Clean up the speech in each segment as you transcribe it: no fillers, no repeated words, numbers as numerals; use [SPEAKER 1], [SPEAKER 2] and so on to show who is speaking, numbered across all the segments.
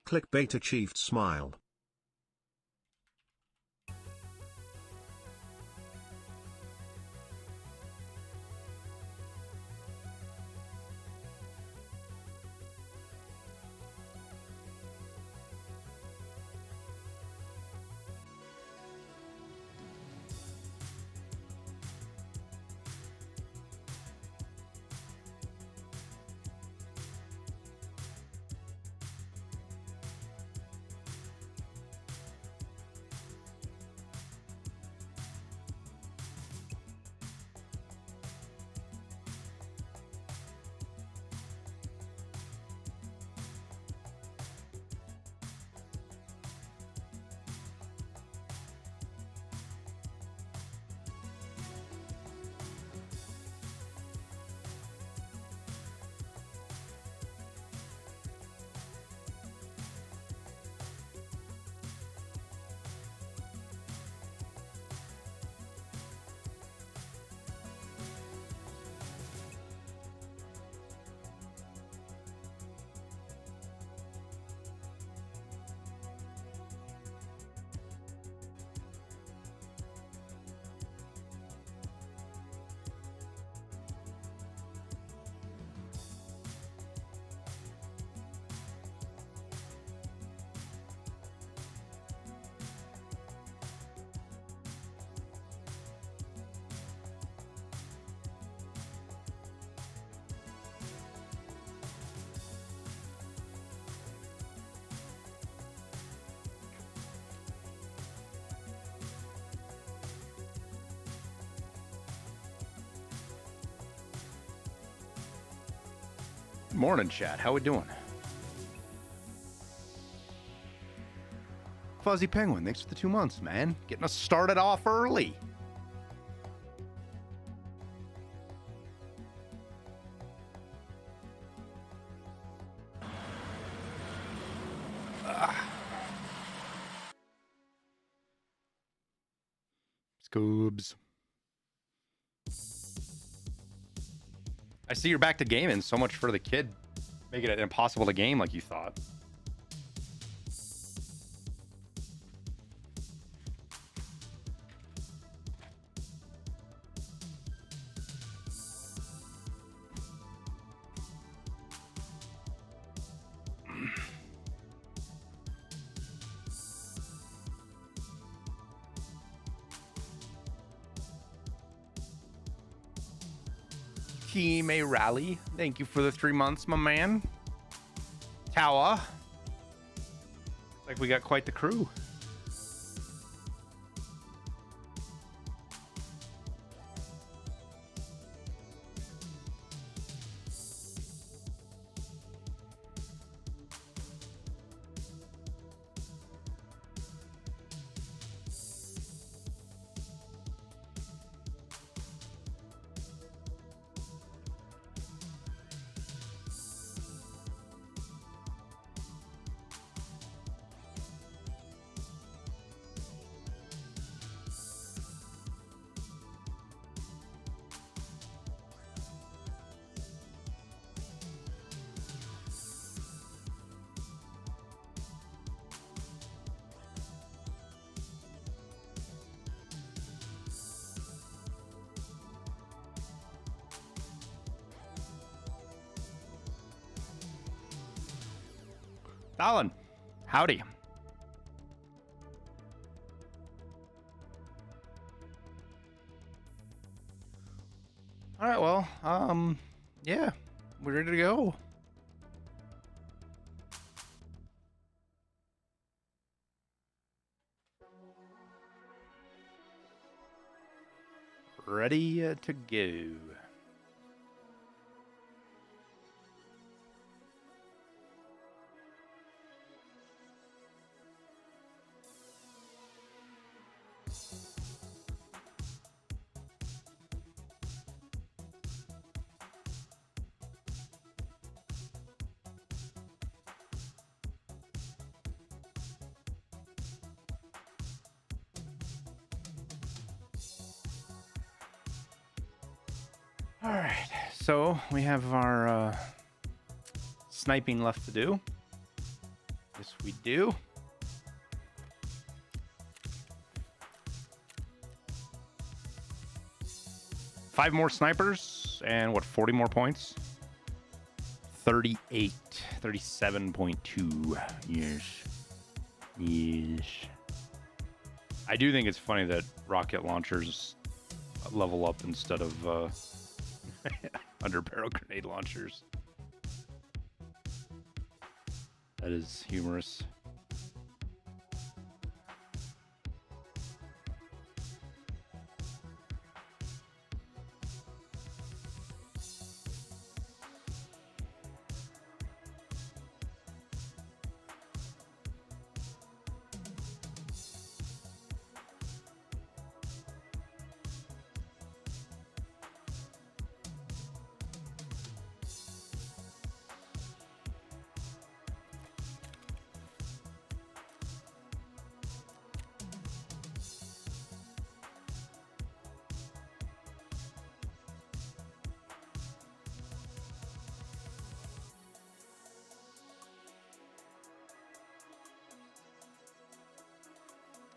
[SPEAKER 1] Clickbait achieved smile.
[SPEAKER 2] Morning, chat. How we doing? Fuzzy Penguin, thanks for the 2 months, man. Getting us started off early. Scoobs. I see you're back to gaming. So much for the kid making it impossible to game like you thought. Team A Rally, thank you for the 3 months, my man. Tower. Like we got quite the crew. Alan, howdy. All right, well, yeah, we're ready to go. Ready to go. All right, so we have our sniping left to do. Yes, we do. Five more snipers and what, 40 more points? 38, 37.2. Yes. Yes. I do think it's funny that rocket launchers level up instead of under barrel grenade launchers. That is humorous.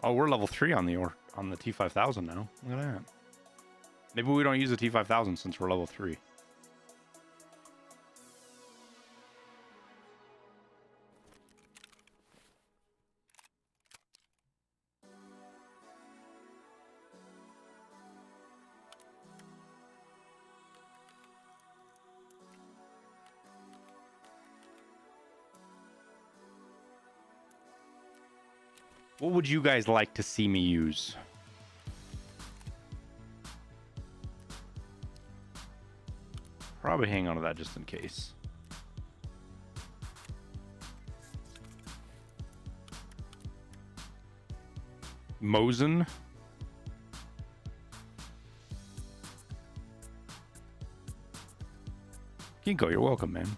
[SPEAKER 2] Oh, we're level 3 on the T5000 now. Look at that. Maybe we don't use the T5000 since we're level 3. What would you guys like to see me use? Probably hang on to that just in case. Mosin. Kinko, you're welcome, man.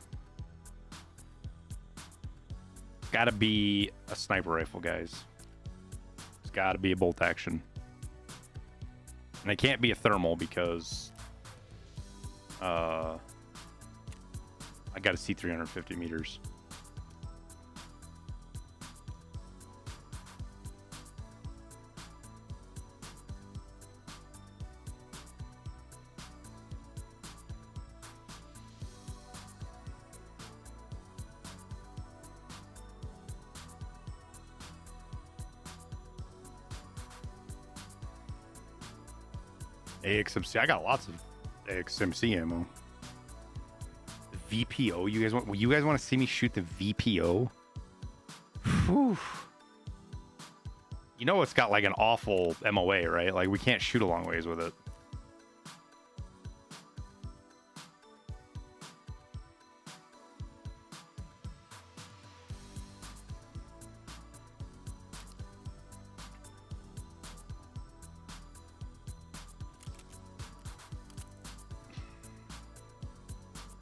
[SPEAKER 2] Gotta be a sniper rifle, guys. It's gotta be a bolt action. And it can't be a thermal because I gotta see 350 meters. AXMC. I got lots of AXMC ammo. The VPO. You guys want to see me shoot the VPO? Whew. You know it's got like an awful MOA, right? Like we can't shoot a long ways with it.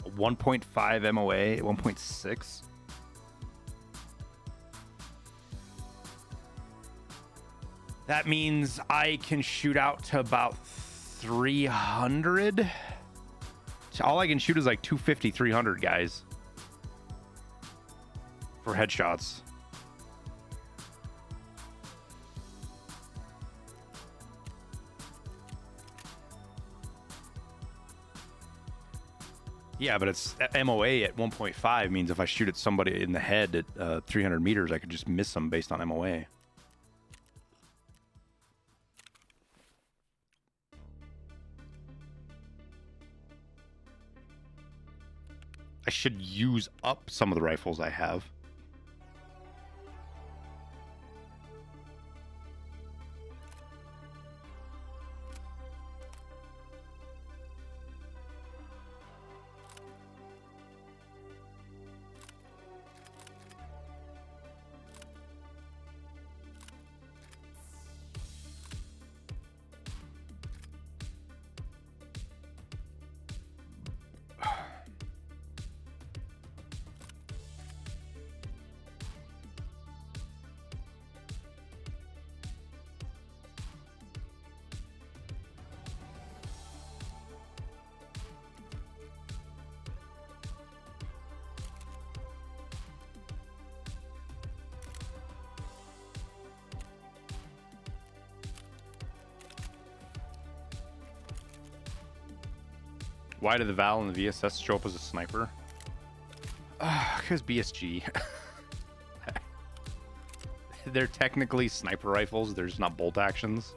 [SPEAKER 2] A 1.5 MOA, 1.6. That means I can shoot out to about 300. All I can shoot is like 250, 300, guys. For headshots. Yeah, but it's MOA at 1.5 means if I shoot at somebody in the head at 300 meters, I could just miss them based on MOA. I should use up some of the rifles I have. Why did the Val and the VSS show up as a sniper? Because BSG. They're technically sniper rifles. They're just not bolt actions.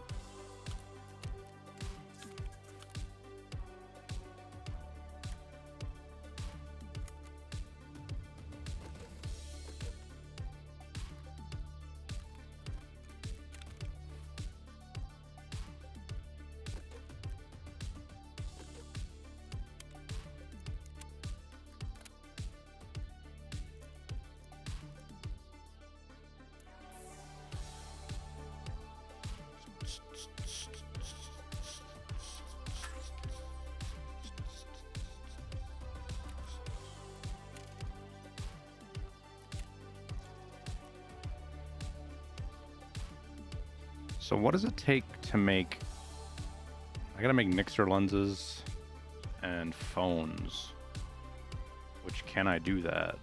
[SPEAKER 2] So what does it take to make... I gotta make Nixer lenses and phones. Which, can I do that?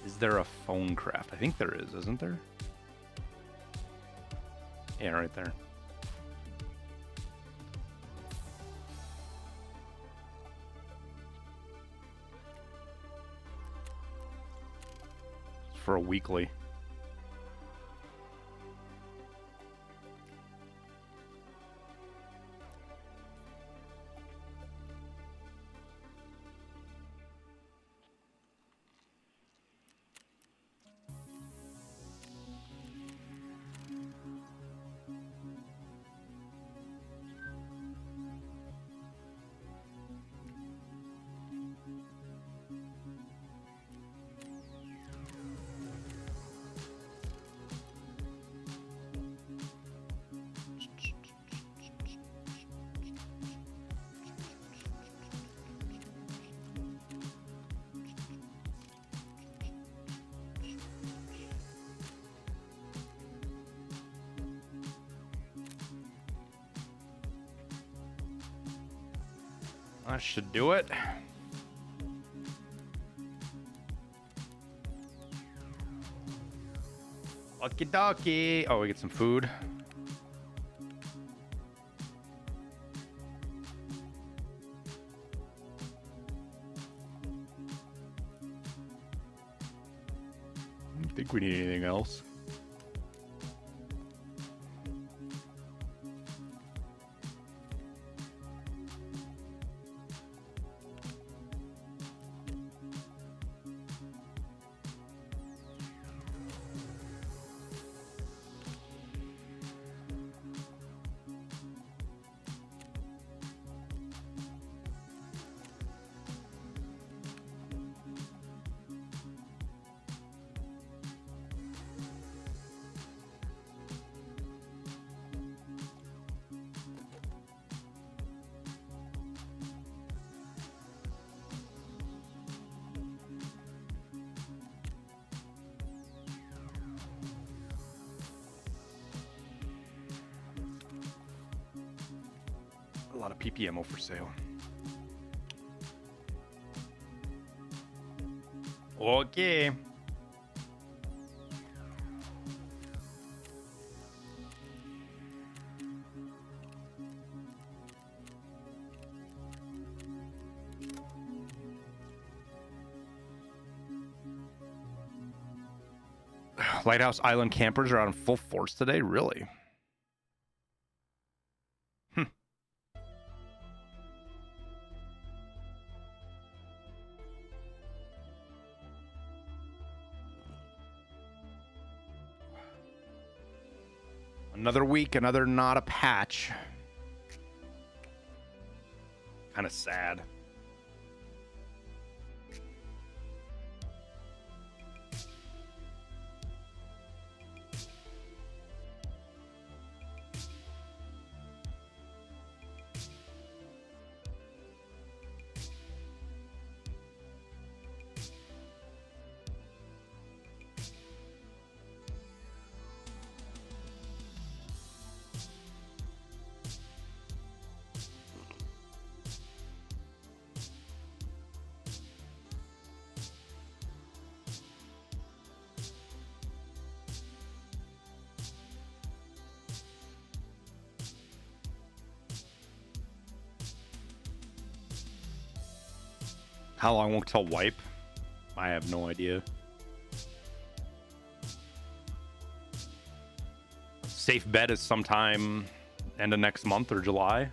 [SPEAKER 2] Is there a phone craft? I think there is, isn't there? Yeah, right there. It's for a weekly. That should do it. Okie dokie. Oh, we get some food. I don't think we need anything else. A lot of PP ammo for sale. Okay. Lighthouse Island campers are out in full force today? Really? Another week, another not a patch. Kind of sad. How long till wipe? I have no idea. Safe bet is sometime end of next month or July,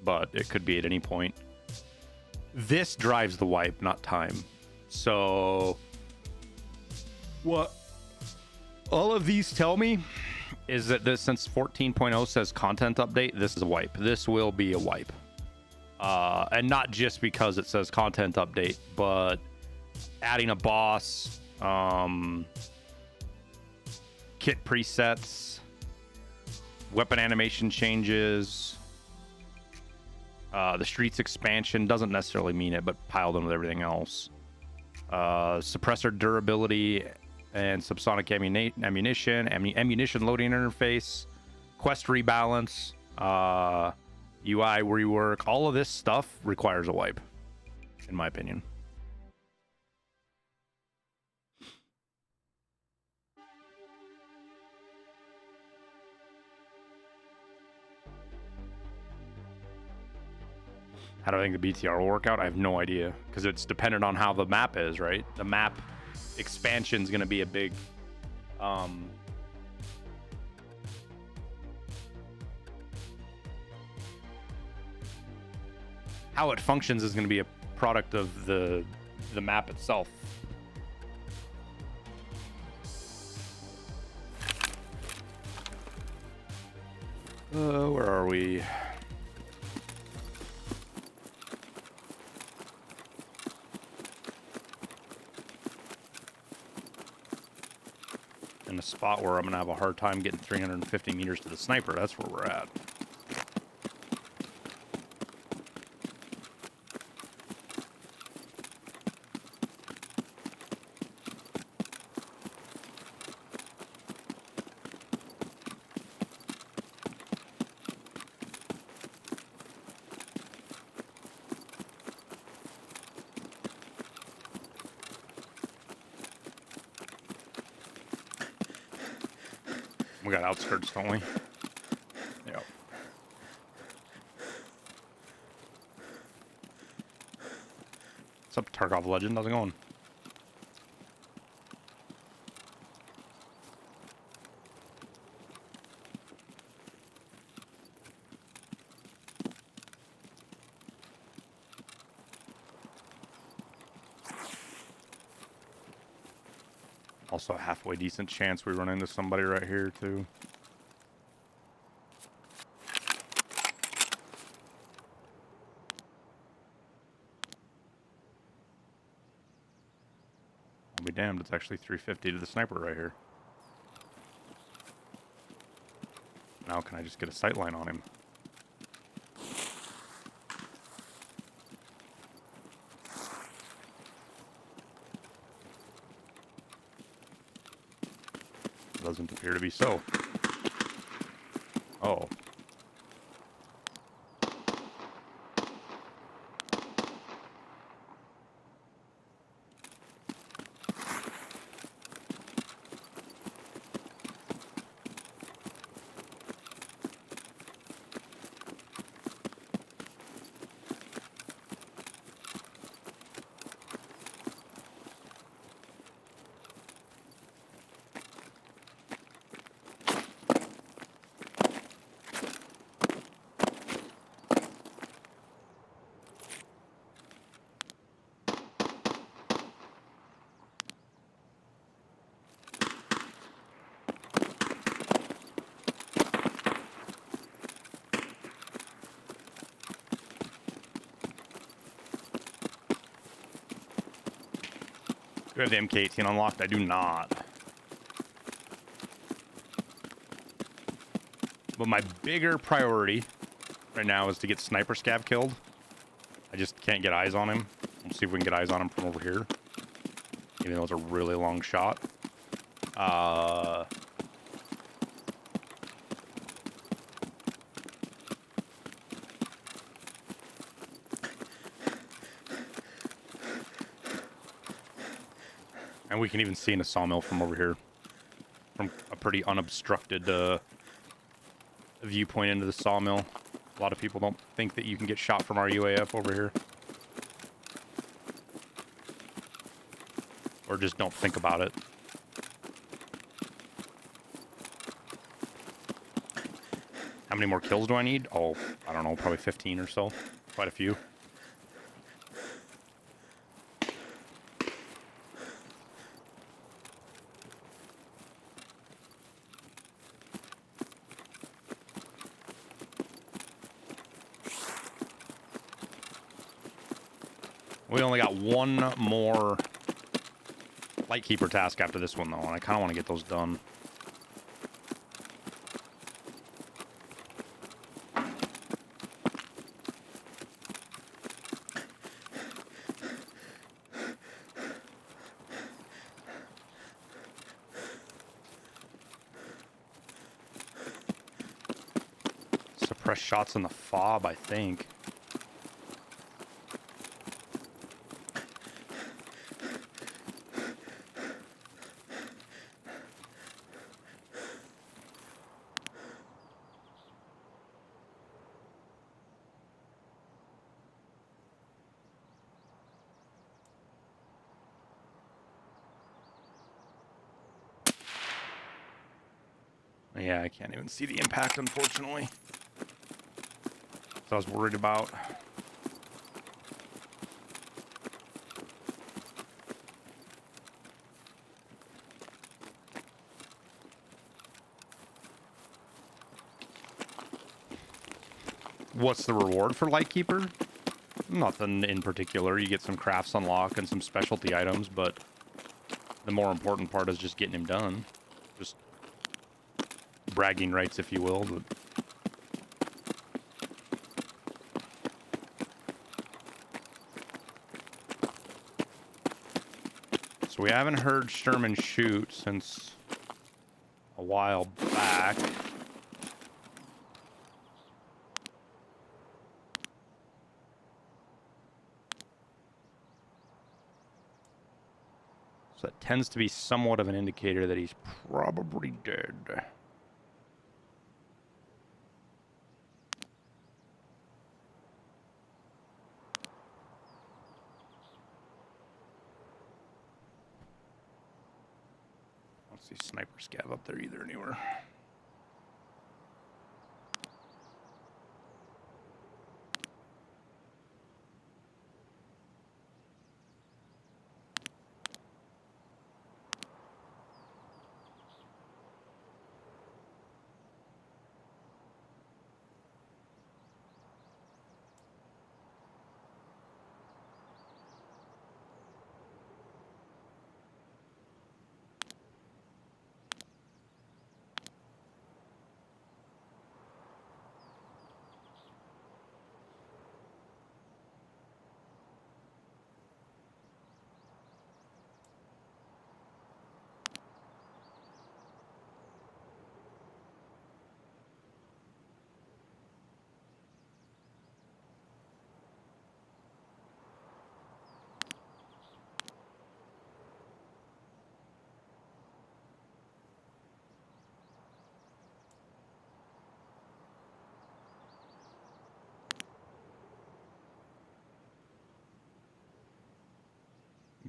[SPEAKER 2] but it could be at any point. This drives the wipe, not time. So what all of these tell me is that this, since 14.0 says content update, this is a wipe. This will be a wipe. And not just because it says content update, but adding a boss, kit presets, weapon animation changes, the streets expansion doesn't necessarily mean it, but piled in with everything else. Suppressor durability and subsonic ammunition loading interface, quest rebalance, UI rework. All of this stuff requires a wipe, in my opinion. How do I think the BTR will work out? I have no idea, because it's dependent on how the map is, right? The map expansion is going to be a big how it functions is going to be a product of the map itself. Where are we? In a spot where I'm going to have a hard time getting 350 meters to the sniper. That's where we're at. We got outskirts, don't we? Yep. What's up, Tarkov Legend? How's it going? Also a halfway decent chance we run into somebody right here, too. I'll be damned, it's actually 350 to the sniper right here. Now can I just get a sight line on him? Doesn't appear to be so. Oh. Do I have the MK18 unlocked? I do not. But my bigger priority right now is to get Sniper Scav killed. I just can't get eyes on him. We'll see if we can get eyes on him from over here. Even though it's a really long shot. And we can even see in a sawmill from over here. From a pretty unobstructed viewpoint into the sawmill. A lot of people don't think that you can get shot from our UAF over here. Or just don't think about it. How many more kills do I need? Oh, I don't know, probably 15 or so. Quite a few. We only got one more Lightkeeper task after this one, though, and I kind of want to get those done. Suppress shots in the fob, I think. Yeah, I can't even see the impact, unfortunately. So I was worried about. What's the reward for Lightkeeper? Nothing in particular. You get some crafts unlock and some specialty items, but the more important part is just getting him done. Just bragging rights, if you will. But so we haven't heard Sherman shoot since a while back. So that tends to be somewhat of an indicator that he's probably dead. I don't see Sniper Scav up there either anywhere.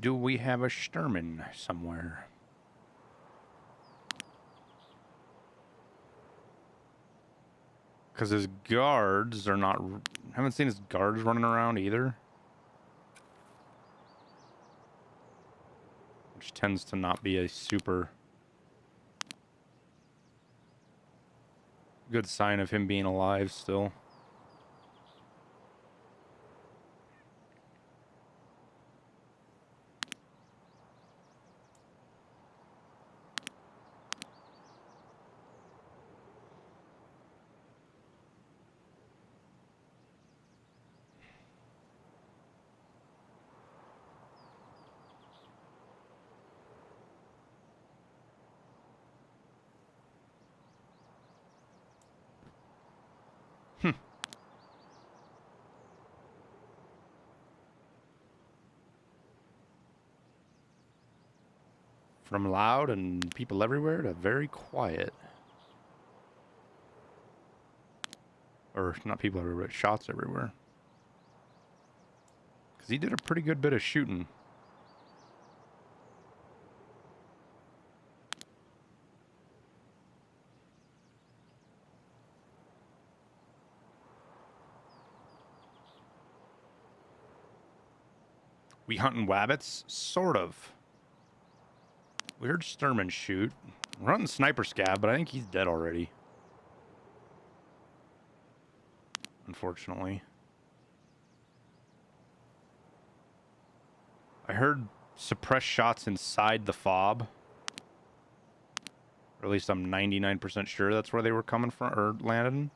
[SPEAKER 2] Do we have a Sturman somewhere? Because his guards are not... haven't seen his guards running around either. Which tends to not be a super good sign of him being alive still. From loud and people everywhere to very quiet. Or not people everywhere, but shots everywhere. Because he did a pretty good bit of shooting. We hunting wabbits? Sort of. We heard Sturman shoot. We're hunting Sniper Scav, but I think he's dead already. Unfortunately. I heard suppressed shots inside the fob. Or at least I'm 99% sure that's where they were coming from, or landed.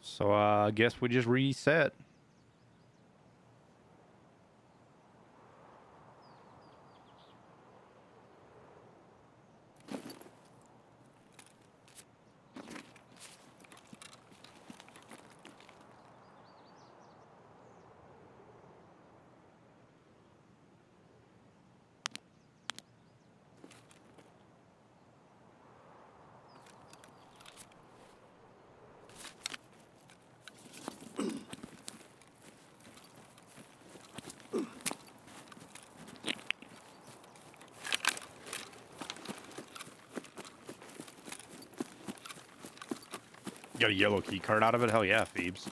[SPEAKER 2] So I guess we just reset. Got a yellow key card out of it? Hell yeah, Phoebes.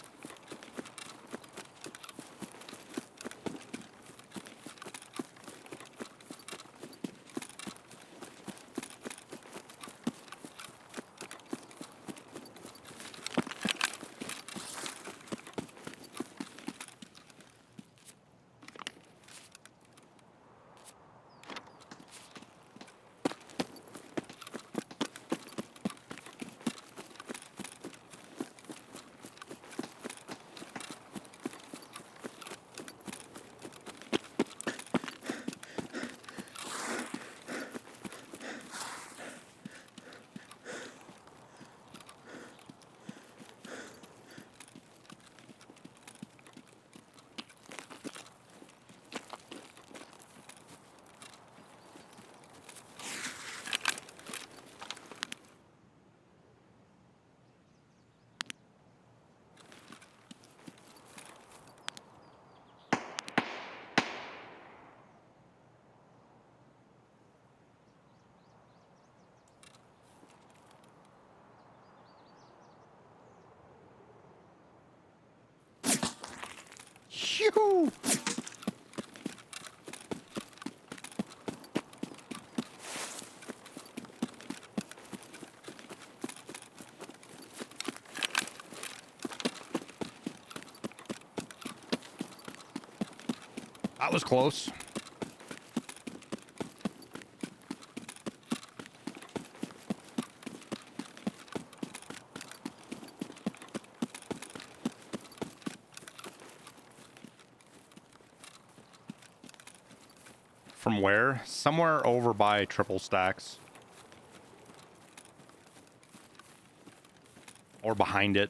[SPEAKER 2] Phew! That was close. From where? Somewhere over by triple stacks. Or behind it.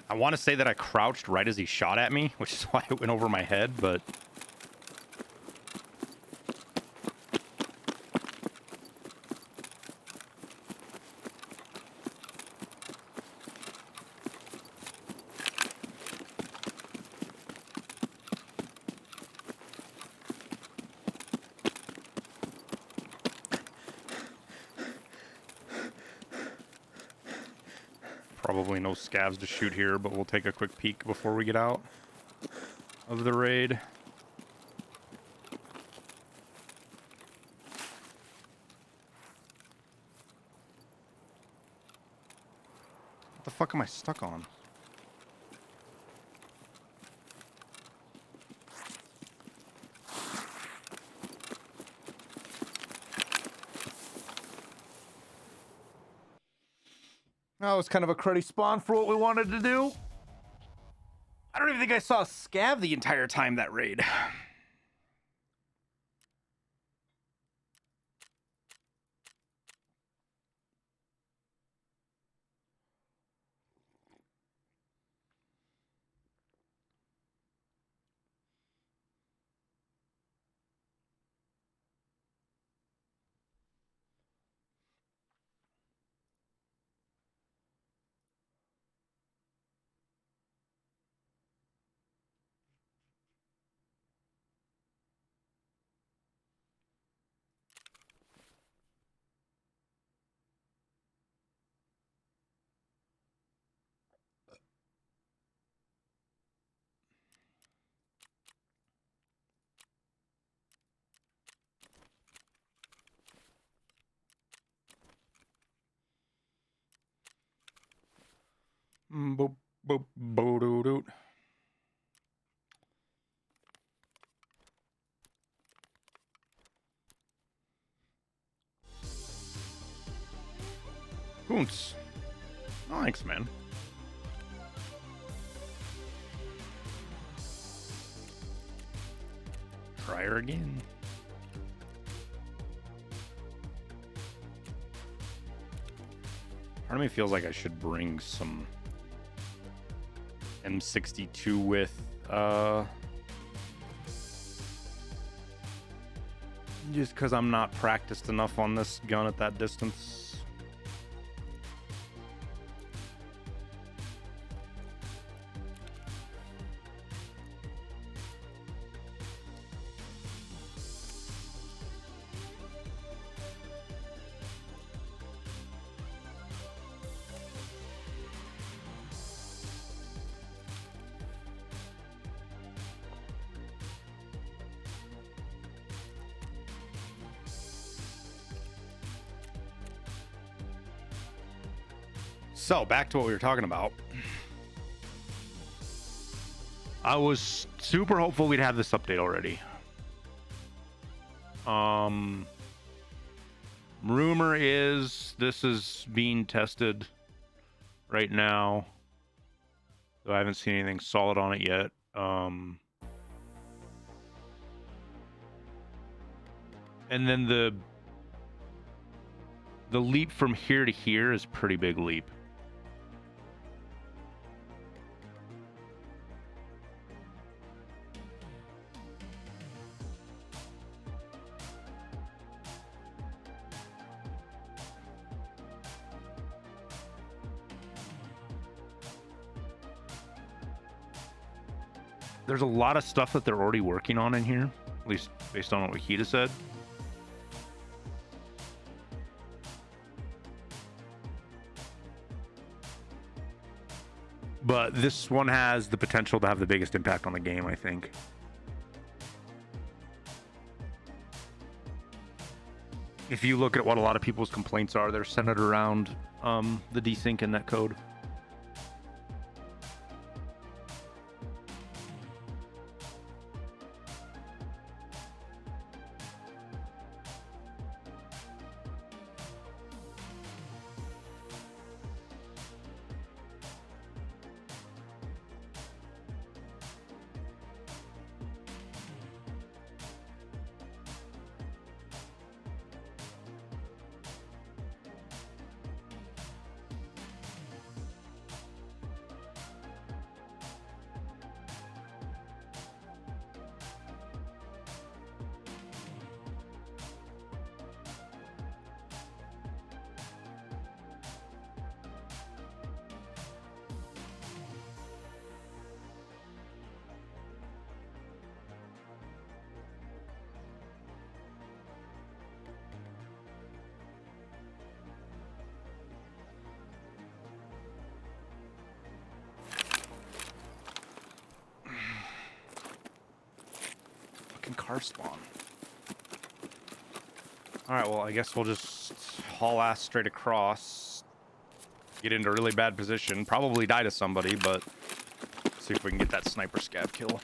[SPEAKER 2] I want to say that I crouched right as he shot at me, which is why it went over my head, but... Probably no scavs to shoot here, but we'll take a quick peek before we get out of the raid. The fuck am I stuck on? That was kind of a cruddy spawn for what we wanted to do. I don't even think I saw a scav the entire time that raid. Boop, boop, boo-doo-doot. Goons. Oh, thanks, man. Try her again. Part of me feels like I should bring some M62 with just because I'm not practiced enough on this gun at that distance. So, back to what we were talking about. I was super hopeful we'd have this update already. Rumor is this is being tested right now. Though I haven't seen anything solid on it yet. And then the leap from here to here is a pretty big leap. There's a lot of stuff that they're already working on in here, at least based on what Wakita said. But this one has the potential to have the biggest impact on the game, I think. If you look at what a lot of people's complaints are, they're centered around the desync and netcode. Car spawn. All right, well, I guess we'll just haul ass straight across. get into a really bad position, probably die to somebody, but see if we can get that sniper scav kill.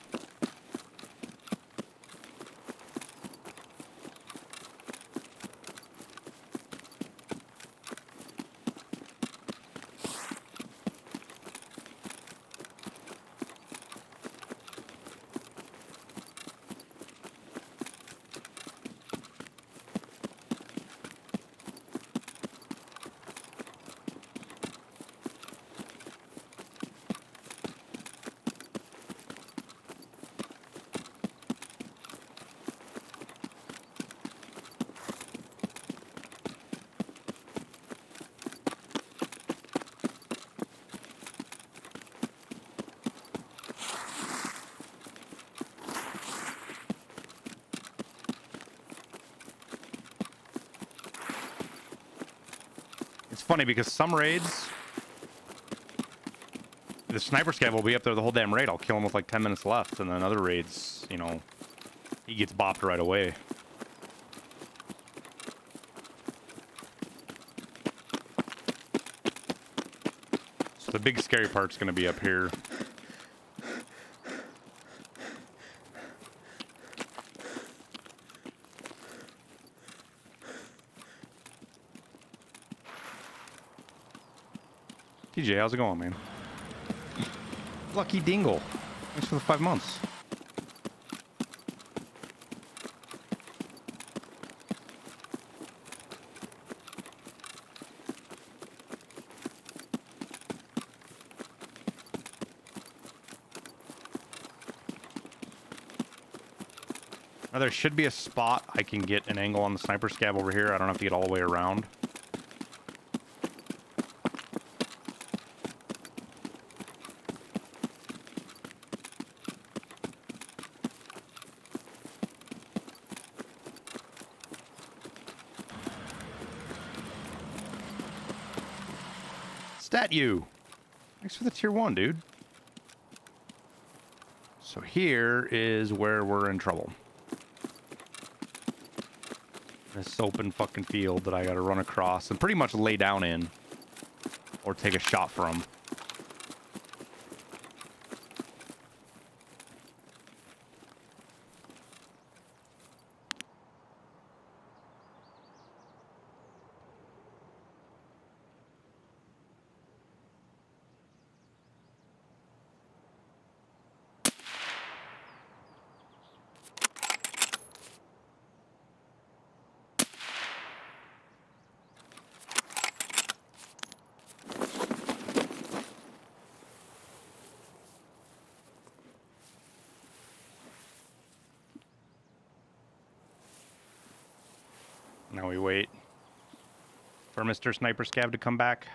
[SPEAKER 2] It's funny because some raids, the sniper scav will be up there the whole damn raid. I'll kill him with like 10 minutes left, and then other raids, you know, he gets bopped right away. So the big scary part's going to be up here. TJ, how's it going, man? Lucky Dingle. Thanks for the 5 months. Now, there should be a spot I can get an angle on the sniper scav over here. I don't have to get all the way around. Stat you. Thanks for the tier 1, dude. So here is where we're in trouble. This open fucking field that I gotta run across and pretty much lay down in. Or take a shot from. Now we wait for Mr. Sniper Scav to come back.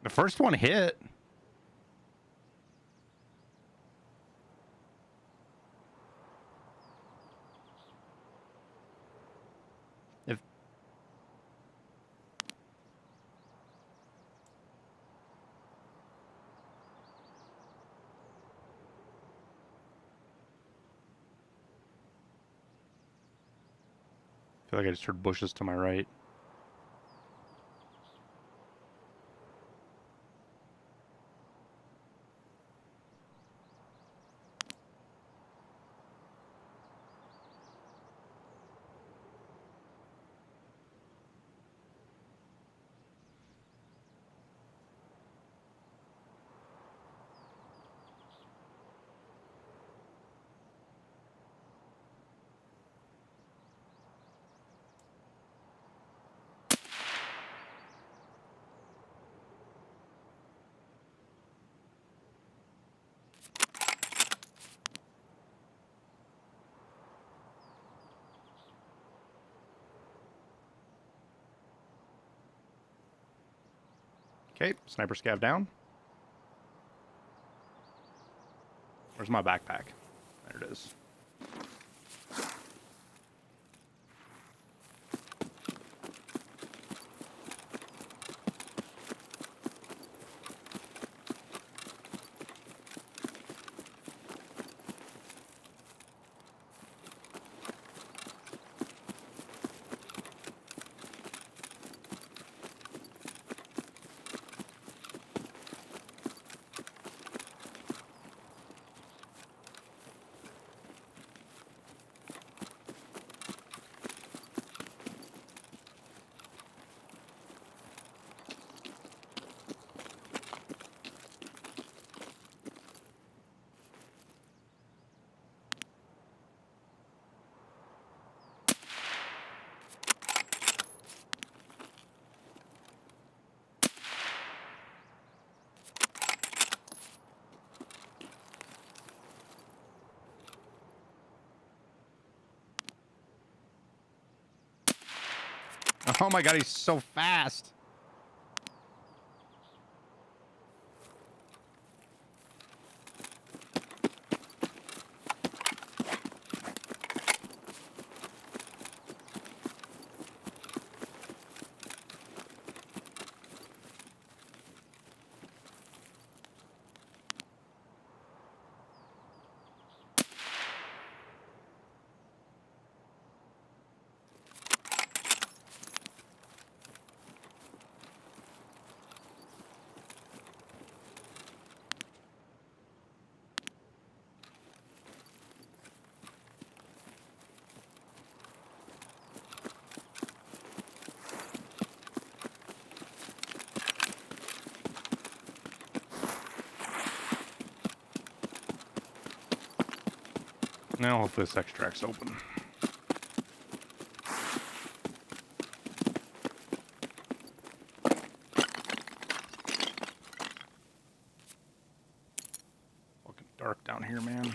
[SPEAKER 2] The first one hit. If I feel like I just heard bushes to my right. Okay, sniper scav down. Where's my backpack? There it is. Oh my god, he's so fast. Now hopefully this extract's open. Fucking dark down here, man.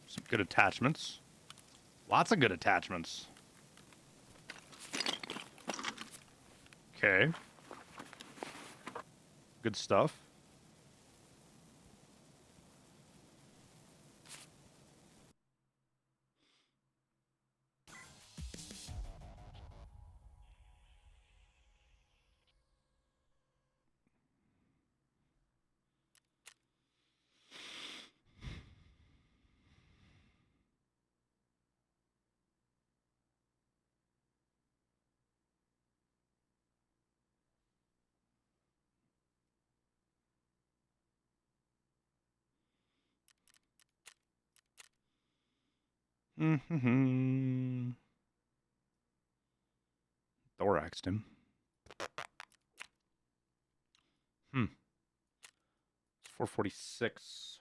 [SPEAKER 2] Some good attachments. Lots of good attachments. Okay. Good stuff. Mm-hmm. Thoraxed him. It's 446.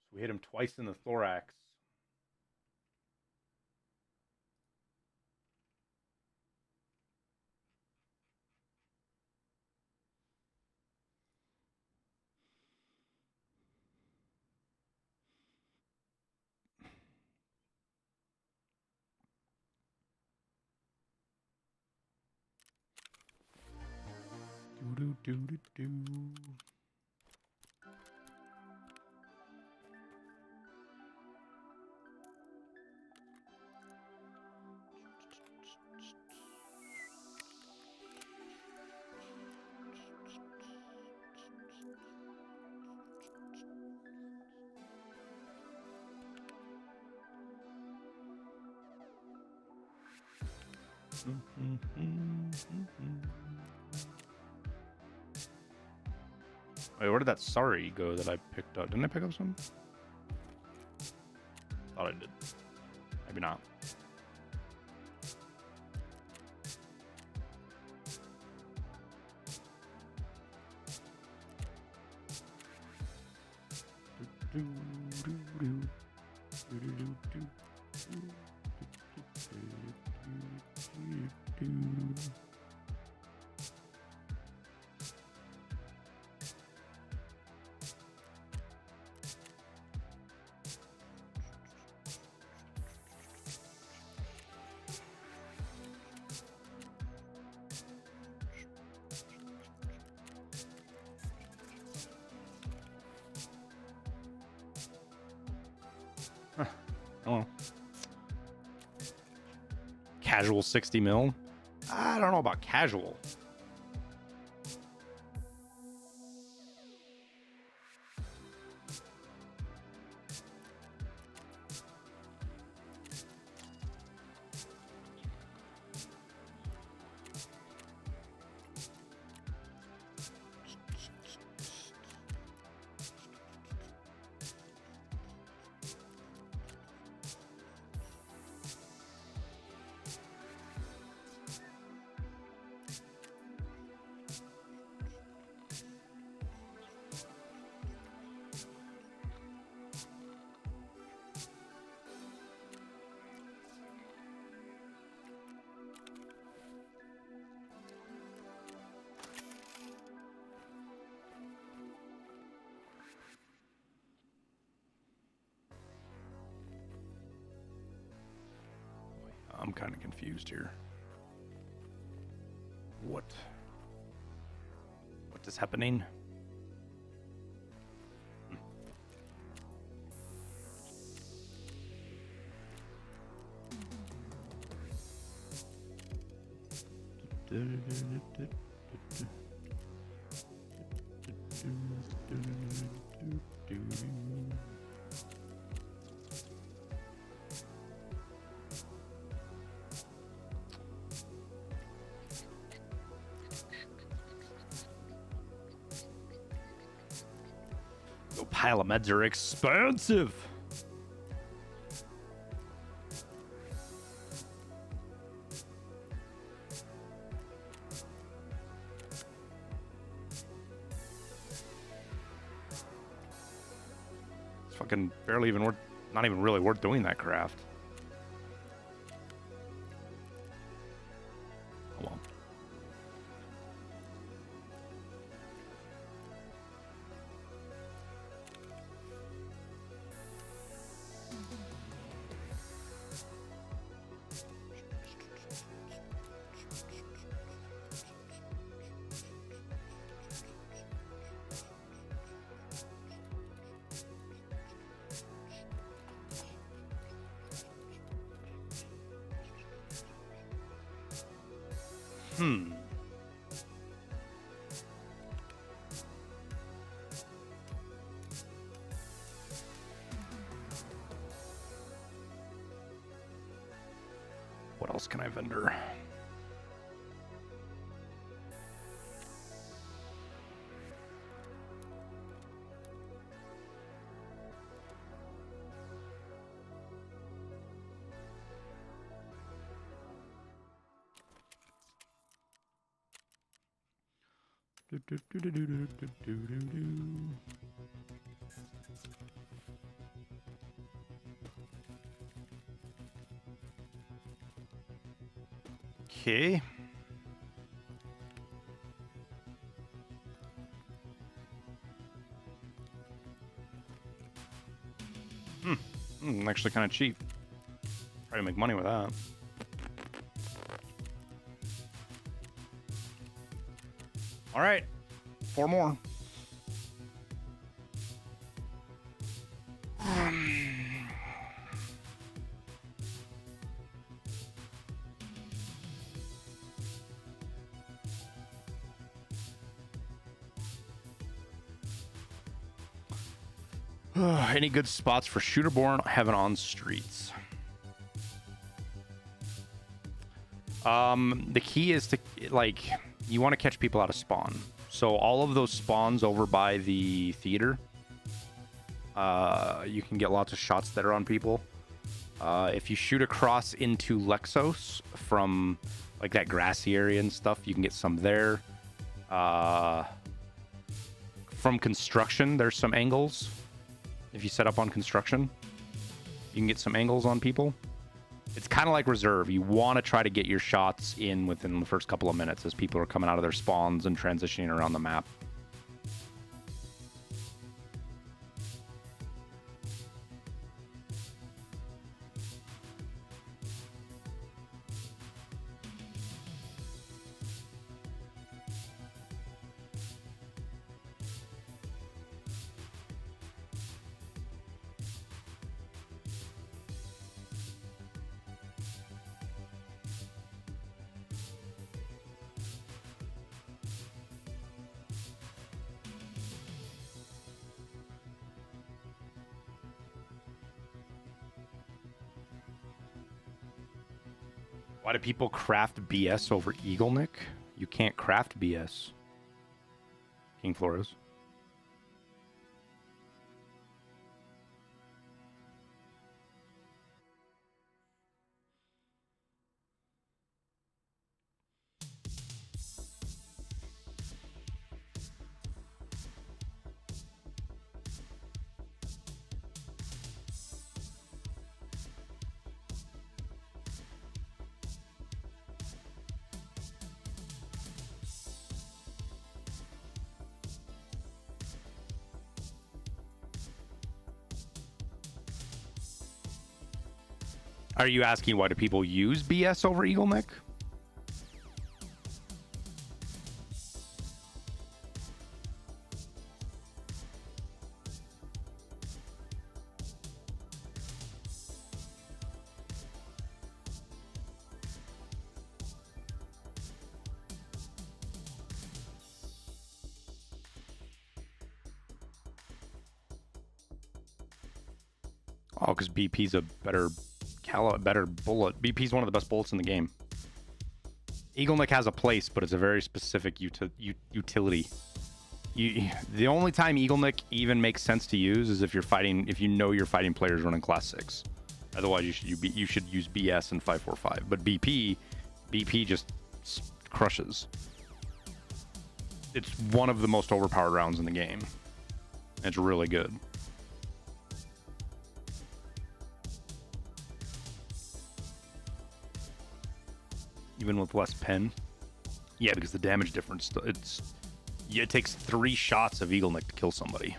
[SPEAKER 2] So we hit him twice in the thorax. Do do do do do. Wait, where did that sorry go that I picked up? Didn't I pick up some? Thought I did. Maybe not. Oh. Casual 60 mil? I don't know about casual. I'm kind of confused here. What is happening? Yo, pile of meds are expensive. It's fucking barely even worth, not even really worth doing that craft. Oh well. What else can I vendor? Okay. Actually kind of cheap. Try to make money with that. All right, 4 more. Any good spots for Shooterborn Heaven on streets? The key is to, like, you want to catch people out of spawn. So all of those spawns over by the theater, you can get lots of shots that are on people. If you shoot across into Lexos from like that grassy area and stuff, you can get some there. From construction, there's some angles. If you set up on construction, you can get some angles on people. It's kind of like reserve. You want to try to get your shots in within the first couple of minutes as people are coming out of their spawns and transitioning around the map. Why do people craft BS over Eagle Nick? You can't craft BS. King Flores. Are you asking why do people use BS over Eagle Nick? Oh, because BP's a better bullet. BP's one of the best bullets in the game. Eagle Nick has a place, but it's a very specific utility. The only time Eagle Nick even makes sense to use is if you know you're fighting players running class 6. Otherwise, you should use BS and 545. But BP just crushes. It's one of the most overpowered rounds in the game. It's really good. Even with less pen. Yeah, because the damage difference, it takes 3 shots of Eagle Nick to kill somebody.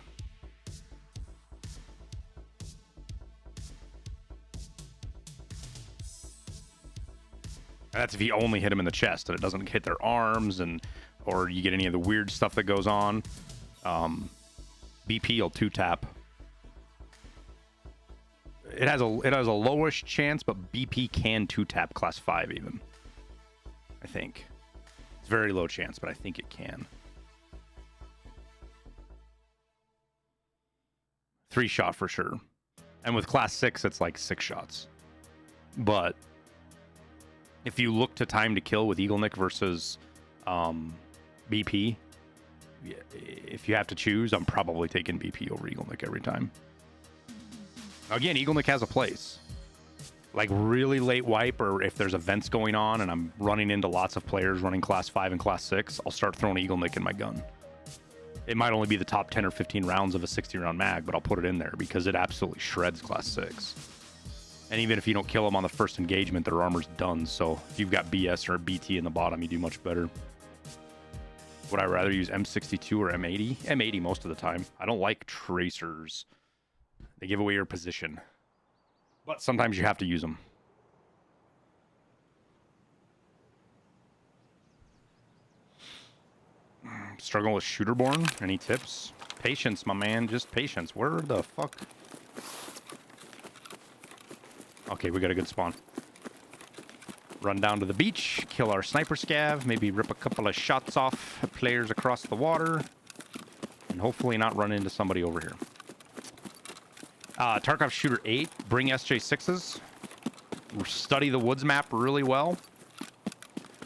[SPEAKER 2] And that's if you only hit him in the chest and it doesn't hit their arms or you get any of the weird stuff that goes on. BP will 2-tap. It has a lowish chance, but BP can 2-tap class 5 even. I think. It's very low chance, but I think it can. 3-shot for sure. And with class 6, it's like 6 shots. But if you look to time to kill with Eagle Nick versus BP, if you have to choose, I'm probably taking BP over Eagle Nick every time. Again, Eagle Nick has a place. Like really late wipe, or if there's events going on and I'm running into lots of players running class 5 and class 6, I'll start throwing Eagle Nick in my gun. It might only be the top 10 or 15 rounds of a 60-round mag, but I'll put it in there because it absolutely shreds class 6. And even if you don't kill them on the first engagement, their armor's done. So if you've got BS or BT in the bottom, you do much better. Would I rather use M62 or M80? M80 most of the time. I don't like tracers. They give away your position. But sometimes you have to use them. Struggling with Shooterborn? Any tips? Patience, my man. Just patience. Where the fuck? Okay, we got a good spawn. Run down to the beach, kill our sniper scav, maybe rip a couple of shots off players across the water, and hopefully not run into somebody over here. Tarkov Shooter 8, bring SJ6s. Study the woods map really well.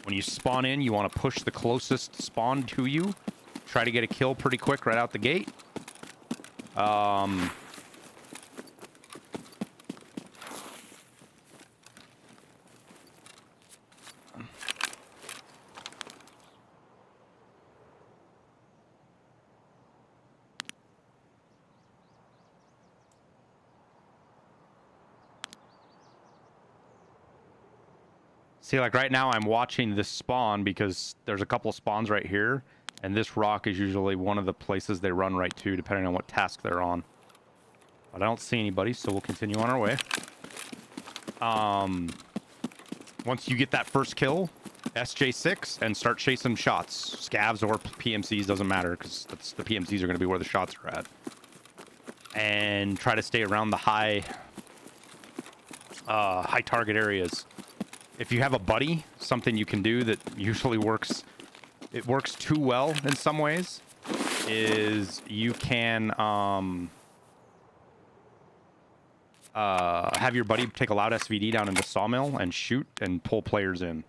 [SPEAKER 2] When you spawn in, you want to push the closest spawn to you. Try to get a kill pretty quick right out the gate. See, like right now I'm watching this spawn because there's a couple spawns right here, and this rock is usually one of the places they run right to, depending on what task they're on. But I don't see anybody, so we'll continue on our way. Once you get that first kill, SJ6, and start chasing shots. Scavs or PMCs, doesn't matter, because the PMCs are going to be where the shots are at. And try to stay around the high target areas. If you have a buddy, something you can do that usually works, it works too well in some ways, is you can have your buddy take a loud SVD down in the sawmill and shoot and pull players in.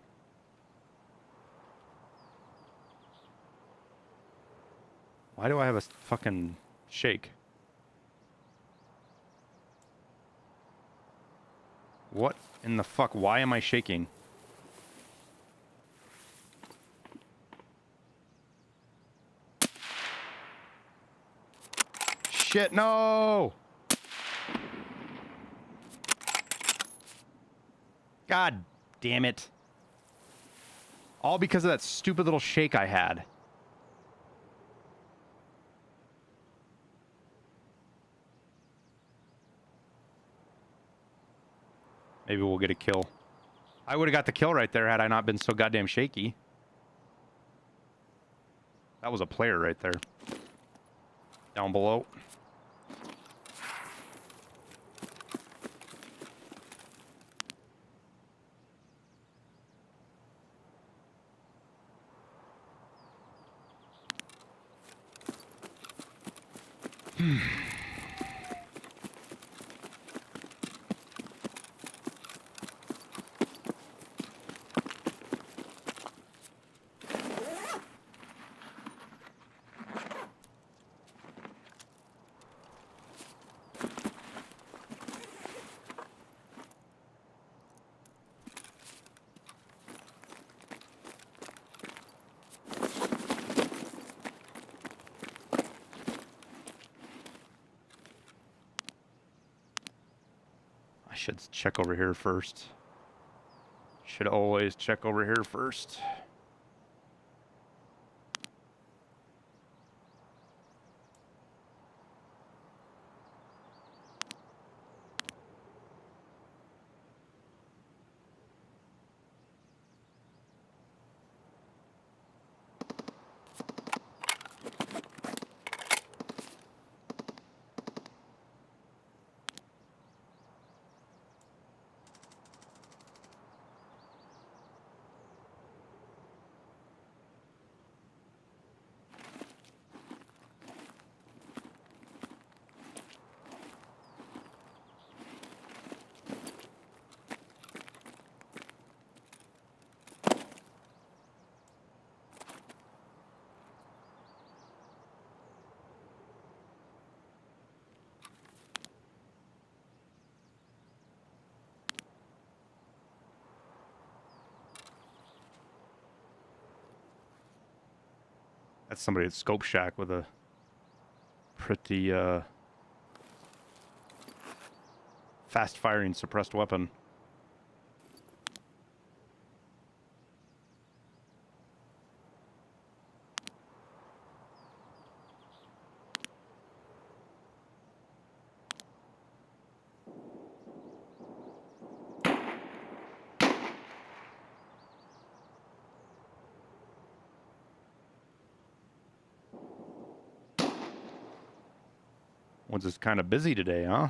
[SPEAKER 2] Why do I have a fucking shake? What in the fuck? Why am I shaking? Shit, no! God damn it. All because of that stupid little shake I had. Maybe we'll get a kill. I would have got the kill right there had I not been so goddamn shaky. That was a player right there. Down below. Should check over here first. Should always check over here first. That's somebody at Scope Shack with a pretty fast-firing suppressed weapon. One's just kind of busy today, huh?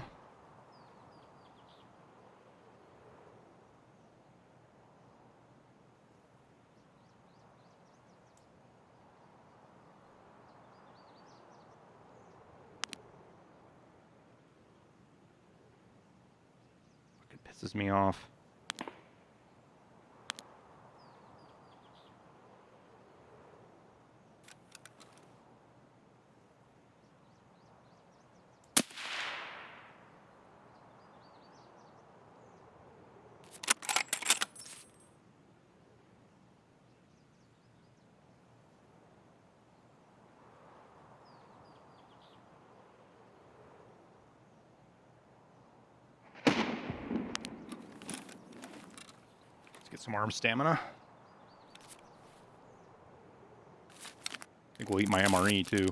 [SPEAKER 2] Fucking pisses me off. Get some arm stamina. I think we'll eat my MRE too.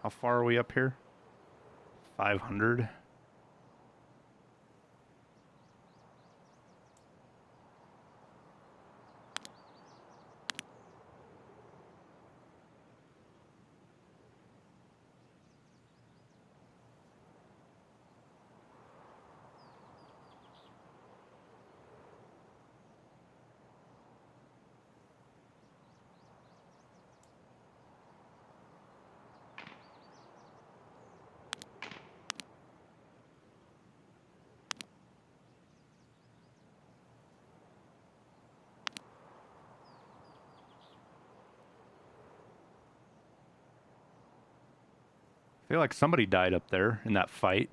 [SPEAKER 2] How far are we up here? 500. I feel like somebody died up there in that fight.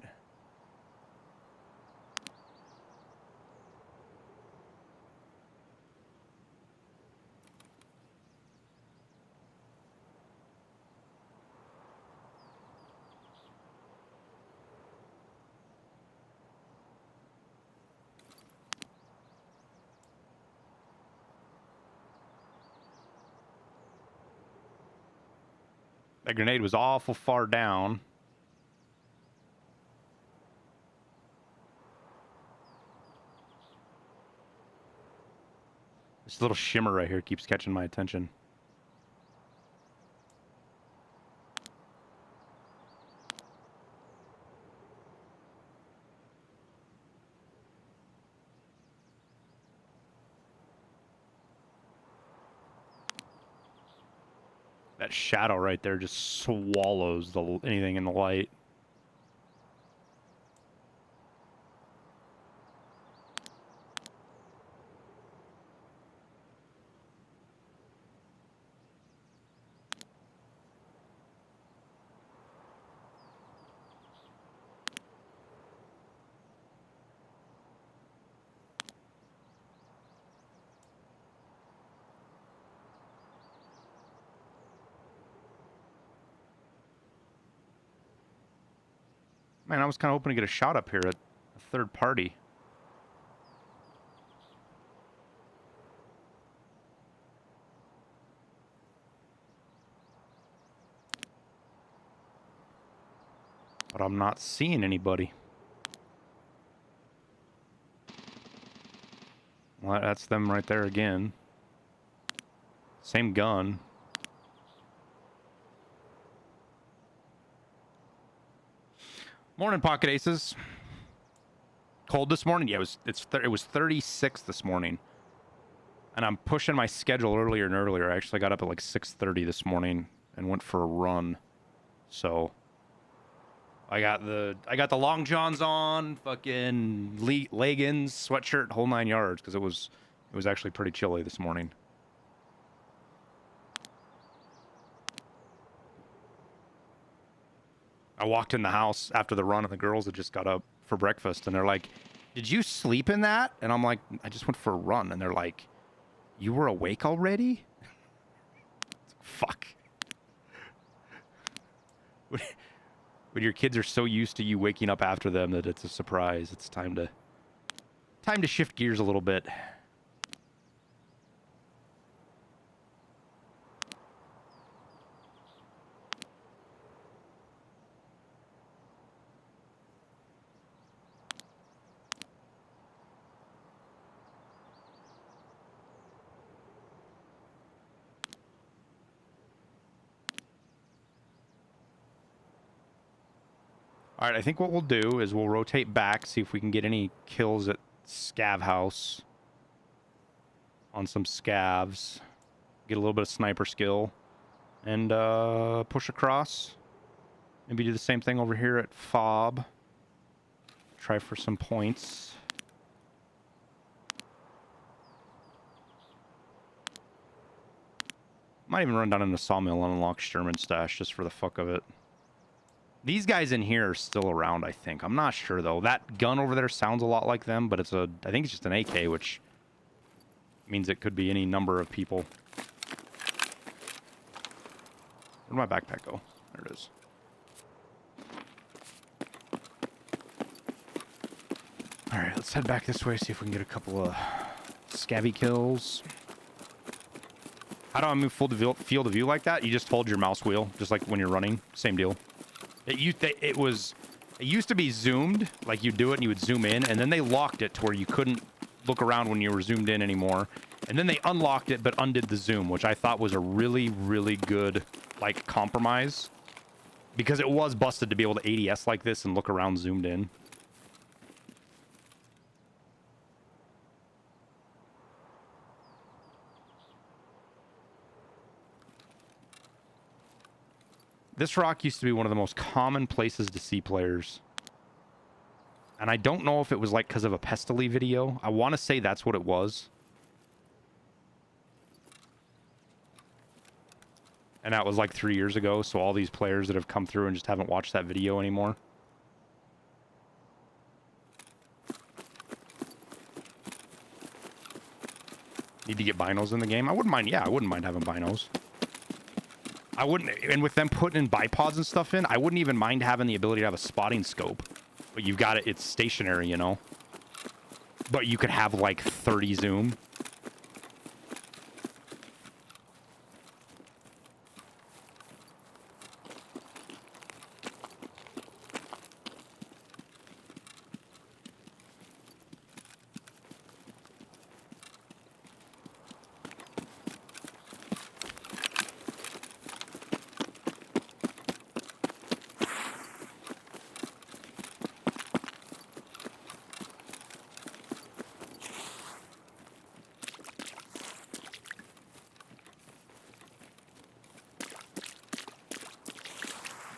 [SPEAKER 2] That grenade was awful far down. This little shimmer right here keeps catching my attention. That shadow right there just swallows anything in the light. Man, I was kind of hoping to get a shot up here at a third party. But I'm not seeing anybody. Well, that's them right there again. Same gun. Morning, Pocket Aces. Cold this morning? Yeah, it was 36 this morning. And I'm pushing my schedule earlier and earlier. I actually got up at like 6:30 this morning and went for a run. So I got the long johns on, fucking leggings, sweatshirt, whole 9 yards, because it was actually pretty chilly this morning. I walked in the house after the run, and the girls had just got up for breakfast, and they're like, "Did you sleep in that?" And I'm like, "I just went for a run." And they're like, "You were awake already?" Fuck. When your kids are so used to you waking up after them that it's a surprise, it's time to shift gears a little bit. All right, I think what we'll do is we'll rotate back, see if we can get any kills at Scav House on some Scavs. Get a little bit of sniper skill and push across. Maybe do the same thing over here at Fob. Try for some points. Might even run down in the sawmill and unlock Sherman stash just for the fuck of it. These guys in here are still around, I think. I'm not sure, though. That gun over there sounds a lot like them, but I think it's just an AK, which means it could be any number of people. Where'd my backpack go? There it is. Alright, let's head back this way, see if we can get a couple of scabby kills. How do I move field of view like that? You just hold your mouse wheel, just like when you're running. Same deal. It used to be zoomed, like you'd do it and you would zoom in, and then they locked it to where you couldn't look around when you were zoomed in anymore. And then they unlocked it but undid the zoom, which I thought was a really, really good, like, compromise. Because it was busted to be able to ADS like this and look around zoomed in. This rock used to be one of the most common places to see players. And I don't know if it was like because of a Pestily video. I want to say that's what it was. And that was like 3 years ago, so all these players that have come through and just haven't watched that video anymore. Need to get binos in the game? I wouldn't mind, yeah, I wouldn't mind having binos. I wouldn't, and with them putting in bipods and stuff in, I wouldn't even mind having the ability to have a spotting scope. But you've got it, it's stationary, you know? But you could have like 30 zoom.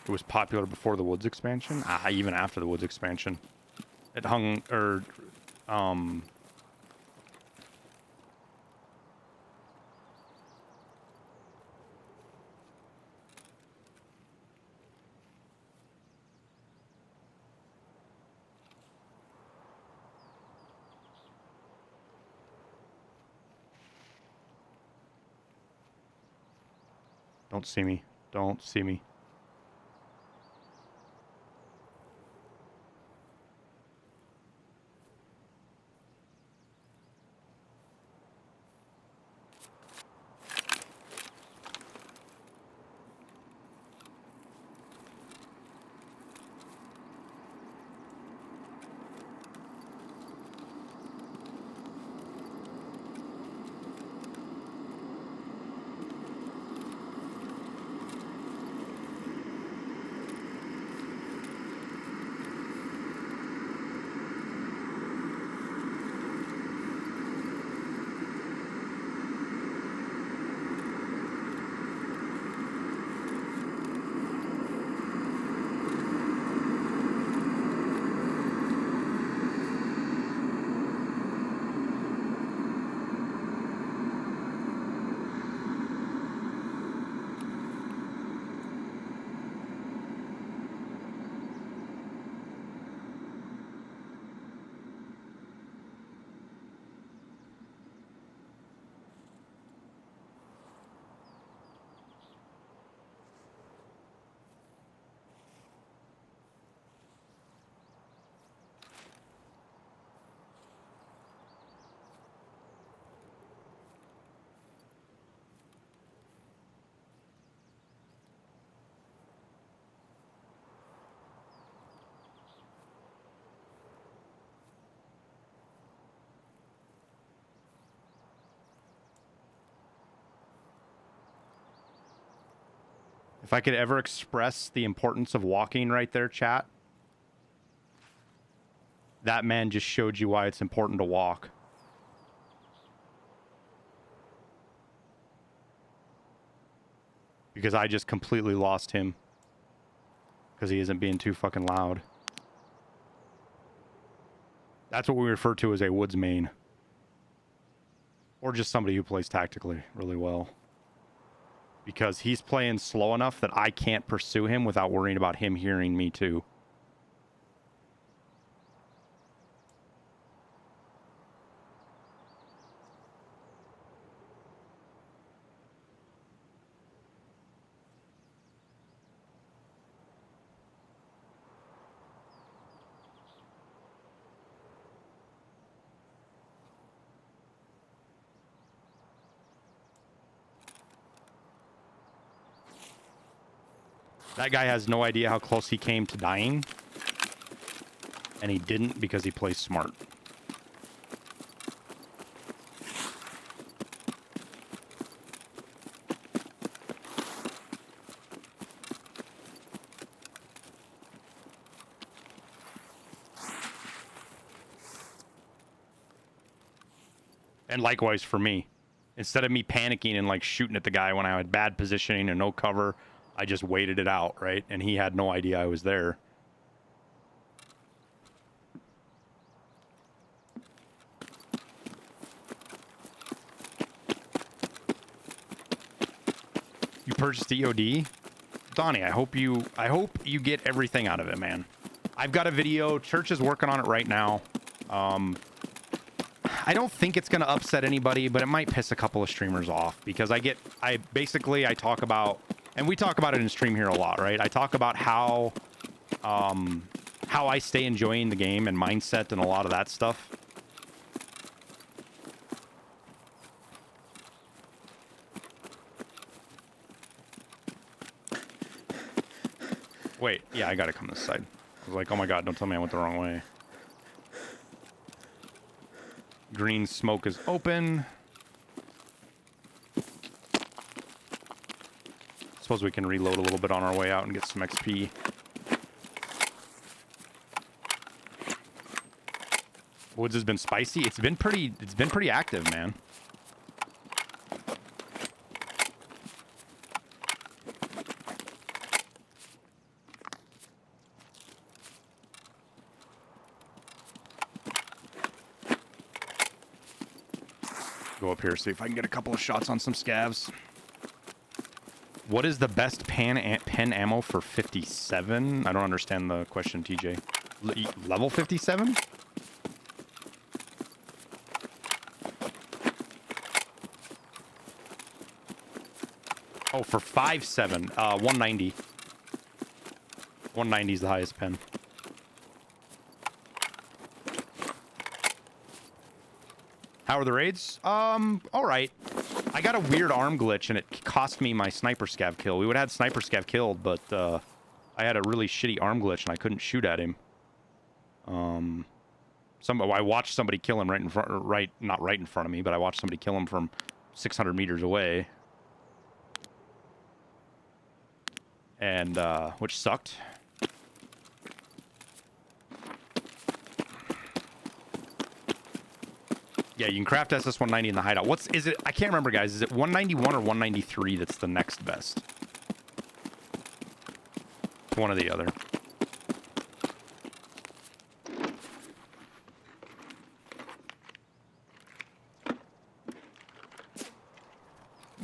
[SPEAKER 2] It was popular before the Woods expansion? Ah, even after the Woods expansion. It hung, or, don't see me. Don't see me. If I could ever express the importance of walking right there, chat, that man just showed you why it's important to walk. Because I just completely lost him. Because he isn't being too fucking loud. That's what we refer to as a woods main. Or just somebody who plays tactically really well. Because he's playing slow enough that I can't pursue him without worrying about him hearing me too. That guy has no idea how close he came to dying. And he didn't because he plays smart. And likewise for me. Instead of me panicking and like shooting at the guy when I had bad positioning and no cover, I just waited it out, right? And he had no idea I was there. You purchased EOD? Donnie, I hope you get everything out of it, man. I've got a video. Church is working on it right now. I don't think it's going to upset anybody, but it might piss a couple of streamers off because I talk about, and we talk about it in stream here a lot, right? I talk about how I stay enjoying the game and mindset and a lot of that stuff. Wait, yeah, I gotta come this side. I was like, oh my god, don't tell me I went the wrong way. Green smoke is open. Suppose we can reload a little bit on our way out and get some XP. Woods has been spicy. It's been pretty active, man. Go up here, see if I can get a couple of shots on some scavs. What is the best pen ammo for 57? I don't understand the question, TJ. Level 57? Oh, for 5.7, 190. 190 is the highest pen. How are the raids? All right. I got a weird arm glitch, and it cost me my sniper scav kill. We would have had sniper scav killed, but I had a really shitty arm glitch, and I couldn't shoot at him. I watched somebody kill him not right in front of me, but I watched somebody kill him from 600 meters away. And, which sucked. Yeah, you can craft SS-190 in the hideout. Is it? I can't remember, guys. Is it 191 or 193 that's the next best? It's one or the other.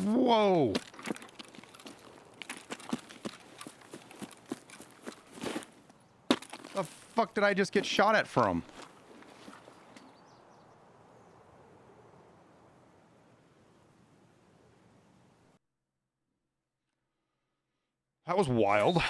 [SPEAKER 2] Whoa! The fuck did I just get shot at from? That was wild.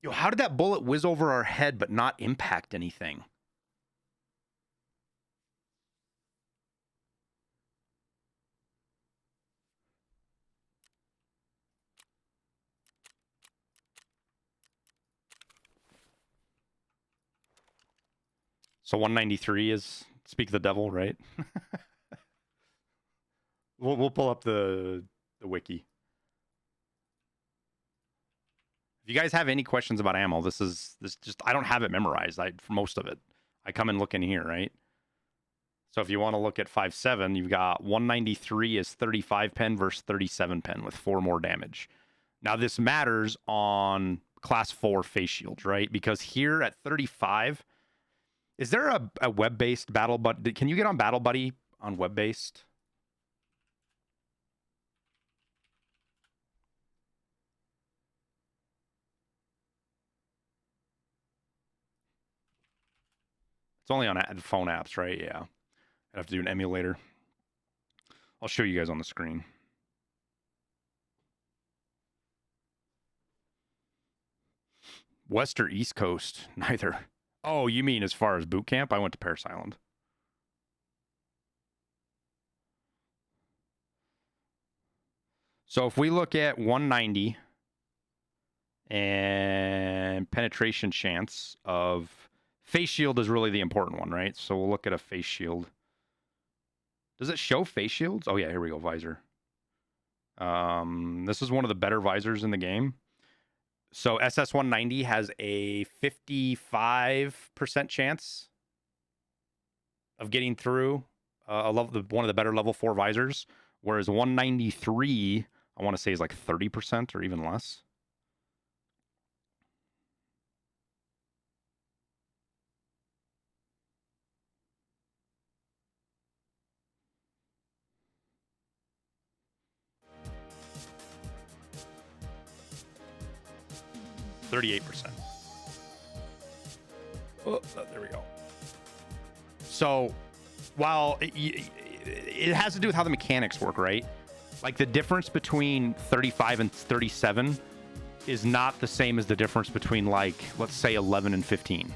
[SPEAKER 2] Yo, how did that bullet whiz over our head but not impact anything? So 193 is Speak the Devil, right? We'll pull up the wiki. If you guys have any questions about ammo, this just I don't have it memorized. For most of it, I come and look in here, right? So if you want to look at 5.7, you've got 193 is 35 pen versus 37 pen with 4 more damage. Now this matters on class 4 face shields, right? Because here at 35, Is there a web-based Battle Buddy? Can you get on Battle Buddy on web-based? It's only on phone apps, right? Yeah. I'd have to do an emulator. I'll show you guys on the screen. West or East Coast? Neither. Oh, you mean as far as boot camp? I went to Parris Island. So if we look at 190 and penetration chance of face shield is really the important one, right? So we'll look at a face shield. Does it show face shields? Oh yeah, here we go, visor. This is one of the better visors in the game. So SS190 has a 55% chance of getting through one of the better level 4 visors, whereas 193, I want to say, is like 30% or even less. %38%. Oh, there we go. So, while it has to do with how the mechanics work, right? Like the difference between 35 and 37 is not the same as the difference between, like, let's say 11 and 15.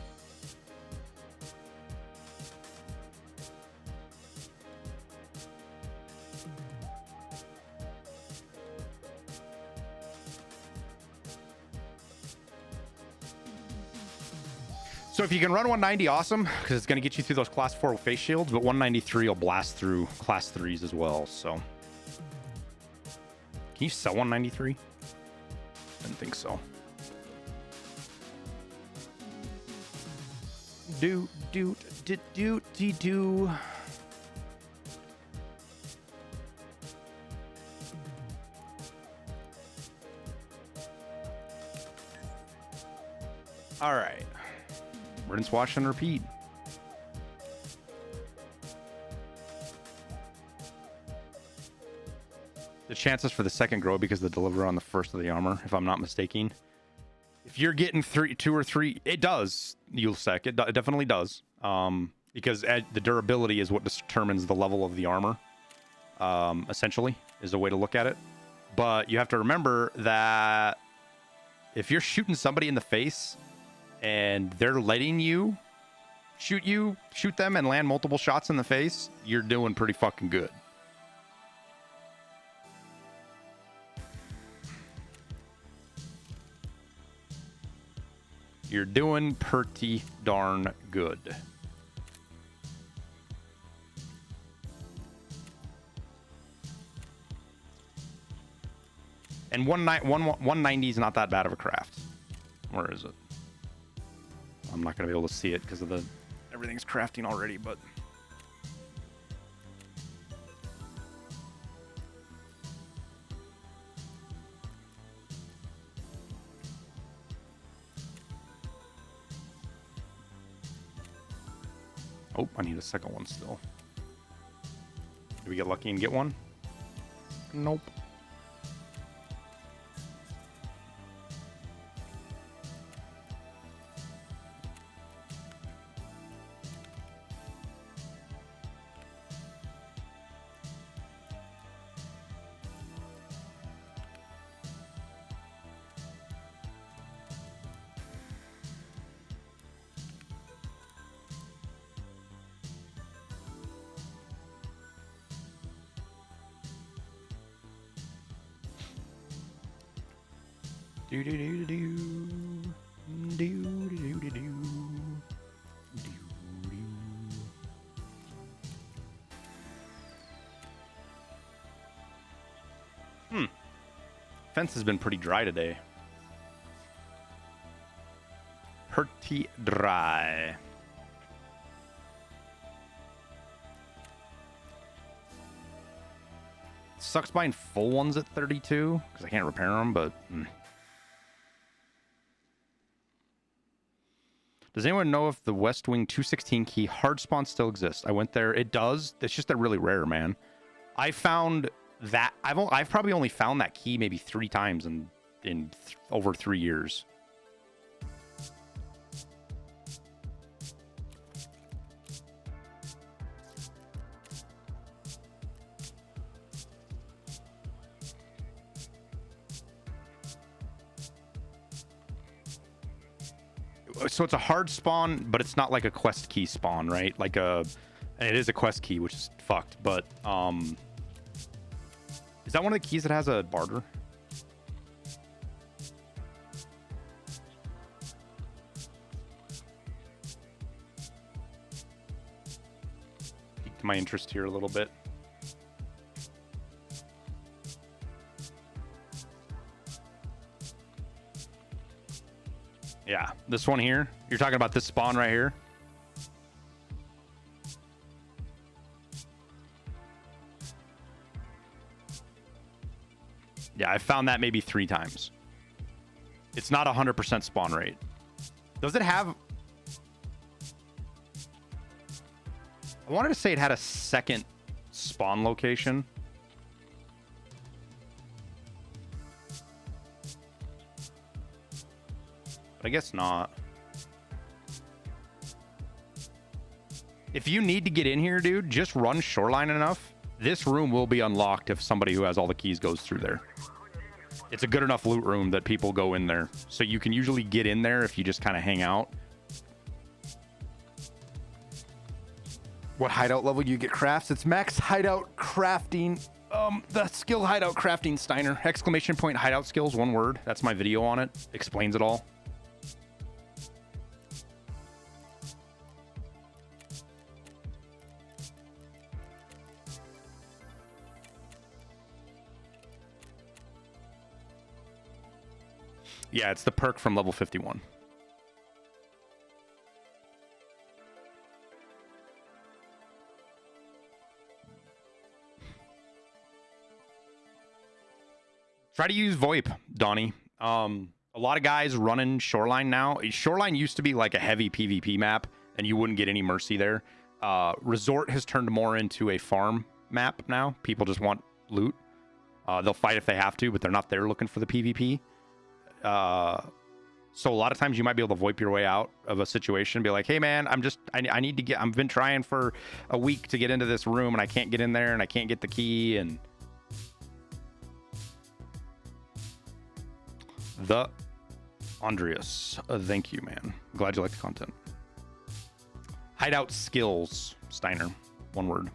[SPEAKER 2] So if you can run 190, awesome, because it's going to get you through those class 4 face shields, but 193 will blast through class 3s as well, so. Can you sell 193? I didn't think so. Do. All right. Rinse, wash, and repeat. The chances for the second grow because they deliver on the first of the armor, if I'm not mistaken. If you're getting 2 or 3, it does, Yulsec. It definitely does. Because the durability is what determines the level of the armor, essentially, is a way to look at it. But you have to remember that if you're shooting somebody in the face and they're letting you shoot them and land multiple shots in the face, you're doing pretty fucking good. You're doing pretty darn good. And 190 is not that bad of a craft. Where is it? I'm not going to be able to see it because of the everything's crafting already, but oh, I need a second one still. Did we get lucky and get one? Nope. Fence has been pretty dry today. Pretty dry. Sucks buying full ones at 32 because I can't repair them, but Does anyone know if the West Wing 216 key hard spawn still exists? I went there. It does. It's just they're really rare, man. I found that I've probably only found that key maybe 3 times in over 3 years. So it's a hard spawn, but it's not like a quest key spawn, right? Like and it is a quest key, which is fucked, but is that one of the keys that has a barter? Piqued my interest here a little bit. Yeah, this one here. You're talking about this spawn right here? Yeah, I found that maybe 3 times. It's not 100% spawn rate. Does it have... I wanted to say it had a second spawn location. But I guess not. If you need to get in here, dude, just run shoreline enough. This room will be unlocked if somebody who has all the keys goes through there. It's a good enough loot room that people go in there. So you can usually get in there if you just kind of hang out. What hideout level you get crafts? It's max hideout crafting. The skill hideout crafting, Steiner. Exclamation point hideout skills, one word. That's my video on it. Explains it all. Yeah, it's the perk from level 51. Try to use VoIP, Donnie. A lot of guys running Shoreline now. Shoreline used to be like a heavy PvP map, and you wouldn't get any mercy there. Resort has turned more into a farm map now. People just want loot. They'll fight if they have to, but they're not there looking for the PvP. So a lot of times you might be able to VoIP your way out of a situation and be like, hey man, I need to get, I've been trying for a week to get into this room and I can't get in there and I can't get the key. And the Andreas, thank you, man. I'm glad you like the content. Hideout skills, Steiner, one word.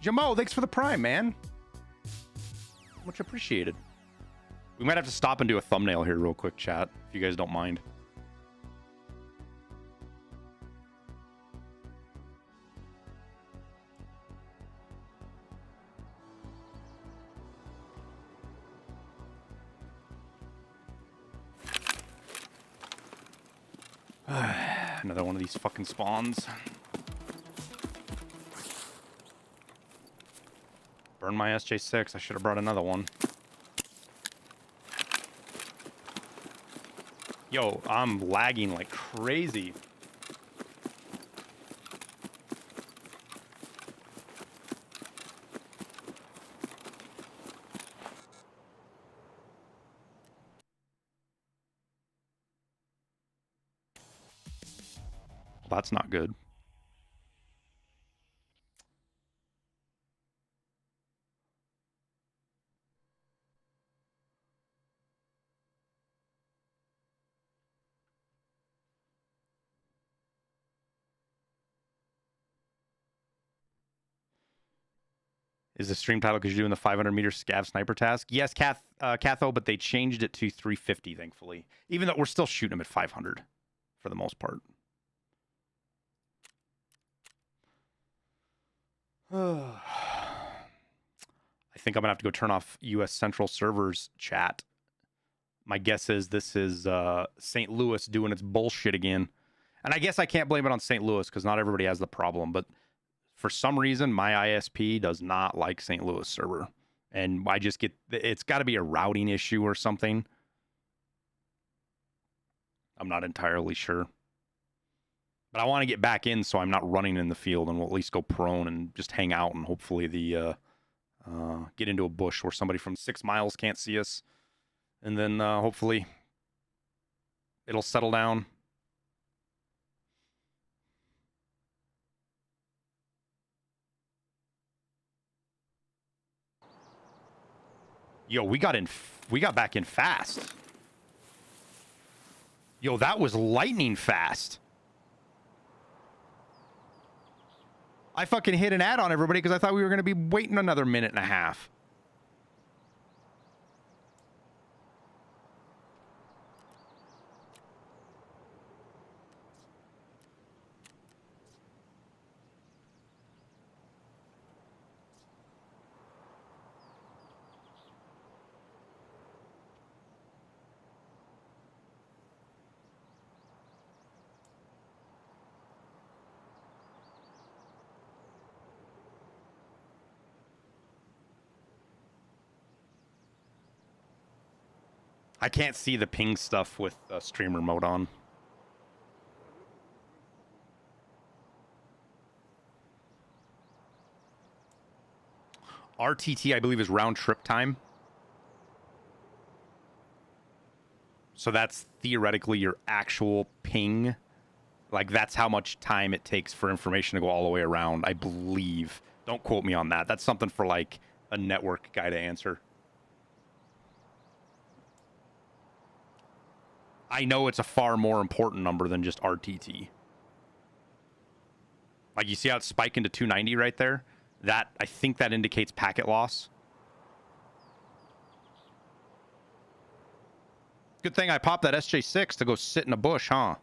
[SPEAKER 2] Jamo, thanks for the prime, man. Much appreciated. We might have to stop and do a thumbnail here real quick, chat, if you guys don't mind. Another one of these fucking spawns. Burn my SJ6. I should have brought another one. Yo, I'm lagging like crazy. That's not good. Is the stream title because you're doing the 500-meter scav sniper task? Yes, Catho, but they changed it to 350, thankfully. Even though we're still shooting them at 500 for the most part. I think I'm going to have to go turn off U.S. Central Servers chat. My guess is this is St. Louis doing its bullshit again. And I guess I can't blame it on St. Louis because not everybody has the problem, but for some reason, my ISP does not like St. Louis server. And I just get, it's got to be a routing issue or something. I'm not entirely sure. But I want to get back in so I'm not running in the field and we'll at least go prone and just hang out and hopefully get into a bush where somebody from 6 miles can't see us. And then hopefully it'll settle down. Yo, we got back in fast. Yo, that was lightning fast. I fucking hit an ad on everybody because I thought we were going to be waiting another minute and a half. I can't see the ping stuff with streamer mode on. RTT, I believe, is round trip time. So that's theoretically your actual ping. Like, that's how much time it takes for information to go all the way around, I believe. Don't quote me on that. That's something for, like, a network guy to answer. I know it's a far more important number than just RTT. Like, you see how it's spiking to 290 right there? That, I think that indicates packet loss. Good thing I popped that SJ6 to go sit in a bush, huh?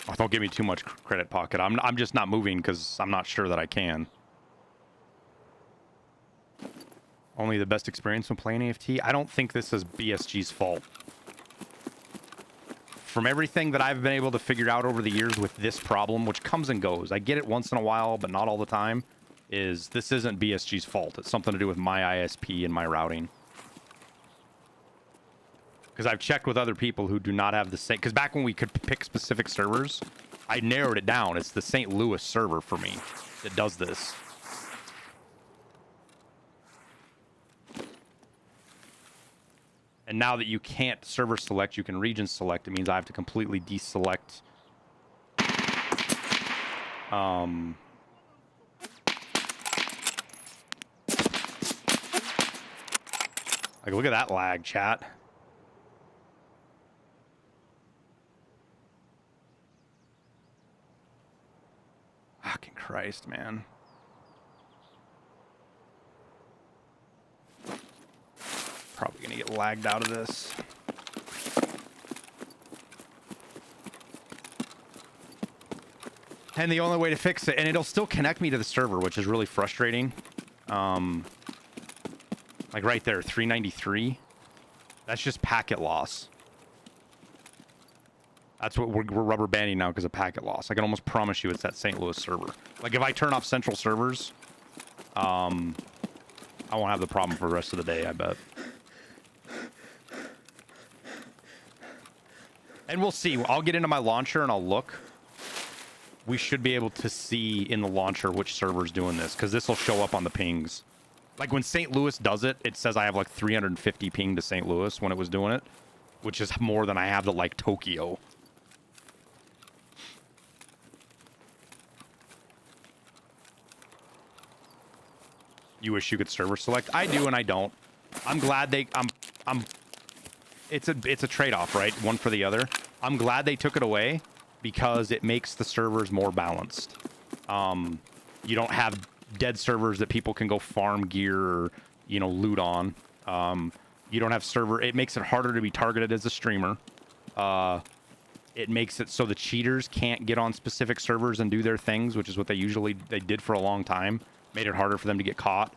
[SPEAKER 2] Oh, don't give me too much credit, Pocket. I'm just not moving because I'm not sure that I can. Only the best experience when playing AFT? I don't think this is BSG's fault. From everything that I've been able to figure out over the years with this problem, which comes and goes, I get it once in a while, but not all the time, is this isn't BSG's fault. It's something to do with my ISP and my routing. Because I've checked with other people who do not have the same... Because back when we could pick specific servers, I narrowed it down. It's the St. Louis server for me that does this. And now that you can't server select, you can region select. It means I have to completely deselect... Like, look at that lag, chat. Fucking Christ, man. Probably gonna get lagged out of this. And the only way to fix it, and it'll still connect me to the server, which is really frustrating. Like right there, 393. That's just packet loss. That's what we're rubber banding now because of packet loss. I can almost promise you it's that St. Louis server. Like if I turn off central servers, I won't have the problem for the rest of the day, I bet. And we'll see. I'll get into my launcher and I'll look. We should be able to see in the launcher which server's doing this, because this will show up on the pings. Like when St. Louis does it, it says I have like 350 ping to St. Louis when it was doing it, which is more than I have to like Tokyo. You wish you could server select? I do and I don't. I'm glad they it's a trade-off, right? One for the other. I'm glad they took it away because it makes the servers more balanced. You don't have dead servers that people can go farm gear or, you know, loot on. You don't have server. It makes it harder to be targeted as a streamer. It makes it so the cheaters can't get on specific servers and do their things, which is what they did for a long time. Made it harder for them to get caught.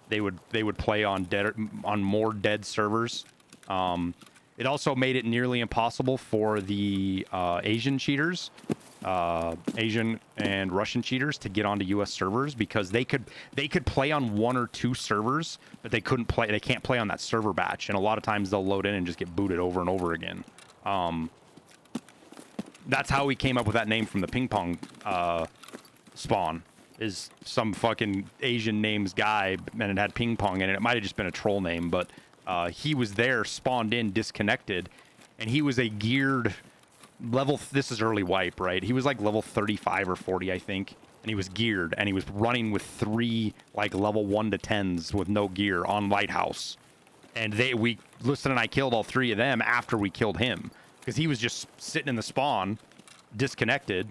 [SPEAKER 2] They would play on more dead servers. It also made it nearly impossible for the Asian cheaters, Asian and Russian cheaters, to get onto U.S. servers because they could play on one or two servers, but they couldn't play. They can't play on that server batch, and a lot of times they'll load in and just get booted over and over again. That's how we came up with that name from the ping pong spawn. Is some fucking Asian names guy, and it had ping pong in it. It might have just been a troll name, but he was there, spawned in, disconnected, and he was a geared level. This is early wipe, right? He was like level 35 or 40, I think, and he was geared, and he was running with 3 like level 1 to 10s with no gear on Lighthouse, and Liston and I killed all 3 of them after we killed him because he was just sitting in the spawn, disconnected.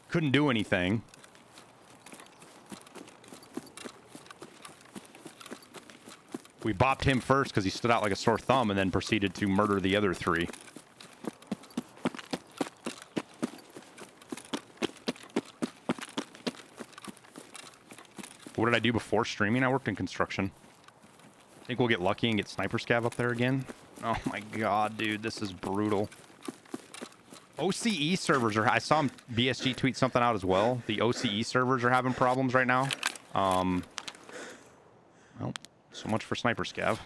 [SPEAKER 2] Couldn't do anything. We bopped him first because he stood out like a sore thumb and then proceeded to murder the other 3. What did I do before streaming? I worked in construction. Think we'll get lucky and get Sniper Scav up there again? Oh my god, dude, this is brutal. OCE servers are... I saw BSG tweet something out as well. The OCE servers are having problems right now. Well, so much for Sniper Scav.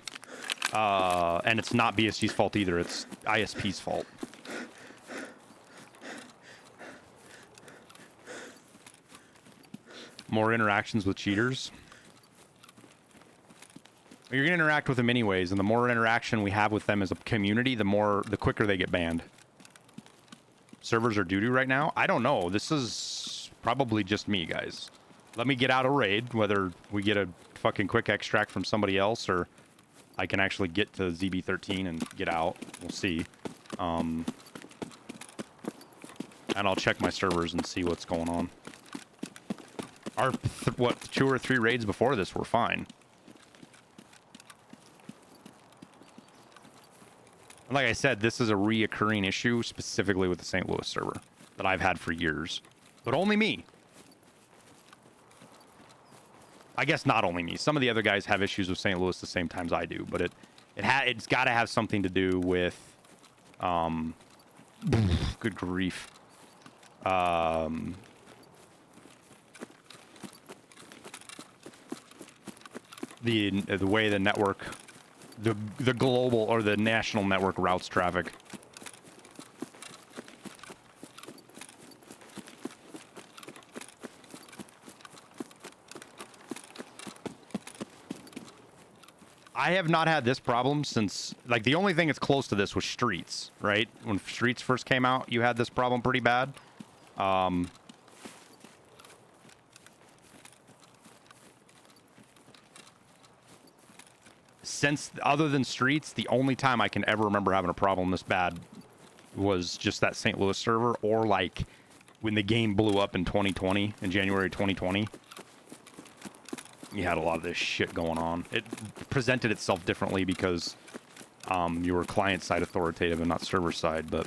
[SPEAKER 2] And it's not BSG's fault either. It's ISP's fault. More interactions with cheaters. You're going to interact with them anyways, and the more interaction we have with them as a community, the quicker they get banned. Servers are doo-doo right now? I don't know. This is probably just me, guys. Let me get out a raid, whether we get a fucking quick extract from somebody else or I can actually get to ZB13 and get out. We'll see. And I'll check my servers and see what's going on. Our, 2 or 3 raids before this were fine. Like I said, this is a reoccurring issue, specifically with the St. Louis server, that I've had for years. But only me. I guess not only me. Some of the other guys have issues with St. Louis the same times I do, but it's got to have something to do with... good grief. The way the network... The global or the national network routes traffic. I have not had this problem since, like, the only thing that's close to this was Streets, right? When Streets first came out, you had this problem pretty bad. Since, other than Streets, the only time I can ever remember having a problem this bad was just that St. Louis server, or like when the game blew up in 2020, in January 2020. You had a lot of this shit going on. It presented itself differently because you were client-side authoritative and not server-side, but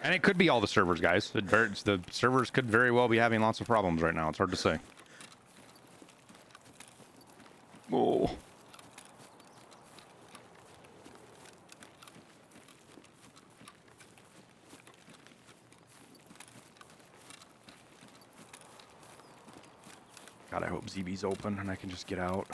[SPEAKER 2] And it could be all the servers, guys. The servers could very well be having lots of problems right now. It's hard to say. Oh. God, I hope ZB's open and I can just get out.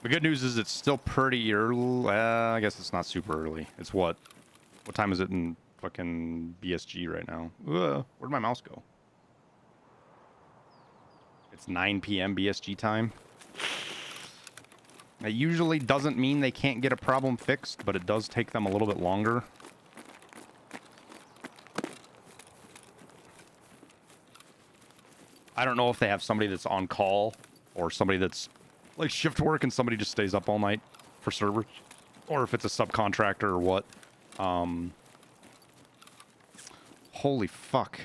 [SPEAKER 2] The good news is it's still pretty early. I guess it's not super early. It's what? What time is it in fucking BSG right now? Where'd my mouse go? It's 9 p.m. BSG time. That usually doesn't mean they can't get a problem fixed, but it does take them a little bit longer. I don't know if they have somebody that's on call or somebody that's like shift work and somebody just stays up all night for servers, or if it's a subcontractor or what. Holy fuck.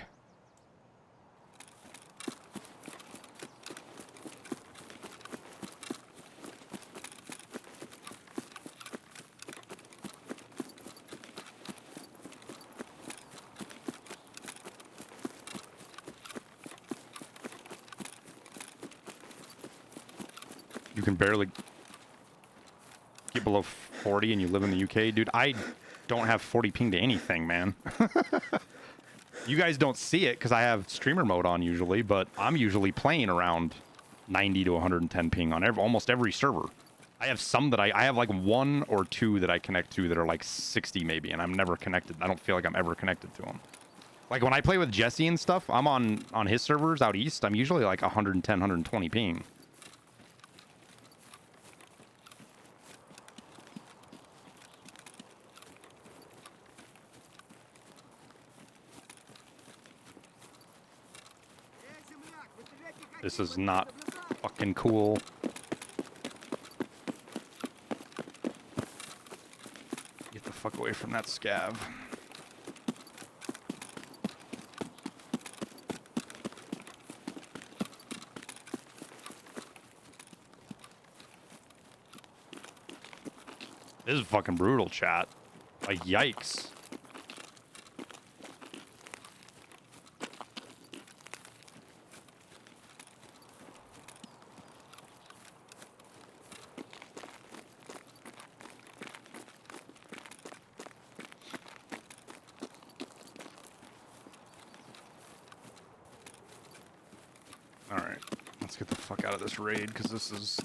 [SPEAKER 2] You can barely get below 40 and you live in the UK. Dude, I don't have 40 ping to anything, man. You guys don't see it because I have streamer mode on usually, but I'm usually playing around 90 to 110 ping on almost every server. I have some that I have like 1 or 2 that I connect to that are like 60 maybe, and I'm never connected. I don't feel like I'm ever connected to them. Like when I play with Jesse and stuff, I'm on his servers out east. I'm usually like 110, 120 ping. This is not fucking cool. Get the fuck away from that scav. This is fucking brutal, chat. Like, yikes. Alright, let's get the fuck out of this raid, because this is...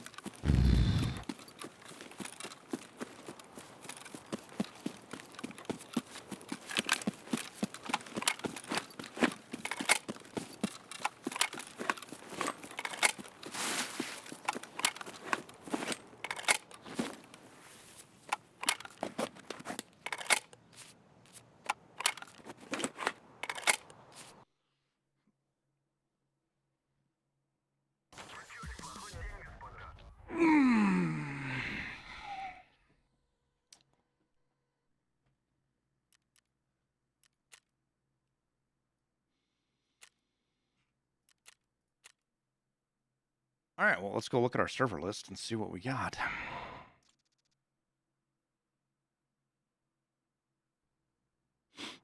[SPEAKER 2] Alright, well, let's go look at our server list and see what we got.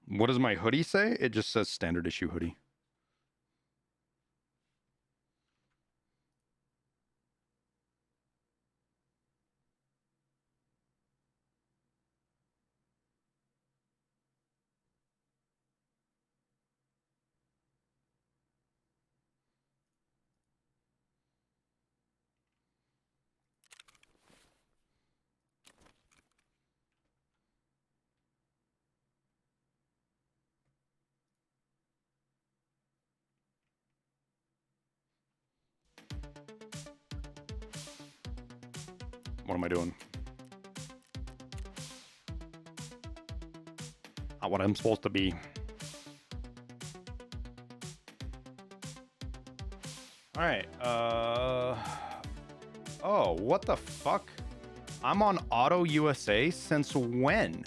[SPEAKER 2] What does my hoodie say? It just says standard issue hoodie. What am I doing? Not what I'm supposed to be. right. Oh, what the fuck? I'm on Auto USA since when?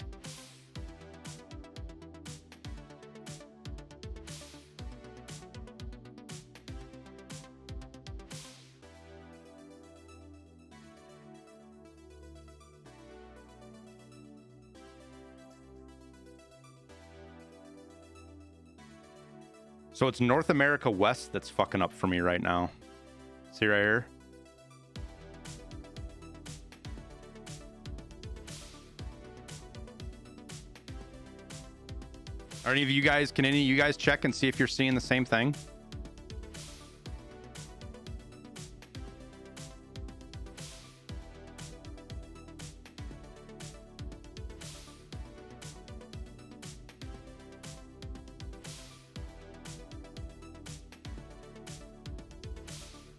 [SPEAKER 2] So it's North America West that's fucking up for me right now. See right here? Are any of you guys, can any of you guys check and see if you're seeing the same thing?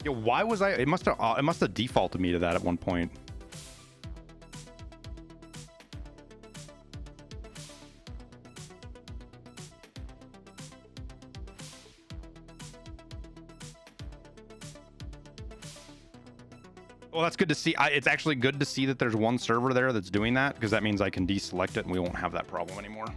[SPEAKER 2] Yo, why was I? It must have defaulted me to that at one point. Well, that's good to see. It's actually good to see that there's one server there that's doing that, because that means I can deselect it and we won't have that problem anymore.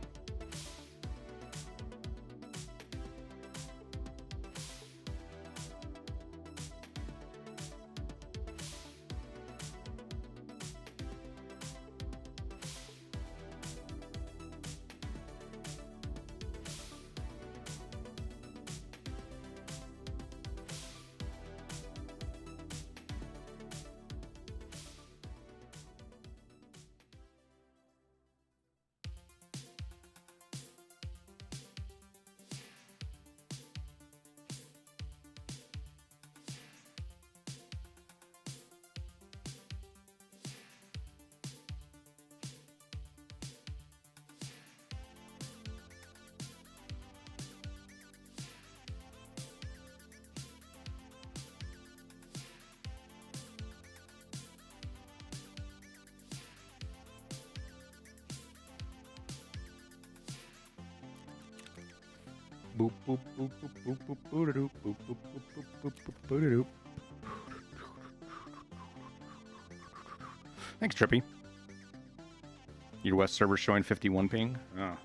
[SPEAKER 2] Boop, boop, boop, boop, boop, boop, boop, boop, boop, boop, boop, boop, boop. Thanks, Trippy. Your West server showing 51 ping. Oh.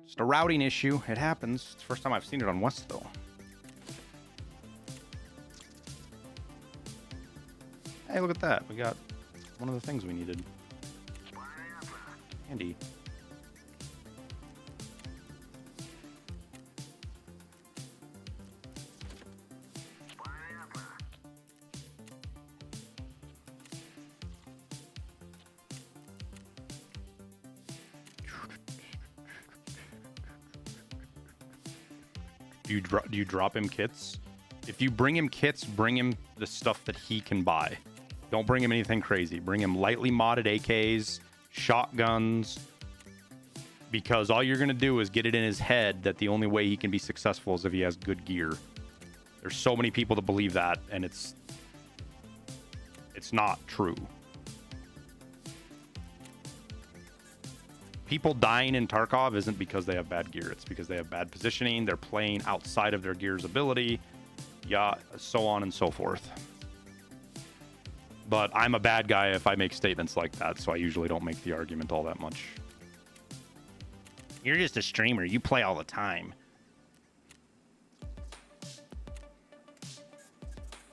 [SPEAKER 2] Just a routing issue. It happens. It's the first time I've seen it on West, though. Hey, look at that. We got one of the things we needed. Handy. Do you drop him kits? If you bring him kits, bring him the stuff that he can buy. Don't bring him anything crazy. Bring him lightly modded AKs, shotguns, because all you're going to do is get it in his head that the only way he can be successful is if he has good gear. There's so many people that believe that, and it's not true. People dying in Tarkov isn't because they have bad gear. It's because they have bad positioning. They're playing outside of their gear's ability. Yeah, so on and so forth. But I'm a bad guy if I make statements like that, so I usually don't make the argument all that much. You're just a streamer. You play all the time.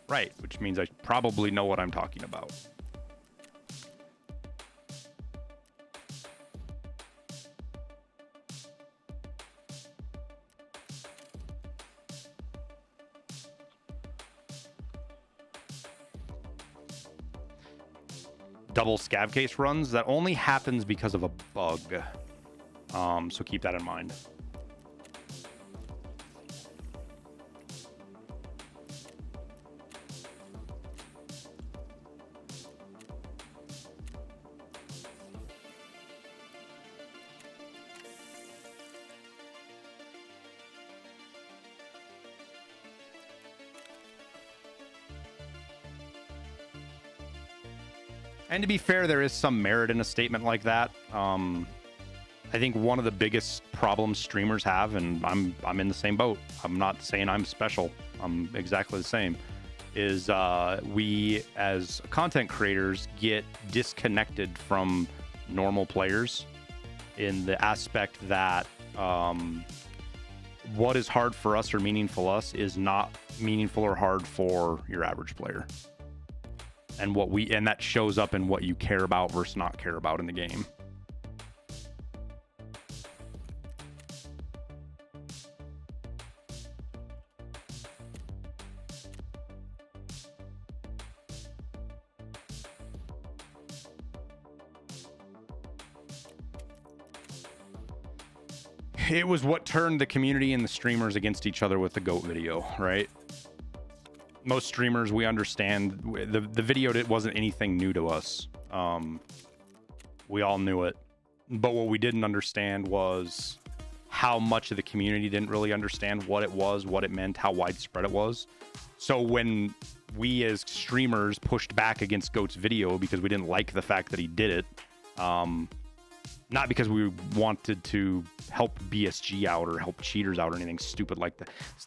[SPEAKER 2] Right, which means I probably know what I'm talking about. Double scav case runs, that only happens because of a bug. So keep that in mind. And to be fair, there is some merit in a statement like that. I think one of the biggest problems streamers have, and I'm in the same boat. I'm not saying I'm special. I'm exactly the same. Is we as content creators get disconnected from normal players in the aspect that what is hard for us or meaningful us is not meaningful or hard for your average player. And that shows up in what you care about versus not care about in the game. It was what turned the community and the streamers against each other with the GOAT video, right? Most streamers, we understand the video wasn't anything new to us. We all knew it. But what we didn't understand was how much of the community didn't really understand what it was, what it meant, how widespread it was. So when we as streamers pushed back against GOAT's video because we didn't like the fact that he did it, not because we wanted to help BSG out or help cheaters out or anything stupid like that. It's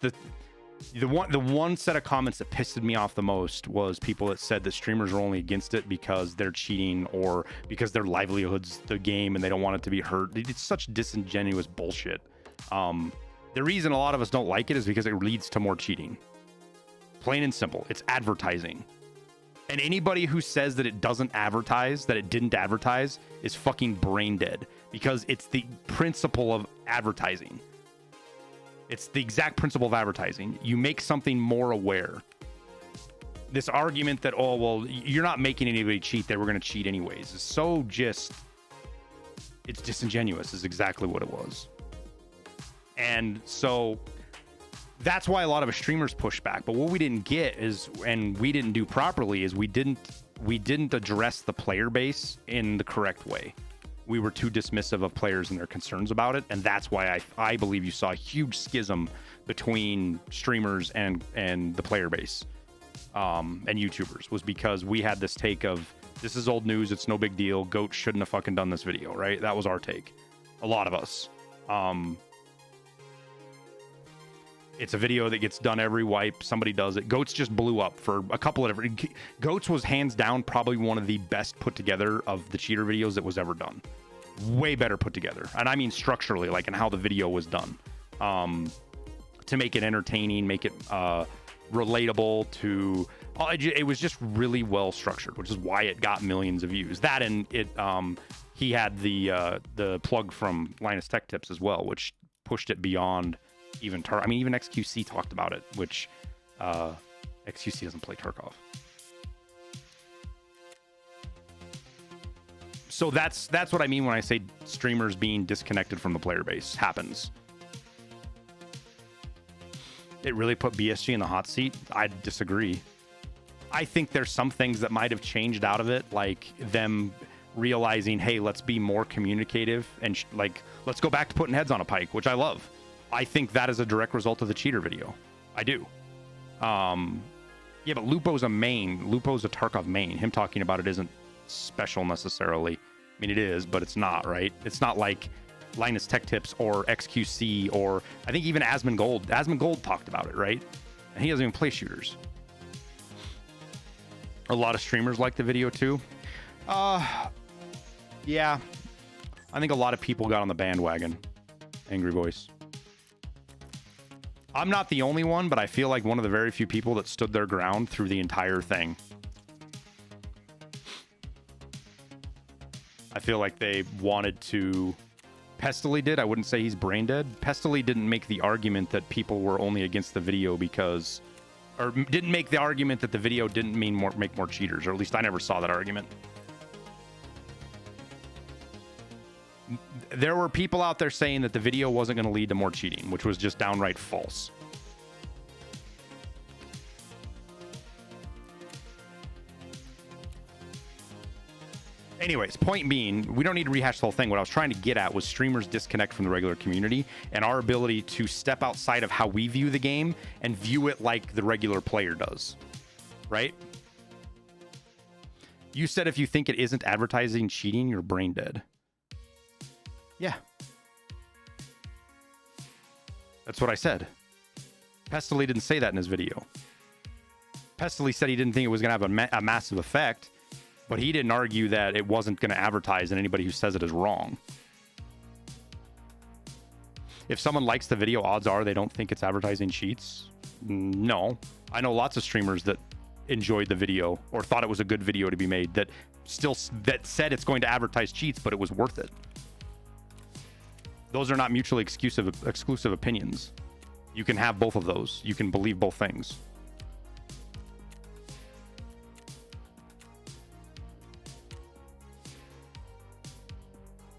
[SPEAKER 2] the one set of comments that pissed me off the most was people that said that streamers are only against it because they're cheating or because their livelihood's the game and they don't want it to be hurt. It's such disingenuous bullshit. The reason a lot of us don't like it is because it leads to more cheating. Plain and simple. It's advertising. And anybody who says that it doesn't advertise, that it didn't advertise, is fucking brain dead, because it's the principle of advertising. It's the exact principle of advertising. You make something more aware. This argument that, oh, well, you're not making anybody cheat, they were going to cheat anyways, is so just, it's disingenuous is exactly what it was. And so that's why a lot of streamers push back. But what we didn't get is, and we didn't do properly, is we didn't address the player base in the correct way. We were too dismissive of players and their concerns about it, and that's why I believe you saw a huge schism between streamers and the player base and YouTubers, was because we had this take of, this is old news, it's no big deal, GOAT shouldn't have fucking done this video, right? That was our take. A lot of us. It's a video that gets done every wipe. Somebody does it. GOATs just blew up for a couple of different... GOATs was hands down probably one of the best put together of the cheater videos that was ever done. Way better put together. And I mean structurally, like in how the video was done. To make it entertaining, make it relatable to... It was just really well structured, which is why it got millions of views. That, and it he had the plug from Linus Tech Tips as well, which pushed it beyond... even XQC talked about it, which XQC doesn't play Tarkov. So that's what I mean when I say streamers being disconnected from the player base happens. It really put BSG in the hot seat. I disagree. I think there's some things that might have changed out of it, like them realizing, hey, let's be more communicative and let's go back to putting heads on a pike, which I love. I think that is a direct result of the cheater video. I do. Yeah, but Lupo's a main. Lupo's a Tarkov main. Him talking about it isn't special necessarily. I mean, it is, but it's not, right? It's not like Linus Tech Tips or XQC or I think even Asmongold. Asmongold talked about it, right? And he doesn't even play shooters. A lot of streamers like the video too. Yeah. I think a lot of people got on the bandwagon. Angry Voice. I'm not the only one, but I feel like one of the very few people that stood their ground through the entire thing. I feel like they wanted to... Pestily did. I wouldn't say he's brain dead. Pestily didn't make the argument that people were only against the video because... Or didn't make the argument that the video didn't make more cheaters, or at least I never saw that argument. There were people out there saying that the video wasn't going to lead to more cheating, which was just downright false. Anyways, point being, we don't need to rehash the whole thing. What I was trying to get at was streamers disconnect from the regular community and our ability to step outside of how we view the game and view it like the regular player does. Right? You said if you think it isn't advertising cheating, you're brain dead. Yeah. That's what I said. Pestily didn't say that in his video. Pestily said he didn't think it was going to have a massive effect, but he didn't argue that it wasn't going to advertise, and anybody who says it is wrong. If someone likes the video, odds are they don't think it's advertising cheats. No. I know lots of streamers that enjoyed the video or thought it was a good video to be made that said it's going to advertise cheats, but it was worth it. Those are not mutually exclusive opinions. You can have both of those. You can believe both things.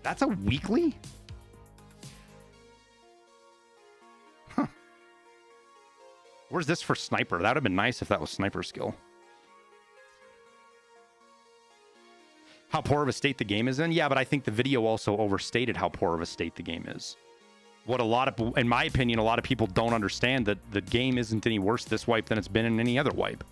[SPEAKER 2] That's a weekly? Huh. Where's this for sniper? That would have been nice if that was sniper skill. How poor of a state the game is in? Yeah, but I think the video also overstated how poor of a state the game is. What in my opinion, a lot of people don't understand that the game isn't any worse this wipe than it's been in any other wipe.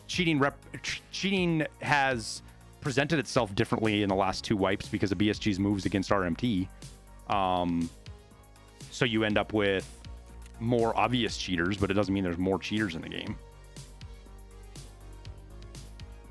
[SPEAKER 2] Cheating has presented itself differently in the last two wipes because of BSG's moves against RMT. So you end up with more obvious cheaters, but it doesn't mean there's more cheaters in the game.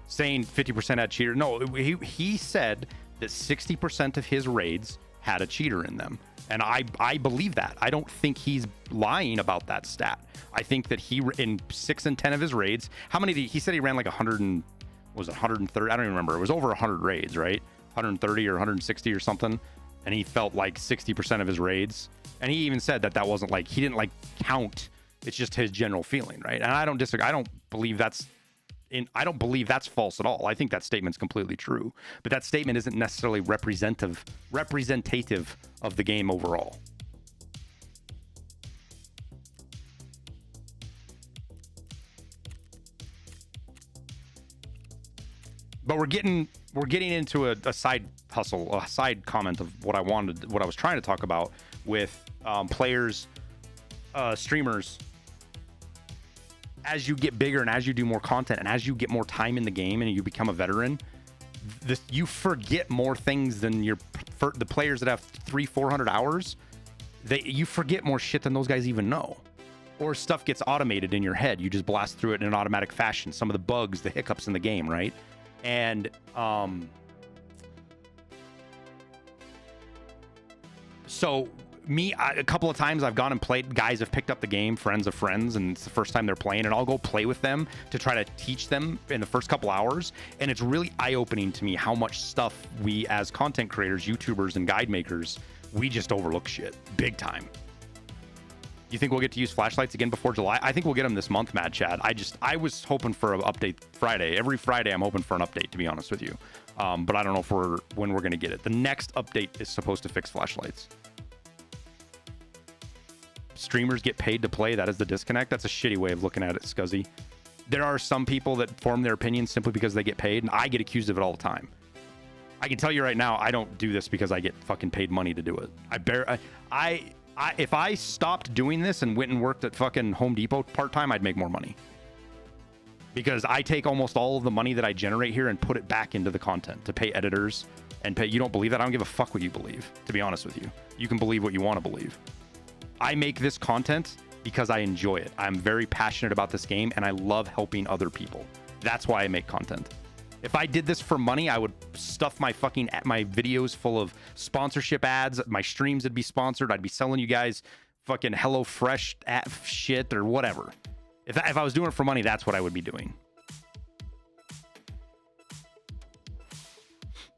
[SPEAKER 2] Saying 50% had cheater. No, he said that 60% of his raids had a cheater in them. And I believe that. I don't think he's lying about that stat. I think that in 6 and 10 of his raids, how many he said he ran like 100 and, was it 130? I don't even remember. It was over 100 raids, right? 130 or 160 or something. And he felt like 60% of his raids. And he even said that wasn't like, he didn't like count. It's just his general feeling, right? And I don't disagree. I don't believe that's false at all. I think that statement's completely true. But that statement isn't necessarily representative of the game overall. But we're getting into a side hustle, a side comment of what I was trying to talk about with players, streamers. As you get bigger and as you do more content and as you get more time in the game and you become a veteran, you forget more things than the players that have 300-400 hours. You forget more shit than those guys even know. Or stuff gets automated in your head. You just blast through it in an automatic fashion. Some of the bugs, the hiccups in the game, right? And so a couple of times I've gone and played, guys have picked up the game, friends of friends, and it's the first time they're playing, and I'll go play with them to try to teach them in the first couple hours. And it's really eye-opening to me how much stuff we as content creators, YouTubers, and guide makers, we just overlook shit big time. You think we'll get to use flashlights again before July? I think we'll get them this month, Mad Chad. I was hoping for an update Friday. Every Friday I'm hoping for an update, to be honest with you. But I don't know when we're going to get it. The next update is supposed to fix flashlights. Streamers get paid to play. That is the disconnect. That's a shitty way of looking at it, Scuzzy. There are some people that form their opinions simply because they get paid, and I get accused of it all the time. I can tell you right now, I don't do this because I get fucking paid money to do it. If I stopped doing this and went and worked at fucking Home Depot part-time, I'd make more money. Because I take almost all of the money that I generate here and put it back into the content to pay editors and pay. You don't believe that? I don't give a fuck what you believe, to be honest with you. You can believe what you want to believe. I make this content because I enjoy it. I'm very passionate about this game and I love helping other people. That's why I make content. If I did this for money, I would stuff my videos full of sponsorship ads. My streams would be sponsored. I'd be selling you guys fucking HelloFresh shit or whatever. If I was doing it for money, that's what I would be doing.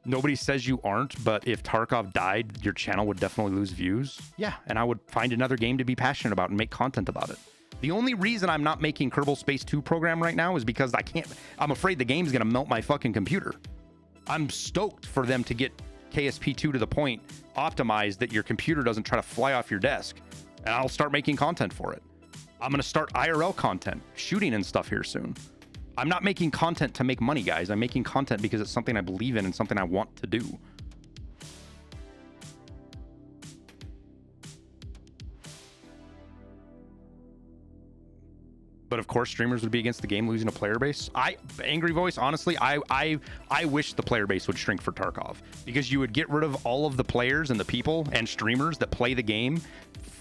[SPEAKER 2] Nobody says you aren't, but if Tarkov died, your channel would definitely lose views. Yeah, and I would find another game to be passionate about and make content about it. The only reason I'm not making Kerbal Space 2 program right now is because I'm afraid the game's gonna melt my fucking computer. I'm stoked for them to get KSP2 to the point optimized that your computer doesn't try to fly off your desk. And I'll start making content for it. I'm gonna start IRL content, shooting and stuff here soon. I'm not making content to make money, guys. I'm making content because it's something I believe in and something I want to do. But of course, streamers would be against the game losing a player base. Angry Voice, honestly, I wish the player base would shrink for Tarkov, because you would get rid of all of the players and the people and streamers that play the game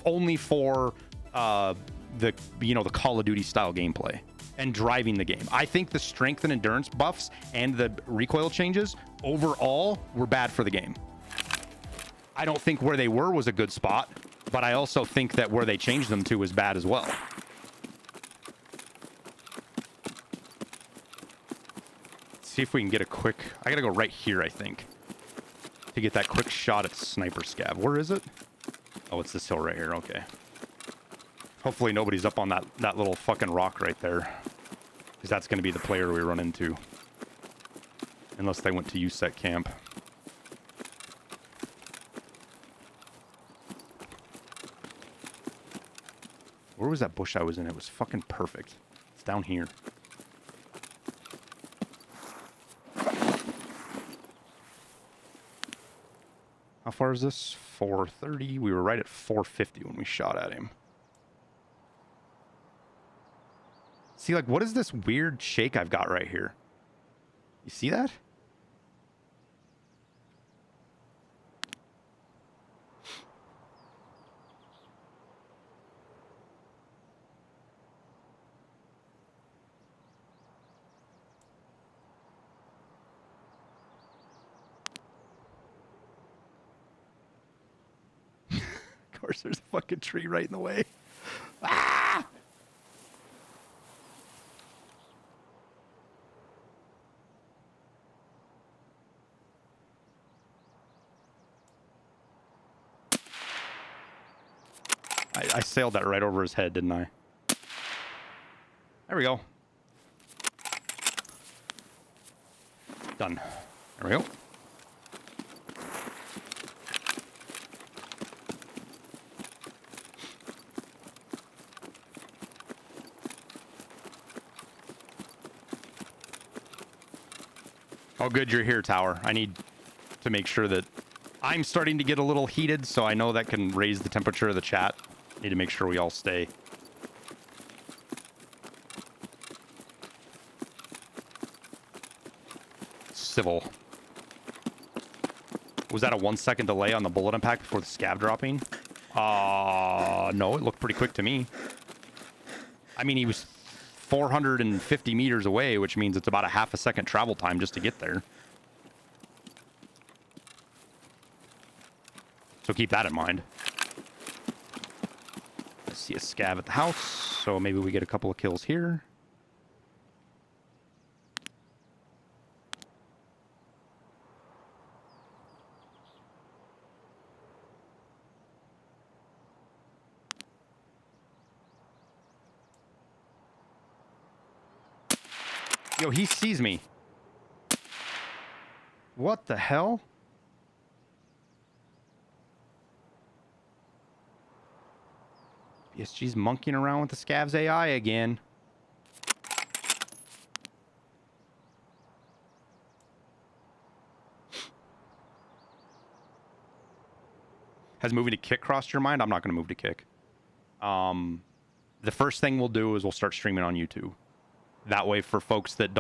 [SPEAKER 2] only for the Call of Duty style gameplay and driving the game. I think the strength and endurance buffs and the recoil changes overall were bad for the game. I don't think where they were was a good spot, but I also think that where they changed them to was bad as well. Let's see if we can get a quick... I gotta go right here, I think, to get that quick shot at Sniper Scav. Where is it? Oh, it's this hill right here. Okay. Hopefully nobody's up on that little fucking rock right there, because that's going to be the player we run into. Unless they went to USEC camp. Where was that bush I was in? It was fucking perfect. It's down here. How far is this? 430. We were right at 450 when we shot at him. See, like, what is this weird shake I've got right here? You see that? Of course, there's a fucking tree right in the way. Ah! I sailed that right over his head, didn't I? There we go. Done. There we go. Oh, good, you're here, Tower. I need to make sure that I'm starting to get a little heated, so I know that can raise the temperature of the chat. Need to make sure we all stay civil. Was that a 1 second delay on the bullet impact before the scav dropping? No, it looked pretty quick to me. I mean, he was 450 meters away, which means it's about a half a second travel time just to get there. So keep that in mind. I see a scav at the house, so maybe we get a couple of kills here. Yo, he sees me. What the hell? BSG's monkeying around with the Scavs AI again. Has moving to kick crossed your mind? I'm not going to move to kick. The first thing we'll do is we'll start streaming on YouTube. That way, for folks that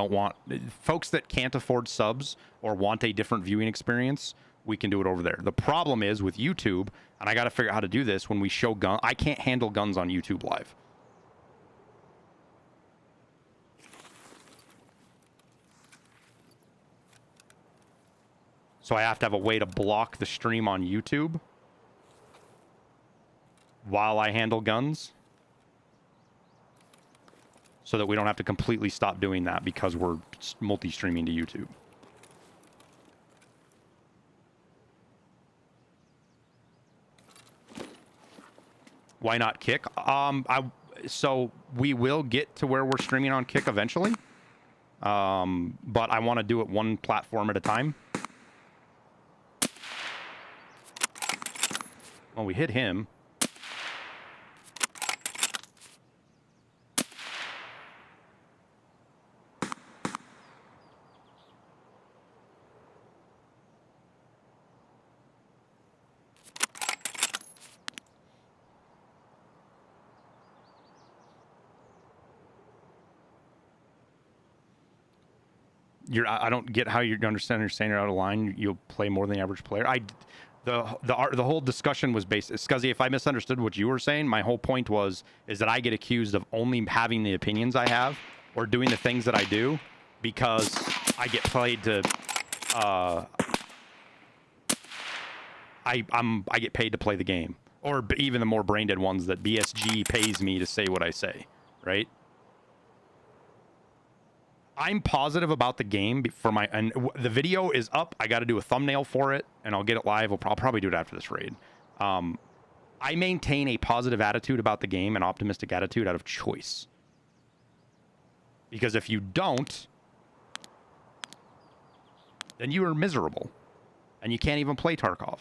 [SPEAKER 2] can't afford subs or want a different viewing experience, we can do it over there. The problem is with YouTube, and I got to figure out how to do this when we show gun. I can't handle guns on YouTube Live. So I have to have a way to block the stream on YouTube while I handle guns, so that we don't have to completely stop doing that because we're multi-streaming to YouTube. Why not Kick? So we will get to where we're streaming on Kick eventually, but I want to do it one platform at a time. Well, we hit him. I don't get how you understand you're saying you're out of line. You'll play more than the average player. The whole discussion was based, Scuzzy, if I misunderstood what you were saying, my whole point is that I get accused of only having the opinions I have or doing the things that I do because I get paid to I get paid to play the game, or even the more brain dead ones that BSG pays me to say what I say, right? I'm positive about the game and the video is up. I got to do a thumbnail for it, and I'll get it live. I'll probably do it after this raid. I maintain a positive attitude about the game, an optimistic attitude out of choice. Because if you don't, then you are miserable, and you can't even play Tarkov.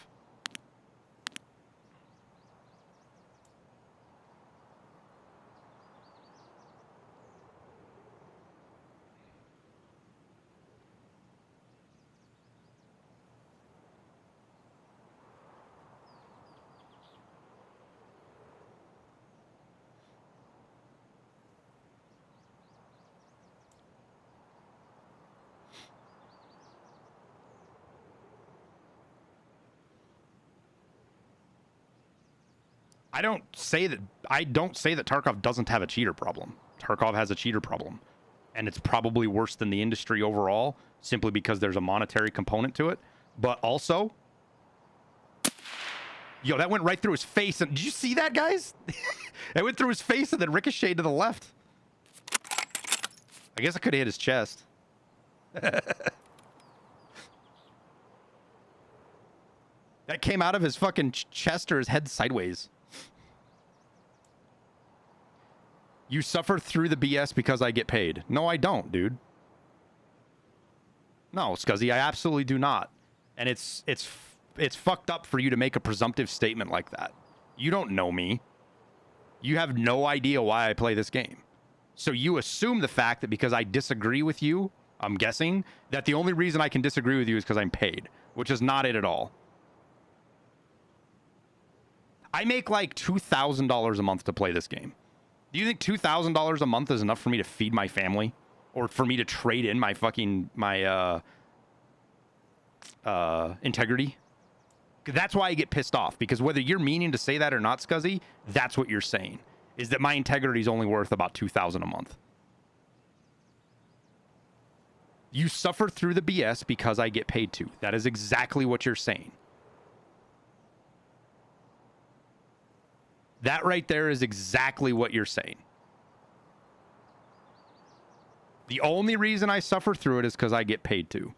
[SPEAKER 2] I don't say that Tarkov doesn't have a cheater problem. Tarkov has a cheater problem, and it's probably worse than the industry overall, simply because there's a monetary component to it. But also, yo, that went right through his face. And did you see that, guys? It went through his face and then ricocheted to the left. I guess I could have hit his chest. That came out of his fucking chest or his head sideways. You suffer through the BS because I get paid. No, I don't, dude. No, Scuzzy, I absolutely do not. And it's fucked up for you to make a presumptive statement like that. You don't know me. You have no idea why I play this game. So you assume the fact that because I disagree with you, I'm guessing, that the only reason I can disagree with you is because I'm paid, which is not it at all. I make like $2,000 a month to play this game. Do you think $2,000 a month is enough for me to feed my family, or for me to trade in my fucking integrity? That's why I get pissed off, because whether you're meaning to say that or not, Scuzzy, that's what you're saying, is that my integrity is only worth about $2,000 a month. You suffer through the BS because I get paid to. That is exactly what you're saying. That right there is exactly what you're saying. The only reason I suffer through it is because I get paid to.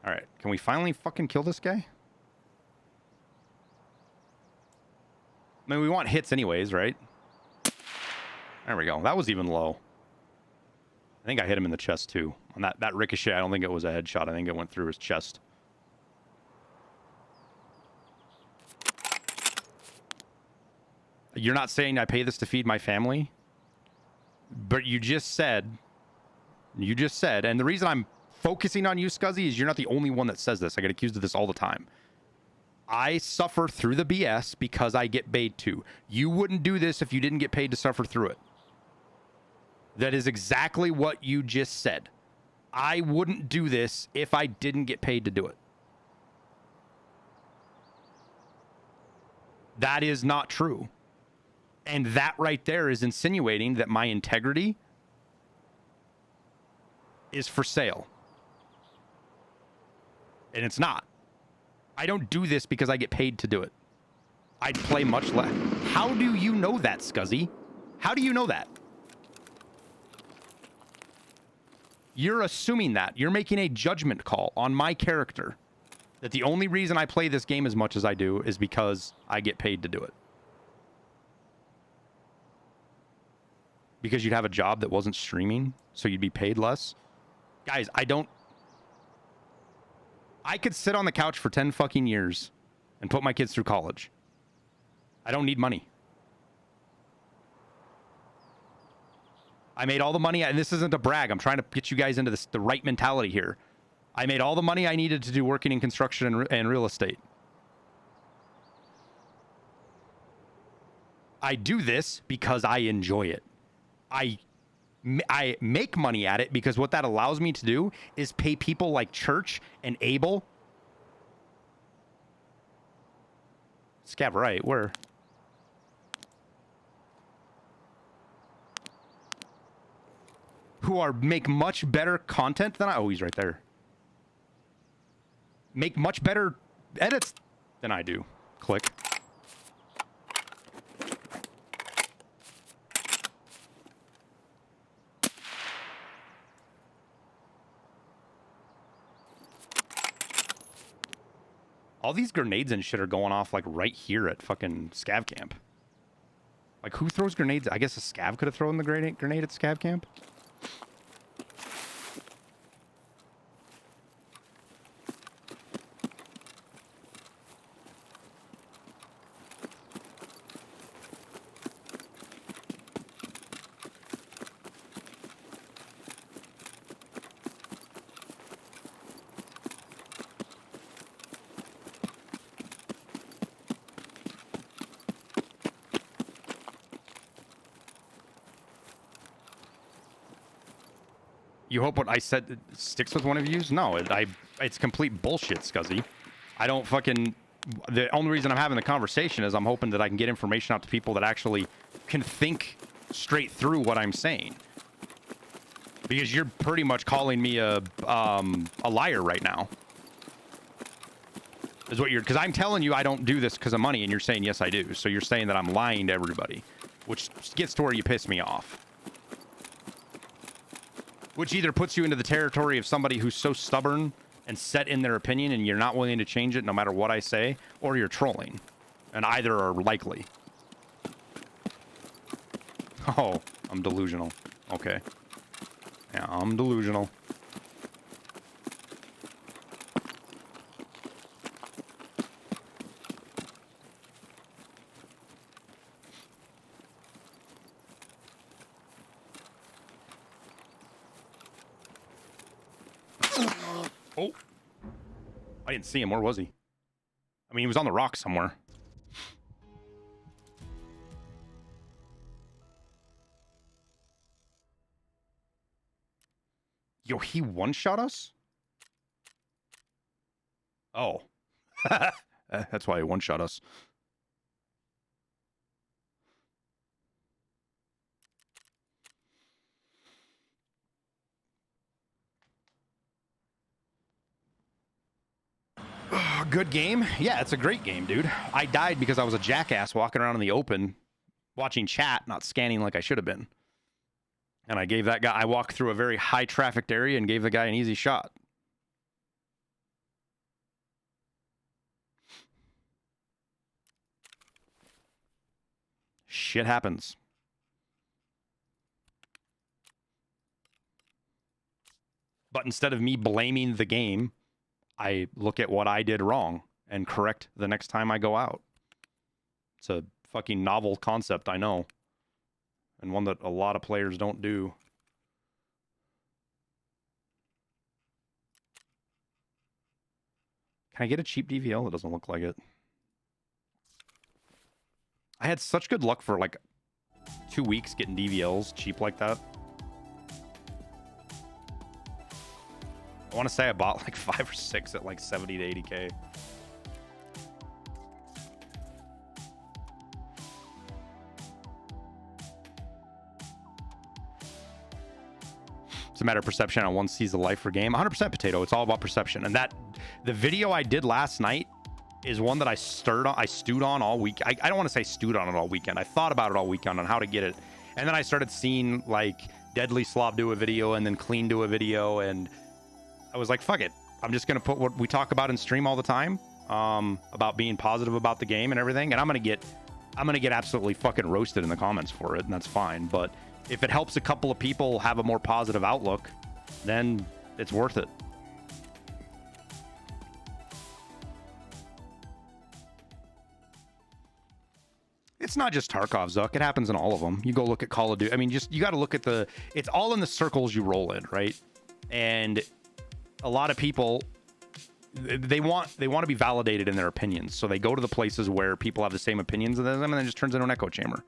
[SPEAKER 2] All right, can we finally fucking kill this guy? I mean, we want hits anyways, right? There we go. That was even low. I think I hit him in the chest too. On that ricochet, I don't think it was a headshot. I think it went through his chest. You're not saying I pay this to feed my family? But you just said, and the reason I'm focusing on you, Scuzzy, is you're not the only one that says this. I get accused of this all the time. I suffer through the BS because I get paid to. You wouldn't do this if you didn't get paid to suffer through it. That is exactly what you just said. I wouldn't do this if I didn't get paid to do it. That is not true. And that right there is insinuating that my integrity is for sale. And it's not. I don't do this because I get paid to do it. I'd play much less. How do you know that, Scuzzy? How do you know that? You're assuming that. You're making a judgment call on my character. That the only reason I play this game as much as I do is because I get paid to do it. Because you'd have a job that wasn't streaming, so you'd be paid less. Guys, I could sit on the couch for 10 fucking years and put my kids through college. I don't need money. I made all the money, and this isn't a brag. I'm trying to get you guys into the right mentality here. I made all the money I needed to do working in construction and real estate. I do this because I enjoy it. I make money at it because what that allows me to do is pay people like Church and Abel. Scav, right? Where? Who make much better content than I. Oh, he's right there. Make much better edits than I do. Click. All these grenades and shit are going off like right here at fucking Scav camp. Like, who throws grenades? I guess a Scav could have thrown the grenade at Scav camp. You hope what I said sticks with one of you? No, it's complete bullshit, Scuzzy. I don't fucking... The only reason I'm having the conversation is I'm hoping that I can get information out to people that actually can think straight through what I'm saying. Because you're pretty much calling me a liar right now. Is what you're... Because I'm telling you I don't do this because of money, and you're saying, yes, I do. So you're saying that I'm lying to everybody, which gets to where you piss me off. Which either puts you into the territory of somebody who's so stubborn and set in their opinion and you're not willing to change it no matter what I say, or you're trolling. And either are likely. Oh, I'm delusional. Okay. Yeah, I'm delusional. Oh, I didn't see him. Where was he? I mean, he was on the rock somewhere. Yo, he one-shot us? Oh. That's why he one-shot us. Good game? Yeah, it's a great game, dude. I died because I was a jackass walking around in the open, watching chat, not scanning like I should have been. And I gave that guy... I walked through a very high-trafficked area and gave the guy an easy shot. Shit happens. But instead of me blaming the game, I look at what I did wrong and correct the next time I go out. It's a fucking novel concept, I know. And one that a lot of players don't do. Can I get a cheap DVL? It doesn't look like it. I had such good luck for like 2 weeks getting DVLs cheap like that. I want to say I bought like 5 or 6 at like 70 to 80K. It's a matter of perception on one sees the life for game. 100% potato. It's all about perception. And that the video I did last night is one that I stewed on all week. I don't want to say stewed on it all weekend. I thought about it all weekend on how to get it. And then I started seeing like Deadly Slob do a video and then Clean do a video, and I was like, fuck it. I'm just going to put what we talk about in stream all the time, about being positive about the game and everything. And I'm going to get absolutely fucking roasted in the comments for it, and that's fine. But if it helps a couple of people have a more positive outlook, then it's worth it. It's not just Tarkov, Zuck. It happens in all of them. You go look at Call of Duty. I mean, you got to look at it's all in the circles you roll in, right? And a lot of people they want to be validated in their opinions, so they go to the places where people have the same opinions as them, and then it just turns into an echo chamber.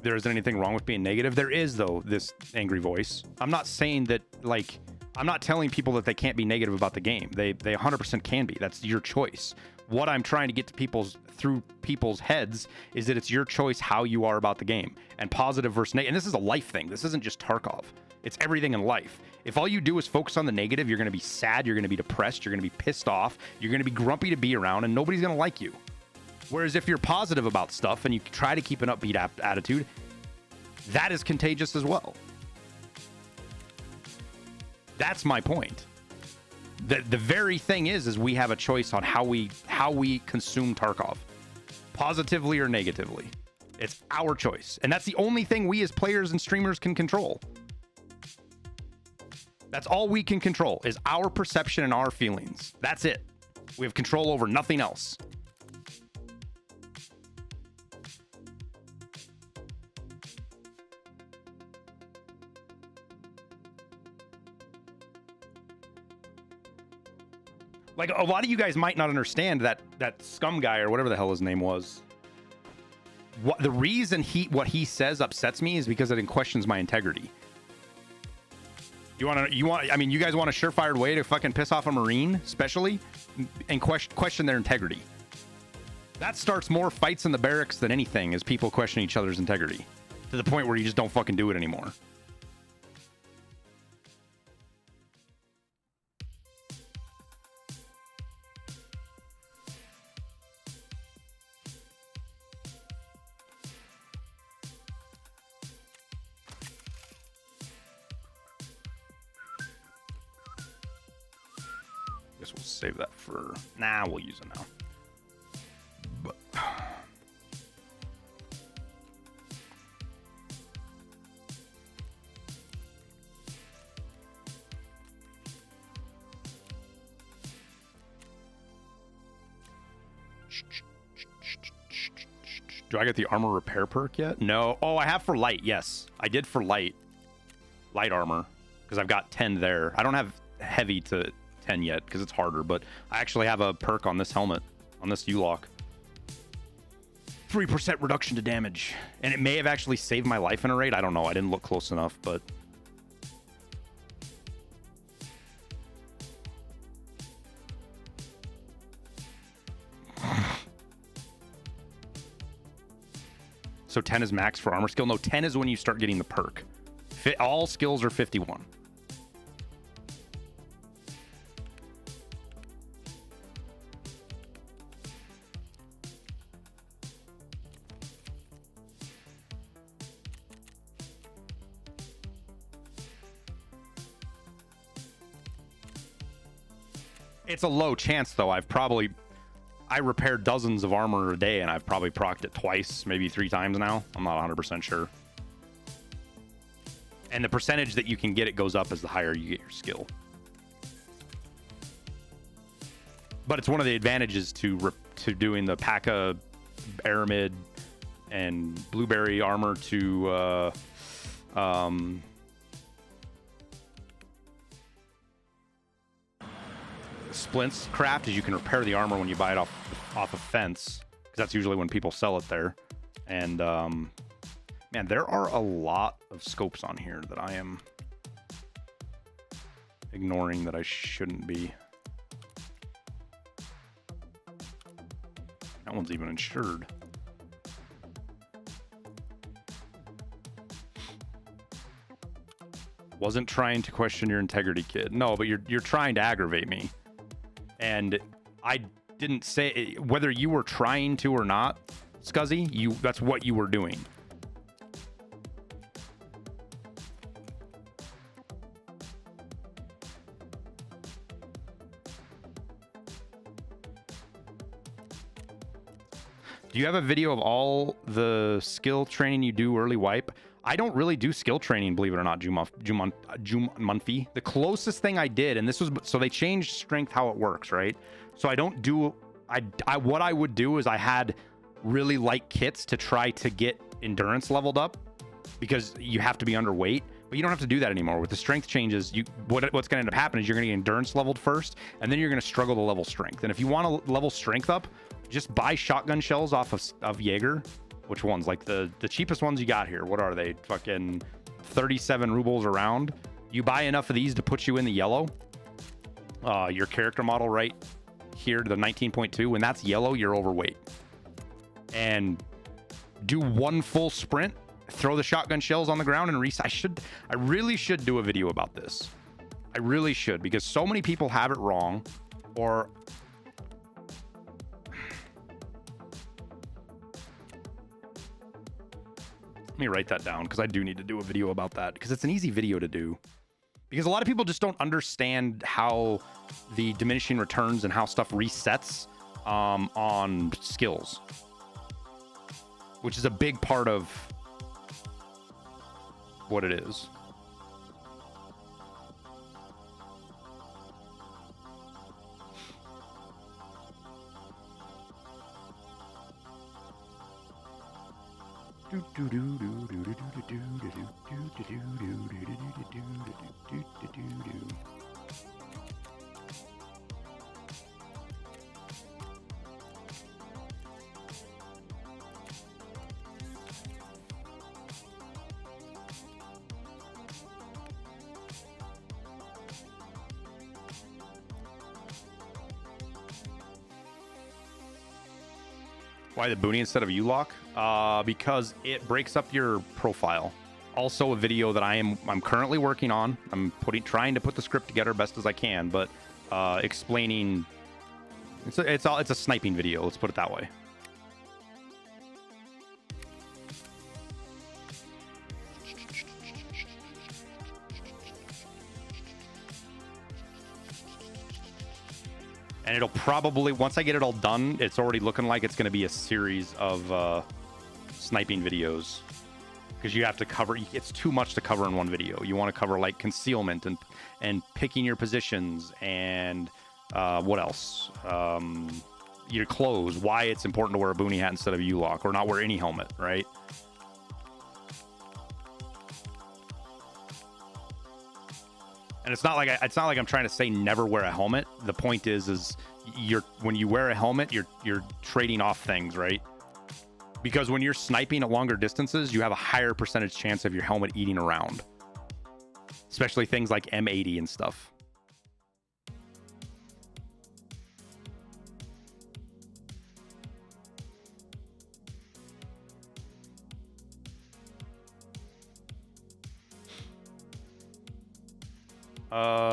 [SPEAKER 2] There isn't anything wrong with being negative. There is, though, this angry voice. I'm not saying that, like, I'm not telling people that they can't be negative about the game. They 100% can be. That's your choice. What I'm trying to get to through people's heads is that it's your choice how you are about the game. And positive versus negative. And this is a life thing. This isn't just Tarkov. It's everything in life. If all you do is focus on the negative, you're going to be sad, you're going to be depressed, you're going to be pissed off, you're going to be grumpy to be around, and nobody's going to like you. Whereas if you're positive about stuff and you try to keep an upbeat attitude, that is contagious as well. That's my point. The very thing is we have a choice on how we consume Tarkov, positively or negatively. It's our choice, and that's the only thing we as players and streamers can control. That's all we can control is our perception and our feelings. That's it. We have control over nothing else. Like, a lot of you guys might not understand that scum guy or whatever the hell his name was. The reason what he says upsets me is because it questions my integrity. I mean, you guys want a surefire way to fucking piss off a Marine, especially, and question their integrity. That starts more fights in the barracks than anything, is people questioning each other's integrity to the point where you just don't fucking do it anymore. We'll save that for... Nah, we'll use it now. But... Do I get the armor repair perk yet? No. Oh, I have for light. Yes, I did for light armor, because I've got 10 there. I don't have heavy to 10 yet because it's harder, but I actually have a perk on this helmet, on this U-lock. 3% reduction to damage, and it may have actually saved my life in a raid. I don't know. I didn't look close enough, but so 10 is max for armor skill. No, 10 is when you start getting the perk. All skills are 51. It's a low chance, though. I repair dozens of armor a day, and I've probably procced it twice, maybe 3 times now. I'm not 100% sure. And the percentage that you can get it goes up as the higher you get your skill. But it's one of the advantages to doing the P.A.C.A. Aramid and Blueberry armor to Splints craft, is you can repair the armor when you buy it off a fence, because that's usually when people sell it there. And man, there are a lot of scopes on here that I am ignoring that I shouldn't be. That one's even insured. Wasn't trying to question your integrity, kid. No, but you're trying to aggravate me. And I didn't say whether you were trying to or not, Scuzzy. That's what you were doing. Do you have a video of all the skill training you do early wipe? I don't really do skill training, believe it or not, Jumunfi. The closest thing I did, and this was, so they changed strength how it works, right? So I don't do, what I would do is I had really light kits to try to get endurance leveled up because you have to be underweight. But you don't have to do that anymore. With the strength changes, what's going to end up happening is you're going to get endurance leveled first, and then you're going to struggle to level strength. And if you want to level strength up, just buy shotgun shells off of Jaeger. Which ones? Like the cheapest ones you got here. What are they? Fucking 37 rubles a round. You buy enough of these to put you in the yellow. Your character model right here, the 19.2. When that's yellow, you're overweight. And do one full sprint. Throw the shotgun shells on the ground and reset. I really should do a video about this. I really should, because so many people have it wrong. Or let me write that down, because I do need to do a video about that, because it's an easy video to do. Because a lot of people just don't understand how the diminishing returns and how stuff resets on skills, which is a big part of what it is. Why the boonie instead of U-lock? Because it breaks up your profile. Also a video that I'm currently working on. I'm trying to put the script together best as I can, but explaining it's a sniping video, let's put it that way. And it'll probably, once I get it all done, it's already looking like it's going to be a series of sniping videos, because you have to cover, it's too much to cover in one video. You want to cover like concealment and picking your positions and what else? Your clothes, why it's important to wear a boonie hat instead of a U-lock, or not wear any helmet, right? And it's not like I'm trying to say never wear a helmet. The point is when you wear a helmet, you're trading off things, right? Because when you're sniping at longer distances, you have a higher percentage chance of your helmet eating around, especially things like M80 and stuff.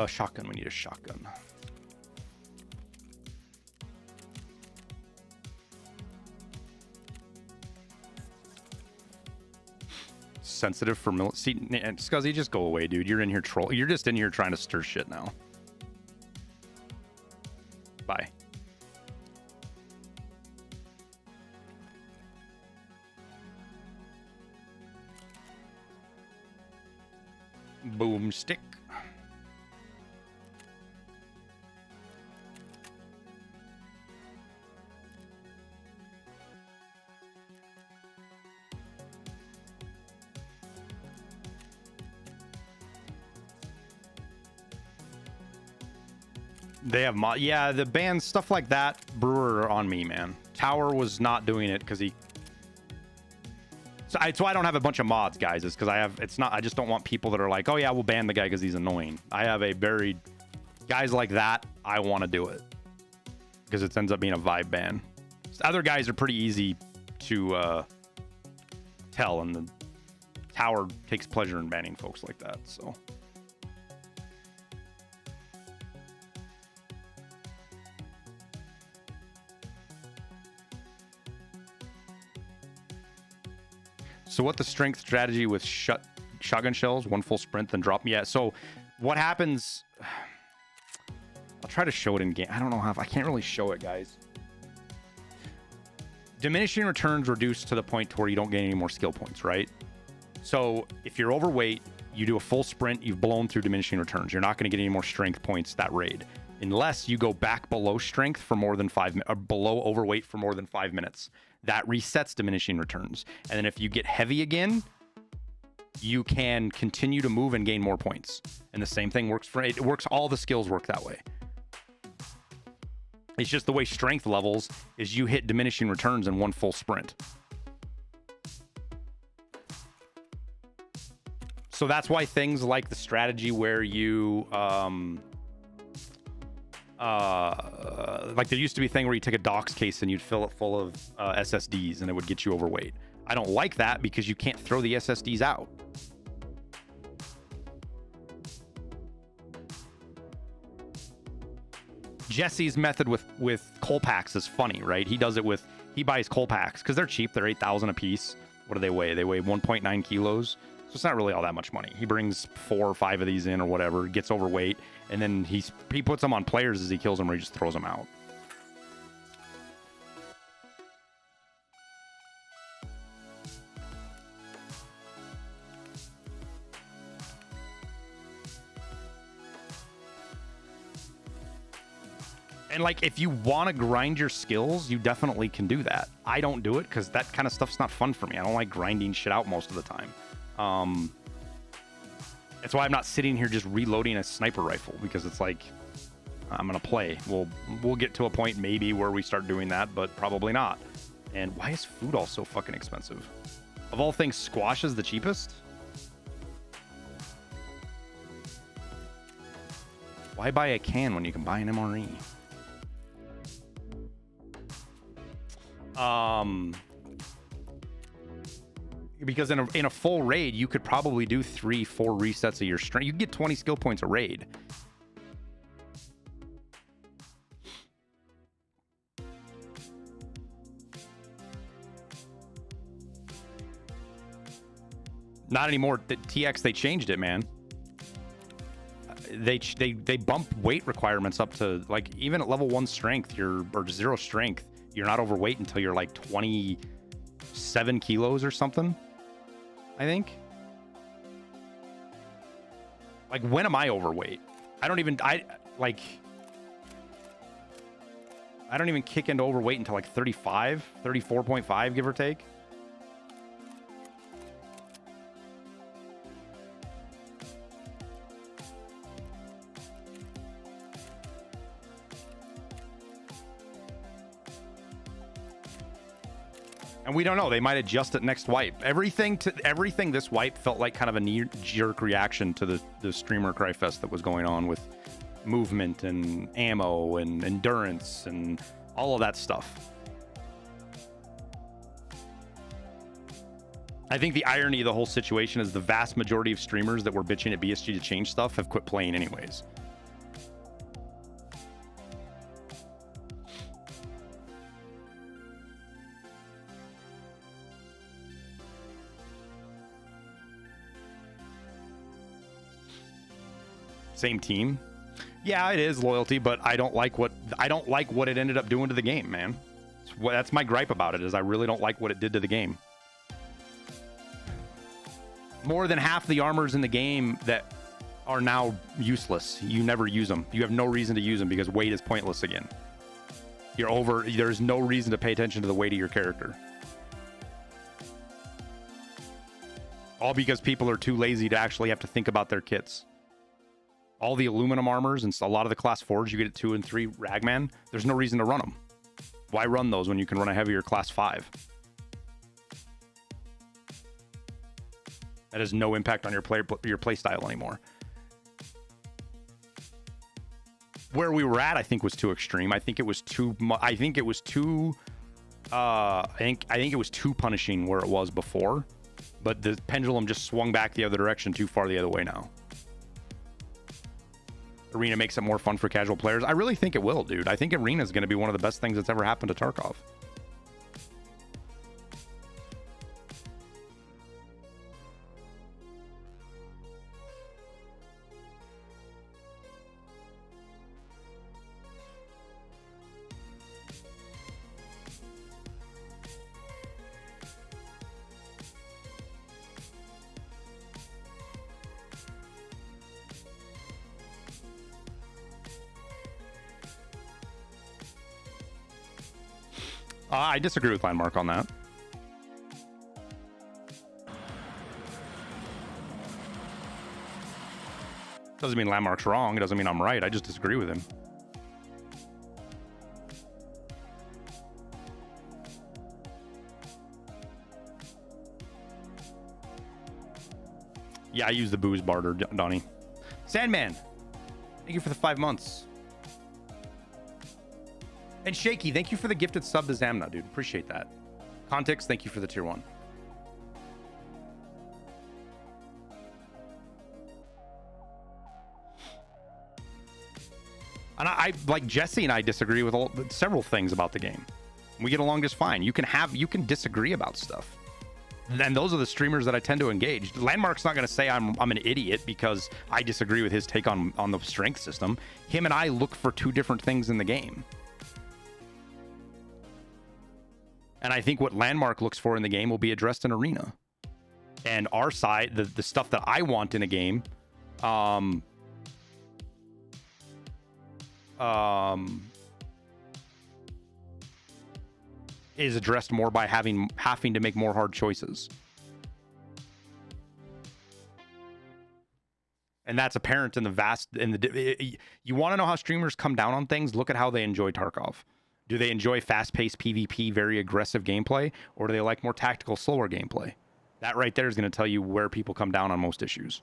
[SPEAKER 2] Shotgun. We need a shotgun. Sensitive for see, Scuzzy, just go away, dude. You're in here troll. You're just in here trying to stir shit now. Bye. Boomstick. They have mod, yeah, the bands, stuff like that. Brewer on me, man. Tower was not doing it because he. So I don't have a bunch of mods, guys. Is because I just don't want people that are like, oh yeah, we'll ban the guy because he's annoying. I have a very guys like that. I want to do it because it ends up being a vibe ban. Other guys are pretty easy to tell, and the Tower takes pleasure in banning folks like that. So. So what the strength strategy with shotgun shells, one full sprint, then drop? Yeah, so what happens, I'll try to show it in game. I don't know how, I can't really show it, guys. Diminishing returns reduce to the point to where you don't gain any more skill points, right? So if you're overweight, you do a full sprint, you've blown through diminishing returns. You're not going to get any more strength points that raid. unless you go back below strength for more than 5 minutes, or below overweight for more than 5 minutes. That resets diminishing returns. And then if you get heavy again, you can continue to move and gain more points. And the same thing works for it. Works, all the skills work that way. It's just the way strength levels is you hit diminishing returns in one full sprint. So that's why things like the strategy where you like there used to be a thing where you take a docs case and you'd fill it full of SSDs and it would get you overweight. I don't like that because you can't throw the SSDs out. Jesse's method with coal packs is funny, right? He does it with, he buys coal packs because they're cheap. They're 8,000 a piece. What do they weigh? They weigh 1.9 kilos. So it's not really all that much money. He brings 4 or 5 of these in or whatever, gets overweight, and then he puts them on players as he kills them, or he just throws them out. And like, if you want to grind your skills, you definitely can do that. I don't do it because that kind of stuff's not fun for me. I don't like grinding shit out most of the time. That's why I'm not sitting here just reloading a sniper rifle, because it's like, I'm gonna play. We'll get to a point maybe where we start doing that, but probably not. And why is food all so fucking expensive? Of all things, squash is the cheapest? Why buy a can when you can buy an MRE? Because in a full raid, you could probably do 3-4 resets of your strength. You can get 20 skill points a raid. Not anymore. The TX, they changed it, man. They bump weight requirements up to, like, even at level 1 strength, or 0 strength, you're not overweight until you're like 27 kilos or something, I think. Like, when am I overweight? I don't even kick into overweight until like 35, 34.5, give or take. And we don't know. They might adjust it next wipe. Everything this wipe felt like kind of a knee-jerk reaction to the streamer cry fest that was going on with movement and ammo and endurance and all of that stuff. I think the irony of the whole situation is the vast majority of streamers that were bitching at BSG to change stuff have quit playing anyways. Same team. Yeah, it is loyalty, but I don't like what it ended up doing to the game, man. That's my gripe about it, is I really don't like what it did to the game. More than half the armors in the game that are now useless. You never use them. You have no reason to use them because weight is pointless again. There's no reason to pay attention to the weight of your character. All because people are too lazy to actually have to think about their kits. All the aluminum armors and a lot of the class 4s you get at 2 and 3 Ragman, there's no reason to run them. Why run those when you can run a heavier class 5? That has no impact on your play style anymore. Where we were at, I think, was too extreme. I think it was too punishing where it was before, but the pendulum just swung back the other direction, too far the other way now. Arena makes it more fun for casual players. I really think it will, dude. I think Arena is going to be one of the best things that's ever happened to Tarkov. I disagree with Landmark on that. Doesn't mean Landmark's wrong. It doesn't mean I'm right. I just disagree with him. Yeah, I use the booze barter, Donnie. Sandman, thank you for the 5 months. And Shaky, thank you for the gifted sub to Zamna, dude. Appreciate that. Context, thank you for the tier 1. And I like Jesse and I disagree with several things about the game. We get along just fine. You can disagree about stuff. And those are the streamers that I tend to engage. Landmark's not going to say I'm an idiot because I disagree with his take on the strength system. Him and I look for two different things in the game. And I think what Landmark looks for in the game will be addressed in Arena. And our side, the stuff that I want in a game, is addressed more by having to make more hard choices. And that's apparent in you want to know how streamers come down on things? Look at how they enjoy Tarkov. Do they enjoy fast-paced PvP, very aggressive gameplay, or do they like more tactical, slower gameplay? That right there is going to tell you where people come down on most issues.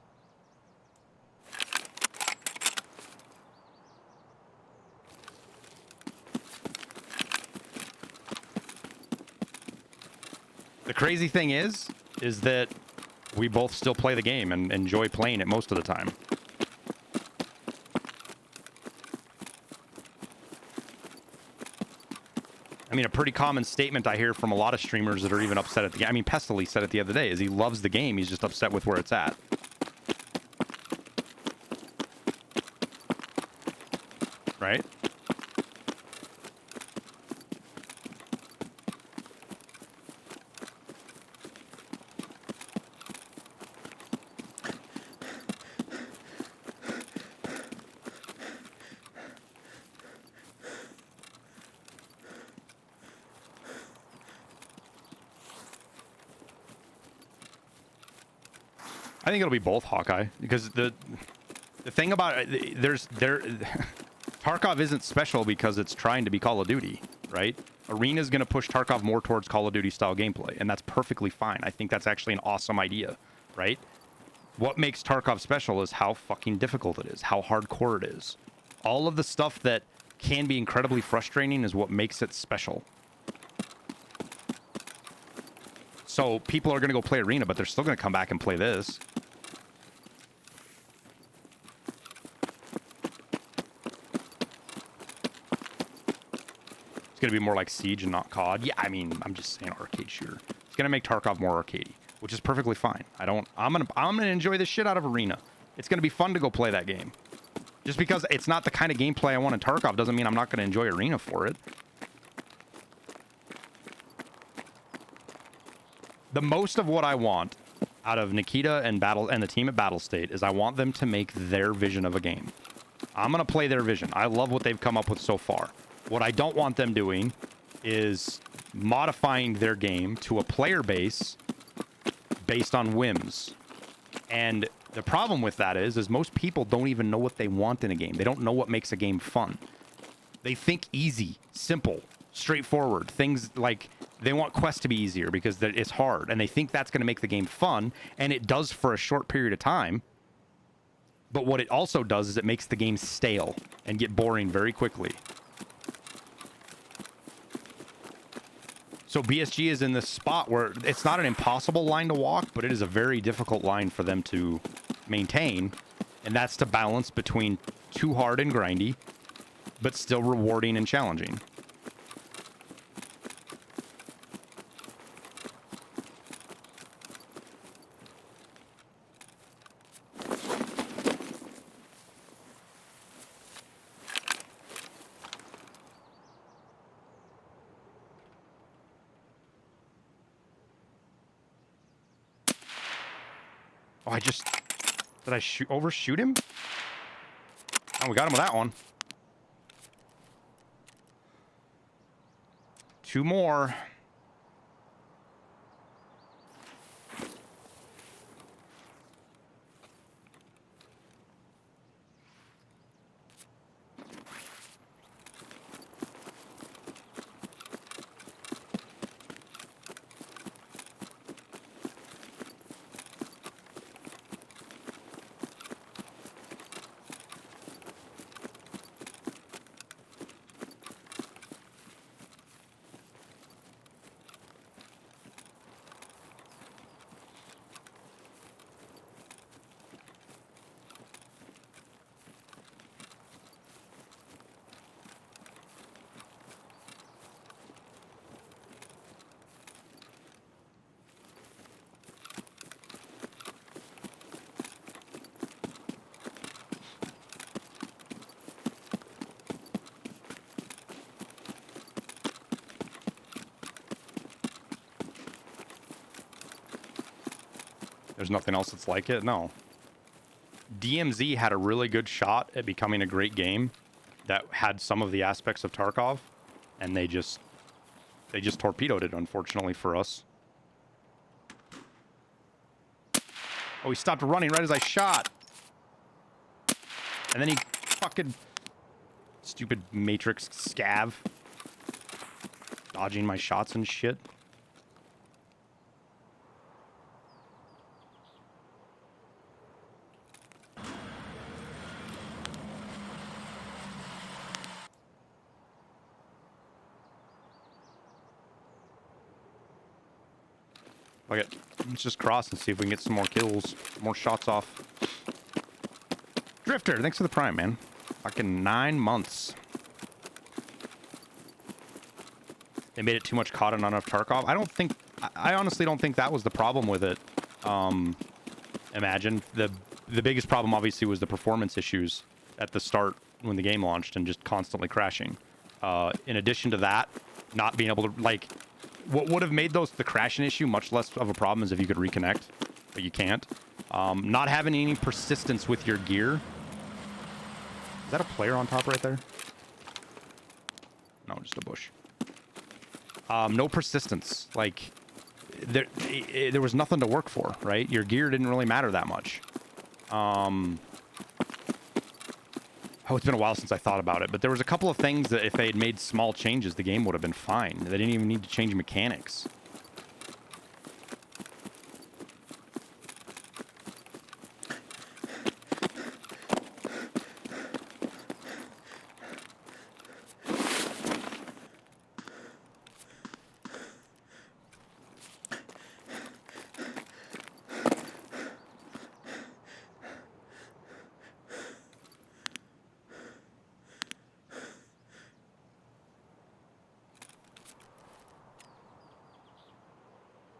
[SPEAKER 2] The crazy thing is that we both still play the game and enjoy playing it most of the time. I mean, a pretty common statement I hear from a lot of streamers that are even upset at the game. I mean, Pestily said it the other day, is he loves the game. He's just upset with where it's at. Right? I think it'll be both, Hawkeye, because the thing about it, Tarkov isn't special because it's trying to be Call of Duty, right? Arena's going to push Tarkov more towards Call of Duty style gameplay, and that's perfectly fine. I think that's actually an awesome idea, right? What makes Tarkov special is how fucking difficult it is, how hardcore it is. All of the stuff that can be incredibly frustrating is what makes it special. So people are going to go play Arena, but they're still going to come back and play this. It's going to be more like Siege and not COD. Yeah, I mean, I'm just saying arcade shooter. It's going to make Tarkov more arcadey, which is perfectly fine. I'm going to enjoy the shit out of Arena. It's going to be fun to go play that game. Just because it's not the kind of gameplay I want in Tarkov doesn't mean I'm not going to enjoy Arena for it. The most of what I want out of Nikita and the team at Battle State is I want them to make their vision of a game. I'm going to play their vision. I love what they've come up with so far. What I don't want them doing is modifying their game to a player base based on whims. And the problem with that is most people don't even know what they want in a game. They don't know what makes a game fun. They think easy, simple, straightforward. Things like they want quests to be easier because it's hard. And they think that's going to make the game fun. And it does for a short period of time. But what it also does is it makes the game stale and get boring very quickly. So BSG is in this spot where it's not an impossible line to walk, but it is a very difficult line for them to maintain. And that's to balance between too hard and grindy, but still rewarding and challenging. Oh, did I overshoot him? Oh, we got him with that one. 2 more. There's nothing else that's like it? No. DMZ had a really good shot at becoming a great game that had some of the aspects of Tarkov, and they just torpedoed it, unfortunately for us. Oh, he stopped running right as I shot. And then he fucking... Stupid Matrix scav. Dodging my shots and shit. Okay, let's just cross and see if we can get some more kills, more shots off. Drifter, thanks for the prime, man. Fucking 9 months. They made it too much COD and not enough Tarkov. I honestly don't think that was the problem with it. Imagine the biggest problem obviously was the performance issues at the start when the game launched and just constantly crashing. In addition to that, not being able to, like, what would have made the crashing issue much less of a problem is if you could reconnect, but you can't. Not having any persistence with your gear. Is that a player on top right there? No, just a bush. No persistence. Like, there was nothing to work for, right? Your gear didn't really matter that much. Oh, it's been a while since I thought about it, but there was a couple of things that if they had made small changes, the game would have been fine. They didn't even need to change mechanics.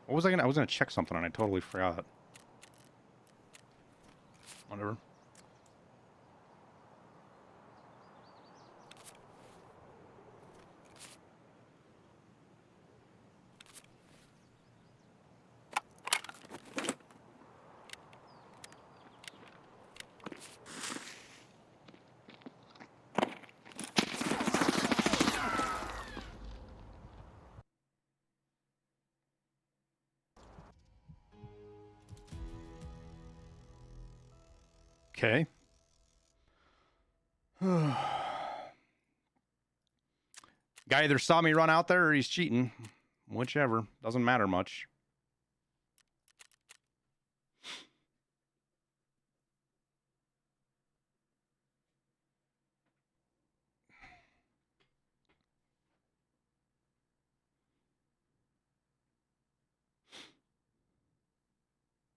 [SPEAKER 2] What was I was gonna check something and I totally forgot. Whatever. Okay. Guy either saw me run out there or he's cheating. Whichever. Doesn't matter much.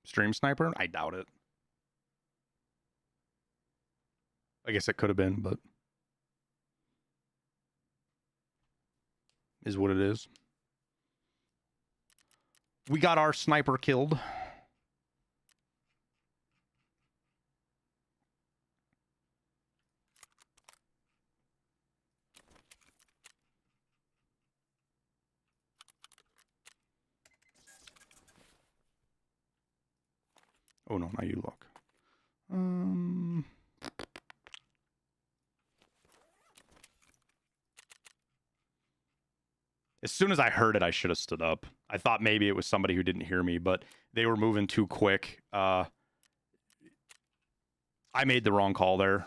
[SPEAKER 2] Stream sniper? I doubt it. I guess it could have been, but is what it is. We got our sniper killed. Oh no, now you look. As soon as I heard it, I should have stood up. I thought maybe it was somebody who didn't hear me, but they were moving too quick. I made the wrong call there.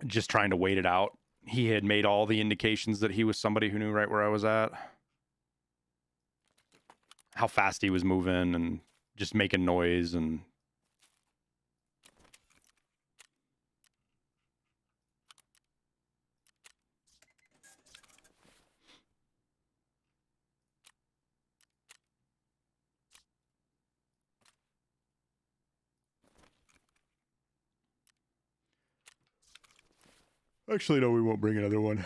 [SPEAKER 2] Just trying to wait it out. He had made all the indications that he was somebody who knew right where I was at. How fast he was moving and just making noise and... Actually, no, we won't bring another one.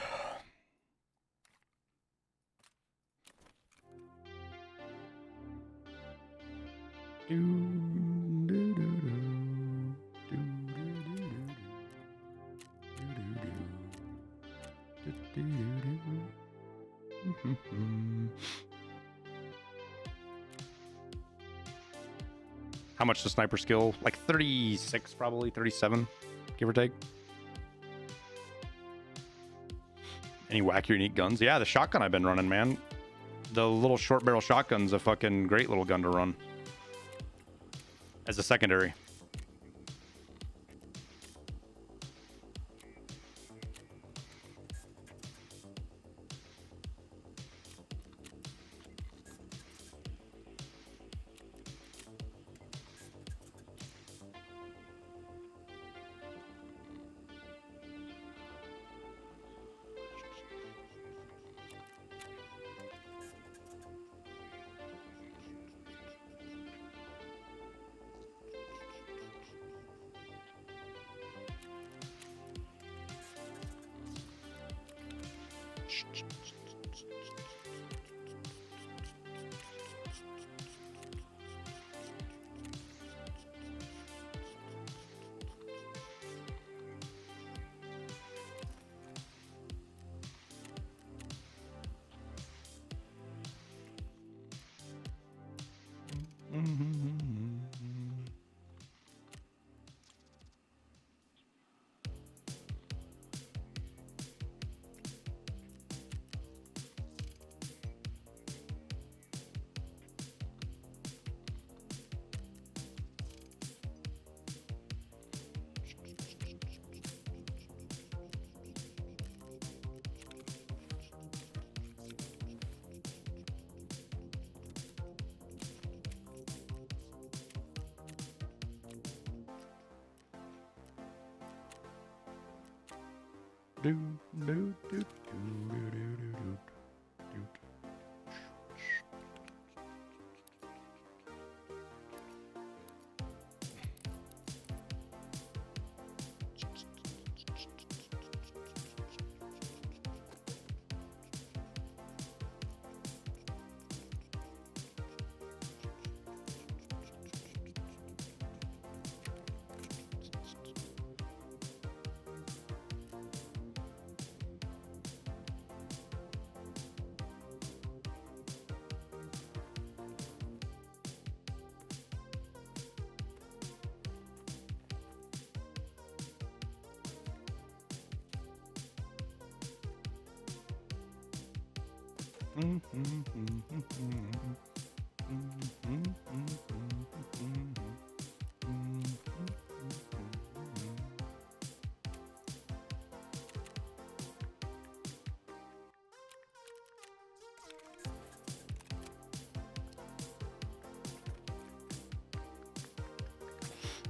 [SPEAKER 2] How much does sniper skill? Like 36, probably 37, give or take. Any wacky unique guns? Yeah, the shotgun I've been running, man. The little short barrel shotgun's a fucking great little gun to run as a secondary.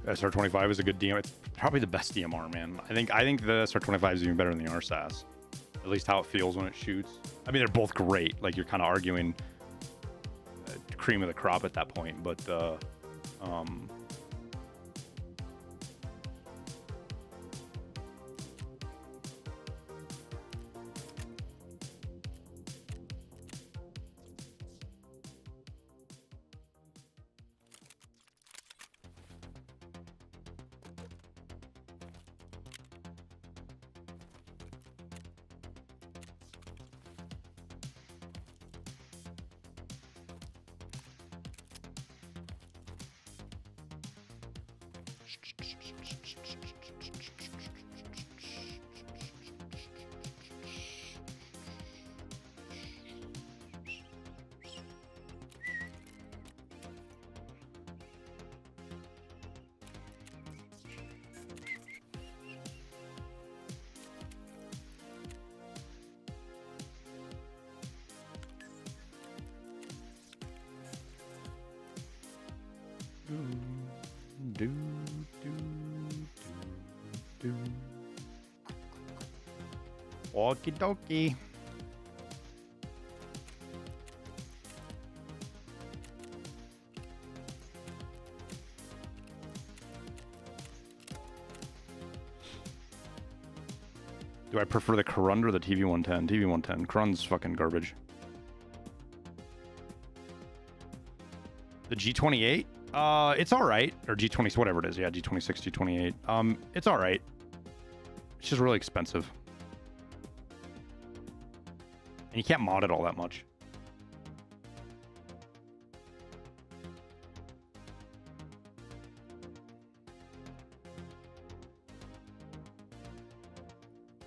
[SPEAKER 2] SR25 is a good DM. It's probably the best DMR, man. I think the SR25 is even better than the RSAS. At least how it feels when it shoots. I mean, they're both great. Like, you're kind of arguing cream of the crop at that point, but do, do. Okie dokie. Do I prefer the Corund or the TV-110? TV-110. Corund's fucking garbage. The G28? It's alright. Or G20, whatever it is. Yeah, G26, G28. It's alright. It's just really expensive. And you can't mod it all that much.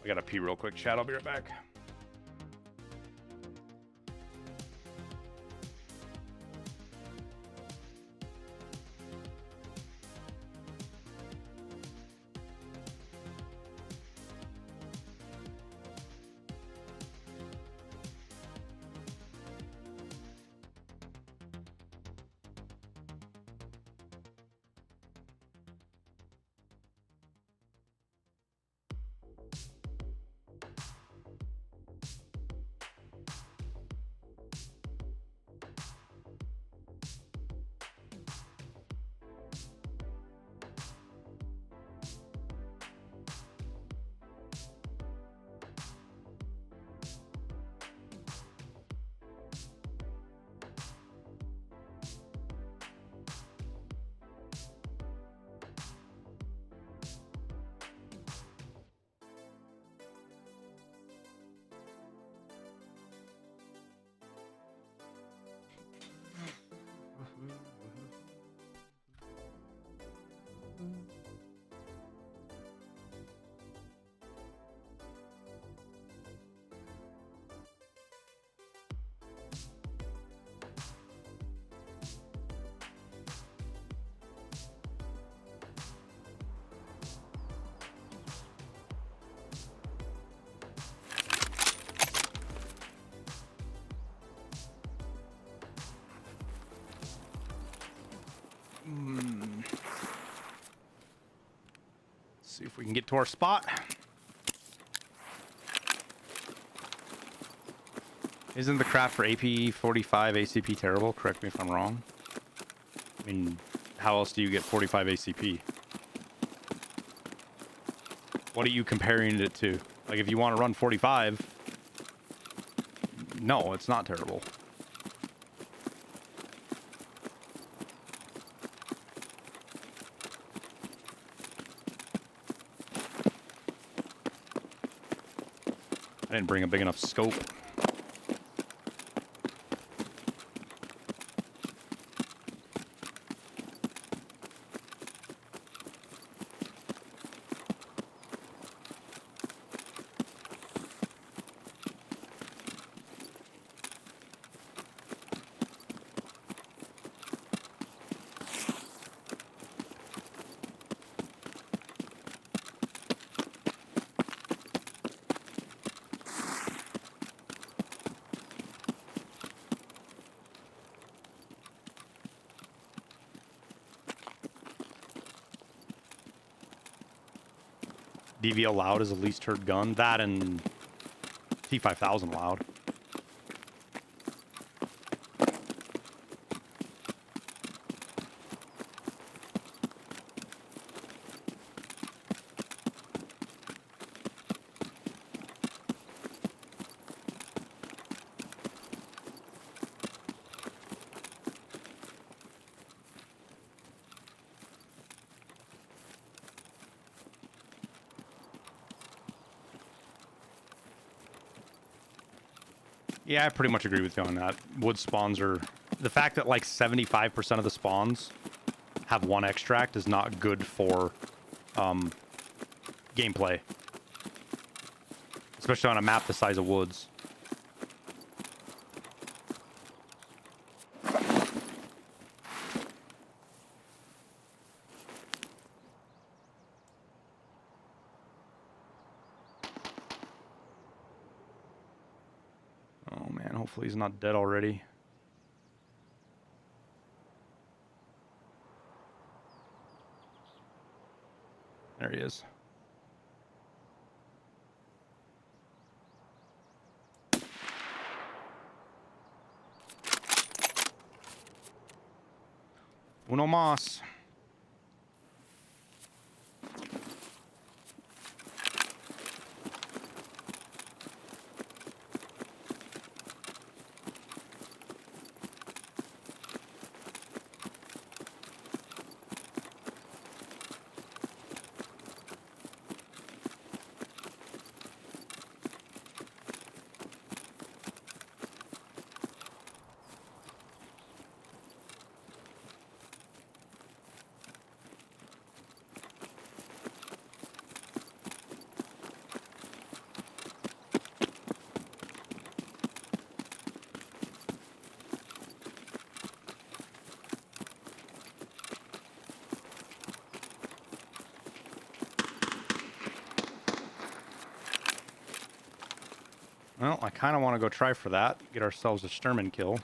[SPEAKER 2] I gotta pee real quick, chat. I'll be right back. See if we can get to our spot. Isn't the craft for AP 45 ACP terrible? Correct me if I'm wrong. I mean, how else do you get 45 ACP? What are you comparing it to? Like, if you want to run 45, no, it's not terrible. I didn't bring a big enough scope. DVL loud is the least heard gun. That and T5000 loud. Yeah, I pretty much agree with you on that. Wood spawns are... The fact that like 75% of the spawns have one extract is not good for gameplay. Especially on a map the size of Woods. Hopefully he's not dead already. There he is. Uno más. Well, I kind of want to go try for that. Get ourselves a Sturman kill.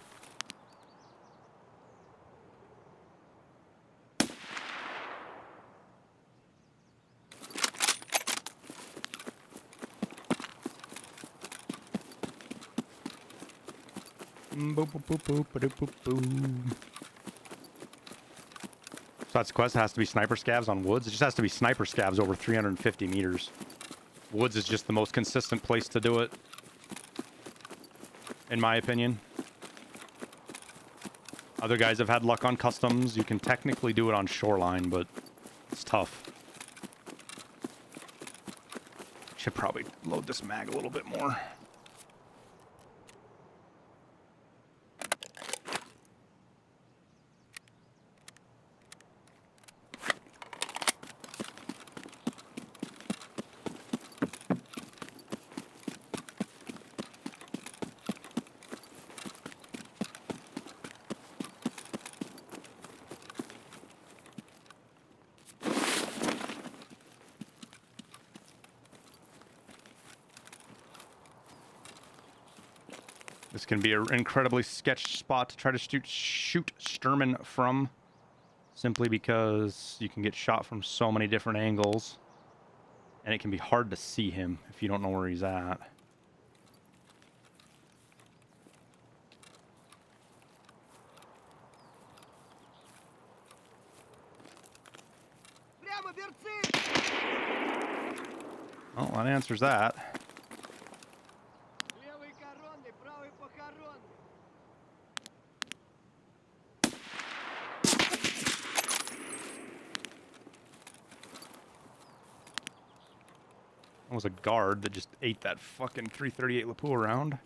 [SPEAKER 2] So that's the quest. It has to be sniper scavs on woods. It just has to be sniper scavs over 350 meters. Woods is just the most consistent place to do it, in my opinion. Other guys have had luck on customs. You can technically do it on shoreline, but it's tough. Should probably load this mag a little bit more. This can be an incredibly sketch spot to try to shoot Sturman from, simply because you can get shot from so many different angles, and it can be hard to see him if you don't know where he's at. Well, that answers that. That was a guard that just ate that fucking 338 Lapua round.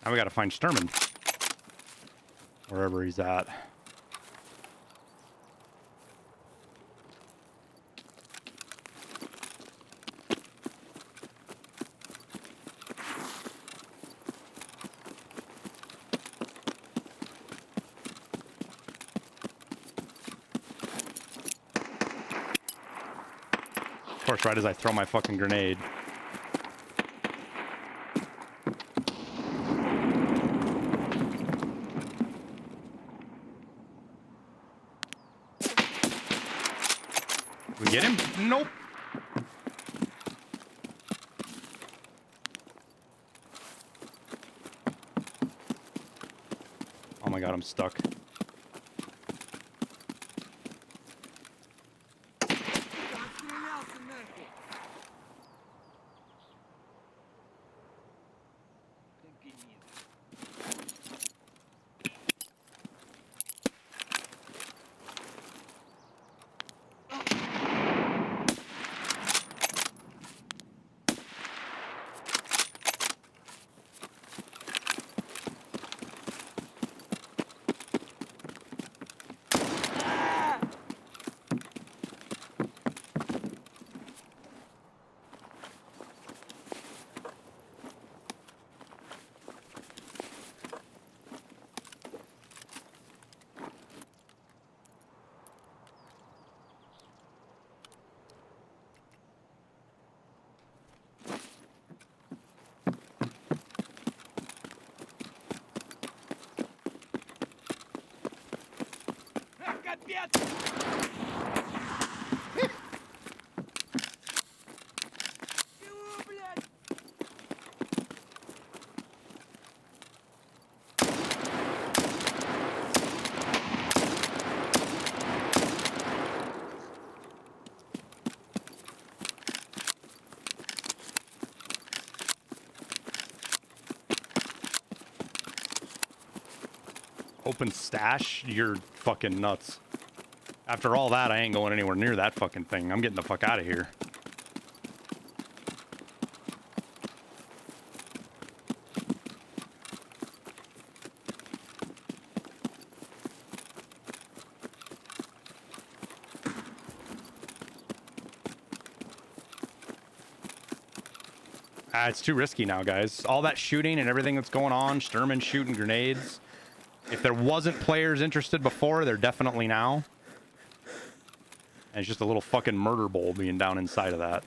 [SPEAKER 2] Now we gotta find Sturman. Wherever he's at. Of course, right as I throw my fucking grenade. We get him? Nope. Oh my god, I'm stuck. Open stash? You're fucking nuts. After all that, I ain't going anywhere near that fucking thing. I'm getting the fuck out of here. It's too risky now, guys. All that shooting and everything that's going on, Sturman shooting grenades. If there wasn't players interested before, they're definitely now. And it's just a little fucking murder bowl being down inside of that.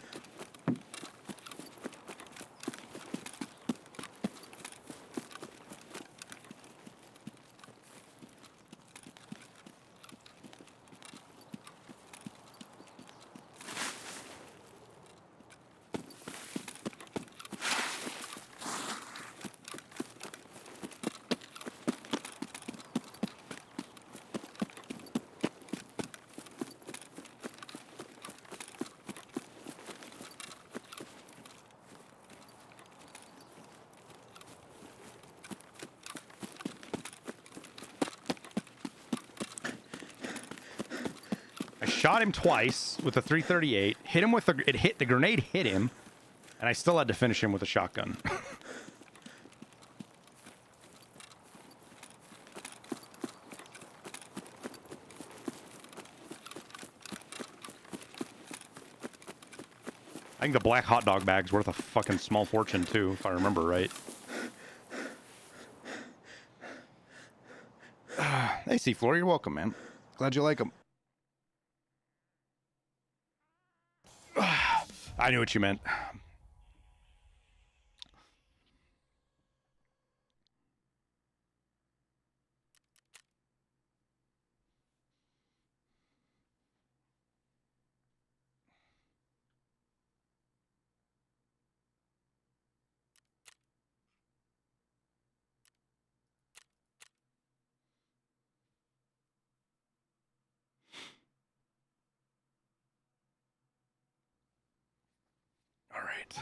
[SPEAKER 2] Shot him twice with a 338. Hit him with the grenade hit him, and I still had to finish him with a shotgun. I think the black hot dog bag's worth a fucking small fortune too, if I remember right. Hey, Seafloor, you're welcome, man. Glad you like them. I knew what you meant. All right.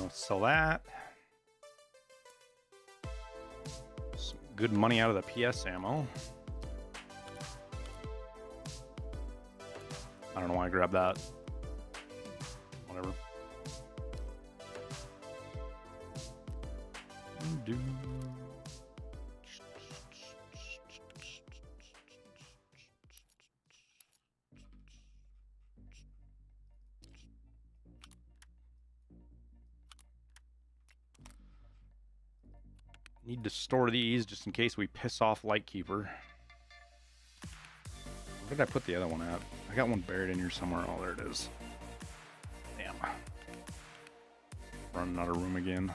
[SPEAKER 2] Sell that. Some good money out of the PS ammo. I don't know why I grabbed that. Whatever. Need to store these just in case we piss off Lightkeeper. Where did I put the other one at? I got one buried in here somewhere. Oh, there it is. Damn. Running out of room again.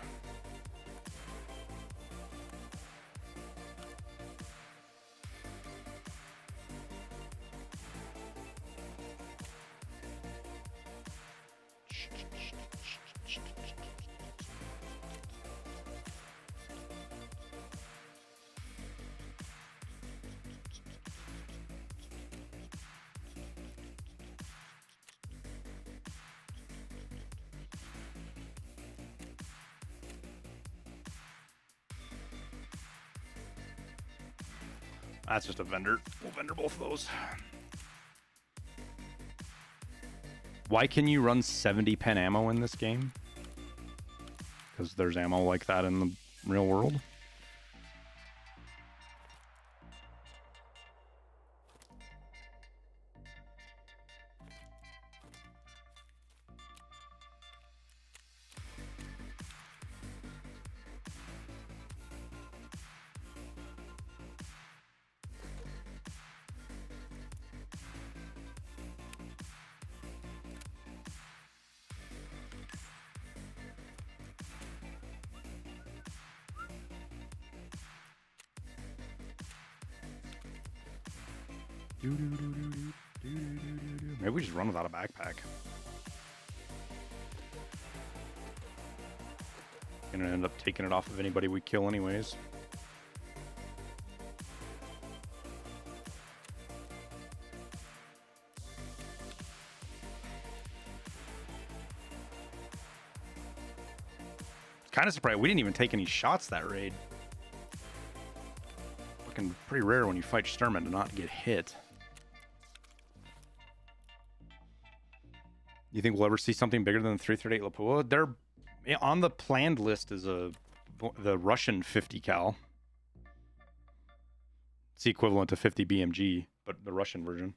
[SPEAKER 2] That's just a vendor. We'll vendor both of those. Why can you run 70 pen ammo in this game? because there's ammo like that in the real world. Maybe we just run without a backpack. Gonna end up taking it off of anybody we kill anyways. Kind of surprised we didn't even take any shots that raid. Fucking pretty rare when you fight Sturman to not get hit. You think we'll ever see something bigger than the 338 Lapua? They're on the planned list is the Russian 50 cal. It's the equivalent to 50 BMG, but the Russian version.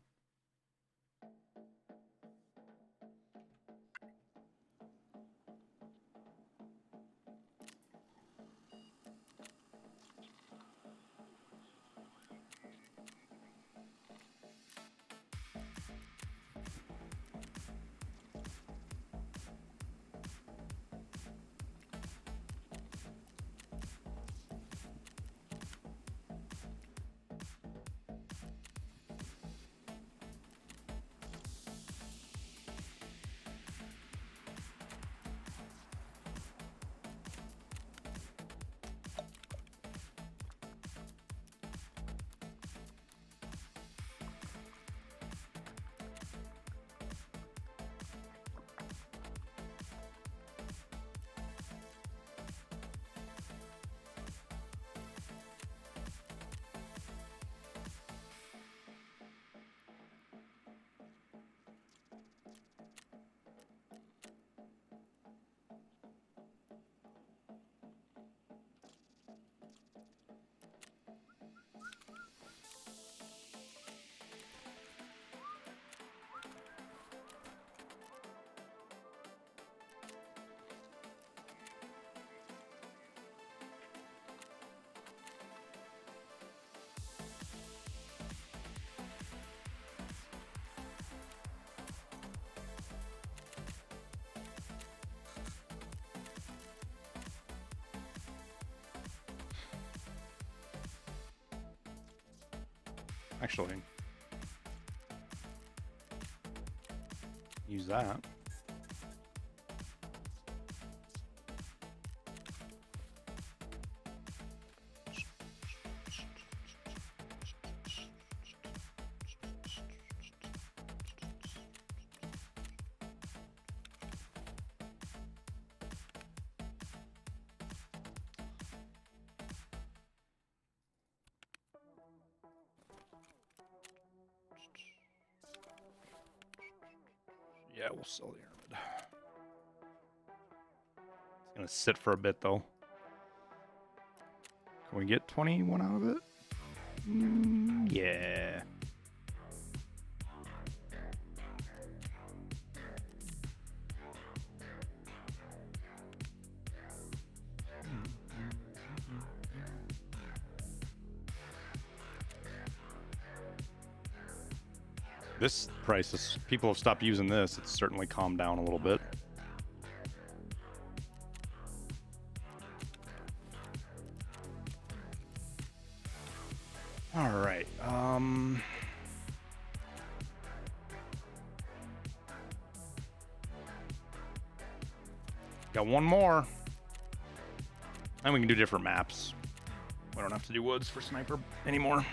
[SPEAKER 2] Actually, use that. Yeah, we'll sell the Aramid. It's gonna sit for a bit though. Can we get 21 out of it? Yeah. This price is, people have stopped using this. It's certainly calmed down a little bit. All right. Got one more. And we can do different maps. We don't have to do woods for sniper anymore.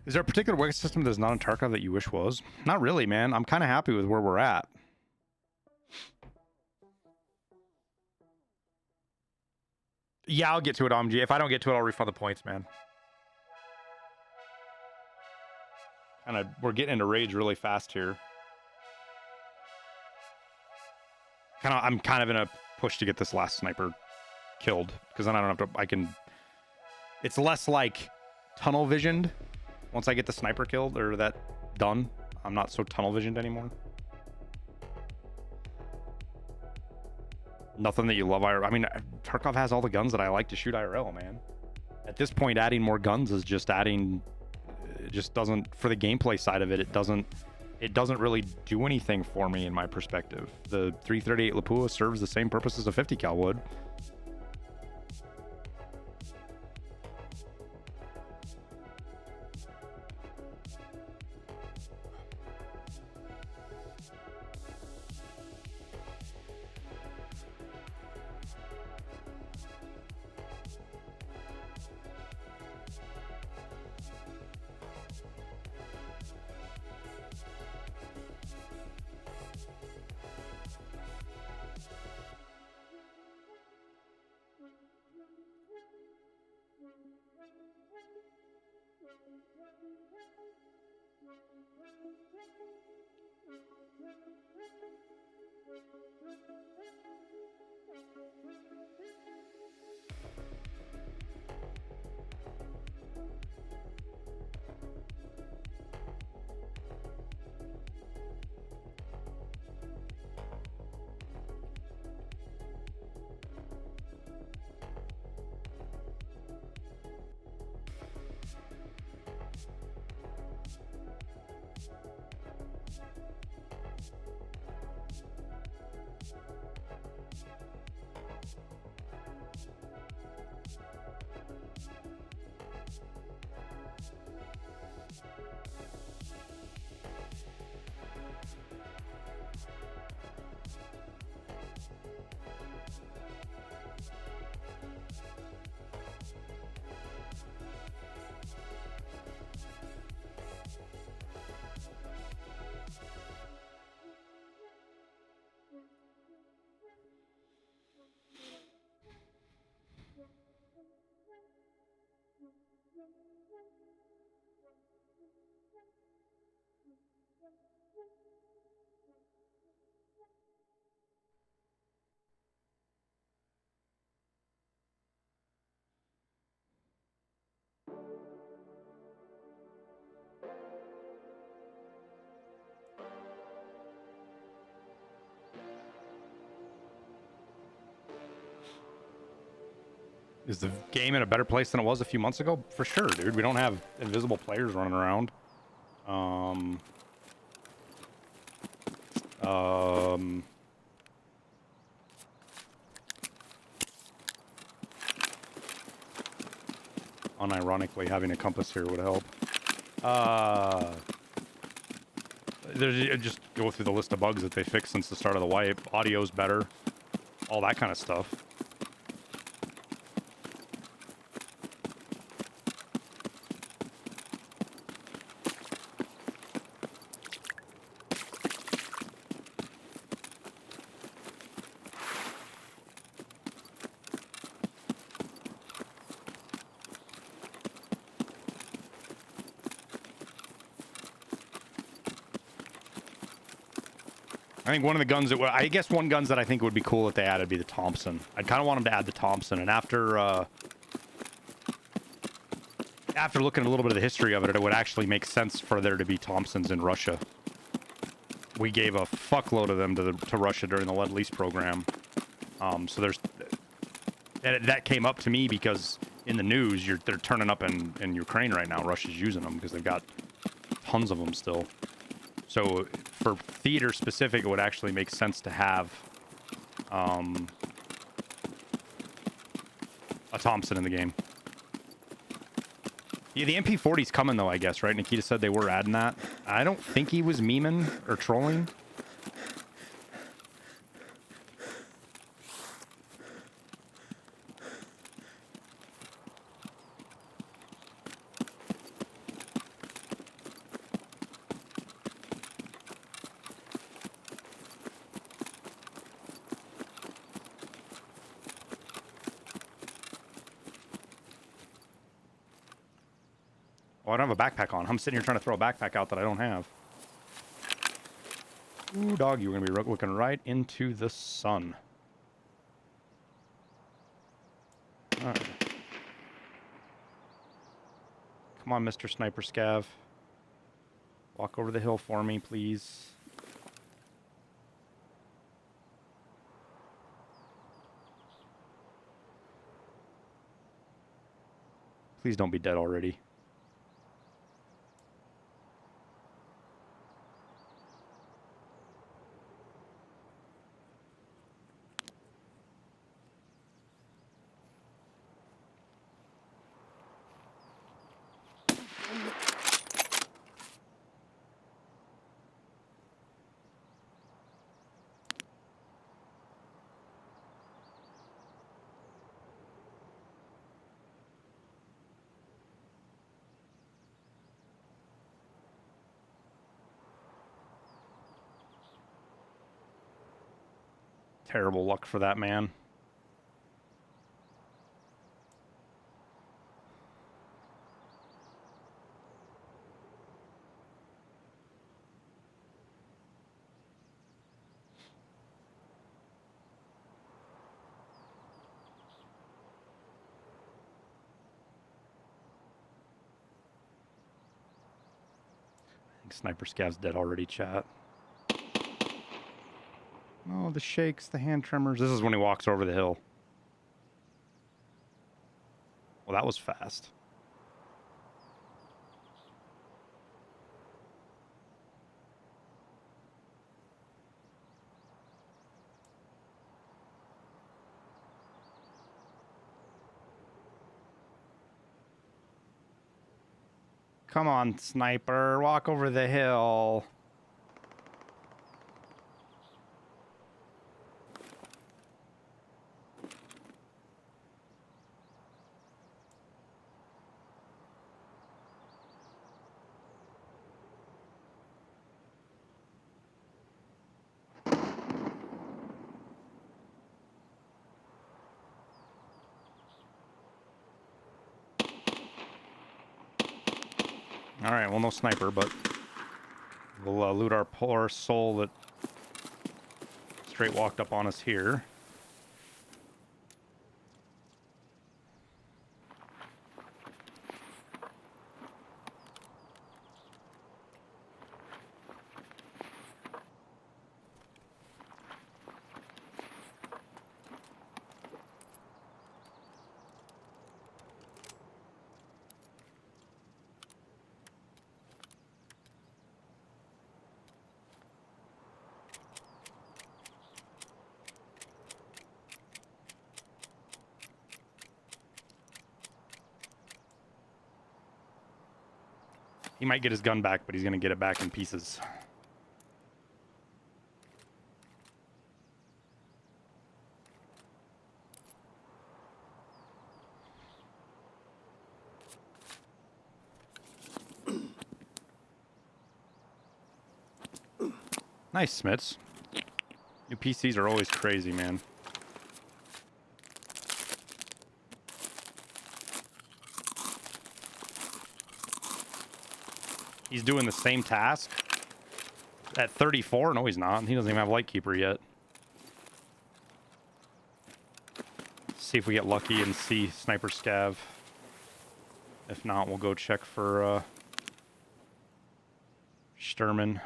[SPEAKER 2] Is there a particular weapon system that's not in Tarkov that you wish was? Not really, man. I'm kind of happy with where we're at. Yeah, I'll get to it, OMG. If I don't get to it, I'll refund the points, man. We're getting into rage really fast here. I'm kind of in a push to get this last sniper killed, because then I don't have to. It's less like tunnel visioned. Once I get the sniper killed or that done, I'm not so tunnel visioned anymore. Nothing that you love IRL. I mean, Tarkov has all the guns that I like to shoot IRL, man. At this point, adding more guns is just adding. It just doesn't, for the gameplay side of it, it doesn't really do anything for me in my perspective. The 338 Lapua serves the same purpose as a 50 cal would. Is the game in a better place than it was a few months ago? For sure, dude. We don't have invisible players running around. Unironically, having a compass here would help. Just go through the list of bugs that they fixed since the start of the wipe. Audio's better. All that kind of stuff. I think one of the guns that I guess one guns that I think would be cool if they added would be the Thompson. I'd kind of want them to add the Thompson, and after looking at a little bit of the history of it, it would actually make sense for there to be Thompsons in Russia. We gave a fuckload of them to Russia during the Lend-Lease program. So there's that came up to me because in the news they're turning up in Ukraine right now. Russia's using them because they've got tons of them still. So for theater specific, it would actually make sense to have a Thompson in the game. Yeah, the MP40's coming though, I guess, right? Nikita said they were adding that. I don't think he was memeing or trolling. Oh, I don't have a backpack on. I'm sitting here trying to throw a backpack out that I don't have. Ooh, dog, you're going to be looking right into the sun. All right. Come on, Mr. Sniper Scav. Walk over the hill for me, please. Please don't be dead already. Terrible luck for that man. I think Sniper Scav's dead already, chat. Oh, the shakes, the hand tremors. This is when he walks over the hill. Well, that was fast. Come on, sniper. Walk over the hill. All right, well, no sniper, but we'll loot our poor soul that straight walked up on us here. He might get his gun back, but he's going to get it back in pieces. Nice, Smits. New PCs are always crazy, man. He's doing the same task at 34. No, he's not. He doesn't even have Lightkeeper yet. Let's see if we get lucky and see Sniper Scav. If not, we'll go check for Sturman.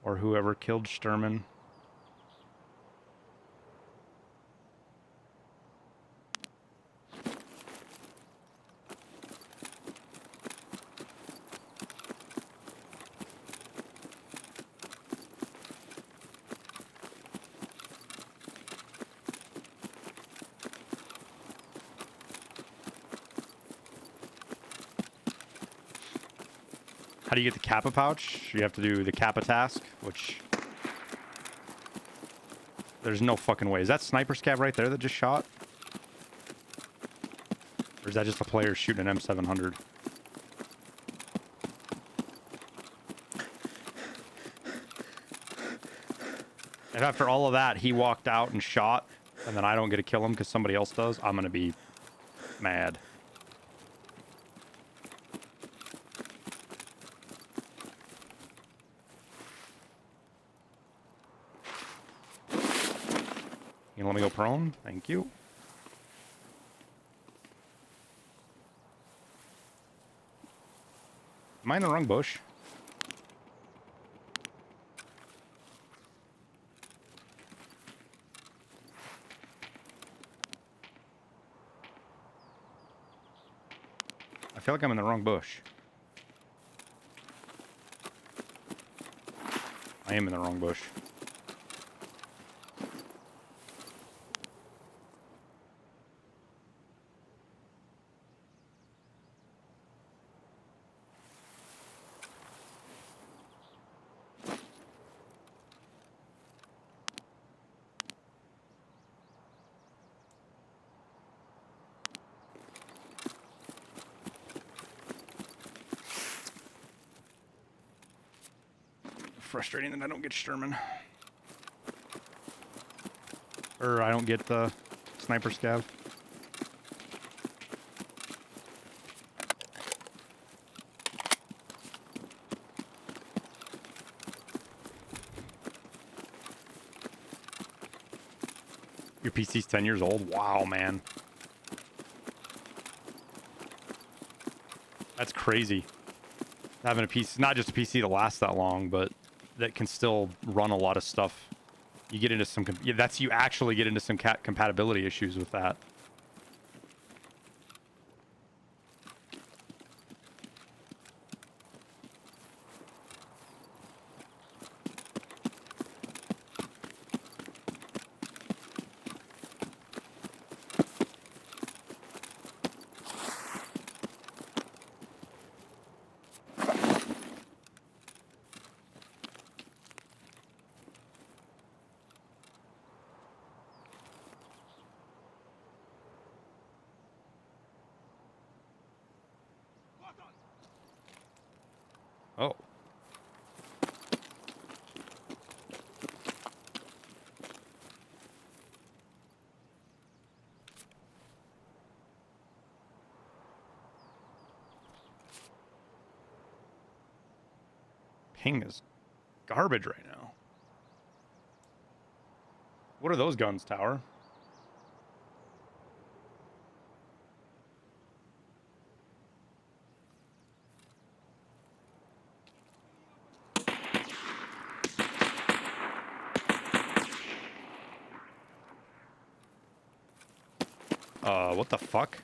[SPEAKER 2] Or whoever killed Sturman. How do you get the Kappa pouch? You have to do the Kappa task, which... There's no fucking way. Is that Sniper Scav right there that just shot? Or is that just a player shooting an M700? If after all of that, he walked out and shot, and then I don't get to kill him because somebody else does, I'm going to be mad. You gonna let me go prone? Thank you. Am I in the wrong bush? I feel like I'm in the wrong bush. I am in the wrong bush. Frustrating that I don't get Sturman. Or I don't get the sniper scav. Your PC's 10 years old? Wow, man. That's crazy. Having a PC, not just a PC that lasts that long, but that can still run a lot of stuff. You get into some, you actually get into some compatibility issues with that. Oh. Ping is garbage right now. What are those guns, Tower? What the fuck?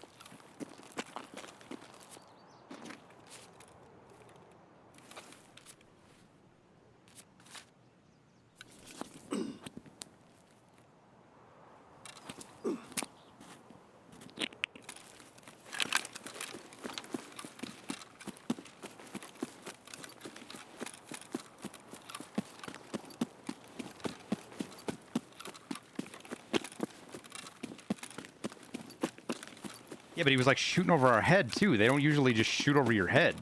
[SPEAKER 2] Yeah, but he was like shooting over our head too. They don't usually just shoot over your head.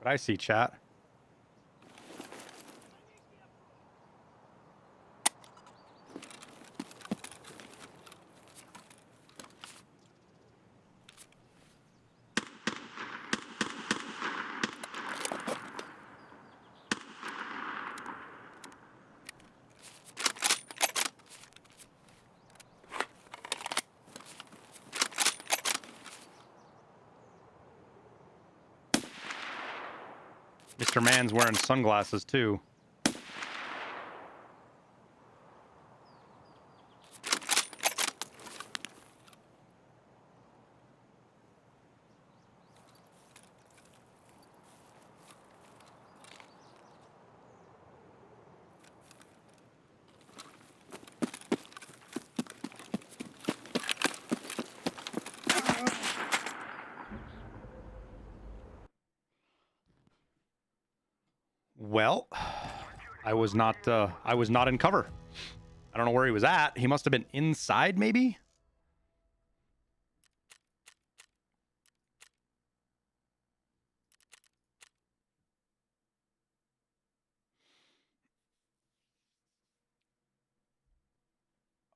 [SPEAKER 2] But I see, chat. Mr. Man's wearing sunglasses too. Well, I was not in cover. I don't know where he was at. He must have been inside, maybe?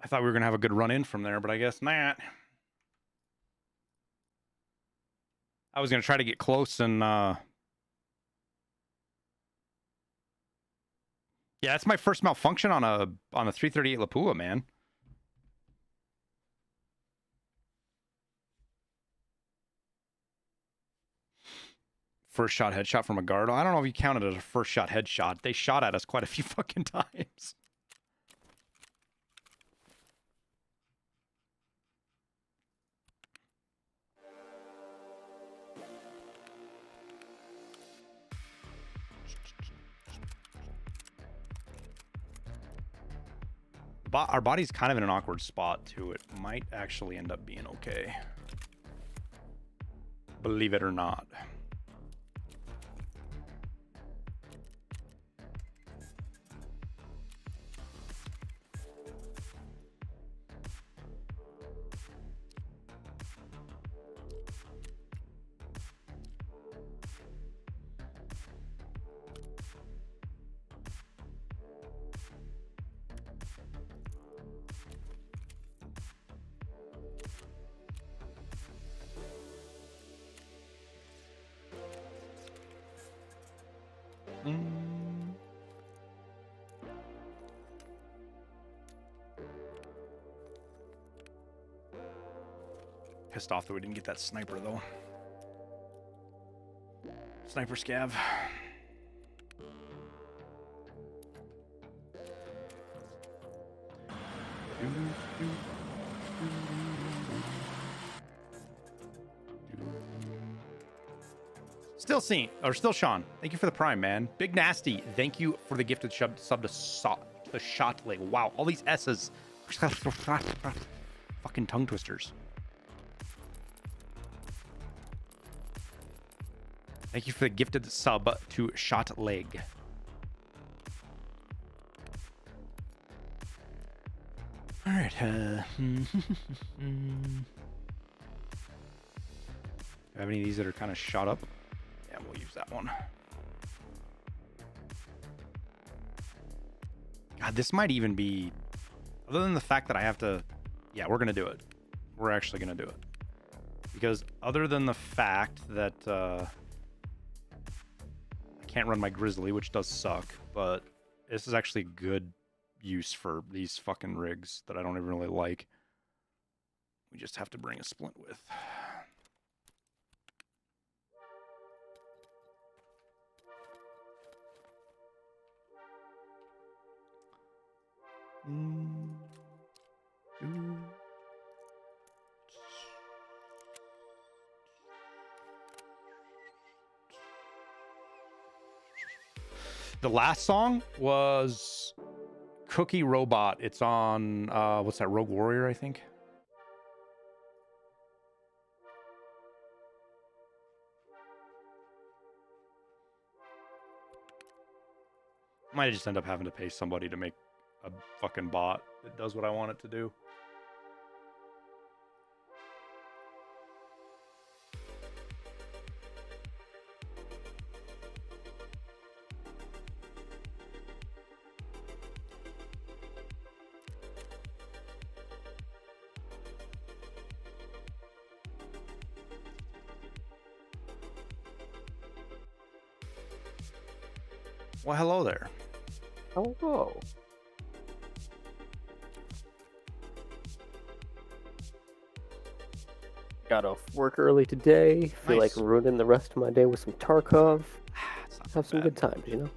[SPEAKER 2] I thought we were going to have a good run in from there, but I guess not. I was going to try to get close and... Yeah, that's my first malfunction on a 338 Lapua, man. First shot headshot from a guard. I don't know if you counted it as a first shot headshot. They shot at us quite a few fucking times. Our body's kind of in an awkward spot, too. It might actually end up being okay. Believe it or not. Pissed off that we didn't get that sniper, though. Sniper scav. Still Sean. Thank you for the prime, man. Big Nasty, thank you for the gifted sub to the shot leg. Wow, all these S's. Fucking tongue twisters. Thank you for the gifted sub to shot leg. All right. Have any of these that are kind of shot up? Yeah, we'll use that one. God, this might even be... Other than the fact that I have to... Yeah, we're going to do it. We're actually going to do it. Because other than the fact that... I can't run my Grizzly, which does suck, but this is actually good use for these fucking rigs that I don't even really like. We just have to bring a splint with. The last song was Cookie Robot. It's on, what's that, Rogue Warrior, I think? Might just end up having to pay somebody to make a fucking bot that does what I want it to do. Well, hello there.
[SPEAKER 3] Hello. Got off work early today. Feel
[SPEAKER 2] Nice.
[SPEAKER 3] like ruining the rest of my day with some Tarkov.
[SPEAKER 2] It's not
[SPEAKER 3] Have some
[SPEAKER 2] bad.
[SPEAKER 3] good times, you know?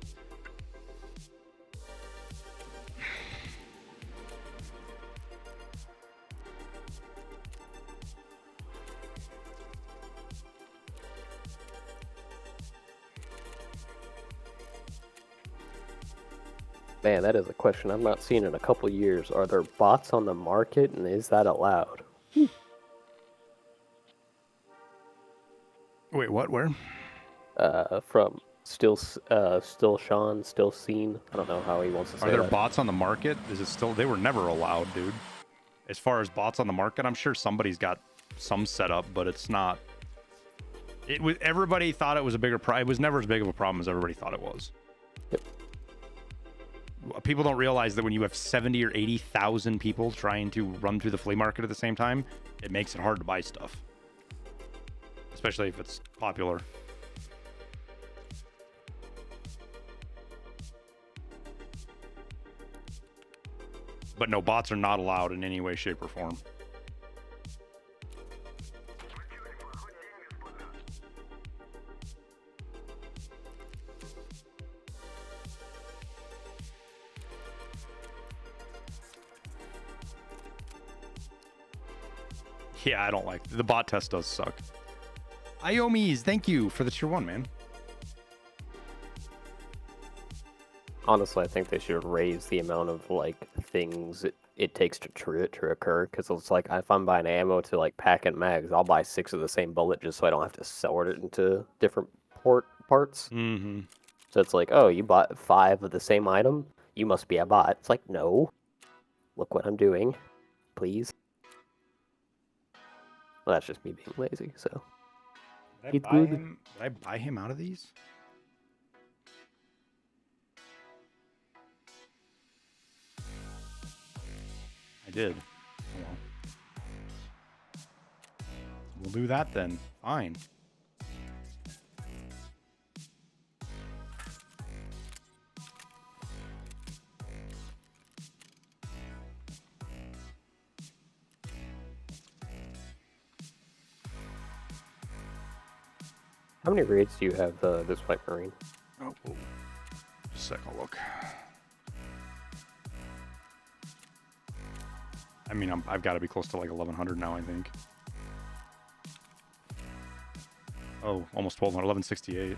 [SPEAKER 3] Man, that is a question I've not seen in a couple years. Are there bots on the market, and is that allowed?
[SPEAKER 2] Wait, what? Where?
[SPEAKER 3] From Still Sean, still seen. I don't know how he wants to say
[SPEAKER 2] Are there
[SPEAKER 3] that.
[SPEAKER 2] bots on the market? Is it still? They were never allowed, dude. As far as bots on the market, I'm sure somebody's got some setup, but it's not. It was everybody thought it was a bigger problem. It was never as big of a problem as everybody thought it was.
[SPEAKER 3] Yep.
[SPEAKER 2] People don't realize that when you have 70 or 80,000 people trying to run through the flea market at the same time, it makes it hard to buy stuff, especially if it's popular. But no, bots are not allowed in any way, shape, or form. Yeah, I don't like the bot test does suck. Iomes, thank you for the tier 1, man.
[SPEAKER 3] Honestly, I think they should raise the amount of like things it takes to trigger it to occur. Because it's like if I'm buying ammo to like pack and mags, I'll buy 6 of the same bullet just so I don't have to sort it into different parts.
[SPEAKER 2] Mm-hmm.
[SPEAKER 3] So it's like, oh, you bought 5 of the same item, you must be a bot. It's like, no, look what I'm doing, please. Well, that's just me being lazy. So
[SPEAKER 2] Did I buy him out of these? I did. Oh, well. We'll do that then. Fine.
[SPEAKER 3] How many raids do you have this White Marine?
[SPEAKER 2] Oh, whoa. Just a second, I'll look. I mean, I've got to be close to like 1,100 now, I think. Oh, almost 1,200, 1,168.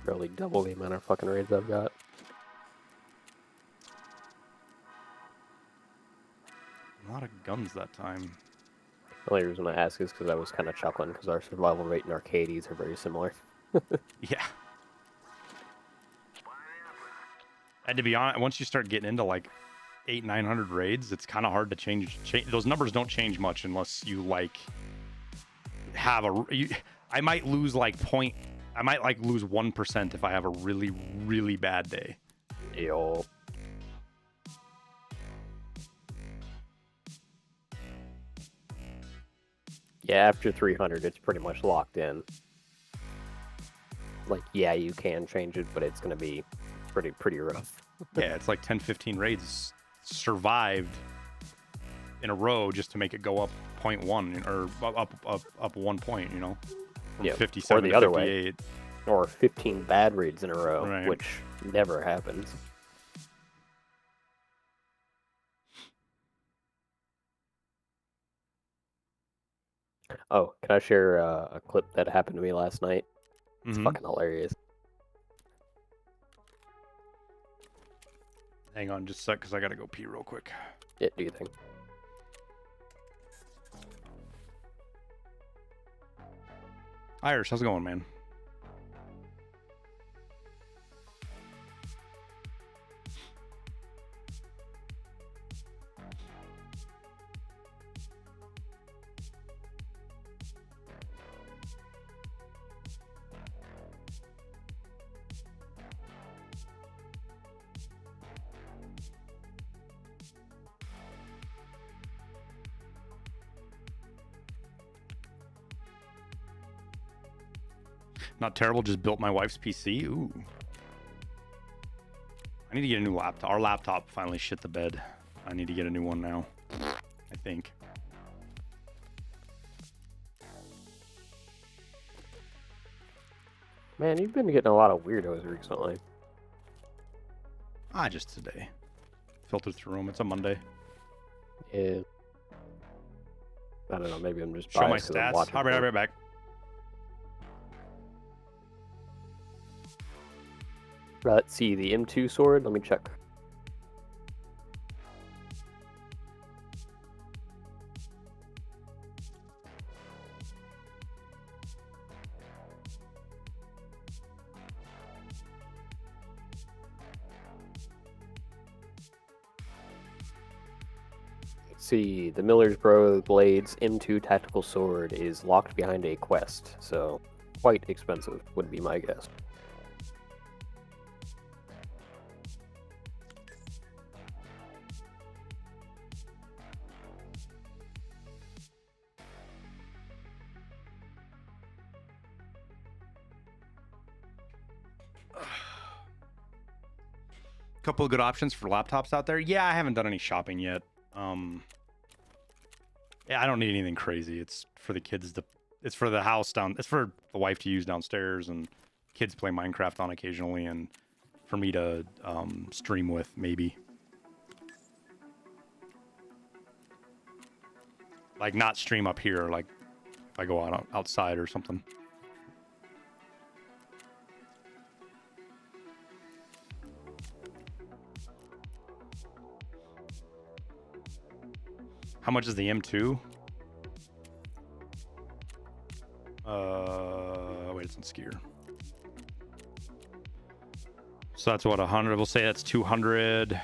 [SPEAKER 3] Barely double the amount of fucking raids I've got.
[SPEAKER 2] A lot of guns that time.
[SPEAKER 3] The only reason I ask is because I was kind of chuckling because our survival rate and Arcades are very similar.
[SPEAKER 2] Yeah. And to be honest, once you start getting into like 800-900 raids, it's kind of hard to change. Those numbers don't change much unless you like have I might lose like I might like lose 1% if I have a really, really bad day.
[SPEAKER 3] Yo. Yeah, after 300, it's pretty much locked in. Like, yeah, you can change it, but it's gonna be pretty rough.
[SPEAKER 2] Yeah, it's like 10-15 raids survived in a row just to make it go up 0.1 or up 1 point, you know, from 57
[SPEAKER 3] or the
[SPEAKER 2] to
[SPEAKER 3] other
[SPEAKER 2] 58.
[SPEAKER 3] way, or 15 bad raids in a row,
[SPEAKER 2] Right.
[SPEAKER 3] which never happens. Oh, can I share a clip that happened to me last night? It's fucking hilarious.
[SPEAKER 2] Hang on just a sec, because I gotta go pee real quick.
[SPEAKER 3] Yeah, do you think?
[SPEAKER 2] Irish, how's it going, man? Not terrible, just built my wife's PC. Ooh. I need to get a new laptop. Our laptop finally shit the bed. I need to get a new one now, I think.
[SPEAKER 3] Man, you've been getting a lot of weirdos recently.
[SPEAKER 2] Just today. Filtered through them. It's a Monday.
[SPEAKER 3] Yeah. I don't know, maybe I'm just
[SPEAKER 2] Show my
[SPEAKER 3] biased 'cause I'm
[SPEAKER 2] stats.
[SPEAKER 3] watching
[SPEAKER 2] I'll be
[SPEAKER 3] them.
[SPEAKER 2] right back.
[SPEAKER 3] Let's see, the M2 sword, let me check. See, the Miller's Bro Blades M2 Tactical Sword is locked behind a quest, so quite expensive would be my guess.
[SPEAKER 2] Couple of good options for laptops out there. Yeah, I haven't done any shopping yet. Yeah, I don't need anything crazy. It's for the kids to, it's for the house down, it's for the wife to use downstairs, and kids play Minecraft on occasionally, and for me to stream with, maybe. Like, not stream up here, like if I go outside or something. How much is the M2? Wait, it's on Skier. So that's what, 100? We'll say that's 200.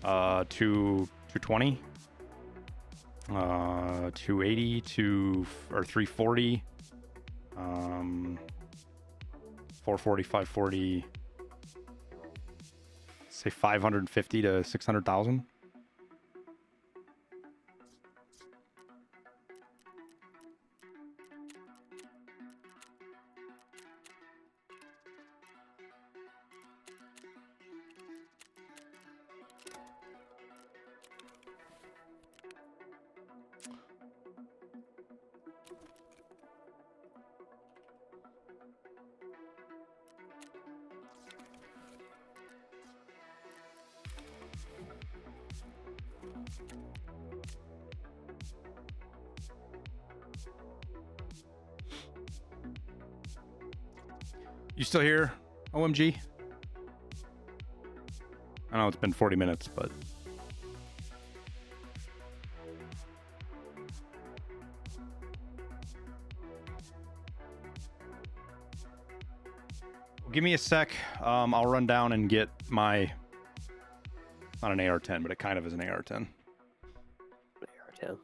[SPEAKER 2] 220. 280 or 340. 440, 540. Say 550 to 600,000. You still here, OMG? I know it's been 40 minutes, but... Give me a sec. I'll run down and get my... Not an AR-10, but it kind of is an AR-10.
[SPEAKER 3] AR-10.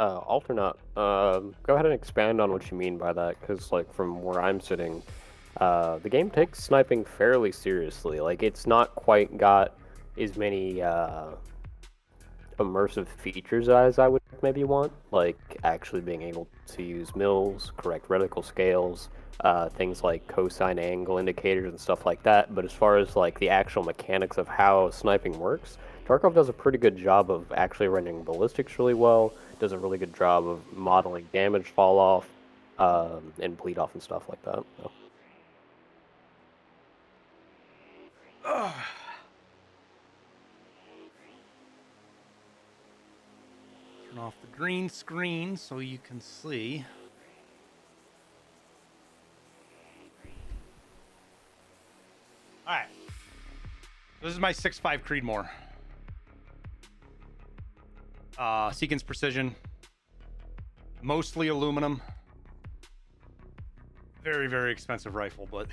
[SPEAKER 3] Alternate. Go ahead and expand on what you mean by that, because like from where I'm sitting, the game takes sniping fairly seriously. Like it's not quite got as many immersive features as I would maybe want, like actually being able to use mills, correct reticle scales, things like cosine angle indicators and stuff like that. But as far as like the actual mechanics of how sniping works, Tarkov does a pretty good job of actually running ballistics really well, does a really good job of modeling damage fall off, and bleed off and stuff like that. So.
[SPEAKER 2] Turn off the green screen so you can see. All right. This is my 6.5 Creedmoor. Sequence precision. Mostly aluminum. Very, very expensive rifle, but...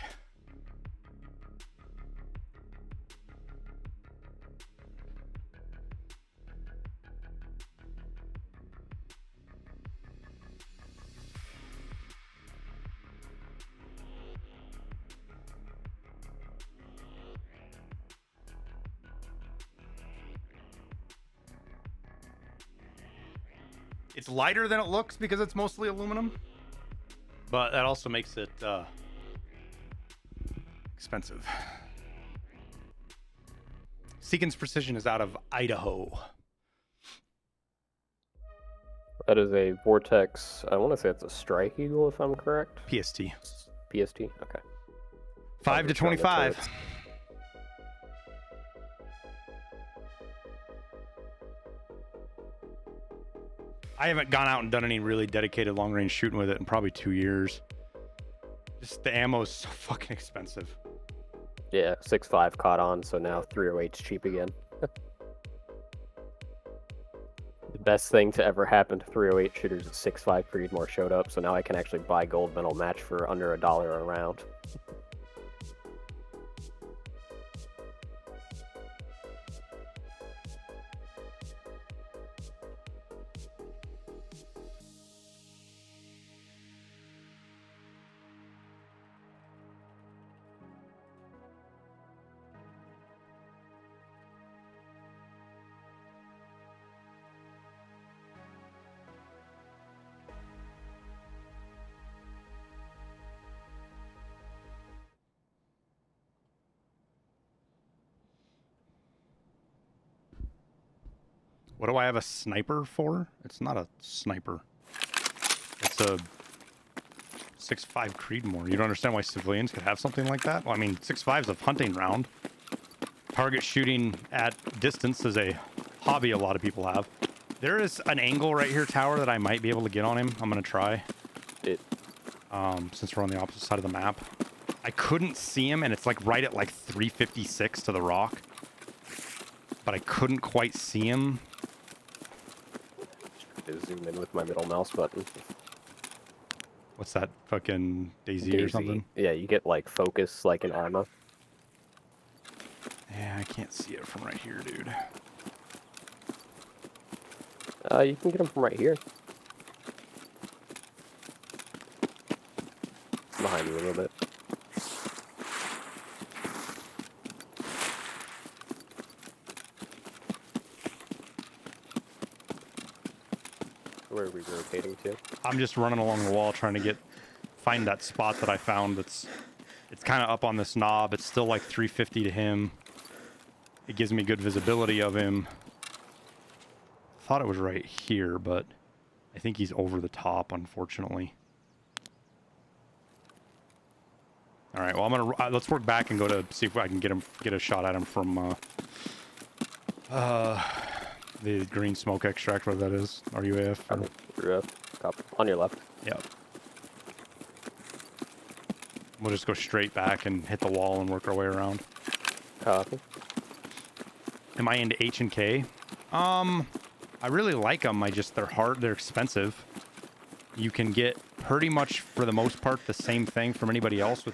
[SPEAKER 2] It's lighter than it looks because it's mostly aluminum, but that also makes it expensive. Seekin's Precision is out of Idaho.
[SPEAKER 3] That is a Vortex. I want to say it's a Strike Eagle, if I'm correct.
[SPEAKER 2] PST.
[SPEAKER 3] PST? Okay.
[SPEAKER 2] 5 to 25. I haven't gone out and done any really dedicated long range shooting with it in probably 2 years. Just the ammo is so fucking expensive.
[SPEAKER 3] Yeah, 6.5 caught on, so now 308's cheap again. The best thing to ever happen to 308 shooters is 6.5 Creedmoor showed up, so now I can actually buy gold medal match for under $1 a round.
[SPEAKER 2] What do I have a sniper for? It's not a sniper. It's a 6.5 Creedmoor. You don't understand why civilians could have something like that? Well, I mean, 6.5 is a hunting round. Target shooting at distance is a hobby a lot of people have. There is an angle right here, Tower, that I might be able to get on him. I'm going to try. Since we're on the opposite side of the map. I couldn't see him, and it's like right at like 356 to the rock. But I couldn't quite see him.
[SPEAKER 3] Zoom in with my middle mouse button.
[SPEAKER 2] What's that, fucking Daisy or something?
[SPEAKER 3] Yeah, you get like focus like in Arma.
[SPEAKER 2] Yeah, I can't see it from right here, dude.
[SPEAKER 3] You can get them from right here. Behind you a little bit. Where are we rotating to?
[SPEAKER 2] I'm just running along the wall trying to find that spot that I found it's kind of up on this knob. It's still like 350 to him. It gives me good visibility of him. Thought it was right here, but I think he's over the top, unfortunately. All right, well, I'm gonna let's work back and go to see if I can get a shot at him from the green smoke extract, whatever that is, RUAF.
[SPEAKER 3] On your left.
[SPEAKER 2] Yep. We'll just go straight back and hit the wall and work our way around.
[SPEAKER 3] Copy.
[SPEAKER 2] Am I into H and K? I really like them. They're hard. They're expensive. You can get pretty much, for the most part, the same thing from anybody else.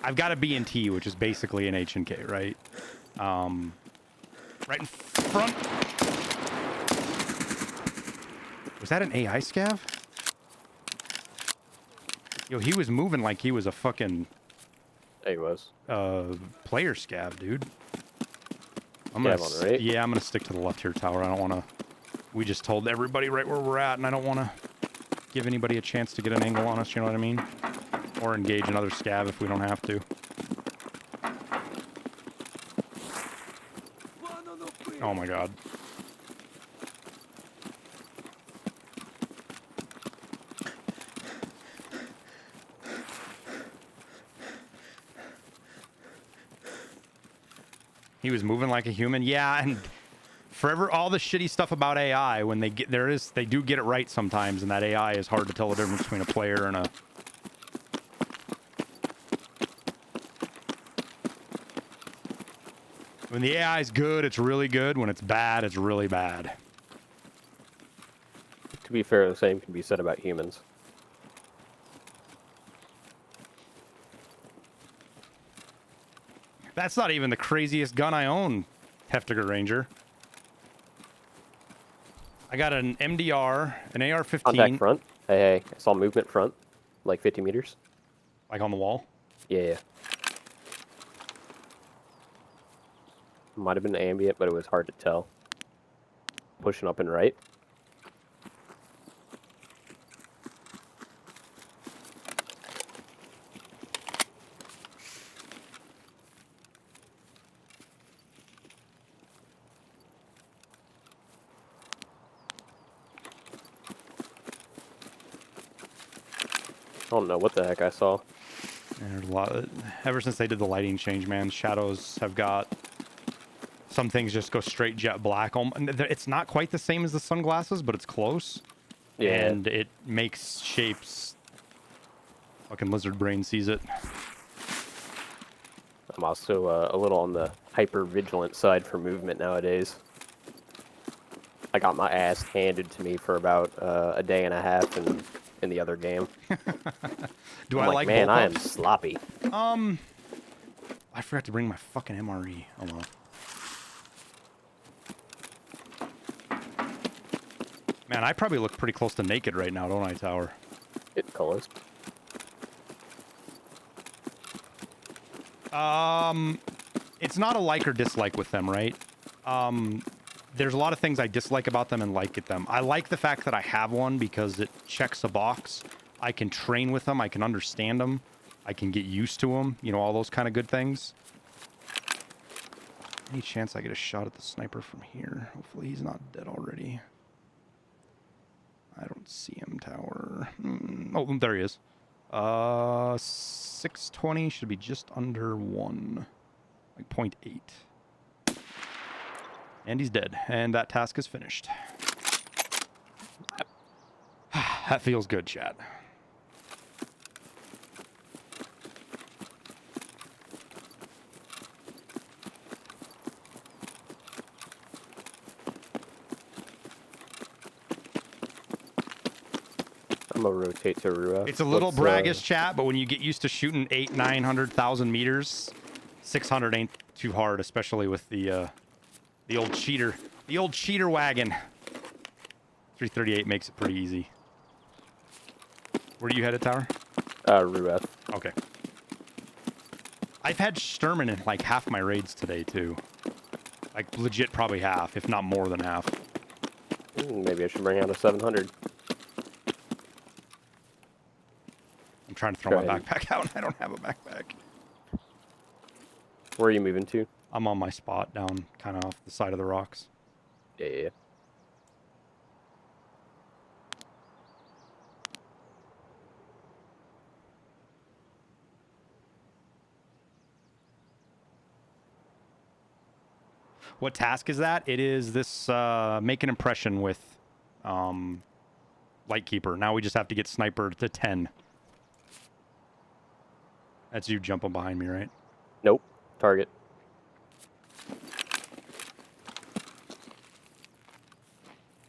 [SPEAKER 2] I've got a B&T, which is basically an H and K, right? Right in front. Was that an AI scav? Yo, he was moving like he was a fucking...
[SPEAKER 3] He was.
[SPEAKER 2] Player scav, dude. I'm gonna stick to the left here, Tower. I don't want to... We just told everybody right where we're at, and I don't want to give anybody a chance to get an angle on us, you know what I mean? Or engage another scav if we don't have to. Oh my god. He was moving like a human. Yeah, and forever all the shitty stuff about AI, when they do get it right sometimes, and that AI is hard to tell the difference between a player and a... When the AI is good, it's really good. When it's bad, it's really bad.
[SPEAKER 3] To be fair, the same can be said about humans.
[SPEAKER 2] That's not even the craziest gun I own, Heftiger Ranger. I got an MDR, an AR-15.
[SPEAKER 3] Contact front. Hey, I saw movement front, like 50 meters.
[SPEAKER 2] Like on the wall?
[SPEAKER 3] Yeah. Might have been ambient, but it was hard to tell. Pushing up and right. don't know what the heck I saw.
[SPEAKER 2] And there's a lot. Ever since they did the lighting change, man, shadows have got. Some things just go straight jet black. It's not quite the same as the sunglasses, but it's close.
[SPEAKER 3] Yeah.
[SPEAKER 2] And it makes shapes. Fucking lizard brain sees it.
[SPEAKER 3] I'm also a little on the hyper vigilant side for movement nowadays. I got my ass handed to me for about a day and a half in the other game.
[SPEAKER 2] Do
[SPEAKER 3] I'm
[SPEAKER 2] I
[SPEAKER 3] like,
[SPEAKER 2] like
[SPEAKER 3] man, I am
[SPEAKER 2] bullpups?
[SPEAKER 3] sloppy.
[SPEAKER 2] I forgot to bring my fucking MRE. Oh well. Man, I probably look pretty close to naked right now, don't I, Tower?
[SPEAKER 3] It colors.
[SPEAKER 2] It's not a like or dislike with them, right? There's a lot of things I dislike about them and like at them. I like the fact that I have one because it checks a box. I can train with them. I can understand them. I can get used to them. You know, all those kind of good things. Any chance I get a shot at the sniper from here? Hopefully he's not dead already. I don't see him, Tower. Oh, there he is. 620 should be just under 1. Like 0.8. And he's dead. And that task is finished. That feels good, chat.
[SPEAKER 3] I'm gonna rotate to Rua.
[SPEAKER 2] It's a little braggish, chat, but when you get used to shooting 900,000 meters, 600 ain't too hard, especially with the old cheater. The old cheater wagon. 338 makes it pretty easy. Where are you headed, Tower?
[SPEAKER 3] Rua.
[SPEAKER 2] Okay. I've had Sturman in like half my raids today, too. Like, legit probably half, if not more than half.
[SPEAKER 3] Maybe I should bring out a 700.
[SPEAKER 2] I'm trying to throw my backpack out. I don't have a backpack.
[SPEAKER 3] Where are you moving to?
[SPEAKER 2] I'm on my spot down kind of off the side of the rocks.
[SPEAKER 3] Yeah.
[SPEAKER 2] What task is that? It is this make an impression with Lightkeeper. Now we just have to get Sniper to 10. That's you jumping behind me, right?
[SPEAKER 3] Nope. Target.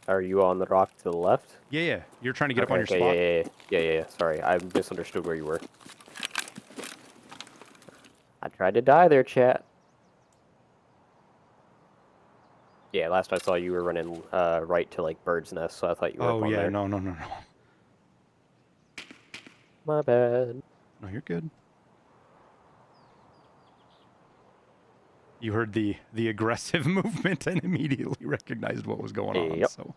[SPEAKER 3] Are you on the rock to the left?
[SPEAKER 2] Yeah, yeah. You're trying to get up on your spot?
[SPEAKER 3] Yeah. Sorry, I misunderstood where you were. I tried to die there, chat. Yeah, last I saw you were running right to like Bird's Nest, so I thought you were up on there.
[SPEAKER 2] No.
[SPEAKER 3] My bad.
[SPEAKER 2] No, you're good. You heard the aggressive movement and immediately recognized what was going on.
[SPEAKER 3] Yep.
[SPEAKER 2] So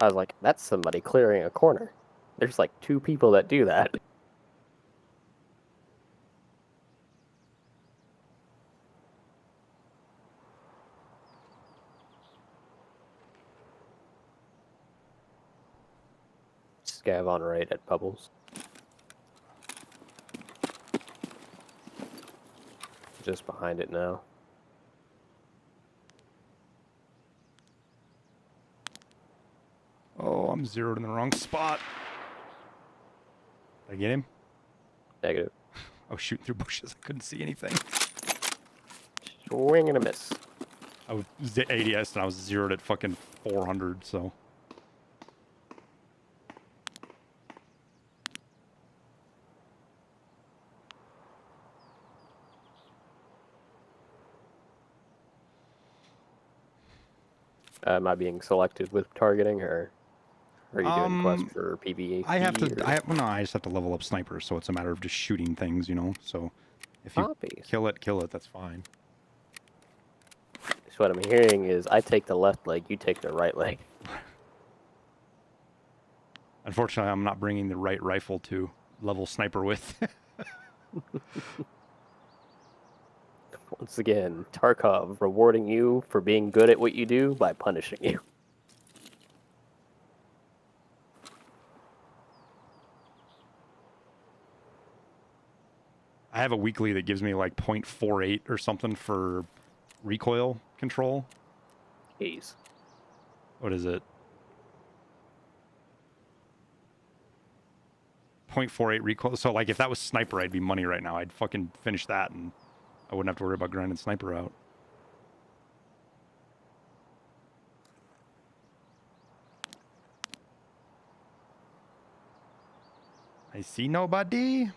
[SPEAKER 3] I was like, that's somebody clearing a corner. There's like 2 people that do that. Scav on right at Bubbles. Just behind it now.
[SPEAKER 2] oh, I'm zeroed in the wrong spot. Did I get him?
[SPEAKER 3] Negative.
[SPEAKER 2] I was shooting through bushes. I couldn't see anything.
[SPEAKER 3] Swing and a miss.
[SPEAKER 2] I was ADS and I was zeroed at fucking 400, so.
[SPEAKER 3] Am I being selected with targeting, or are you doing quests for PvE?
[SPEAKER 2] I just have to level up Sniper, so it's a matter of just shooting things, you know? So if you kill it, that's fine.
[SPEAKER 3] So what I'm hearing is I take the left leg, you take the right leg.
[SPEAKER 2] Unfortunately, I'm not bringing the right rifle to level Sniper with.
[SPEAKER 3] Once again, Tarkov rewarding you for being good at what you do by punishing you.
[SPEAKER 2] I have a weekly that gives me like 0.48 or something for recoil control.
[SPEAKER 3] Jeez.
[SPEAKER 2] What is it? 0.48 recoil. So like if that was sniper, I'd be money right now. I'd fucking finish that and I wouldn't have to worry about grinding sniper out. I see nobody.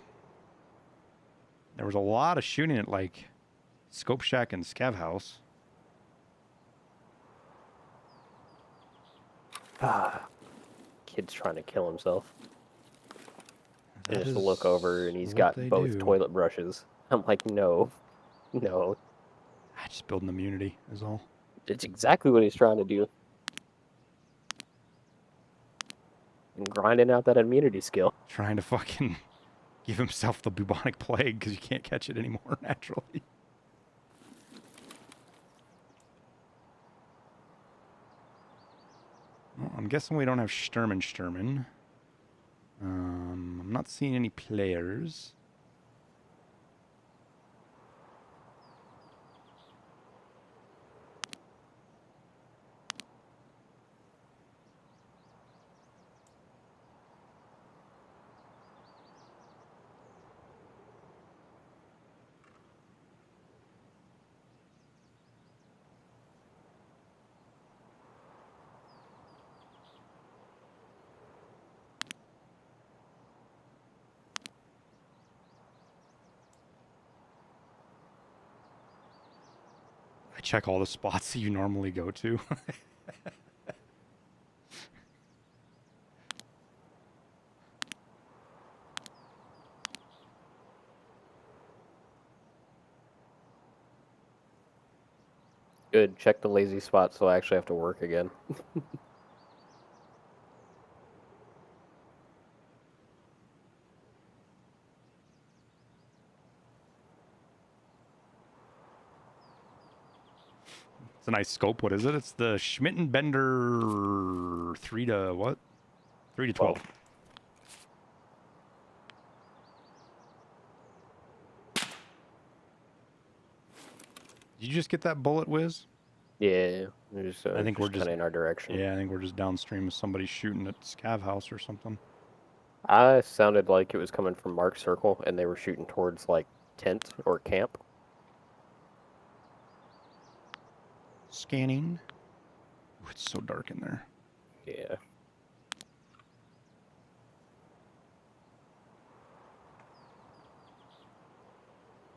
[SPEAKER 2] There was a lot of shooting at like Scope Shack and Scav House.
[SPEAKER 3] Kid's trying to kill himself. I
[SPEAKER 2] That
[SPEAKER 3] just
[SPEAKER 2] is
[SPEAKER 3] look over and he's
[SPEAKER 2] what
[SPEAKER 3] got
[SPEAKER 2] they
[SPEAKER 3] both
[SPEAKER 2] do.
[SPEAKER 3] toilet brushes. I'm like, no, no.
[SPEAKER 2] Just building immunity is all.
[SPEAKER 3] It's exactly what he's trying to do. And grinding out that immunity skill.
[SPEAKER 2] Trying to fucking give himself the bubonic plague because you can't catch it anymore naturally. Well, I'm guessing we don't have Sturman. I'm not seeing any players. I check all the spots that you normally go to.
[SPEAKER 3] Good, check the lazy spot so I actually have to work again.
[SPEAKER 2] It's a nice scope. What is it? It's the Schmittenbender 3 to what? 3 to 12. Did you just get that bullet whiz?
[SPEAKER 3] Yeah, just,
[SPEAKER 2] I think we're
[SPEAKER 3] kind of in our direction.
[SPEAKER 2] Yeah, I think we're just downstream of somebody shooting at Scav House or something.
[SPEAKER 3] I sounded like it was coming from Mark Circle, and they were shooting towards, like, tent or camp.
[SPEAKER 2] Scanning. Ooh, it's so dark in there.
[SPEAKER 3] Yeah.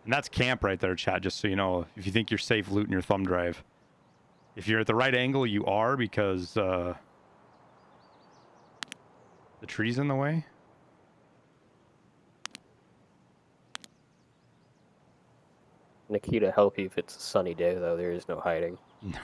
[SPEAKER 2] And that's camp right there, chat, just so you know. If you think you're safe looting your thumb drive. If you're at the right angle, you are, because the tree's in the way.
[SPEAKER 3] Nikita, help you if it's a sunny day, though. There is no hiding.
[SPEAKER 2] No.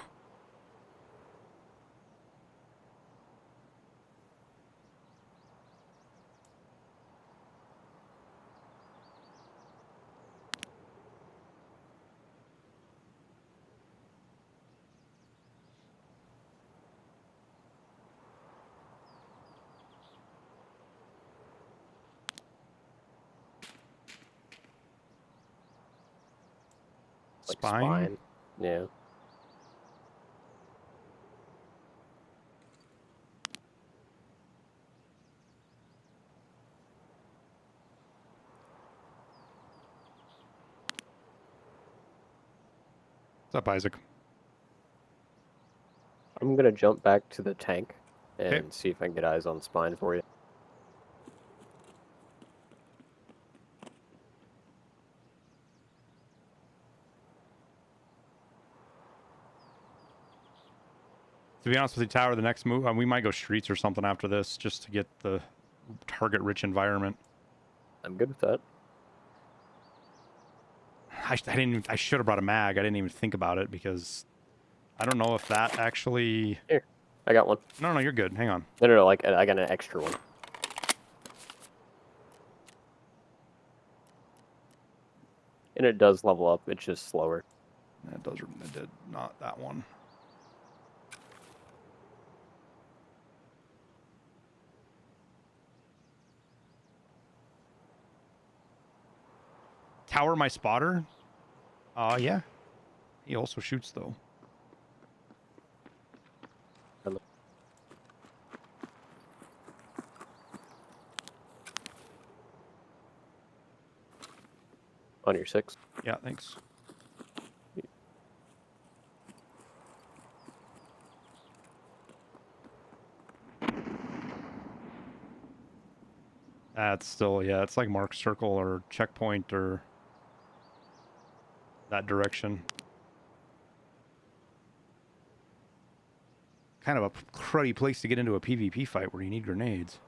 [SPEAKER 3] Like
[SPEAKER 2] Spine?
[SPEAKER 3] Yeah.
[SPEAKER 2] What's up, Isaac?
[SPEAKER 3] I'm gonna jump back to the tank and
[SPEAKER 2] Okay.
[SPEAKER 3] see if I can get eyes on spine for you.
[SPEAKER 2] To be honest with you, Tower, the next move, we might go streets or something after this just to get the target-rich environment.
[SPEAKER 3] I'm good with that.
[SPEAKER 2] I should have brought a mag. I didn't even think about it because I don't know if that actually...
[SPEAKER 3] Here, I got one.
[SPEAKER 2] No, you're good. Hang on.
[SPEAKER 3] No, like, I got an extra one. And it does level up, it's just slower.
[SPEAKER 2] It did not that one. Tower my spotter? Yeah. He also shoots, though.
[SPEAKER 3] On your 6.
[SPEAKER 2] Yeah, thanks. That's still, yeah, it's like mark circle or checkpoint or that direction. Kind of a cruddy place to get into a PvP fight where you need grenades.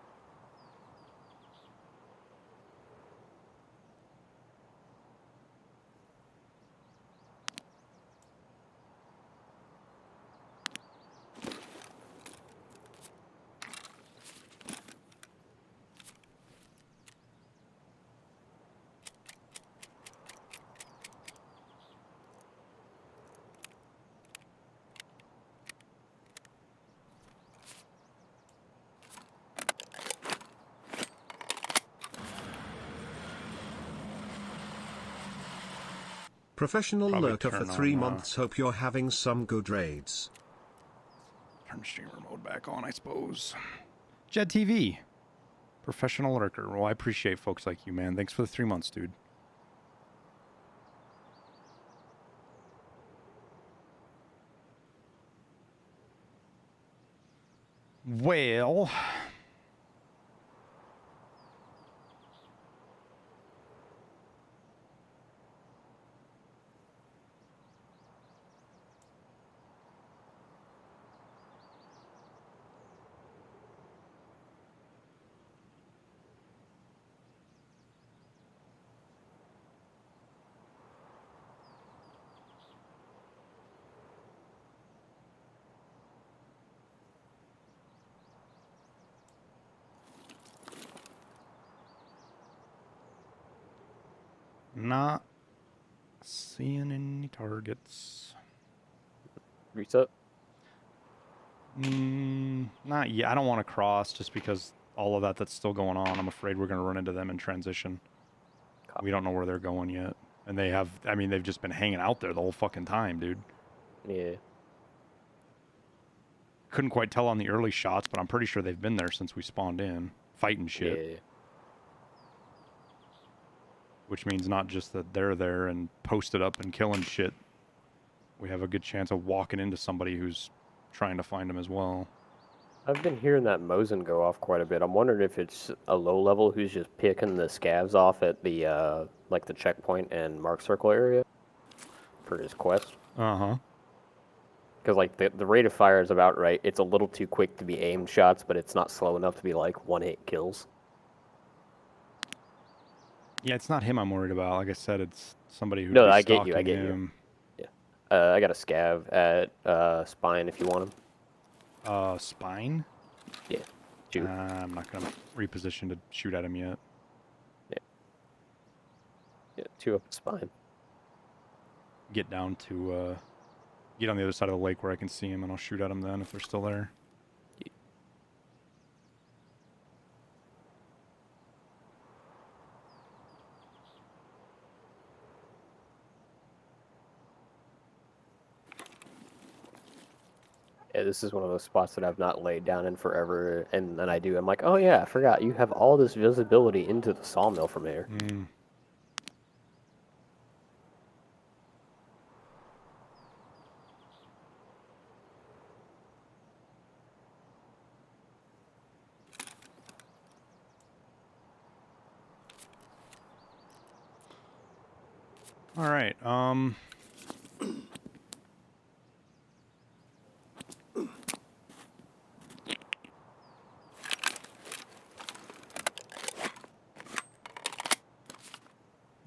[SPEAKER 1] Professional
[SPEAKER 2] Probably
[SPEAKER 1] lurker for
[SPEAKER 2] turn
[SPEAKER 1] 3
[SPEAKER 2] on,
[SPEAKER 1] months. Hope you're having some good raids.
[SPEAKER 2] Turn streamer mode back on, I suppose. Jed TV. Professional lurker. Well, I appreciate folks like you, man. Thanks for the 3 months, dude. Well... Not seeing any targets.
[SPEAKER 3] Reset.
[SPEAKER 2] Not yet. I don't want to cross just because all of that's still going on. I'm afraid we're going to run into them in transition.
[SPEAKER 3] Copy.
[SPEAKER 2] We don't know where they're going yet. And they have, I mean, they've just been hanging out there the whole fucking time, dude.
[SPEAKER 3] Yeah.
[SPEAKER 2] Couldn't quite tell on the early shots, but I'm pretty sure they've been there since we spawned in. Fighting shit.
[SPEAKER 3] Yeah.
[SPEAKER 2] Which means not just that they're there and posted up and killing shit. We have a good chance of walking into somebody who's trying to find them as well.
[SPEAKER 3] I've been hearing that Mosin go off quite a bit. I'm wondering if it's a low level who's just picking the scavs off at the like the checkpoint and mark circle area for his quest.
[SPEAKER 2] Uh-huh.
[SPEAKER 3] Because like the rate of fire is about right. It's a little too quick to be aimed shots, but it's not slow enough to be like 1-hit kills.
[SPEAKER 2] Yeah, it's not him I'm worried about. Like I said, it's somebody who'd
[SPEAKER 3] No,
[SPEAKER 2] be
[SPEAKER 3] I get
[SPEAKER 2] stalking
[SPEAKER 3] you. I get
[SPEAKER 2] him.
[SPEAKER 3] you. Yeah. I got a scav at spine if you want him.
[SPEAKER 2] Spine?
[SPEAKER 3] Yeah. Shoot.
[SPEAKER 2] I'm not going to reposition to shoot at him yet.
[SPEAKER 3] Yeah. 2 up at spine.
[SPEAKER 2] Get down to, get on the other side of the lake where I can see him, and I'll shoot at him then if they're still there.
[SPEAKER 3] Yeah, this is one of those spots that I've not laid down in forever, and then I do. I'm like, oh yeah, I forgot. You have all this visibility into the sawmill from here.
[SPEAKER 2] All right.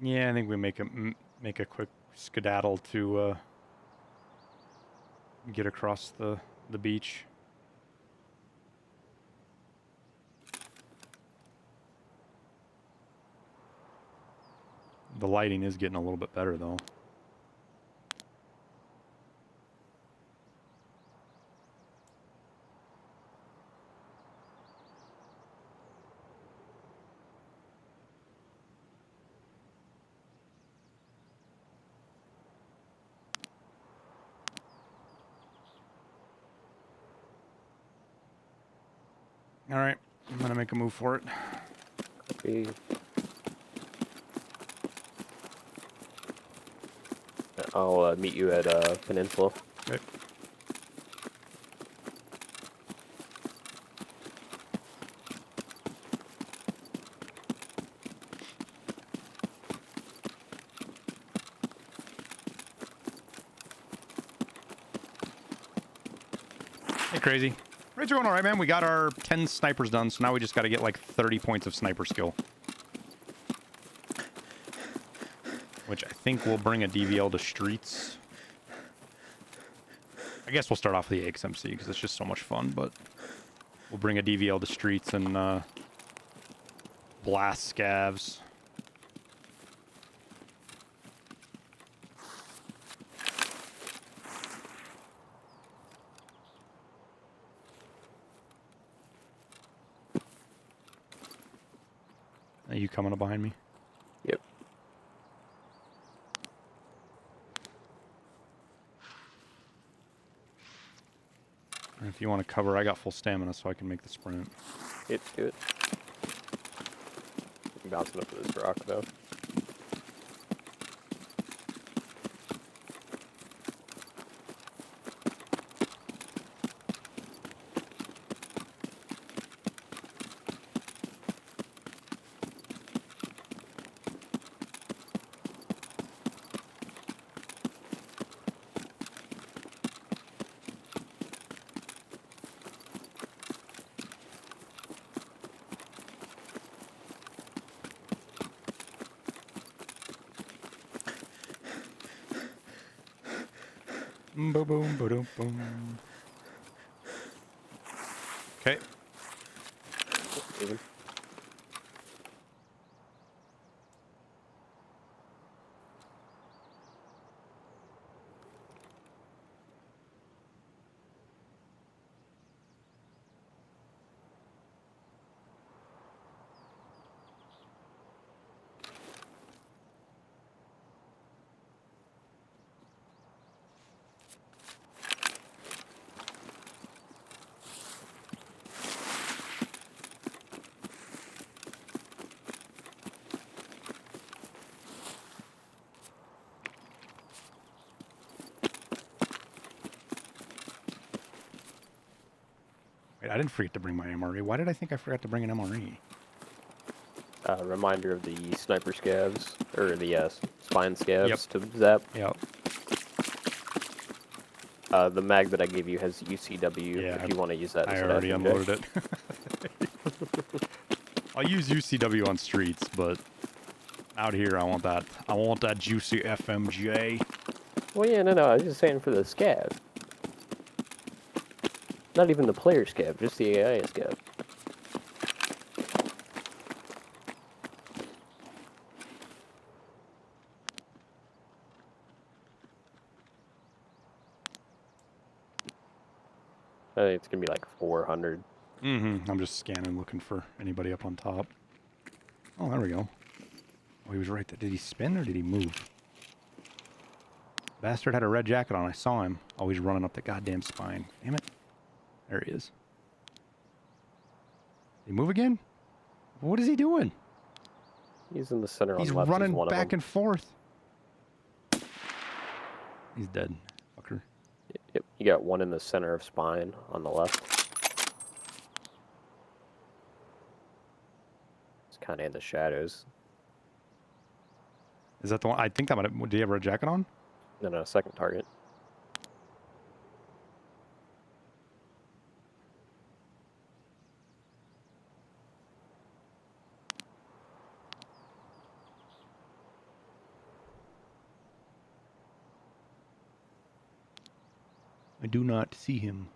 [SPEAKER 2] Yeah, I think we make a quick skedaddle to get across the beach. The lighting is getting a little bit better though. All right, I'm gonna make a move for it.
[SPEAKER 3] Copy. I'll meet you at Peninsula.
[SPEAKER 2] Okay. Hey, Crazy. Raids are going all right, man. We got our 10 snipers done, so now we just got to get like 30 points of sniper skill. Which I think will bring a DVL to streets. I guess we'll start off with the AXMC because it's just so much fun, but we'll bring a DVL to streets and blast scavs. Are you coming up behind me?
[SPEAKER 3] Yep.
[SPEAKER 2] And if you want to cover, I got full stamina, so I can make the sprint.
[SPEAKER 3] Yep, do it. I'm bouncing up to this rock, though.
[SPEAKER 2] Boom, boom, boom, boom. Okay.
[SPEAKER 3] Even.
[SPEAKER 2] Wait, I didn't forget to bring my MRE. Why did I think I forgot to bring an MRE?
[SPEAKER 3] Reminder of the sniper scavs, or the spine scavs
[SPEAKER 2] Yep.
[SPEAKER 3] to zap.
[SPEAKER 2] Yep.
[SPEAKER 3] The mag that I gave you has UCW
[SPEAKER 2] Yeah,
[SPEAKER 3] if you want to use that.
[SPEAKER 2] I
[SPEAKER 3] instead
[SPEAKER 2] already
[SPEAKER 3] of FMJ.
[SPEAKER 2] unloaded it. I'll use UCW on streets, but out here I want that. I want that juicy FMJ.
[SPEAKER 3] Well, yeah, no, I was just saying for the scav. Not even the player scav, just the AI scav. I think it's gonna be like 400.
[SPEAKER 2] Mm-hmm. I'm just scanning, looking for anybody up on top. Oh, there we go. Oh, he was right there. Did he spin or did he move? Bastard had a red jacket on. I saw him. Oh, he's running up the goddamn spine. Damn it. There he is. Did he move again? What is he doing?
[SPEAKER 3] He's in the center
[SPEAKER 2] He's
[SPEAKER 3] on left.
[SPEAKER 2] running
[SPEAKER 3] one
[SPEAKER 2] back
[SPEAKER 3] of them.
[SPEAKER 2] and forth. He's dead. Fucker.
[SPEAKER 3] Yep, you got one in the center of spine on the left. It's kind of in the shadows.
[SPEAKER 2] Is that the one? I think that might have... Did he have a red jacket on?
[SPEAKER 3] No, second target.
[SPEAKER 2] I do not see him.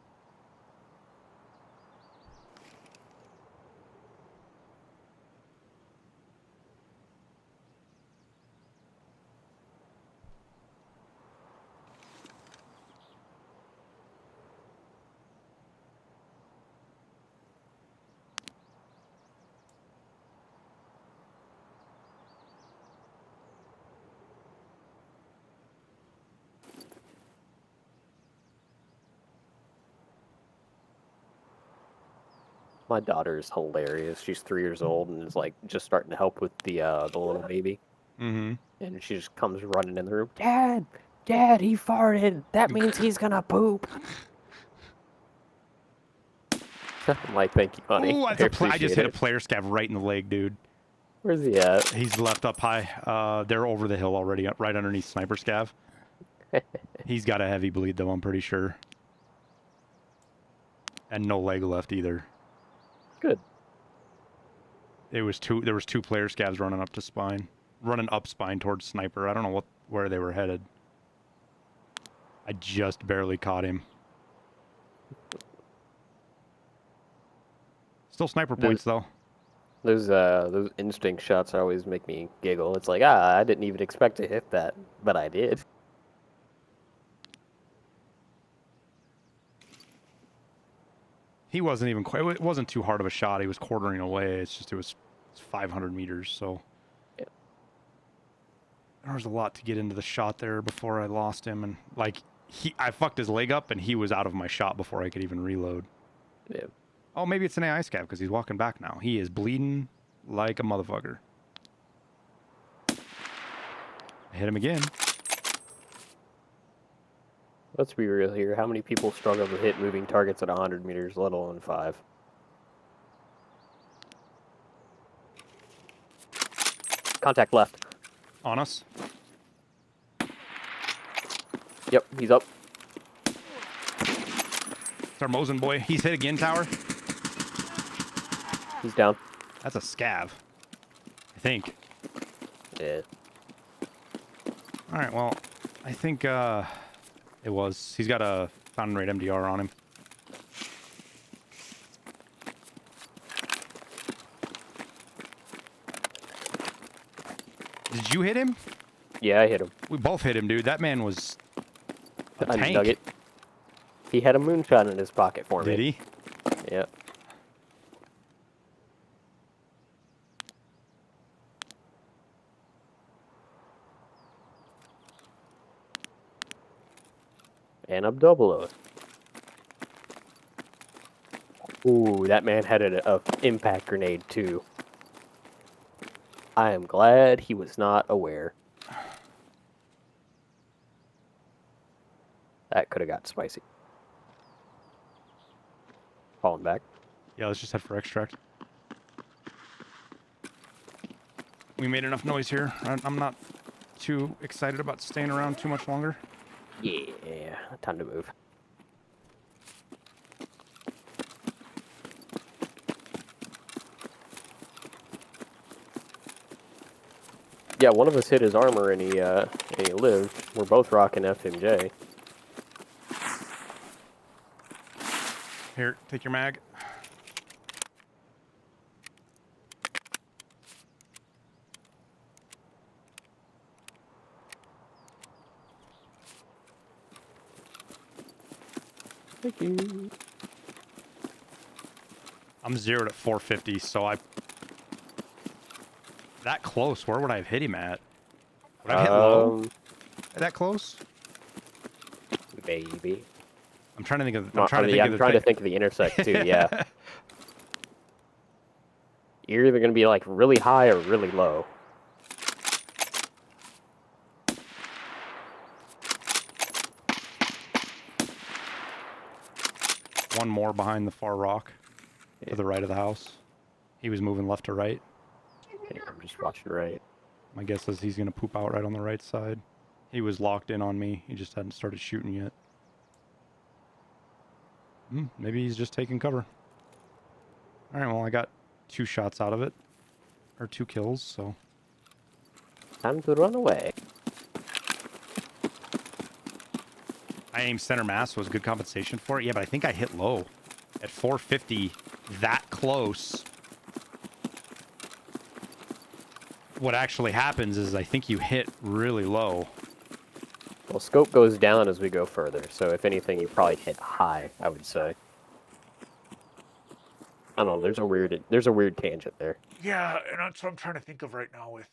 [SPEAKER 3] My daughter is hilarious. She's 3 years old and is like just starting to help with the little baby.
[SPEAKER 2] Mm-hmm.
[SPEAKER 3] And she just comes running in the room. Dad, he farted. That means he's gonna poop. I'm like, thank you, honey.
[SPEAKER 2] Ooh,
[SPEAKER 3] I
[SPEAKER 2] I just
[SPEAKER 3] appreciate
[SPEAKER 2] hit a
[SPEAKER 3] it.
[SPEAKER 2] player scav right in the leg, dude.
[SPEAKER 3] Where's he at?
[SPEAKER 2] He's left up high. They're over the hill already, right underneath sniper scav. He's got a heavy bleed though, I'm pretty sure. And no leg left either.
[SPEAKER 3] Good.
[SPEAKER 2] There was two player scavs running up spine towards sniper. I don't know where they were headed. I just barely caught him. Still sniper points though.
[SPEAKER 3] Those instinct shots always make me giggle. It's like, I didn't even expect to hit that, but I did.
[SPEAKER 2] He wasn't even quite. It wasn't too hard of a shot. He was quartering away. It was 500 meters. So
[SPEAKER 3] Yeah.
[SPEAKER 2] there was a lot to get into the shot there before I lost him. And like I fucked his leg up, and he was out of my shot before I could even reload.
[SPEAKER 3] Yeah.
[SPEAKER 2] Oh, maybe it's an AI scav because he's walking back now. He is bleeding like a motherfucker. I hit him again.
[SPEAKER 3] Let's be real here. How many people struggle to hit moving targets at 100 meters, let alone 5? Contact left.
[SPEAKER 2] On us.
[SPEAKER 3] Yep, he's up.
[SPEAKER 2] It's our Mosin boy. He's hit again, tower.
[SPEAKER 3] He's down.
[SPEAKER 2] That's a scav, I think.
[SPEAKER 3] Yeah.
[SPEAKER 2] All right, well, I think it was. He's got a fountain rate MDR on him. Did you hit him?
[SPEAKER 3] Yeah, I hit him.
[SPEAKER 2] We both hit him, dude. That man was a tank.
[SPEAKER 3] Nugget. He had a moonshot in his pocket for me.
[SPEAKER 2] Did he?
[SPEAKER 3] Yeah. And I'm double-oed. Ooh, that man had an impact grenade too. I am glad he was not aware. That could have got spicy. Falling back.
[SPEAKER 2] Yeah, let's just head for extract. We made enough noise here. I'm not too excited about staying around too much longer.
[SPEAKER 3] Yeah, time to move. Yeah, one of us hit his armor and he lived. We're both rocking FMJ.
[SPEAKER 2] Here, take your mag.
[SPEAKER 3] Thank you.
[SPEAKER 2] I'm zeroed at 450, so that close. Where would I have hit him at? Would I hit low? That close?
[SPEAKER 3] Maybe.
[SPEAKER 2] I'm trying to think of.
[SPEAKER 3] I'm trying to think of the intersect too. Yeah. You're either gonna be like really high or really low.
[SPEAKER 2] One more behind the far rock,
[SPEAKER 3] Yeah.
[SPEAKER 2] to the right of the house. He was moving left to right.
[SPEAKER 3] Yeah, I'm just watching right.
[SPEAKER 2] My guess is he's gonna poop out right on the right side. He was locked in on me. He just hadn't started shooting yet. Maybe he's just taking cover. All right, well, I got 2 shots out of it. Or 2 kills, so.
[SPEAKER 3] Time to run away.
[SPEAKER 2] I aimed center mass was good compensation for it. Yeah, but I think I hit low. At 450, that close. What actually happens is I think you hit really low.
[SPEAKER 3] Well, scope goes down as we go further, so if anything, you probably hit high, I would say. I don't know, there's a weird tangent there.
[SPEAKER 2] Yeah, and that's what I'm trying to think of right now with.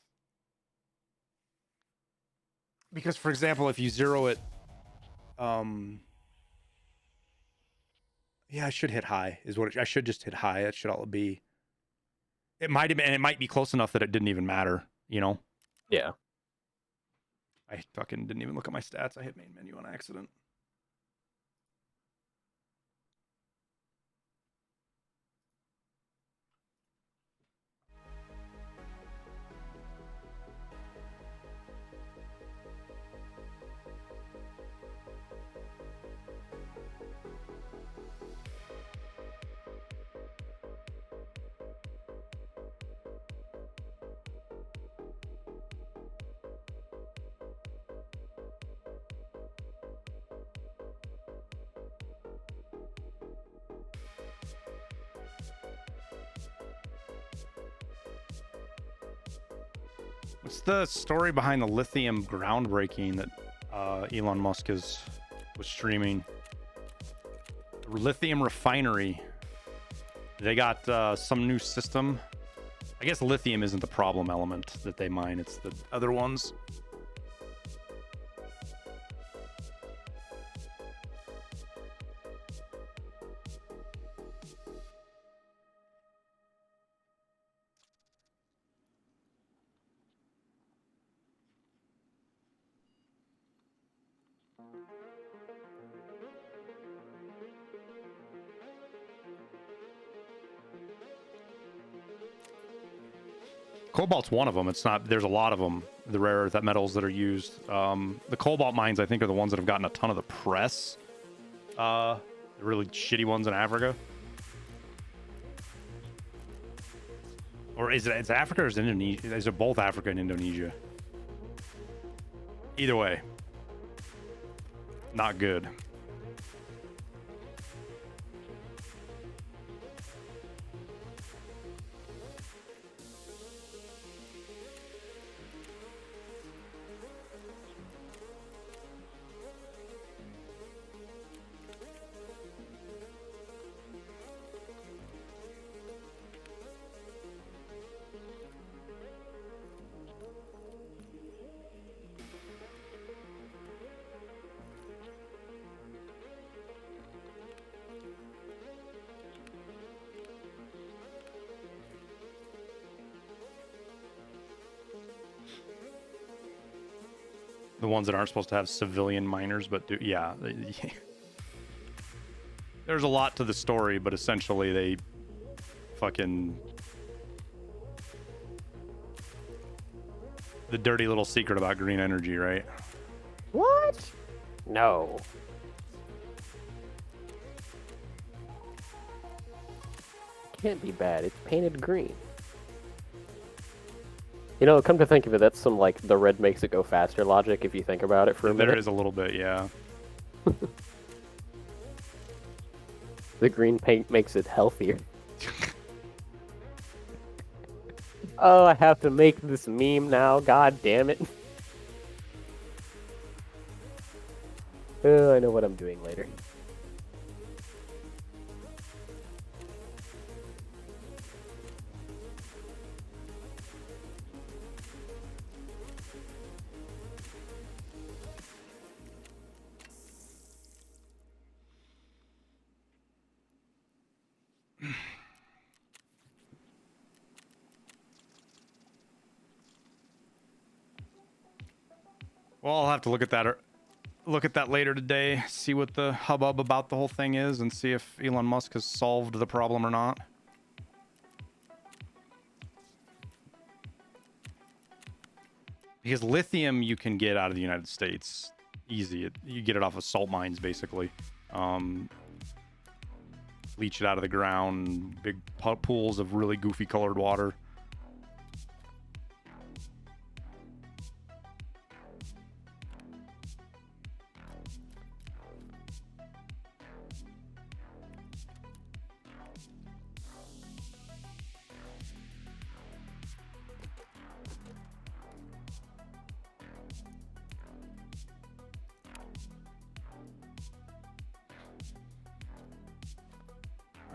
[SPEAKER 2] Because, for example, if you zero it, Yeah, I should hit high. I should just hit high. That should all be. It might have been, and it might be close enough that it didn't even matter. You know.
[SPEAKER 3] Yeah.
[SPEAKER 2] I fucking didn't even look at my stats. I hit main menu on accident. What's the story behind the lithium groundbreaking that Elon Musk was streaming? The lithium refinery. They got some new system. I guess lithium isn't the problem element that they mine. It's the other ones. Cobalt's one of them. It's not. There's a lot of them. The rare earth metals that are used. The cobalt mines, I think, are the ones that have gotten a ton of the press. The really shitty ones in Africa. Or is it? It's Africa or is it Indonesia? Is it both Africa and Indonesia? Either way, not good. The ones that aren't supposed to have civilian miners, but do, yeah. There's a lot to the story, but essentially they fucking... The dirty little secret about green energy, right?
[SPEAKER 3] What? No. Can't be bad. It's painted green. You know, come to think of it, that's some, like, the red makes it go faster logic, if you think about it for a minute.
[SPEAKER 2] There is a little bit, yeah.
[SPEAKER 3] The green paint makes it healthier. Oh, I have to make this meme now, god damn it. Oh, I know what I'm doing later.
[SPEAKER 2] Well, I'll have to look at that later today, see what the hubbub about the whole thing is, and see if Elon Musk has solved the problem or not. Because lithium you can get out of the United States easy. You get it off of salt mines, basically. Leach it out of the ground, big pools of really goofy colored water.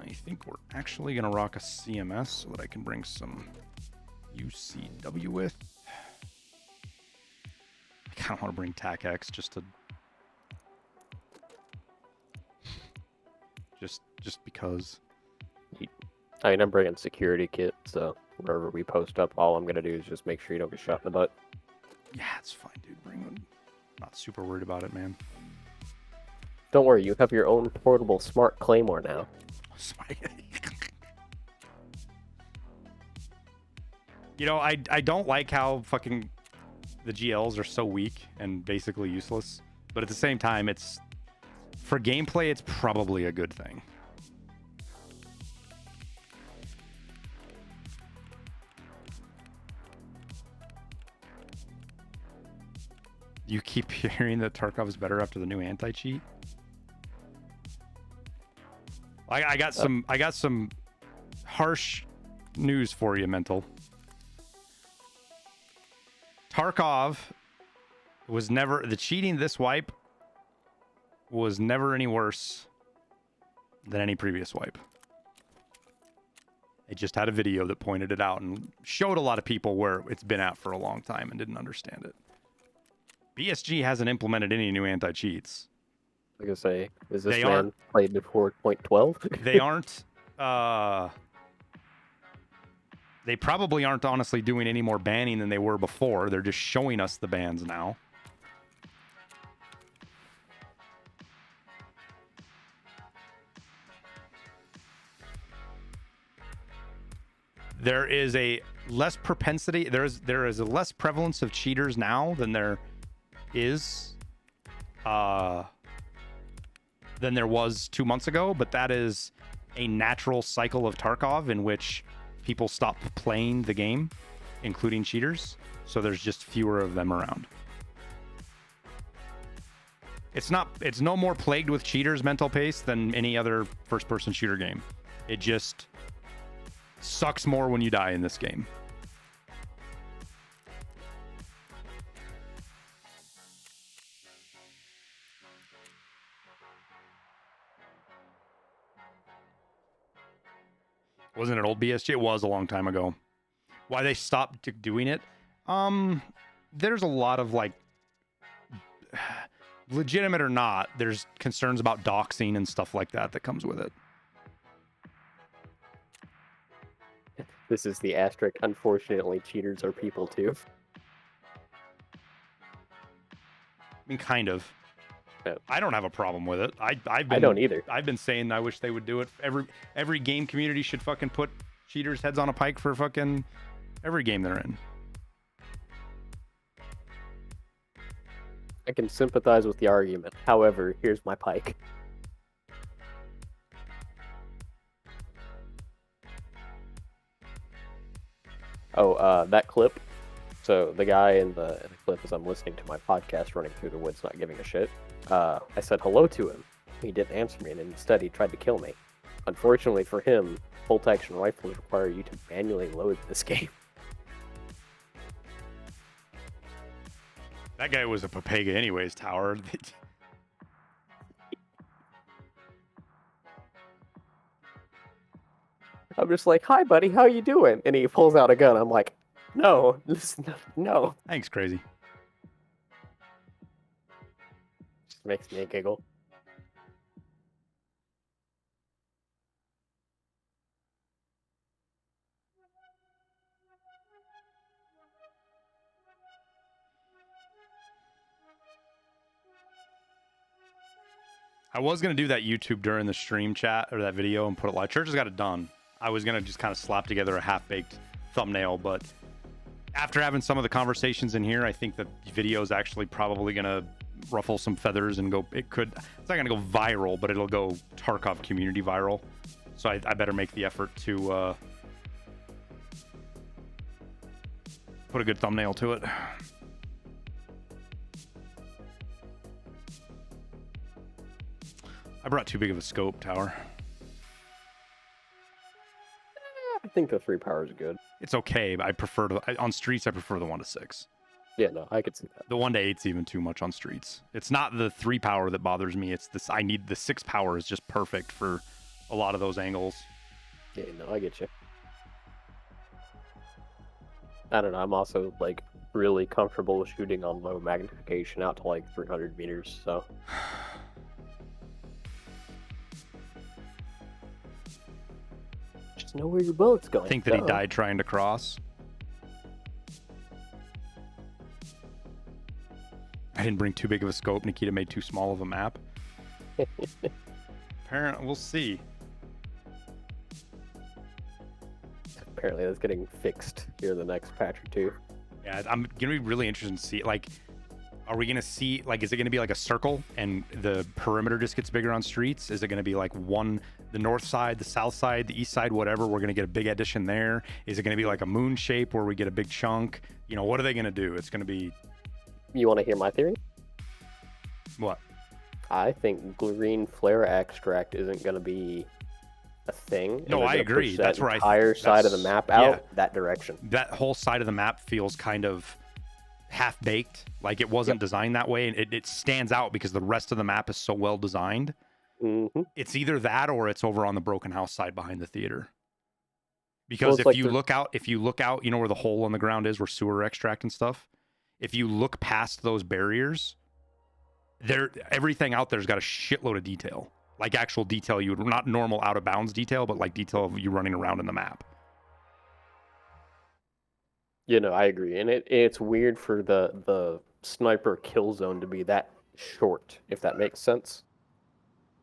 [SPEAKER 2] I think we're actually going to rock a CMS so that I can bring some UCW with. I kind of want to bring TACX just to just because.
[SPEAKER 3] I mean, I'm bringing security kit, so wherever we post up, all I'm gonna do is just make sure you don't get shot in the butt.
[SPEAKER 2] Yeah, it's fine, dude. Bring them. Not super worried about it, man.
[SPEAKER 3] Don't worry, you have your own portable smart claymore now.
[SPEAKER 2] You know, I don't like how fucking the GLs are so weak and basically useless, but at the same time, it's for gameplay, it's probably a good thing. You keep hearing that Tarkov is better after the new anti-cheat. I got some harsh news for you, Mental. Tarkov was never, the cheating this wipe was never any worse than any previous wipe. It just had a video that pointed it out and showed a lot of people where it's been at for a long time and didn't understand it. BSG hasn't implemented any new anti-cheats.
[SPEAKER 3] Like I say, is this man played before .12?
[SPEAKER 2] They aren't. They probably aren't honestly doing any more banning than they were before. They're just showing us the bans now. There is a less propensity. There is a less prevalence of cheaters now than there is than there was 2 months ago, but that is a natural cycle of Tarkov in which people stop playing the game, including cheaters, so there's just fewer of them around. It's no more plagued with cheaters, Mental Pace, than any other first-person shooter game. It just sucks more when you die in this game. Wasn't it old BSG? It was a long time ago. Why they stopped doing it? There's a lot of like, legitimate or not, there's concerns about doxing and stuff like that that comes with it.
[SPEAKER 3] This is the asterisk. Unfortunately, cheaters are people too.
[SPEAKER 2] I mean, kind of. I don't have a problem with it. I
[SPEAKER 3] don't either.
[SPEAKER 2] I've been saying I wish they would do it. Every game community should fucking put cheaters' heads on a pike for fucking every game they're in.
[SPEAKER 3] I can sympathize with the argument. However, here's my pike. Oh, that clip. So the guy in the clip, as I'm listening to my podcast running through the woods, not giving a shit, I said hello to him. He didn't answer me, and instead he tried to kill me. Unfortunately for him, bolt-action rifles require you to manually load this game.
[SPEAKER 2] That guy was a Papega anyways, Tower.
[SPEAKER 3] I'm just like, hi, buddy, how you doing? And he pulls out a gun. I'm like, no, no.
[SPEAKER 2] Thanks, crazy.
[SPEAKER 3] Just makes me giggle.
[SPEAKER 2] I was going to do that YouTube during the stream chat or that video and put it live. Church has got it done. I was going to just kind of slap together a half-baked thumbnail, but after having some of the conversations in here, I think the video is actually probably going to ruffle some feathers and it's not going to go viral, but it'll go Tarkov community viral. So I better make the effort to put a good thumbnail to it. I brought too big of a scope, Tower.
[SPEAKER 3] I think the 3 power is good.
[SPEAKER 2] It's okay, but on streets, I prefer the 1-6.
[SPEAKER 3] Yeah, no, I could see that.
[SPEAKER 2] The 1-8's even too much on streets. It's not the 3 power that bothers me. It's this. I need the 6 power is just perfect for a lot of those angles.
[SPEAKER 3] Yeah, no, I get you. I don't know. I'm also like really comfortable shooting on low magnification out to like 300 meters. So know where your bullet's going.
[SPEAKER 2] Think that he
[SPEAKER 3] Duh.
[SPEAKER 2] died trying to cross. I didn't bring too big of a scope. Nikita made too small of a map. Apparently, we'll see.
[SPEAKER 3] Apparently, that's getting fixed here in the next patch or two.
[SPEAKER 2] Yeah, I'm gonna be really interested to see. Like, are we gonna see? Like, is it gonna be like a circle and the perimeter just gets bigger on streets? Is it gonna be like the north side, the south side, the east side, whatever? We're gonna get a big addition there. Is it gonna be like a moon shape where we get a big chunk? You know, what are they gonna do? It's gonna be.
[SPEAKER 3] You want to hear my theory?
[SPEAKER 2] What?
[SPEAKER 3] I think green flare extract isn't going to be a thing.
[SPEAKER 2] No, I agree. That's where
[SPEAKER 3] entire side of the map out that direction.
[SPEAKER 2] That whole side of the map feels kind of half baked. Like it wasn't designed that way, and it stands out because the rest of the map is so well designed.
[SPEAKER 3] Mm-hmm.
[SPEAKER 2] It's either that or it's over on the broken house side behind the theater. Because
[SPEAKER 3] Well,
[SPEAKER 2] if you look out, you know where the hole in the ground is, where sewer extract and stuff. If you look past those barriers, everything out there's got a shitload of detail, like actual detail you would not normal out of bounds detail, but like detail of you running around in the map.
[SPEAKER 3] You know, I agree, and it's weird for the sniper kill zone to be that short, if that makes sense.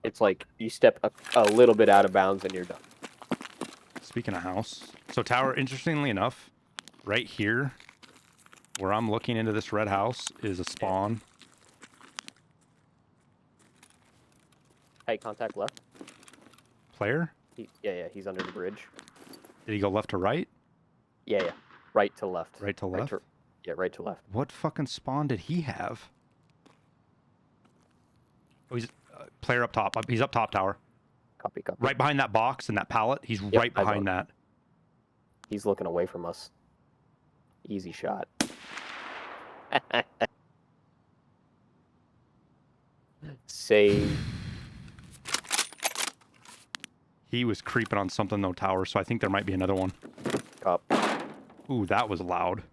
[SPEAKER 3] It's like you step a little bit out of bounds and you're done.
[SPEAKER 2] Speaking of house, so tower, interestingly enough, right here, where I'm looking into this red house is a spawn.
[SPEAKER 3] Hey, contact left.
[SPEAKER 2] Player?
[SPEAKER 3] Yeah, he's under the bridge.
[SPEAKER 2] Did he go left to right?
[SPEAKER 3] Yeah. Right to left.
[SPEAKER 2] Right to left?
[SPEAKER 3] Right to left.
[SPEAKER 2] What fucking spawn did he have? Oh, he's player up top. He's up top tower.
[SPEAKER 3] Copy.
[SPEAKER 2] Right behind that box and that pallet. He's right behind that.
[SPEAKER 3] He's looking away from us. Easy shot. Save.
[SPEAKER 2] He was creeping on something though, tower, so I think there might be another one.
[SPEAKER 3] Cop.
[SPEAKER 2] Ooh, that was loud.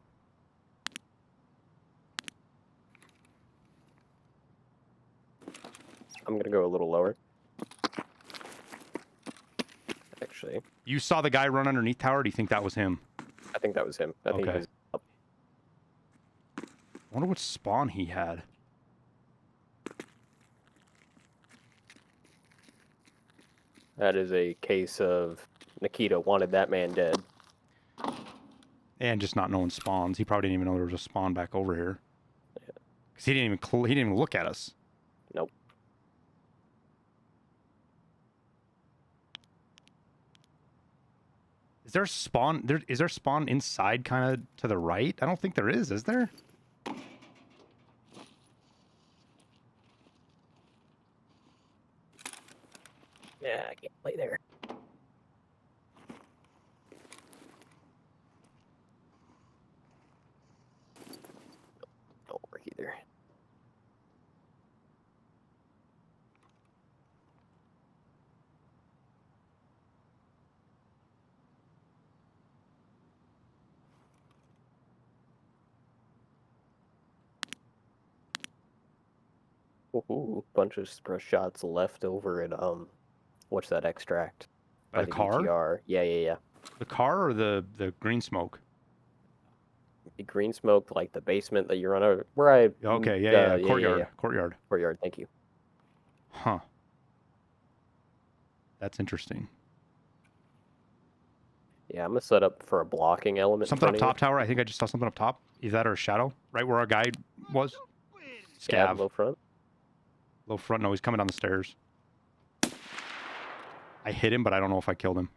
[SPEAKER 3] I'm gonna go a little lower. Actually.
[SPEAKER 2] You saw the guy run underneath tower? Do you think that was him?
[SPEAKER 3] I think that was him. I think he was up.
[SPEAKER 2] I wonder what spawn he had.
[SPEAKER 3] That is a case of Nikita wanted that man dead.
[SPEAKER 2] And just not knowing spawns. He probably didn't even know there was a spawn back over here. Because he didn't even look at us.
[SPEAKER 3] Nope.
[SPEAKER 2] Is there spawn? Is there spawn inside kind of to the right? I don't think there is there?
[SPEAKER 3] Yeah, I can't play there. Don't work either. Ooh, bunch of shots left over at what's that extract?
[SPEAKER 2] By the car?
[SPEAKER 3] BTR. Yeah.
[SPEAKER 2] The car or the green smoke?
[SPEAKER 3] The green smoke, like the basement that you're on. Where I.
[SPEAKER 2] Okay, yeah. Courtyard.
[SPEAKER 3] Yeah.
[SPEAKER 2] Courtyard.
[SPEAKER 3] Courtyard. Thank you.
[SPEAKER 2] Huh. That's interesting.
[SPEAKER 3] Yeah, I'm gonna set up for a blocking element.
[SPEAKER 2] Something up top tower. I think I just saw something up top. Is that or a shadow? Right where our guy was?
[SPEAKER 3] Scav.
[SPEAKER 2] Scav.
[SPEAKER 3] Low front.
[SPEAKER 2] Low front. No, he's coming down the stairs. I hit him, but I don't know if I killed him.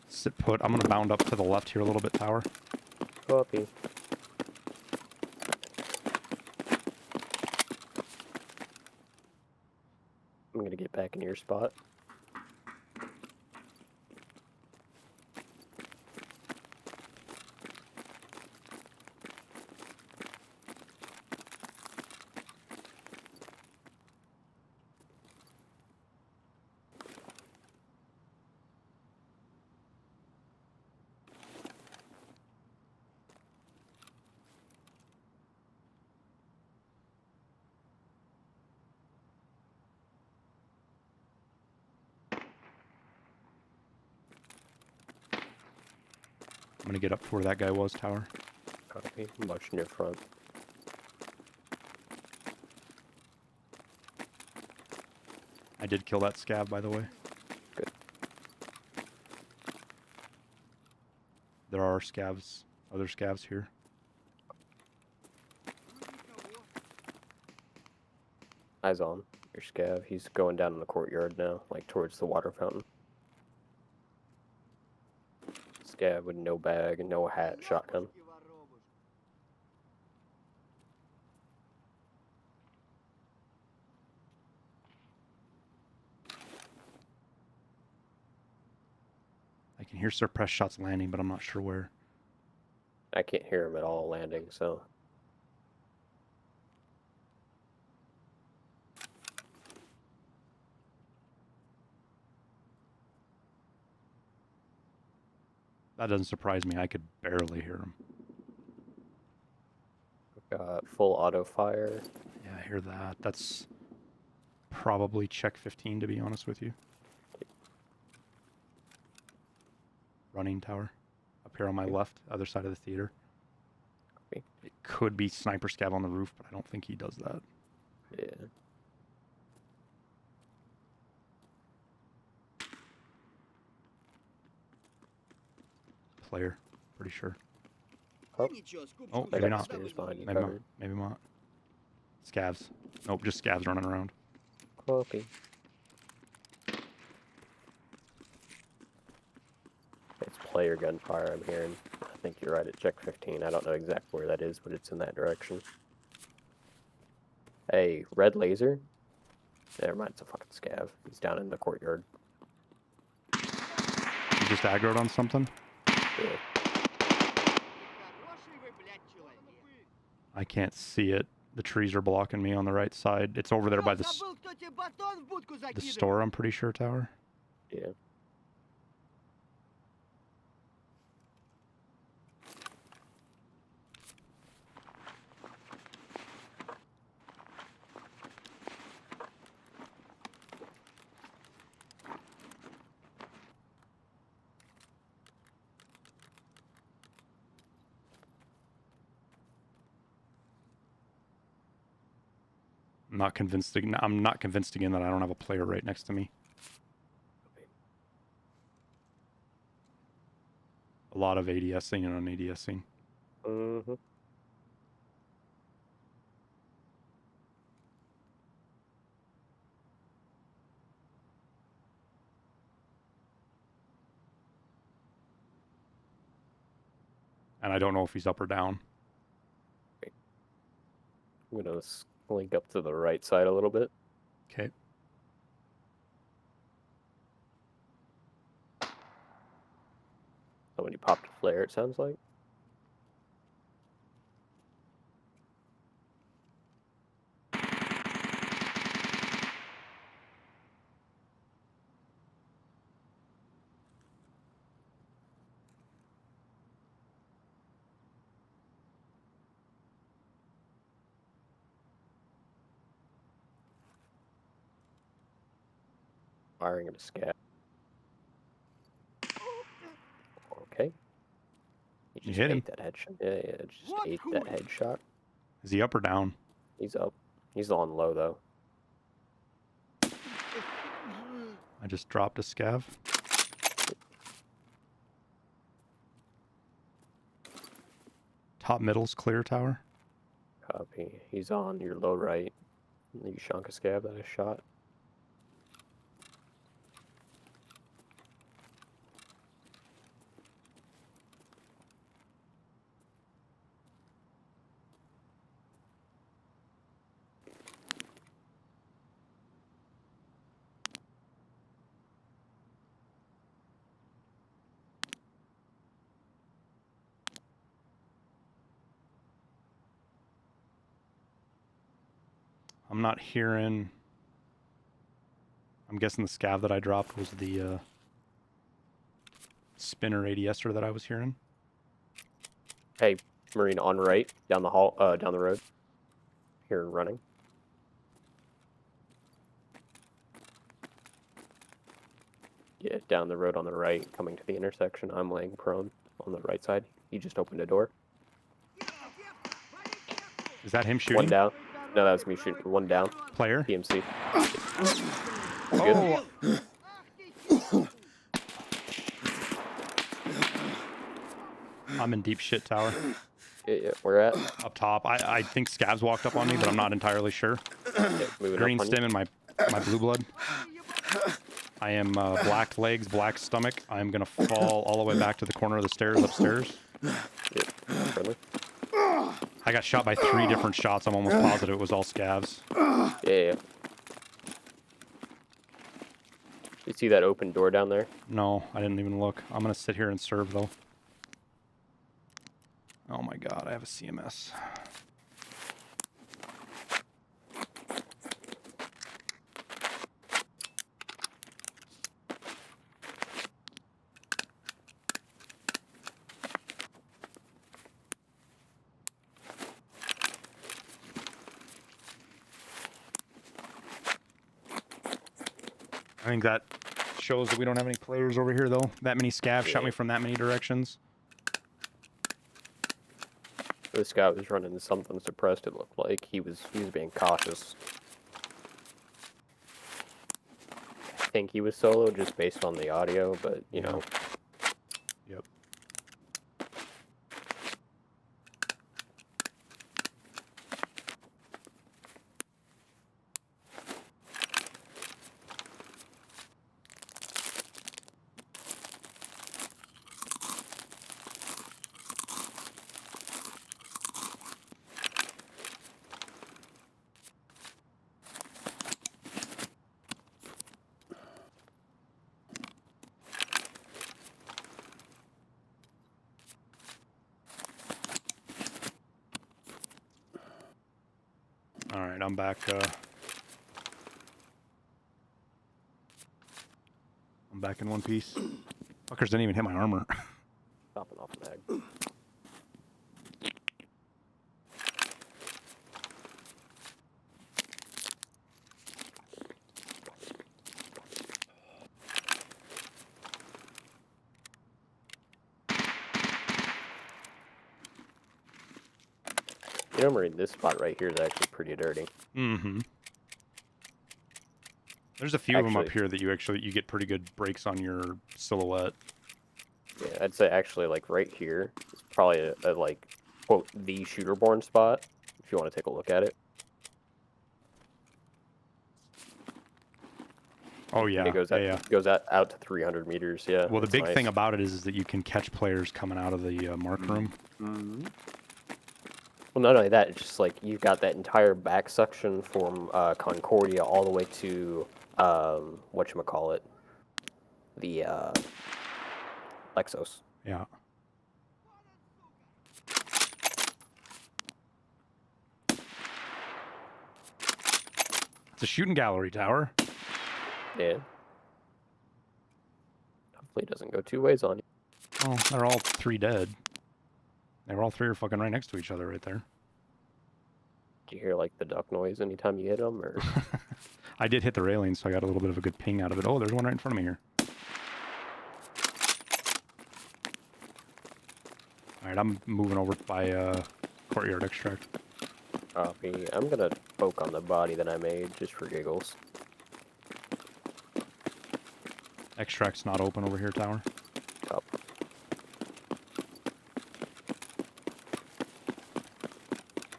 [SPEAKER 2] Sit put. I'm going to bound up to the left here a little bit, tower.
[SPEAKER 3] Copy. I'm going to get back in your spot.
[SPEAKER 2] gonna get up to where that guy was, tower.
[SPEAKER 3] Copy. Much in your front.
[SPEAKER 2] I did kill that scav, by the way.
[SPEAKER 3] Good.
[SPEAKER 2] There are scavs, other scavs here.
[SPEAKER 3] Eyes on your scav. He's going down in the courtyard now, like towards the water fountain. Scav with no bag and no hat, shotgun.
[SPEAKER 2] I can hear suppressed shots landing, but I'm not sure where.
[SPEAKER 3] I can't hear him at all landing, so.
[SPEAKER 2] That doesn't surprise me. I could barely hear him.
[SPEAKER 3] Got full auto fire.
[SPEAKER 2] Yeah, I hear that. That's probably check 15, to be honest with you. Running tower. Up here on my left, other side of the theater.
[SPEAKER 3] Okay.
[SPEAKER 2] It could be sniper scav on the roof, but I don't think he does that.
[SPEAKER 3] Yeah.
[SPEAKER 2] Player, pretty sure.
[SPEAKER 3] Oh,
[SPEAKER 2] Oh,
[SPEAKER 3] I
[SPEAKER 2] maybe
[SPEAKER 3] got
[SPEAKER 2] not.
[SPEAKER 3] stairs behind you
[SPEAKER 2] Maybe not.
[SPEAKER 3] covered.
[SPEAKER 2] Maybe not. Scavs. Nope, just scavs running around.
[SPEAKER 3] Copy. It's player gunfire I'm hearing. I think you're right at check 15. I don't know exactly where that is, but it's in that direction. Hey, red laser? Never mind, it's a fucking scav. He's down in the courtyard.
[SPEAKER 2] You just aggroed on something?
[SPEAKER 3] Yeah.
[SPEAKER 2] I can't see it. The trees are blocking me on the right side. It's over there by the store, I'm pretty sure, tower.
[SPEAKER 3] Yeah.
[SPEAKER 2] I'm not convinced again that I don't have a player right next to me. A lot of ADSing and un-ADSing.
[SPEAKER 3] Mm-hmm.
[SPEAKER 2] And I don't know if he's up or down.
[SPEAKER 3] I'm gonna link up to the right side a little bit.
[SPEAKER 2] Okay.
[SPEAKER 3] Somebody popped a flare, it sounds like. Firing at a scav. Okay. He
[SPEAKER 2] You
[SPEAKER 3] just
[SPEAKER 2] hit him.
[SPEAKER 3] ate that headshot. Yeah, just ate that headshot.
[SPEAKER 2] Is he up or down?
[SPEAKER 3] He's up. He's on low, though.
[SPEAKER 2] I just dropped a scav. Top middle's clear, tower.
[SPEAKER 3] Copy. He's on your low right. You shunk a scav that I shot.
[SPEAKER 2] I'm not hearing... I'm guessing the scav that I dropped was the spinner ADSer that I was hearing.
[SPEAKER 3] Hey, Marine on right, down the hall, down the road. Here, running. Yeah, down the road on the right, coming to the intersection. I'm laying prone on the right side. He just opened a door.
[SPEAKER 2] Is that him shooting?
[SPEAKER 3] One down. No, that was me shooting. One down.
[SPEAKER 2] Player?
[SPEAKER 3] PMC.
[SPEAKER 2] Oh! I'm in deep shit tower.
[SPEAKER 3] Yeah, where at?
[SPEAKER 2] Up top. I think Scavs walked up on me, but I'm not entirely sure.
[SPEAKER 3] Yeah, moving
[SPEAKER 2] Green
[SPEAKER 3] up on
[SPEAKER 2] stem in my blue blood. I am black legs, black stomach. I'm gonna fall all the way back to the corner of the stairs upstairs.
[SPEAKER 3] you. Yeah, friendly.
[SPEAKER 2] I got shot by 3 different shots. I'm almost positive it was all Scavs.
[SPEAKER 3] Yeah. You see that open door down there?
[SPEAKER 2] No, I didn't even look. I'm gonna sit here and serve though. Oh my god, I have a CMS. I think that shows that we don't have any players over here, though. That many scavs shot me from that many directions.
[SPEAKER 3] This guy was running something suppressed, it looked like. He was being cautious. I think he was solo just based on the audio, but, you know.
[SPEAKER 2] Yep. Alright, I'm back, I'm back in one piece. Fuckers didn't even hit my armor.
[SPEAKER 3] Stopping off the mag. You know, Marine, this spot right here is actually pretty dirty.
[SPEAKER 2] Mm-hmm. There's a few of them up here that you get pretty good breaks on your silhouette.
[SPEAKER 3] Yeah, I'd say actually, like, right here is probably a like, quote, the shooter-born spot, if you want to take a look at it.
[SPEAKER 2] Oh, yeah.
[SPEAKER 3] It goes out to 300 meters, yeah.
[SPEAKER 2] Well, the big
[SPEAKER 3] nice.
[SPEAKER 2] thing about it is that you can catch players coming out of the mark room.
[SPEAKER 3] Mm-hmm. Well, not only that, it's just like you've got that entire back section from Concordia all the way to whatchamacallit, the Lexos.
[SPEAKER 2] Yeah. It's a shooting gallery tower.
[SPEAKER 3] Yeah. Hopefully it doesn't go 2 ways on you.
[SPEAKER 2] Oh, they're all 3 dead. They were all 3 are fucking right next to each other right there.
[SPEAKER 3] Do you hear, like, the duck noise anytime you hit them, or...?
[SPEAKER 2] I did hit the railing, so I got a little bit of a good ping out of it. Oh, there's one right in front of me here. Alright, I'm moving over by courtyard extract.
[SPEAKER 3] Copy. I'm gonna poke on the body that I made, just for giggles.
[SPEAKER 2] Extract's not open over here, tower.
[SPEAKER 3] Up.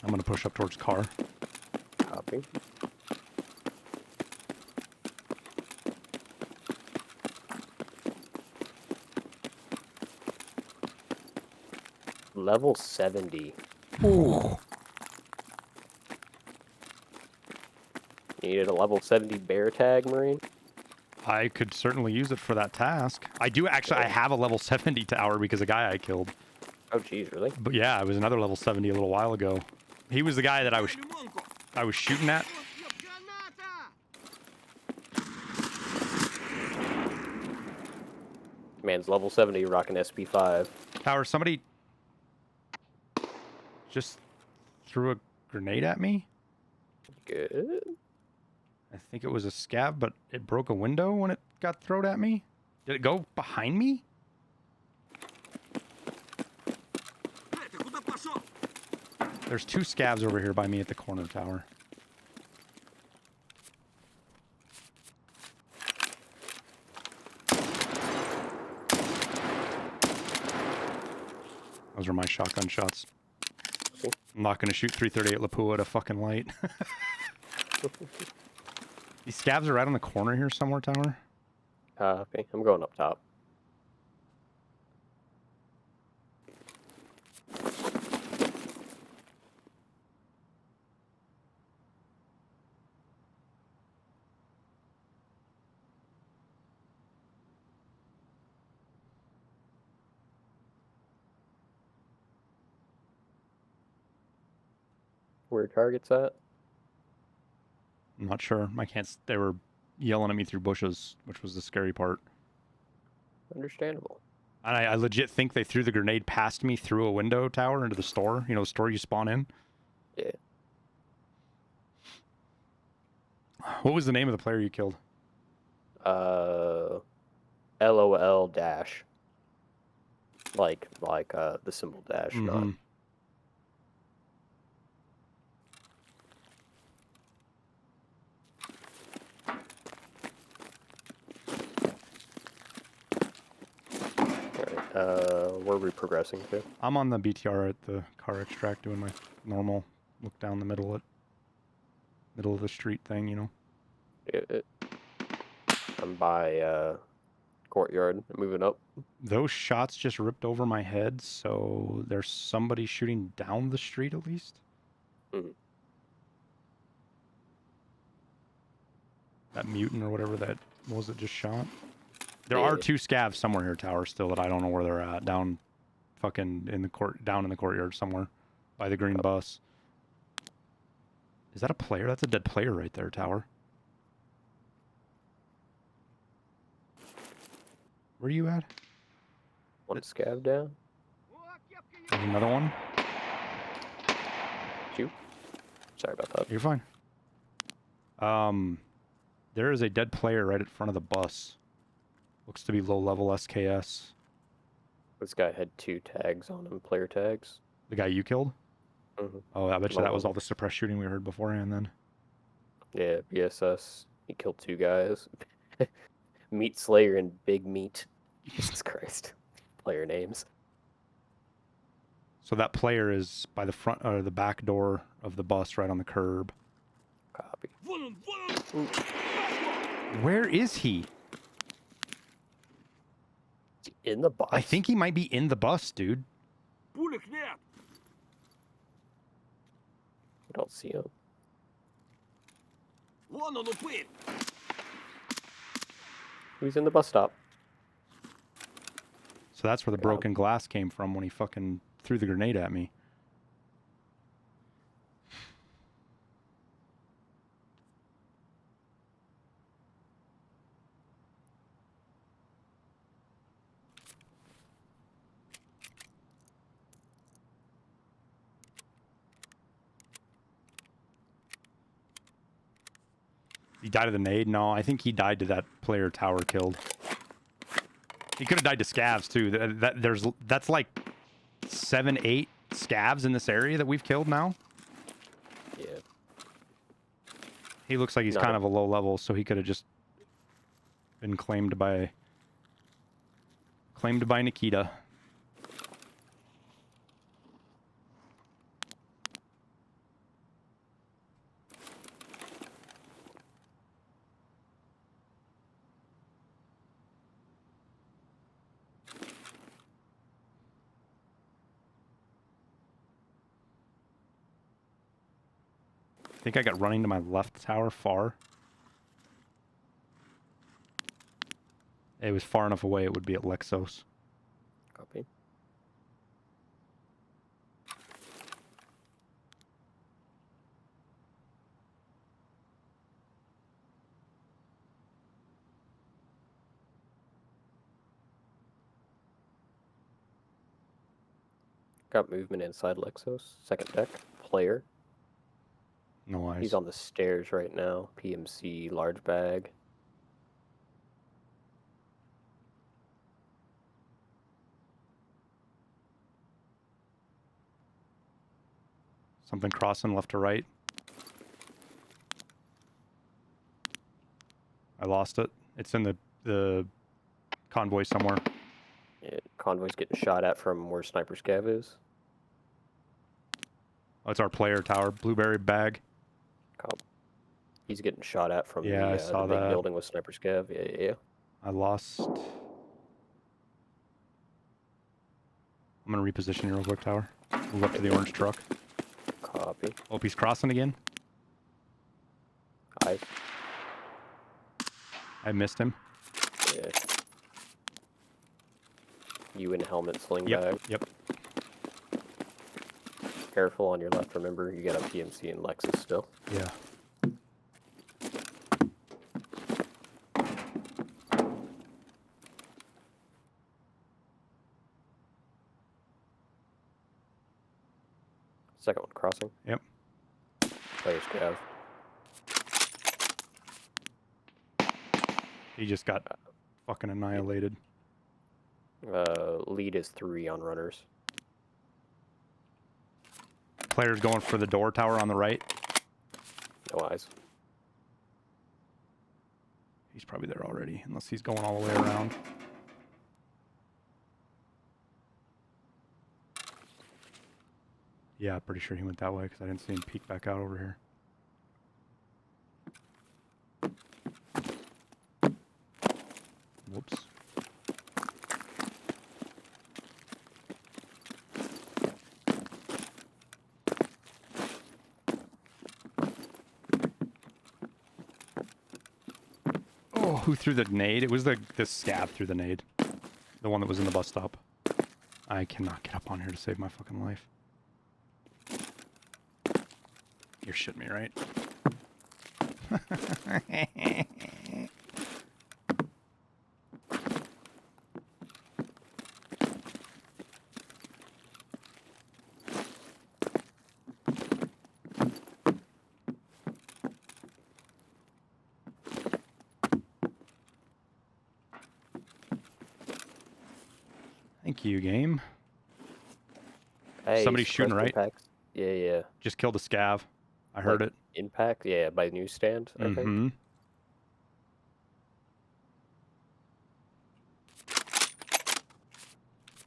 [SPEAKER 2] I'm gonna push up towards car.
[SPEAKER 3] Copy. Level 70.
[SPEAKER 2] Ooh.
[SPEAKER 3] You needed a level 70 bear tag, Marine?
[SPEAKER 2] I could certainly use it for that task. I do actually, I have a level 70 tower because a guy I killed.
[SPEAKER 3] Oh, geez, really?
[SPEAKER 2] But yeah, it was another level 70 a little while ago. He was the guy that I was shooting at.
[SPEAKER 3] Man's level 70, rocking SP5.
[SPEAKER 2] Tower, somebody just threw a grenade at me.
[SPEAKER 3] Good.
[SPEAKER 2] I think it was a scav, but it broke a window when it got thrown at me. Did it go behind me? There's 2 scavs over here by me at the corner tower. Those are my shotgun shots. I'm not going to shoot 338 Lapua at a fucking light. These scavs are right on the corner here somewhere, tower.
[SPEAKER 3] Okay, I'm going up top. Where target's at?
[SPEAKER 2] I'm not sure. I can't. They were yelling at me through bushes, which was the scary part.
[SPEAKER 3] Understandable.
[SPEAKER 2] And I legit think they threw the grenade past me through a window tower into the store. You know, the store you spawn in.
[SPEAKER 3] Yeah.
[SPEAKER 2] What was the name of the player you killed?
[SPEAKER 3] LOL dash. Like the symbol dash, not. Alright, where are we progressing to?
[SPEAKER 2] I'm on the BTR at the car extract doing my normal look down the middle of the street thing, you know.
[SPEAKER 3] I'm by courtyard, moving up.
[SPEAKER 2] Those shots just ripped over my head, so there's somebody shooting down the street at least. That mutant or whatever that was that just shot. There are 2 scavs somewhere here, tower, still that I don't know where they're at. Down fucking in the down in the courtyard somewhere by the green bus. Is that a player? That's a dead player right there, tower. Where are you at?
[SPEAKER 3] One scav down.
[SPEAKER 2] There's another one.
[SPEAKER 3] Shoot. Sorry about that.
[SPEAKER 2] You're fine. There is a dead player right in front of the bus. Looks to be low-level SKS.
[SPEAKER 3] This guy had 2 tags on him, player tags.
[SPEAKER 2] The guy you killed?
[SPEAKER 3] Mm-hmm.
[SPEAKER 2] Oh, I bet you that was all the suppressed shooting we heard beforehand then.
[SPEAKER 3] Yeah, BSS. He killed 2 guys. Meat Slayer and Big Meat. Jesus Christ. Player names.
[SPEAKER 2] So that player is by the front or the back door of the bus right on the curb.
[SPEAKER 3] Copy.
[SPEAKER 2] Where is he?
[SPEAKER 3] In the bus?
[SPEAKER 2] I think he might be in the bus, dude.
[SPEAKER 3] I don't see him. Who's in the bus stop?
[SPEAKER 2] So that's where the broken glass came from when he fucking threw the grenade at me. He died of the nade? No, I think he died to that player tower killed. He could have died to scavs too. That's like 7, 8 scavs in this area that we've killed now.
[SPEAKER 3] Yeah.
[SPEAKER 2] He looks like he's kind of a low level, so he could have just been claimed by Nikita. I think I got running to my left tower far. It was far enough away it would be at Lexos.
[SPEAKER 3] Copy. Got movement inside Lexos. Second deck. Player.
[SPEAKER 2] No eyes.
[SPEAKER 3] He's on the stairs right now. PMC, large bag.
[SPEAKER 2] Something crossing left to right. I lost it. It's in the convoy somewhere.
[SPEAKER 3] Yeah, convoy's getting shot at from where Sniper Scav is.
[SPEAKER 2] Oh, it's our player tower. Blueberry bag.
[SPEAKER 3] Cop. He's getting shot at from
[SPEAKER 2] Yeah, I
[SPEAKER 3] the
[SPEAKER 2] saw
[SPEAKER 3] big
[SPEAKER 2] that.
[SPEAKER 3] building with Sniper Scav. Yeah.
[SPEAKER 2] I lost. I'm gonna reposition you real quick, tower. Move up to the orange truck.
[SPEAKER 3] Copy.
[SPEAKER 2] Oh, he's crossing again.
[SPEAKER 3] Eyes.
[SPEAKER 2] I missed him.
[SPEAKER 3] Yeah. You in helmet sling
[SPEAKER 2] Yep.
[SPEAKER 3] bag.
[SPEAKER 2] Yep.
[SPEAKER 3] Careful on your left. Remember, you got a PMC and Lexus still.
[SPEAKER 2] Yeah.
[SPEAKER 3] Second one crossing.
[SPEAKER 2] Yep.
[SPEAKER 3] Player Scav.
[SPEAKER 2] He just got fucking annihilated.
[SPEAKER 3] Lead is 3 on runners.
[SPEAKER 2] Player's going for the door tower on the right.
[SPEAKER 3] No eyes.
[SPEAKER 2] He's probably there already, unless he's going all the way around. Yeah, pretty sure he went that way because I didn't see him peek back out over here. Whoops. Oh, who threw the nade? It was the scab threw the nade. The one that was in the bus stop. I cannot get up on here to save my fucking life. You're shitting me, right? Thank you, game.
[SPEAKER 3] Hey,
[SPEAKER 2] Somebody's shooting,
[SPEAKER 3] suppressed
[SPEAKER 2] right?
[SPEAKER 3] impacts. Yeah.
[SPEAKER 2] Just killed a scav. I heard
[SPEAKER 3] Like,
[SPEAKER 2] it.
[SPEAKER 3] Impact, yeah, by newsstand, I think.
[SPEAKER 2] Mm-hmm.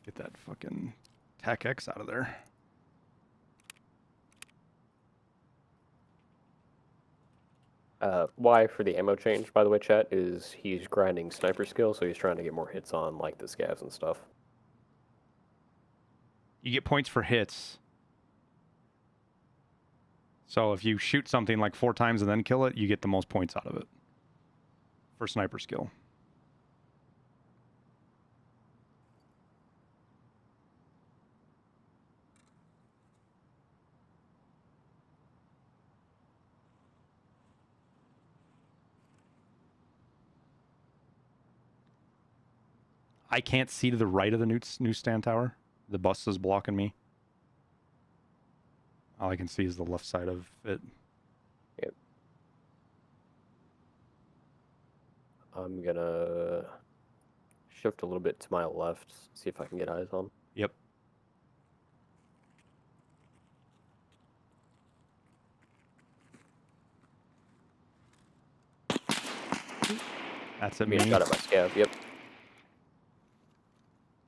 [SPEAKER 2] Get that fucking TAC X out of there.
[SPEAKER 3] Why for the ammo change, by the way, chat, is he's grinding sniper skill, so he's trying to get more hits on, like, the scavs and stuff.
[SPEAKER 2] You get points for hits. So if you shoot something like 4 times and then kill it, you get the most points out of it. For sniper skill. I can't see to the right of the newsstand tower. The bus is blocking me. All I can see is the left side of it.
[SPEAKER 3] Yep. I'm gonna shift a little bit to my left, see if I can get eyes on.
[SPEAKER 2] Yep. That's it, me.
[SPEAKER 3] Got it by scav, yep.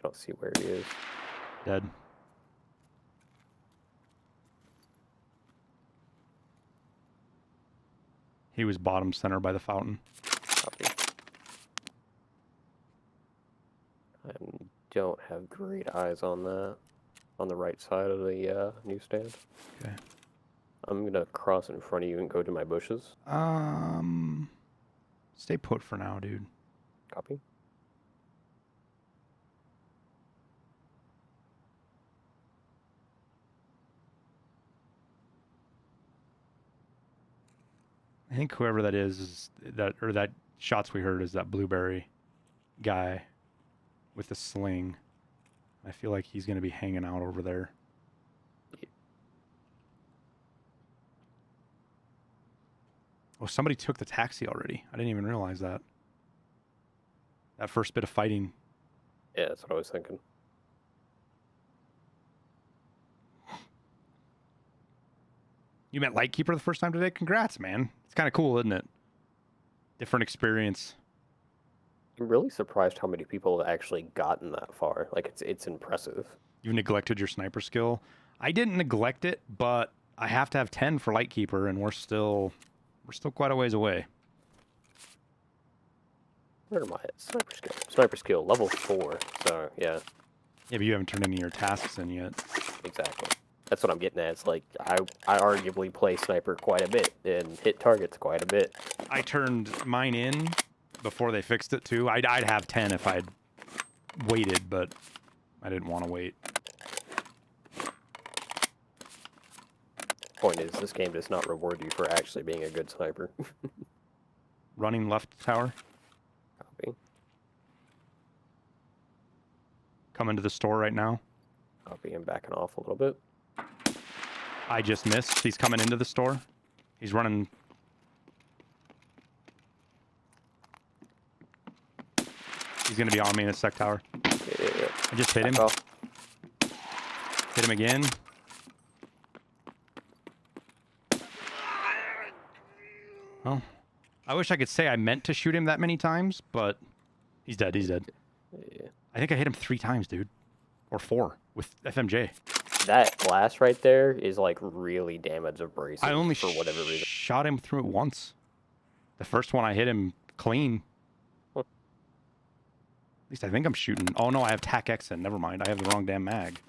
[SPEAKER 3] Don't see where he is.
[SPEAKER 2] Dead. He was bottom center by the fountain.
[SPEAKER 3] Copy. I don't have great eyes on that. On the right side of the newsstand.
[SPEAKER 2] Okay.
[SPEAKER 3] I'm gonna cross in front of you and go to my bushes.
[SPEAKER 2] Stay put for now, dude.
[SPEAKER 3] Copy.
[SPEAKER 2] I think whoever that is that shots we heard is that blueberry guy with the sling. I feel like he's gonna be hanging out over there. Oh, somebody took the taxi already. I didn't even realize that. That first bit of fighting.
[SPEAKER 3] Yeah, that's what I was thinking.
[SPEAKER 2] You met Lightkeeper the first time today? Congrats, man. It's kind of cool, isn't it? Different experience.
[SPEAKER 3] I'm really surprised how many people have actually gotten that far. Like, it's impressive.
[SPEAKER 2] You neglected your sniper skill. I didn't neglect it, but I have to have 10 for Lightkeeper, and we're still quite a ways away.
[SPEAKER 3] Where am I at? Sniper skill. Sniper skill, level 4. So, yeah.
[SPEAKER 2] Yeah, but you haven't turned any of your tasks in yet.
[SPEAKER 3] Exactly. That's what I'm getting at. It's like, I arguably play sniper quite a bit and hit targets quite a bit.
[SPEAKER 2] I turned mine in before they fixed it, too. I'd have 10 if I'd waited, but I didn't want to wait.
[SPEAKER 3] Point is, this game does not reward you for actually being a good sniper.
[SPEAKER 2] Running left tower.
[SPEAKER 3] Copy.
[SPEAKER 2] Come into the store right now.
[SPEAKER 3] Copy and backing off a little bit.
[SPEAKER 2] I just missed. He's coming into the store. He's running. He's going to be on me in a sec tower.
[SPEAKER 3] Yeah.
[SPEAKER 2] I just hit him.
[SPEAKER 3] Back off.
[SPEAKER 2] Hit him again. Oh. I wish I could say I meant to shoot him that many times, but he's dead. He's dead.
[SPEAKER 3] Yeah.
[SPEAKER 2] I think I hit him 3 times, dude. Or 4 with FMJ.
[SPEAKER 3] That glass right there is like really damage abrasive
[SPEAKER 2] I only
[SPEAKER 3] for whatever reason.
[SPEAKER 2] shot him through it once. The first one I hit him clean.
[SPEAKER 3] Huh.
[SPEAKER 2] At least I think I'm shooting. Oh no, I have TAC X in. Never mind. I have the wrong damn mag.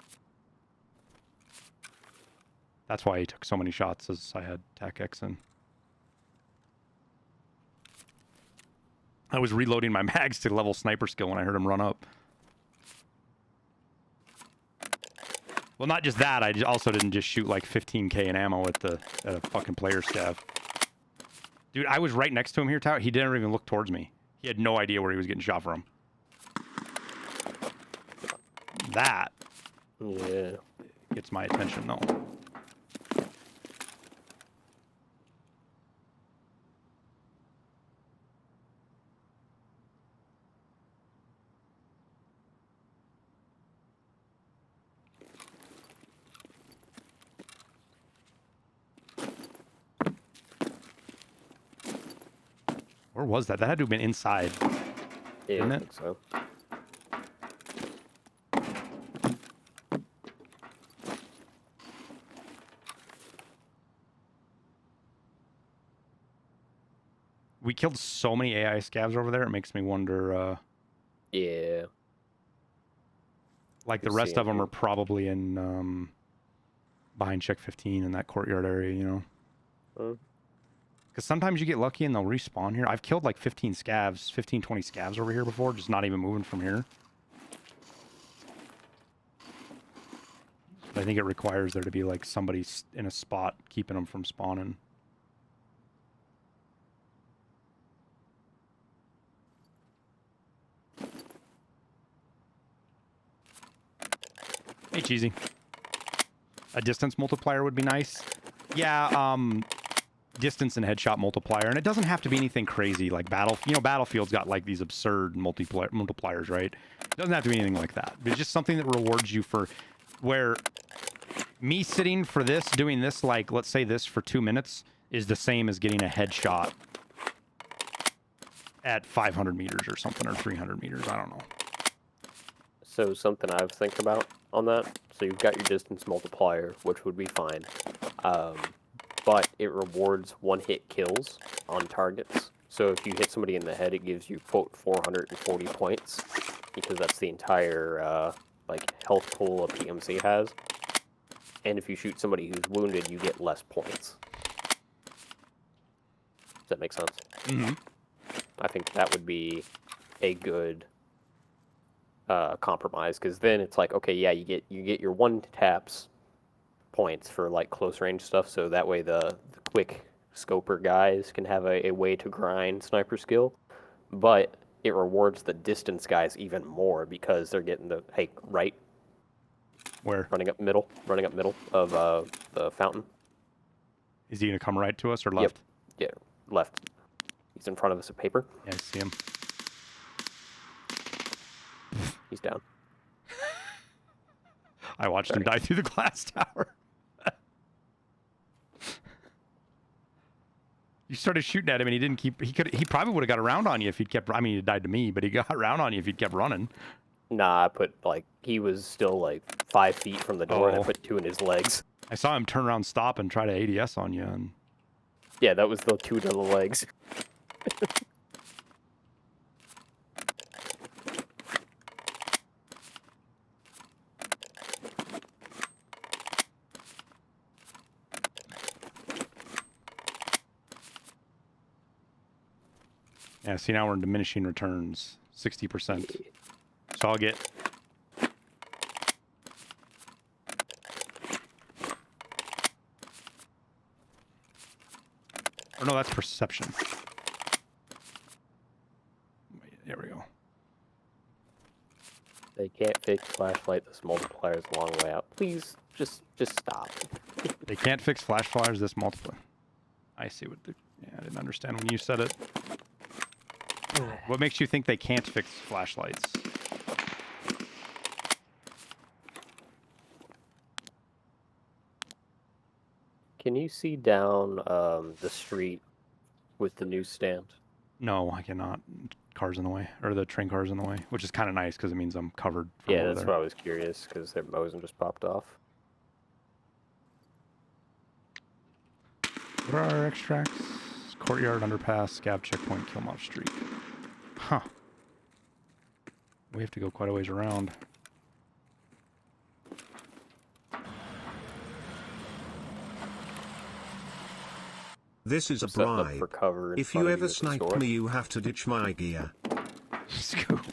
[SPEAKER 2] That's why he took so many shots, as I had TAC X in. I was reloading my mags to level sniper skill when I heard him run up. Well, not just that, I also didn't just shoot like 15k in ammo at a fucking player scav. Dude, I was right next to him here, Tower. He didn't even look towards me. He had no idea where he was getting shot from. That
[SPEAKER 3] Yeah.
[SPEAKER 2] gets my attention, though. Where was that? That had to have been inside.
[SPEAKER 3] Yeah,
[SPEAKER 2] Didn't
[SPEAKER 3] I
[SPEAKER 2] it?
[SPEAKER 3] think so.
[SPEAKER 2] We killed so many AI scavs over there, it makes me wonder,
[SPEAKER 3] Yeah.
[SPEAKER 2] like the
[SPEAKER 3] We'll
[SPEAKER 2] rest
[SPEAKER 3] see
[SPEAKER 2] of them
[SPEAKER 3] it.
[SPEAKER 2] are probably in, behind check 15 in that courtyard area, you know?
[SPEAKER 3] Huh?
[SPEAKER 2] Because sometimes you get lucky and they'll respawn here. I've killed like 15 scavs, 15, 20 scavs over here before, just not even moving from here. But I think it requires there to be like somebody in a spot keeping them from spawning. Hey, Cheesy. A distance multiplier would be nice. Yeah, distance and headshot multiplier, and it doesn't have to be anything crazy like Battlefield's got like these absurd multipliers, right? It doesn't have to be anything like that. But it's just something that rewards you for where me sitting for this, doing this, like let's say this for 2 minutes is the same as getting a headshot at 500 meters or something, or 300 meters. I don't know.
[SPEAKER 3] So something I was thinking about on that. So you've got your distance multiplier, which would be fine. But it rewards one-hit kills on targets. So if you hit somebody in the head, it gives you, quote, 440 points. Because that's the entire, like, health pool a PMC has. And if you shoot somebody who's wounded, you get less points. Does that make sense?
[SPEAKER 2] Mm-hmm.
[SPEAKER 3] I think that would be a good compromise, because then it's like, okay, yeah, you get your one taps points for like close range stuff, so that way the quick scoper guys can have a way to grind sniper skill, but it rewards the distance guys even more because they're getting the right
[SPEAKER 2] Where
[SPEAKER 3] running up middle of the fountain.
[SPEAKER 2] is he gonna come right to us or left?
[SPEAKER 3] Yep. Yeah, left. He's in front of us at paper.
[SPEAKER 2] Yeah, I see him.
[SPEAKER 3] He's down.
[SPEAKER 2] I watched him die through the glass tower. You started shooting at him, and he didn't keep. He probably would have got around on you if he'd kept. I mean, he died to me, but he got around on you if he'd kept running.
[SPEAKER 3] Nah, I put like he was still like 5 feet from the door, and I
[SPEAKER 2] Oh.
[SPEAKER 3] put 2 in his legs.
[SPEAKER 2] I saw him turn around, stop, and try to ADS on you. And
[SPEAKER 3] Yeah, that was the 2 to the legs.
[SPEAKER 2] yeah, see now we're in diminishing returns, 60%. So I'll get. Or no, that's perception. There we go.
[SPEAKER 3] They can't fix flashlight. This multiplier is a long way out. Please, just stop.
[SPEAKER 2] They can't fix flash fires this multiple. I see what the. Yeah, I didn't understand when you said it. What makes you think they can't fix flashlights?
[SPEAKER 3] Can you see down the street with the newsstand?
[SPEAKER 2] No, I cannot. Cars in the way, or the train cars in the way, which is kind of nice because it means I'm covered. From
[SPEAKER 3] Yeah,
[SPEAKER 2] over
[SPEAKER 3] that's
[SPEAKER 2] there.
[SPEAKER 3] why I was curious, because their Mosin just popped off.
[SPEAKER 2] What are our extracts? Courtyard, underpass, scav checkpoint, Killmoff Street. Huh. We have to go quite a ways around.
[SPEAKER 1] This is a
[SPEAKER 3] Setting up
[SPEAKER 1] bribe.
[SPEAKER 3] for cover in
[SPEAKER 1] If
[SPEAKER 3] front
[SPEAKER 1] you
[SPEAKER 3] of
[SPEAKER 1] ever
[SPEAKER 3] at the
[SPEAKER 1] snipe
[SPEAKER 3] store.
[SPEAKER 1] me, you have to ditch my gear.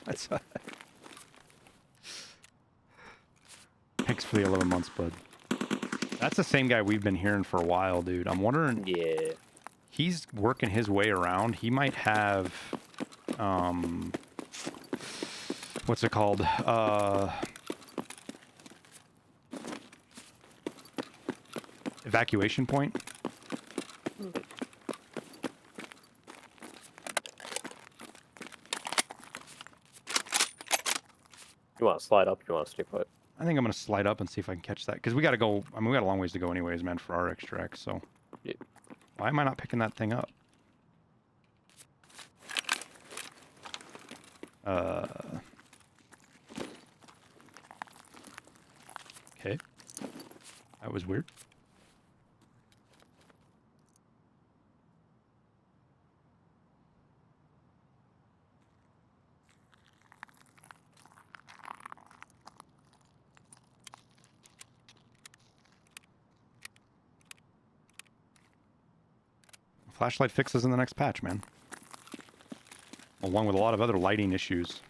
[SPEAKER 2] That's Thanks for the 11 months, bud. That's the same guy we've been hearing for a while, dude. I'm wondering.
[SPEAKER 3] Yeah.
[SPEAKER 2] He's working his way around. He might have, what's it called? Evacuation point.
[SPEAKER 3] You want to slide up? You want to stay put?
[SPEAKER 2] I think I'm gonna slide up and see if I can catch that because we gotta go. I mean, we got a long ways to go, anyways, man, for our extract. So,
[SPEAKER 3] Yeah.
[SPEAKER 2] why am I not picking that thing up? Okay. That was weird. Flashlight fixes in the next patch, man. Along with a lot of other lighting issues.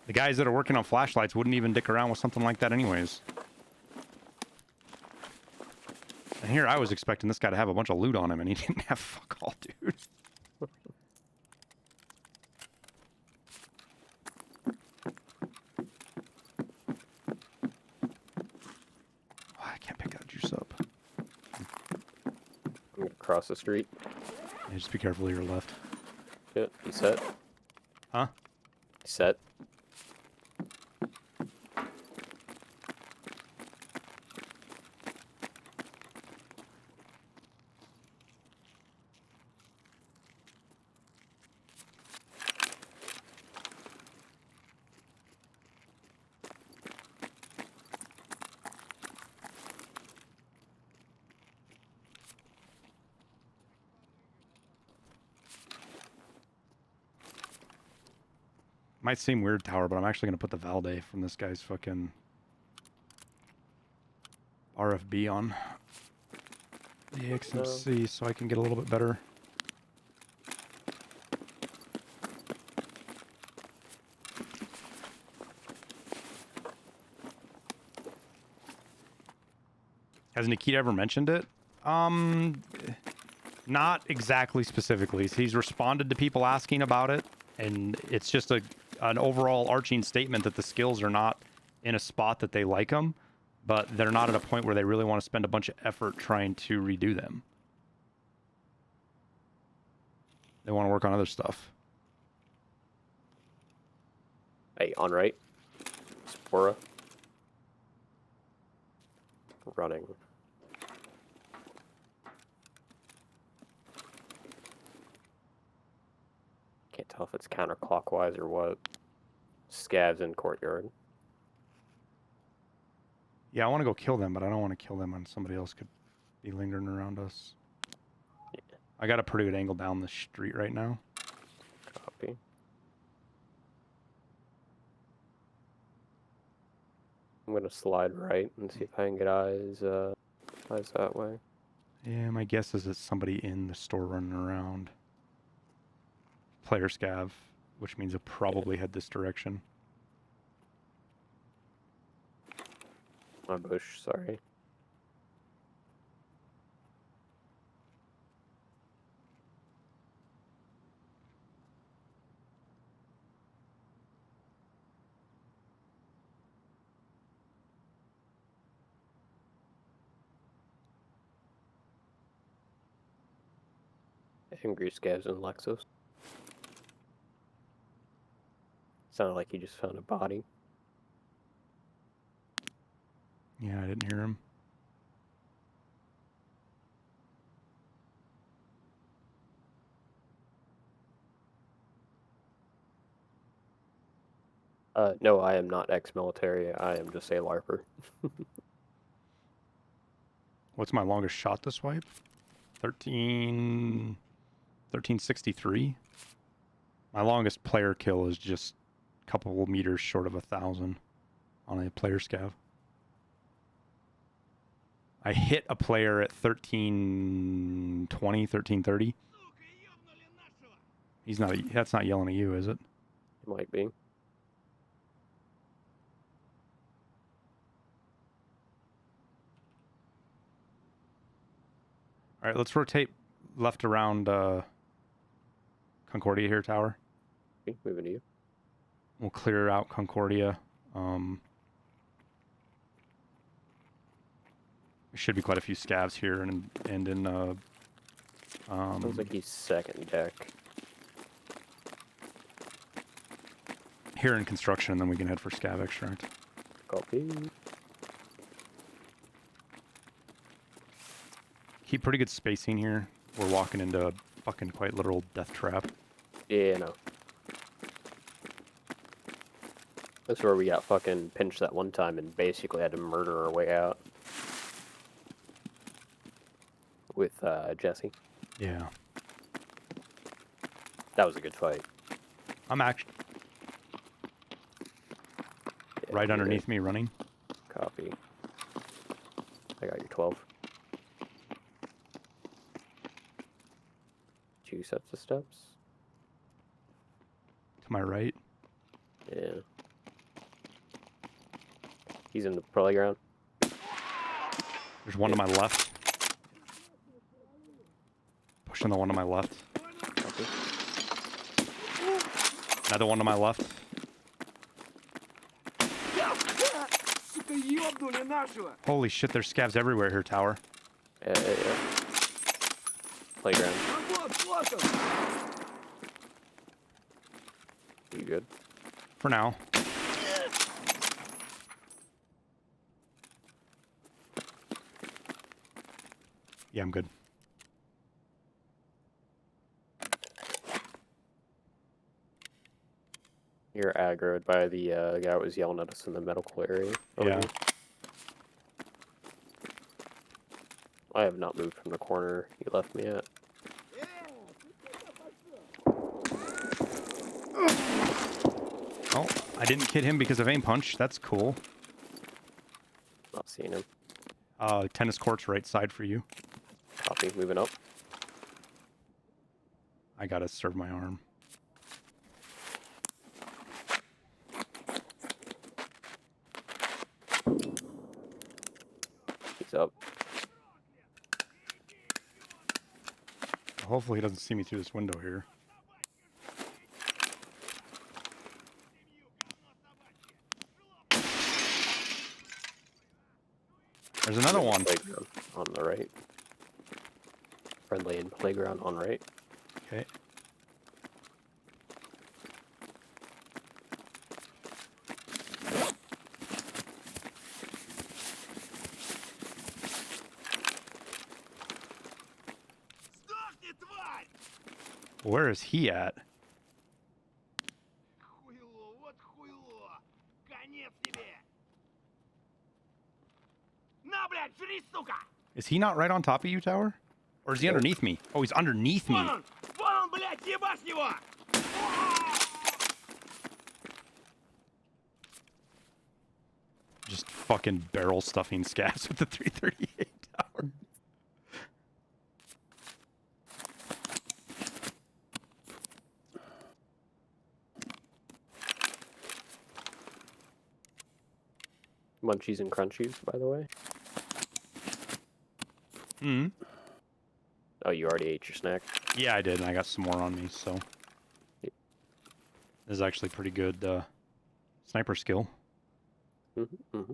[SPEAKER 2] The guys that are working on flashlights wouldn't even dick around with something like that anyways. And here I was expecting this guy to have a bunch of loot on him, and he didn't have fuck all, dude. I can't pick that juice up.
[SPEAKER 3] I'm gonna cross the street.
[SPEAKER 2] Yeah, just be careful to your left.
[SPEAKER 3] Yeah, you set?
[SPEAKER 2] Huh?
[SPEAKER 3] You set?
[SPEAKER 2] Might seem weird, Tower, but I'm actually going to put the Valde from this guy's fucking RFB on the XMC so I can get a little bit better. Has Nikita ever mentioned it? Not exactly specifically. He's responded to people asking about it, and it's just an overall arching statement that the skills are not in a spot that they like them, but they're not at a point where they really want to spend a bunch of effort trying to redo them. They want to work on other stuff.
[SPEAKER 3] Hey, on right. Spora. running. Can't tell if it's counterclockwise or what. Scavs in courtyard.
[SPEAKER 2] Yeah, I want to go kill them, but I don't want to kill them when somebody else could be lingering around us.
[SPEAKER 3] Yeah.
[SPEAKER 2] I got a pretty good angle down the street right now.
[SPEAKER 3] Copy. I'm gonna slide right and see if I can get eyes that way.
[SPEAKER 2] Yeah, my guess is it's somebody in the store running around. Player scav, which means he'll probably head this direction.
[SPEAKER 3] My bush, sorry. Angry Scavs and Lexus. Sounded like he just found a body.
[SPEAKER 2] Yeah, I didn't hear him.
[SPEAKER 3] No, I am not ex-military. I am just a LARPer.
[SPEAKER 2] What's my longest shot this wipe? 1363. My longest player kill is just a couple of meters short of 1,000 on a player scav. I hit a player at 1320, 1330. He's not. That's not yelling at you, is it?
[SPEAKER 3] It might be.
[SPEAKER 2] All right, let's rotate left around Concordia here, tower.
[SPEAKER 3] Okay, moving to you.
[SPEAKER 2] We'll clear out Concordia. There should be quite a few scavs here and in.
[SPEAKER 3] Sounds like he's second deck.
[SPEAKER 2] Here in construction, and then we can head for scav extract.
[SPEAKER 3] Copy.
[SPEAKER 2] Keep pretty good spacing here. We're walking into a fucking quite literal death trap.
[SPEAKER 3] Yeah, no. That's where we got fucking pinched that one time and basically had to murder our way out. With Jesse.
[SPEAKER 2] Yeah.
[SPEAKER 3] That was a good fight.
[SPEAKER 2] I'm actually
[SPEAKER 3] Yeah,
[SPEAKER 2] right
[SPEAKER 3] you're
[SPEAKER 2] underneath me running.
[SPEAKER 3] Copy. I got your 12. 2 sets of steps.
[SPEAKER 2] To my right.
[SPEAKER 3] Yeah. He's in the playground.
[SPEAKER 2] There's one to my left. Pushing the one to my left.
[SPEAKER 3] Copy.
[SPEAKER 2] Another one to my left. Holy shit, there's scavs everywhere here, tower.
[SPEAKER 3] Yeah. Playground. You good?
[SPEAKER 2] For now. Yeah, I'm good.
[SPEAKER 3] You're aggroed by the guy that was yelling at us in the medical area. over
[SPEAKER 2] Yeah.
[SPEAKER 3] here. I have not moved from the corner you left me at.
[SPEAKER 2] Oh, I didn't kid him because of aim punch. That's cool.
[SPEAKER 3] Not seeing him.
[SPEAKER 2] Tennis courts right side for you.
[SPEAKER 3] Copy, moving up.
[SPEAKER 2] I gotta serve my arm.
[SPEAKER 3] He's up.
[SPEAKER 2] Hopefully he doesn't see me through this window here. There's another one.
[SPEAKER 3] Playground on the right. Friendly in playground on right.
[SPEAKER 2] Okay. Where is he at?
[SPEAKER 4] Хуйло, вот хуйло. Конец тебе. На, блядь, жри, сука.
[SPEAKER 2] Is he not right on top of you, Tower? Or is he underneath me? Oh, he's underneath me.
[SPEAKER 4] Вон он, блядь, ебашь его.
[SPEAKER 2] Just fucking barrel stuffing Scavs with the 338 Tower.
[SPEAKER 3] Munchies and crunchies, by the way.
[SPEAKER 2] Hmm.
[SPEAKER 3] Oh, you already ate your snack?
[SPEAKER 2] Yeah, I did, and I got some more on me, so.
[SPEAKER 3] Yep.
[SPEAKER 2] This is actually pretty good sniper skill.
[SPEAKER 3] Mm-hmm, mm-hmm.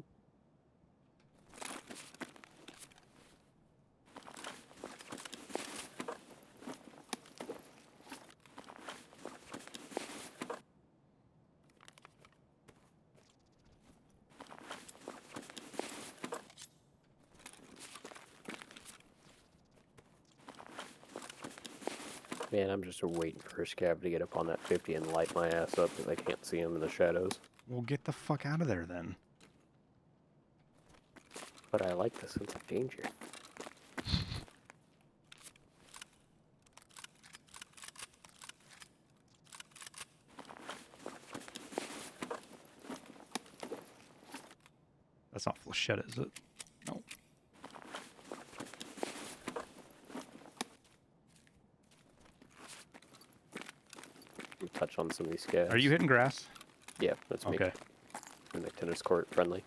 [SPEAKER 3] Man, I'm just waiting for a scav to get up on that 50 and light my ass up because I can't see him in the shadows.
[SPEAKER 2] Well, get the fuck out of there, then.
[SPEAKER 3] But I like the sense of danger.
[SPEAKER 2] That's not flechette, is it? No.
[SPEAKER 3] Touch on some of these scavs.
[SPEAKER 2] Are you hitting grass?
[SPEAKER 3] Yeah, that's me.
[SPEAKER 2] Okay.
[SPEAKER 3] In the tennis court, friendly.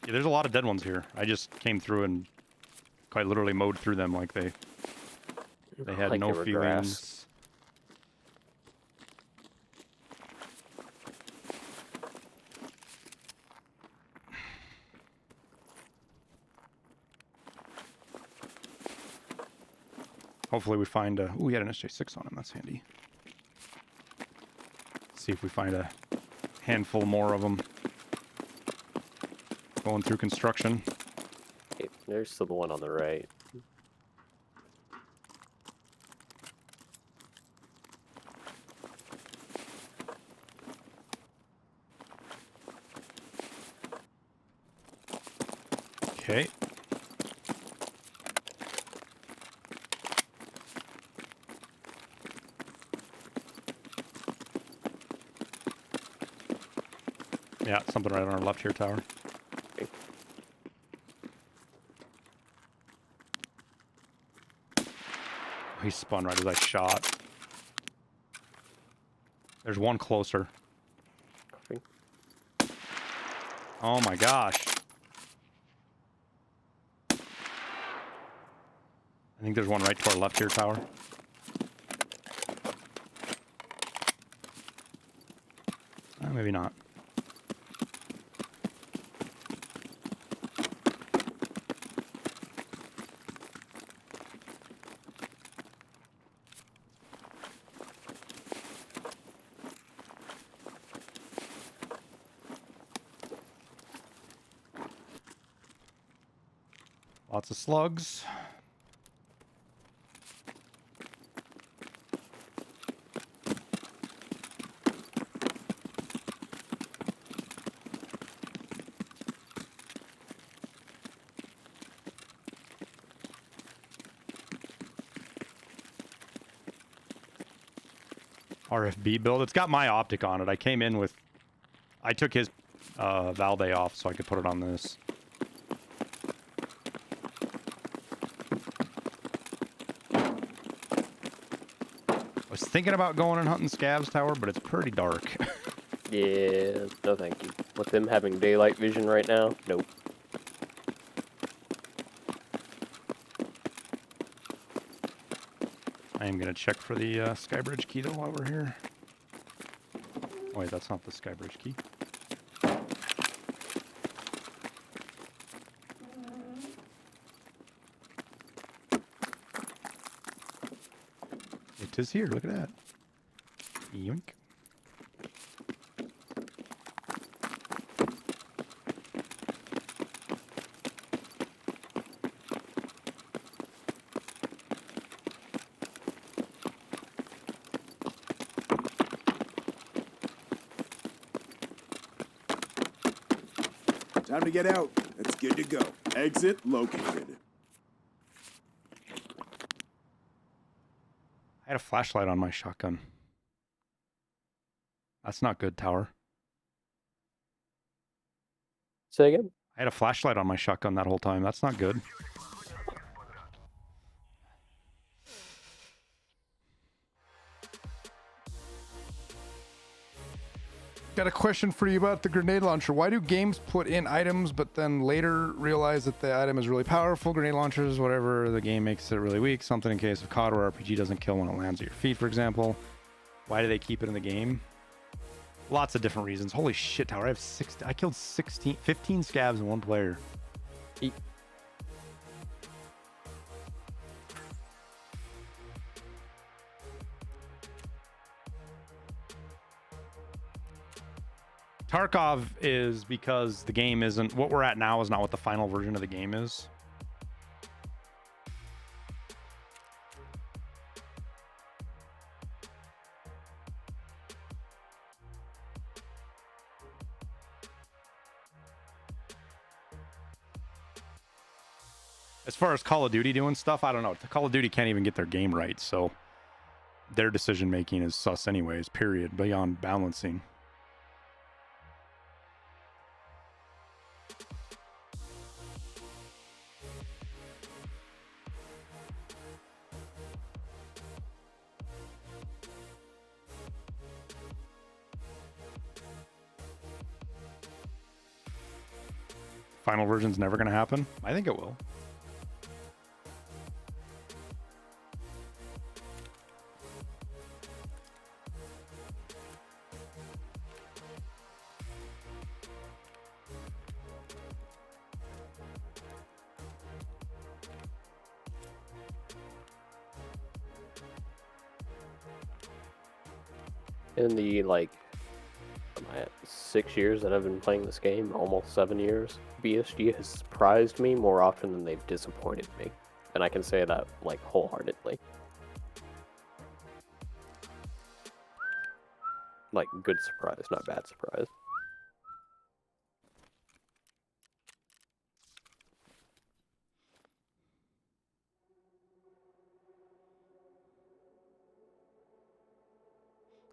[SPEAKER 2] Yeah, there's a lot of dead ones here. I just came through and quite literally mowed through them like they had
[SPEAKER 3] Like
[SPEAKER 2] no
[SPEAKER 3] they were
[SPEAKER 2] feelings.
[SPEAKER 3] grass.
[SPEAKER 2] Hopefully we find a... Ooh, he had an SJ6 on him. That's handy. See if we find a handful more of them. Going through construction.
[SPEAKER 3] Okay, there's still the one on the right.
[SPEAKER 2] Okay. Yeah, something right on our left here, Tower.
[SPEAKER 3] Okay.
[SPEAKER 2] He spun right as I shot. There's one closer.
[SPEAKER 3] Okay.
[SPEAKER 2] Oh my gosh. I think there's one right to our left here, Tower. Maybe not. Lots of slugs. RFB build. It's got my optic on it. I came in with... I took his Valde off so I could put it on this. I was thinking about going and hunting Scavs Tower, but it's pretty dark.
[SPEAKER 3] Yeah, no thank you. With them having daylight vision right now, nope.
[SPEAKER 2] I am going to check for the Skybridge key, though, while we're here. Oh, wait, that's not the Skybridge key. It is here. Look at that. Yoink.
[SPEAKER 5] Time to get out. It's good to go. Exit located.
[SPEAKER 2] I had a flashlight on my shotgun. That's not good, Tower.
[SPEAKER 3] Say again?
[SPEAKER 2] I had a flashlight on my shotgun that whole time. That's not good.
[SPEAKER 6] Got a question for you about the grenade launcher. Why do games put in items but then later realize that the item is really powerful? Grenade launchers, whatever, the game makes it really weak. Something in case of COD where RPG doesn't kill when it lands at your feet, for example. Why do they keep it in the game? Lots of different reasons. Holy shit, Tower. I killed 15 scavs in one player. Tarkov is because the game isn't what we're at now is not what the final version of the game is. As far as Call of Duty doing stuff, I don't know. Call of Duty can't even get their game right, so their decision making is sus anyways, period, beyond balancing. Final version's never going to happen? I think it will.
[SPEAKER 3] In the, like, 6 years that I've been playing this game, almost 7 years, BSG has surprised me more often than they've disappointed me. And I can say that, like, wholeheartedly. Like, good surprise, not bad surprise.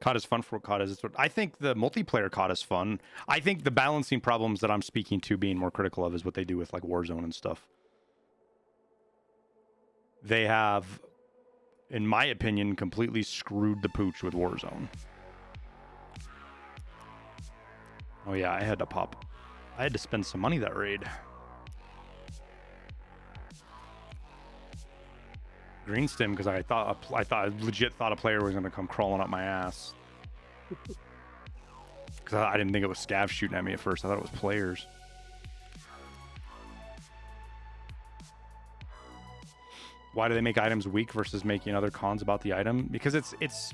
[SPEAKER 2] COD is fun for what COD is. I think the multiplayer COD is fun. I think the balancing problems that I'm speaking to being more critical of is what they do with like Warzone and stuff. They have, in my opinion, completely screwed the pooch with Warzone. Oh yeah, I had to spend some money that raid. Green stim because I legit thought a player was gonna come crawling up my ass. Because I didn't think it was scavs shooting at me at first. I thought it was players. Why do they make items weak versus making other cons about the item? Because it's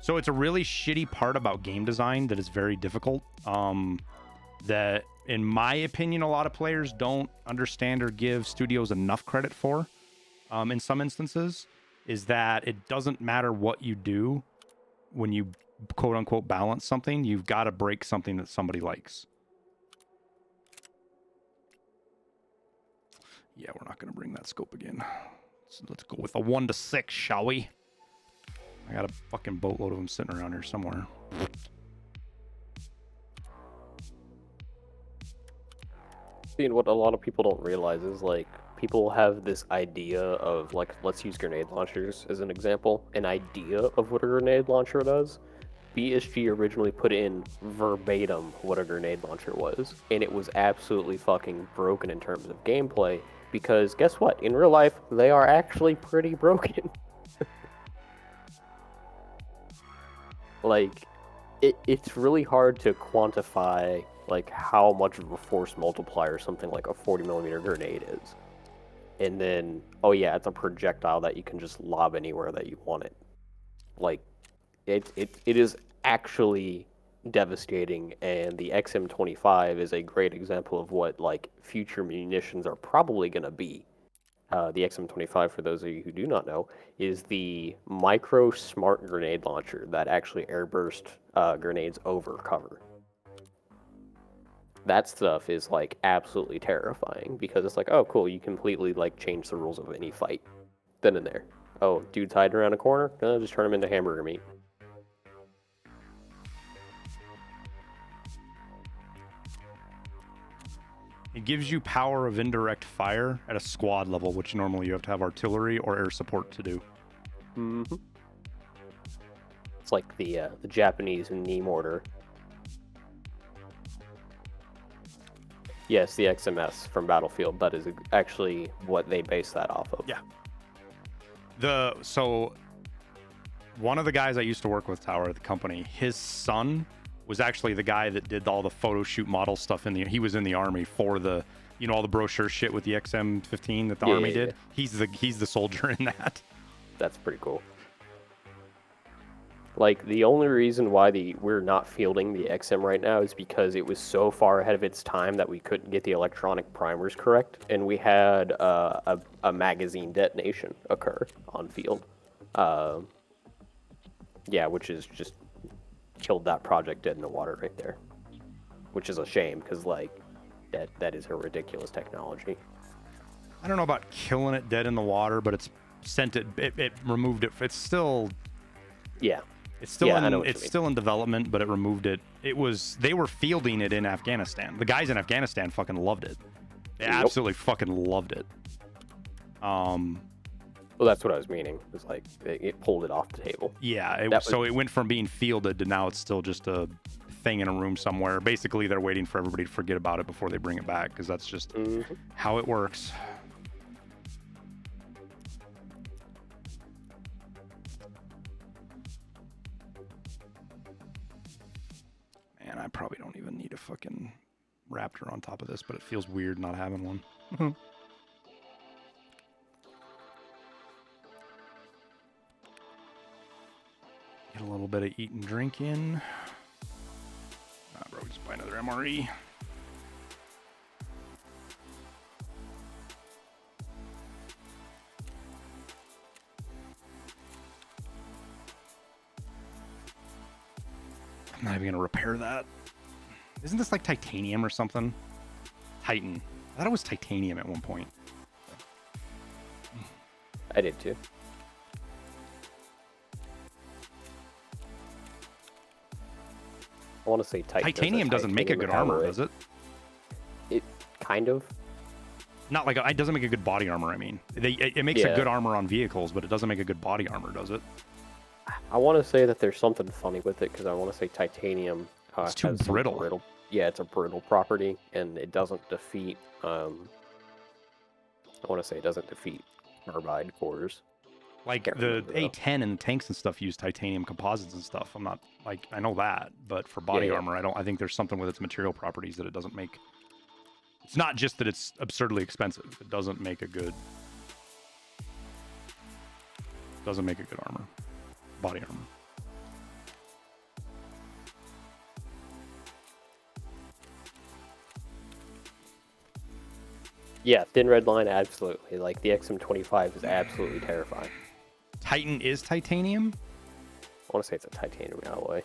[SPEAKER 2] a really shitty part about game design that is very difficult. That in my opinion, a lot of players don't understand or give studios enough credit for. In some instances, is that it doesn't matter what you do when you quote unquote balance something, you've got to break something that somebody likes. Yeah, we're not going to bring that scope again. So let's go with a 1 to 6, shall we? I got a fucking boatload of them sitting around here somewhere.
[SPEAKER 3] See, and what a lot of people don't realize is, like, people have this idea of, like, let's use grenade launchers as an example. An idea of what a grenade launcher does. BSG originally put in verbatim what a grenade launcher was, and it was absolutely fucking broken in terms of gameplay, because guess what? In real life, they are actually pretty broken. Like, it's really hard to quantify, like, how much of a force multiplier something like a 40mm grenade is. And then, oh yeah, it's a projectile that you can just lob anywhere that you want it. Like, it is actually devastating, and the XM25 is a great example of what, like, future munitions are probably going to be. The XM25, for those of you who do not know, is the micro smart grenade launcher that actually airburst grenades over cover. that stuff is like absolutely terrifying because it's like, oh, cool, you completely like change the rules of any fight then and there. Oh, dude's hiding around a corner? Just turn him into hamburger meat.
[SPEAKER 2] It gives you power of indirect fire at a squad level, which normally you have to have artillery or air support to do.
[SPEAKER 3] Mm-hmm. It's like the Japanese knee mortar. Yes, the XMS from Battlefield. That is actually what they base that off of.
[SPEAKER 2] Yeah. So one of the guys I used to work with, Tower, at the company, his son was actually the guy that did all the photo shoot model stuff he was in the army for the, all the brochure shit with the XM15 that the army did. Yeah. He's the soldier in that.
[SPEAKER 3] That's pretty cool. Like, the only reason why we're not fielding the XM right now is because it was so far ahead of its time that we couldn't get the electronic primers correct, and we had a magazine detonation occur on field. Yeah, which is just killed that project dead in the water right there, which is a shame because like that is a ridiculous technology.
[SPEAKER 2] I don't know about killing it dead in the water, but it's sent it removed it. It's still it's still in development, but it removed it. They were fielding it in Afghanistan. The guys in Afghanistan fucking loved it. They absolutely fucking loved it.
[SPEAKER 3] Well, that's what I was meaning. It was like it pulled it off the table.
[SPEAKER 2] Yeah, so it went from being fielded to now it's still just a thing in a room somewhere. Basically, they're waiting for everybody to forget about it before they bring it back, because that's just how it works. Man, I probably don't even need a fucking Raptor on top of this, but it feels weird not having one. Get a little bit of eat and drink in. Bro, just buy another MRE. I'm not even going to repair that. Isn't this like titanium or something? Titan. I thought it was titanium at one point.
[SPEAKER 3] I did too. I want to say
[SPEAKER 2] titanium doesn't make a good armor, does it?
[SPEAKER 3] It kind of.
[SPEAKER 2] Not like it doesn't make a good body armor. I mean, it makes a good armor on vehicles, but it doesn't make a good body armor, does it?
[SPEAKER 3] I want to say that there's something funny with it because I want to say titanium.
[SPEAKER 2] It's too brittle.
[SPEAKER 3] Yeah, it's a brittle property, and it doesn't defeat. I want to say it doesn't defeat carbide cores.
[SPEAKER 2] Like the A10 and tanks and stuff use titanium composites and stuff. I'm not like I know that, but for body armor, I think there's something with its material properties that it doesn't make. It's not just that it's absurdly expensive. It doesn't make a good armor, body armor.
[SPEAKER 3] Yeah, thin red line, absolutely. Like the XM25 is absolutely terrifying.
[SPEAKER 2] Titan is titanium?
[SPEAKER 3] I want to say it's a titanium alloy.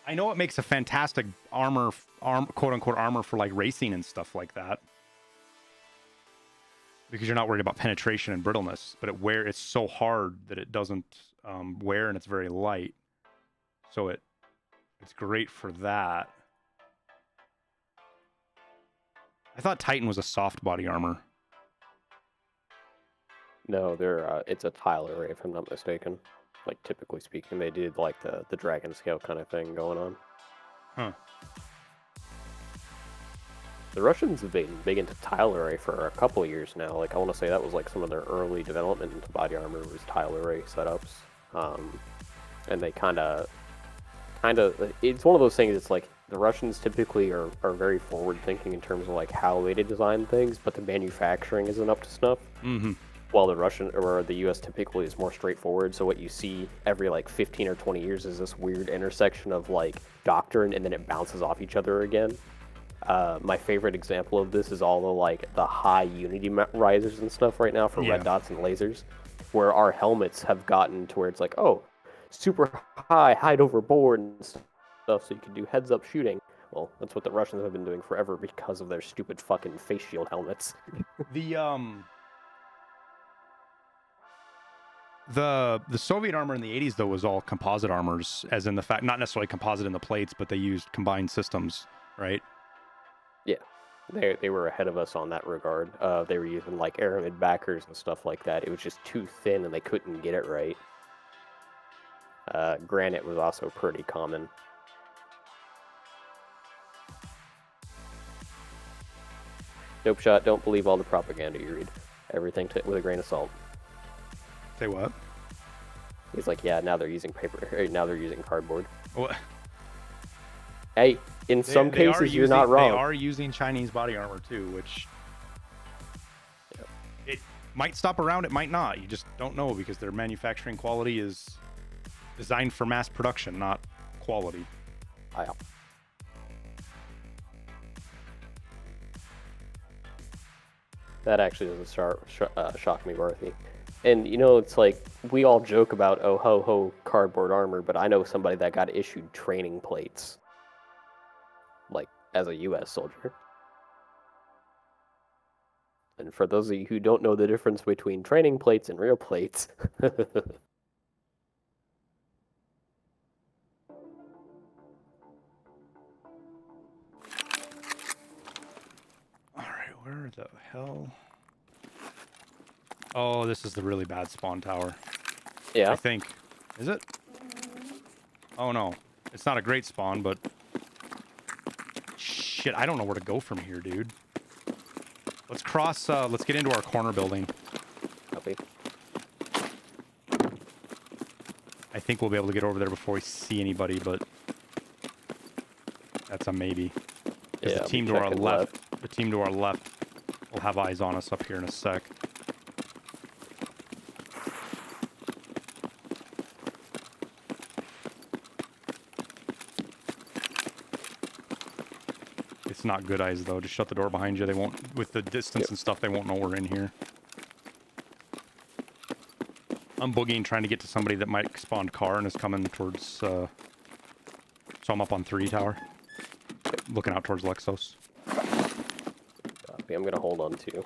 [SPEAKER 2] I know it makes a fantastic quote unquote armor for like racing and stuff like that, because you're not worried about penetration and brittleness. But it's so hard that it doesn't wear, and it's very light, so it's great for that. I thought Titan was a soft body armor.
[SPEAKER 3] No, it's a tile array if I'm not mistaken. Like, typically speaking, they did, like, the dragon scale kind of thing going on.
[SPEAKER 2] Huh.
[SPEAKER 3] The Russians have been big into tile array for a couple of years now. Like, I want to say that was, like, some of their early development into body armor was tile array setups. And they kind of... It's one of those things, it's like, the Russians typically are very forward-thinking in terms of, like, how they design things, but the manufacturing isn't up to snuff.
[SPEAKER 2] Mm-hmm.
[SPEAKER 3] while the Russian or the U.S. typically is more straightforward. So what you see every like 15 or 20 years is this weird intersection of like doctrine, and then it bounces off each other again. My favorite example of this is all the high Unity risers and stuff right now for red dots and lasers, where our helmets have gotten to where it's like, oh, super high, hide overboard and stuff, so you can do heads-up shooting. Well, that's what the Russians have been doing forever because of their stupid fucking face shield helmets.
[SPEAKER 2] The Soviet armor in the 80s though was all composite armors, as in the fact not necessarily composite in the plates, but they used combined systems, right?
[SPEAKER 3] Yeah, they were ahead of us on that regard. They were using like aramid backers and stuff like that. It was just too thin and they couldn't get it right. Granite was also pretty common. Dope shot, don't believe all the propaganda you read. Everything with a grain of salt.
[SPEAKER 2] Say what?
[SPEAKER 3] He's like, yeah, now they're using paper. Now they're using cardboard.
[SPEAKER 2] What?
[SPEAKER 3] Hey, in some cases, you're not wrong.
[SPEAKER 2] They are using Chinese body armor too, which it might stop around, it might not. You just don't know because their manufacturing quality is designed for mass production, not quality.
[SPEAKER 3] That actually doesn't shock me, Barthy. And, you know, it's like, we all joke about, oh, ho, cardboard armor, but I know somebody that got issued training plates. Like, as a U.S. soldier. And for those of you who don't know the difference between training plates and real plates...
[SPEAKER 2] Alright, where the hell... Oh, this is the really bad spawn tower.
[SPEAKER 3] Yeah.
[SPEAKER 2] I think. Is it? Oh no. It's not a great spawn, but... Shit, I don't know where to go from here, dude. Let's cross, let's get into our corner building.
[SPEAKER 3] Copy.
[SPEAKER 2] I think we'll be able to get over there before we see anybody, but... That's a maybe. Because the team to our left, the team to our left will have eyes on us up here in a sec. It's not good eyes though. Just shut the door behind you. They won't, with the distance and stuff, they won't know we're in here. I'm boogieing, trying to get to somebody that might spawn car and is coming towards, so I'm up on 3 tower. Looking out towards Lexos.
[SPEAKER 3] Copy. I'm gonna hold on to.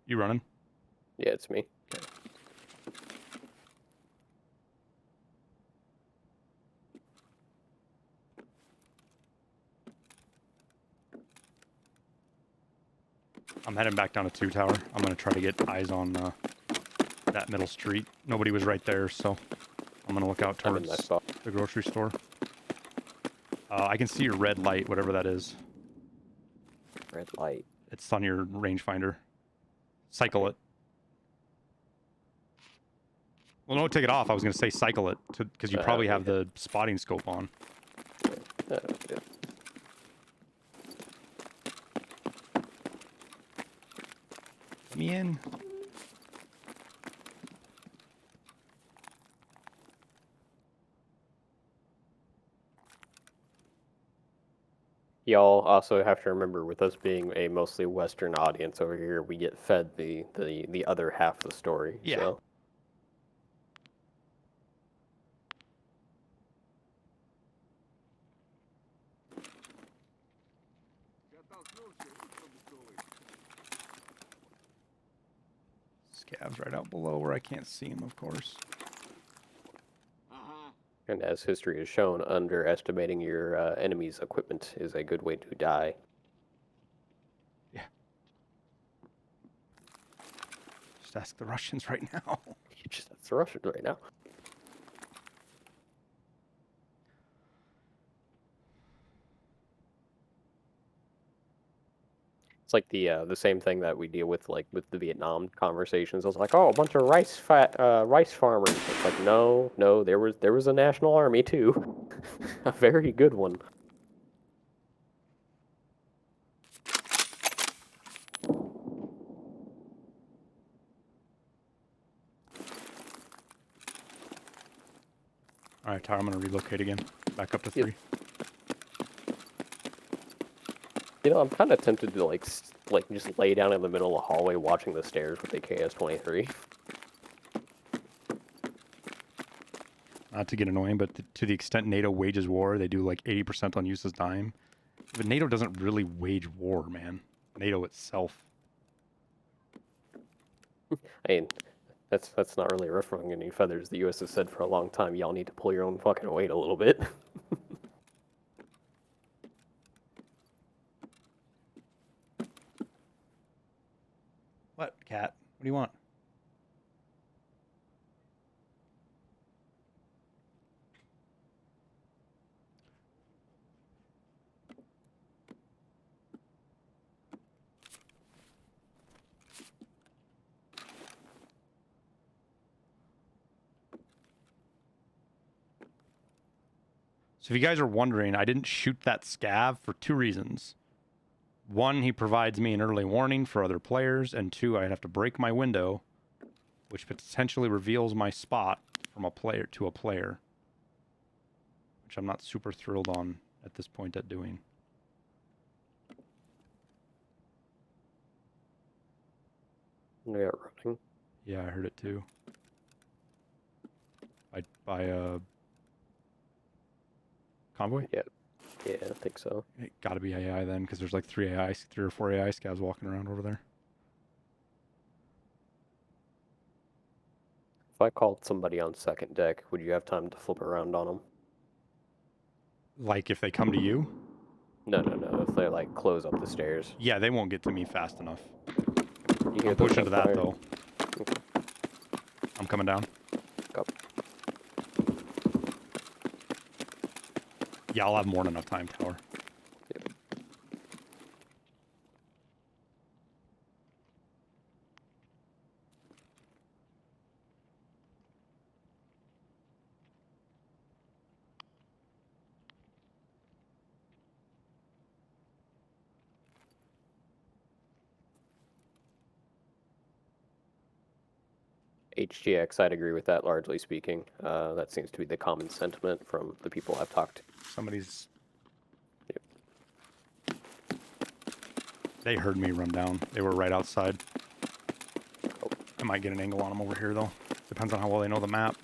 [SPEAKER 2] You running?
[SPEAKER 3] Yeah, it's me.
[SPEAKER 2] Okay. I'm heading back down to 2 tower. I'm going to try to get eyes on that middle street. Nobody was right there, so I'm going to look out towards the grocery store. I can see your red light, whatever that is.
[SPEAKER 3] Red light.
[SPEAKER 2] It's on your rangefinder. Cycle it. Well, no, take it off. I was going to say cycle it, because you probably have the spotting scope on.
[SPEAKER 3] Yeah.
[SPEAKER 2] Let me in.
[SPEAKER 3] Y'all also have to remember, with us being a mostly Western audience over here, we get fed the other half of the story.
[SPEAKER 2] Yeah.
[SPEAKER 3] So.
[SPEAKER 2] Scavs right out below where I can't see him, of course.
[SPEAKER 3] And as history has shown, underestimating your enemy's equipment is a good way to die.
[SPEAKER 2] Yeah. Just ask the Russians right now.
[SPEAKER 3] Just ask the Russians right now. It's like the same thing that we deal with, like with the Vietnam conversations. I was like, oh, a bunch of rice farmers. It's like, no, there was a national army too. A very good one.
[SPEAKER 2] All right, Tyler, I'm gonna relocate again. Back up to
[SPEAKER 3] Yep.
[SPEAKER 2] 3.
[SPEAKER 3] You know, I'm kind of tempted to like just lay down in the middle of the hallway watching the stairs with the KS-23.
[SPEAKER 2] Not to get annoying, but to the extent NATO wages war, they do like 80% on useless dime. But NATO doesn't really wage war, man. NATO itself.
[SPEAKER 3] I mean, that's not really ruffling any feathers. The U.S. has said for a long time, y'all need to pull your own fucking weight a little bit.
[SPEAKER 2] What, cat? What do you want? So if you guys are wondering, I didn't shoot that scav for 2 reasons. 1, he provides me an early warning for other players, and 2, I'd have to break my window, which potentially reveals my spot from a player to a player, which I'm not super thrilled on at this point at doing.
[SPEAKER 3] Yeah, running.
[SPEAKER 2] Yeah, I heard it too. By convoy?
[SPEAKER 3] Yeah, I think so.
[SPEAKER 2] It gotta be AI then, because there's like 3 or 4 AI scavs walking around over there.
[SPEAKER 3] If I called somebody on second deck, would you have time to flip around on them?
[SPEAKER 2] Like if they come to you?
[SPEAKER 3] No. If they like close up the stairs,
[SPEAKER 2] Yeah, they won't get to me fast enough.
[SPEAKER 3] you hear
[SPEAKER 2] I'm
[SPEAKER 3] them
[SPEAKER 2] pushing to that
[SPEAKER 3] fire?
[SPEAKER 2] though. I'm coming down.
[SPEAKER 3] Go.
[SPEAKER 2] Yeah, I'll have more than enough time, Tower.
[SPEAKER 3] Yep. HGX, I'd agree with that largely speaking. That seems to be the common sentiment from the people I've talked to.
[SPEAKER 2] Somebody's...
[SPEAKER 3] Yep.
[SPEAKER 2] They heard me run down. They were right outside.
[SPEAKER 3] Oh.
[SPEAKER 2] I might get an angle on them over here though. Depends on how well they know the map.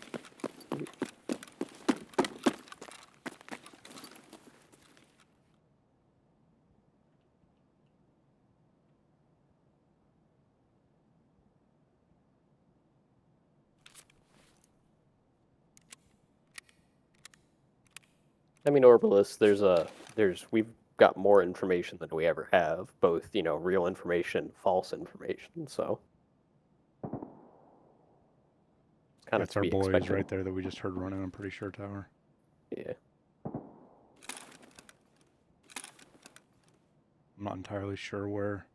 [SPEAKER 3] I mean, Orbilis, we've got more information than we ever have, both, you know, real information, false information, so it's kind of
[SPEAKER 2] That's
[SPEAKER 3] to
[SPEAKER 2] our
[SPEAKER 3] be
[SPEAKER 2] boys
[SPEAKER 3] expected.
[SPEAKER 2] right there that we just heard running, I'm pretty sure, Tower.
[SPEAKER 3] Yeah.
[SPEAKER 2] I'm not entirely sure where.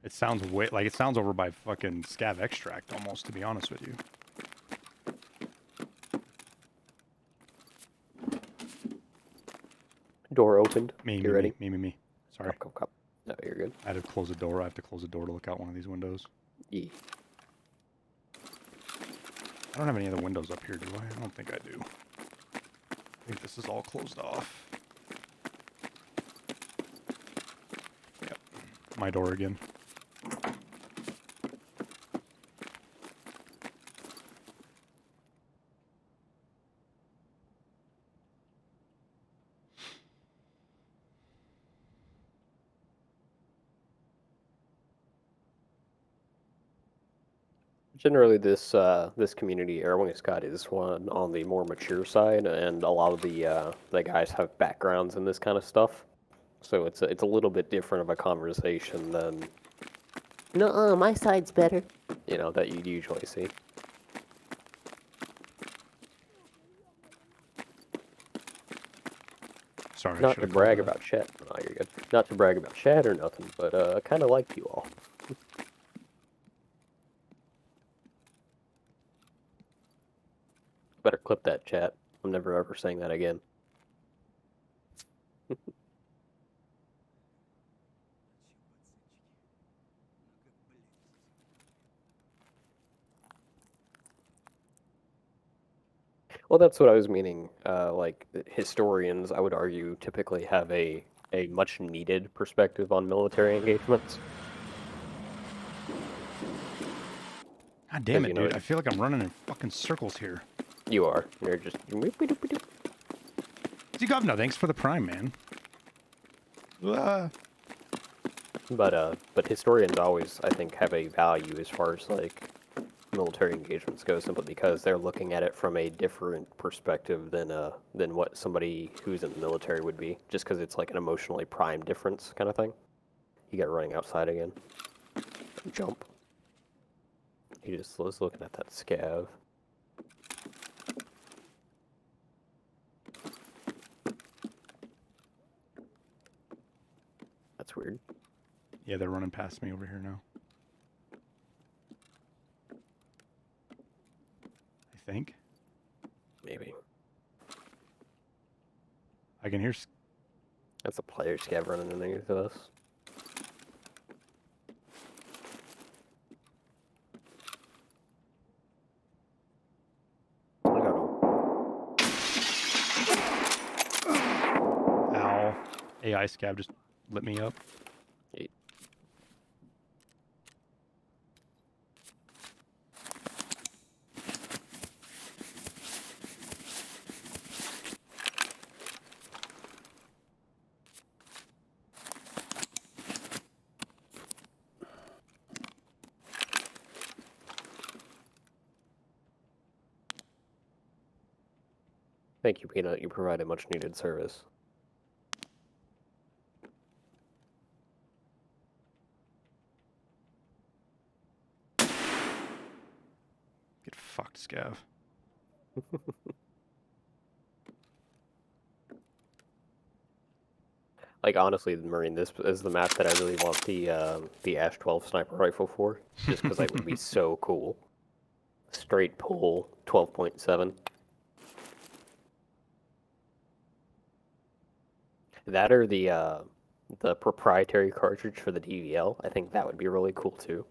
[SPEAKER 2] It sounds like it sounds over by fucking Scav Extract almost, to be honest with you.
[SPEAKER 3] Door opened.
[SPEAKER 2] Me. Sorry.
[SPEAKER 3] Cop. No, you're good.
[SPEAKER 2] I had to close the door. I have to close the door to look out one of these windows.
[SPEAKER 3] Yeah.
[SPEAKER 2] I don't have any other windows up here, do I? I don't think I do. I think this is all closed off. Yep. My door again.
[SPEAKER 3] Generally, this community, Airwing Scott, is one on the more mature side, and a lot of the guys have backgrounds in this kind of stuff, so it's a little bit different of a conversation than no, my side's better, you know, that you'd usually see.
[SPEAKER 2] Sorry, I
[SPEAKER 3] Not
[SPEAKER 2] should
[SPEAKER 3] to
[SPEAKER 2] have
[SPEAKER 3] brag
[SPEAKER 2] called that.
[SPEAKER 3] about chat. No, you're good. Not to brag about chat or nothing, but I kind of like you all. Better clip that chat. I'm never ever saying that again. Well, that's what I was meaning. Like historians, I would argue, typically have a much needed perspective on military engagements.
[SPEAKER 6] God damn
[SPEAKER 3] 'Cause,
[SPEAKER 6] it,
[SPEAKER 3] you know,
[SPEAKER 6] dude. I feel like I'm running in fucking circles here.
[SPEAKER 3] You are. You're just.
[SPEAKER 6] Governor, thanks for the prime, man.
[SPEAKER 3] But historians always, I think, have a value as far as like military engagements go, simply because they're looking at it from a different perspective than what somebody who's in the military would be, just because it's like an emotionally prime difference kind of thing. You got running outside again. Jump. He just was looking at that scav. That's weird.
[SPEAKER 6] Yeah, they're running past me over here now. I think.
[SPEAKER 3] Maybe.
[SPEAKER 6] I can hear...
[SPEAKER 3] That's a player scav running underneath us.
[SPEAKER 6] Ow. AI scab just lit me up.
[SPEAKER 3] Thank you, Peanut. You provide a much needed service.
[SPEAKER 6] Get fucked, scav.
[SPEAKER 3] Like, honestly, Marine, this is the map that I really want the Ash 12 sniper rifle for, just because it would be so cool. Straight pull, 12.7. That or the proprietary cartridge for the DVL. I think that would be really cool too.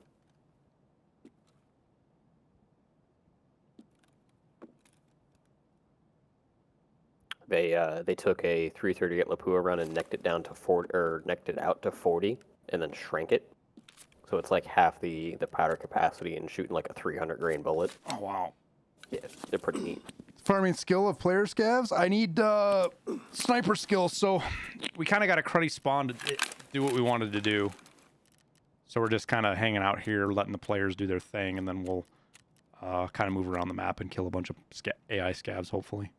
[SPEAKER 3] They took a 338 Lapua run and necked it down to 40, or necked it out to 40, and then shrank it. So it's like half the powder capacity and shooting like a 300 grain bullet.
[SPEAKER 6] Oh, wow.
[SPEAKER 3] Yeah, they're pretty neat.
[SPEAKER 6] Farming skill of player scavs. I need sniper skills, so we kind of got a cruddy spawn to do what we wanted to do. So we're just kind of hanging out here, letting the players do their thing, and then we'll kind of move around the map and kill a bunch of AI scavs, hopefully.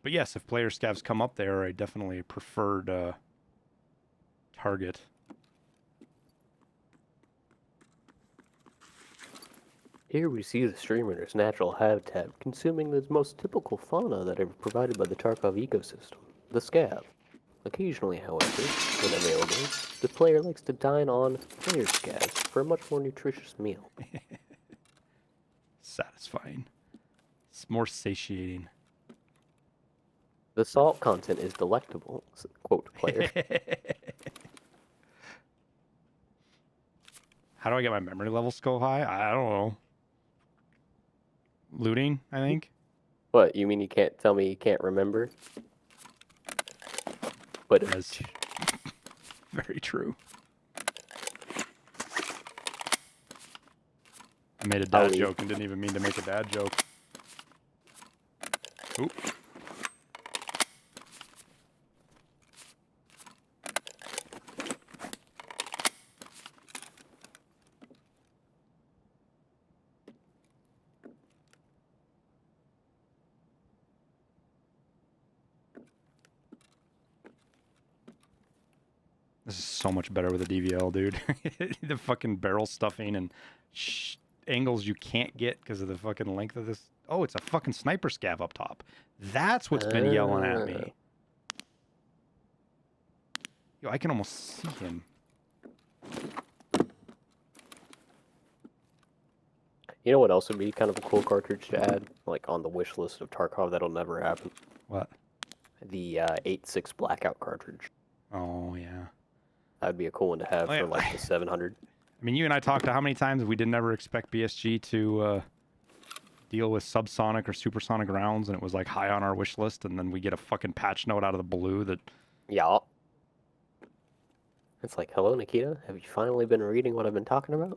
[SPEAKER 6] But yes, if player scavs come up there, I definitely preferred target.
[SPEAKER 3] Here we see the streamer in its natural habitat, consuming the most typical fauna that are provided by the Tarkov ecosystem, the scav. Occasionally, however, when available, the player likes to dine on player scavs for a much more nutritious meal.
[SPEAKER 6] Satisfying. It's more satiating.
[SPEAKER 3] The salt content is delectable, quote player.
[SPEAKER 6] How do I get my memory levels go high? I don't know. Looting, I think.
[SPEAKER 3] What, you mean you can't tell me you can't remember? But
[SPEAKER 6] That's very true. I made a dad joke and didn't even mean to make a dad joke. Oop. This is so much better with a DVL, dude. The fucking barrel stuffing and angles you can't get because of the fucking length of this. Oh, it's a fucking sniper scav up top. That's what's been yelling at me. Yo, I can almost see him.
[SPEAKER 3] You know what else would be kind of a cool cartridge to add, like on the wish list of Tarkov? That'll never happen.
[SPEAKER 6] What?
[SPEAKER 3] The 8.6 Blackout cartridge.
[SPEAKER 6] Oh yeah.
[SPEAKER 3] That'd be a cool one to have
[SPEAKER 6] Oh, yeah.
[SPEAKER 3] for like the 700.
[SPEAKER 6] I mean, you and I talked to how many times we did never expect BSG to deal with subsonic or supersonic rounds, and it was like high on our wish list, and then we get a fucking patch note out of the blue that.
[SPEAKER 3] Yeah. It's like, hello, Nikita. Have you finally been reading what I've been talking about?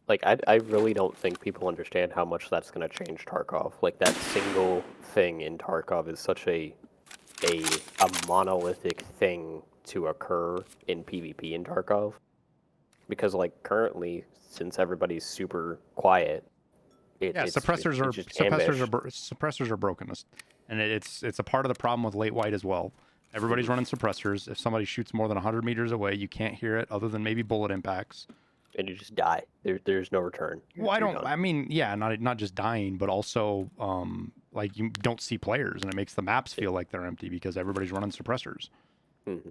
[SPEAKER 3] Like, I really don't think people understand how much that's going to change Tarkov. Like, that single thing in Tarkov is such a monolithic thing to occur in PvP in Tarkov. Because, like, currently, since everybody's super quiet,
[SPEAKER 6] Suppressors are broken, and it's a part of the problem with late white as well. Everybody's running suppressors. If somebody shoots more than 100 meters away, you can't hear it other than maybe bullet impacts.
[SPEAKER 3] And you just die. There's no return.
[SPEAKER 6] Well, I mean, yeah, not just dying, but also like you don't see players, and it makes the maps feel like they're empty because everybody's running suppressors.
[SPEAKER 3] Mm-hmm.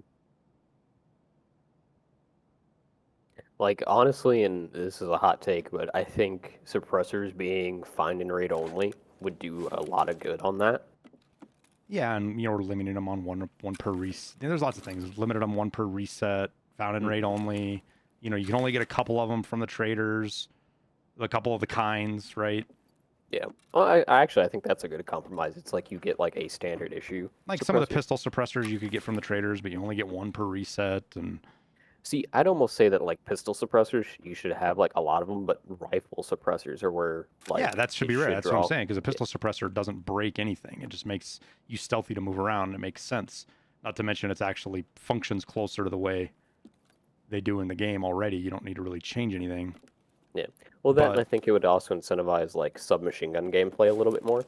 [SPEAKER 3] Like, honestly, and this is a hot take, but I think suppressors being find and raid only would do a lot of good on that.
[SPEAKER 6] Yeah, and we're limiting them on one per reset. There's lots of things. Limited them one per reset. Found and raid only. You can only get a couple of them from the traders. A couple of the kinds, right?
[SPEAKER 3] Yeah. Well, I think that's a good compromise. It's like you get like a standard issue.
[SPEAKER 6] Like some of the pistol suppressors you could get from the traders, but you only get one per reset. And
[SPEAKER 3] see, I'd almost say that like pistol suppressors, you should have like a lot of them, but rifle suppressors are where like
[SPEAKER 6] yeah, that should be rare. That's what I'm saying, because a pistol suppressor doesn't break anything. It just makes you stealthy to move around. And it makes sense. Not to mention it's actually functions closer to the way they do in the game already. You don't need to really change anything.
[SPEAKER 3] Yeah. Well, and I think it would also incentivize like submachine gun gameplay a little bit more,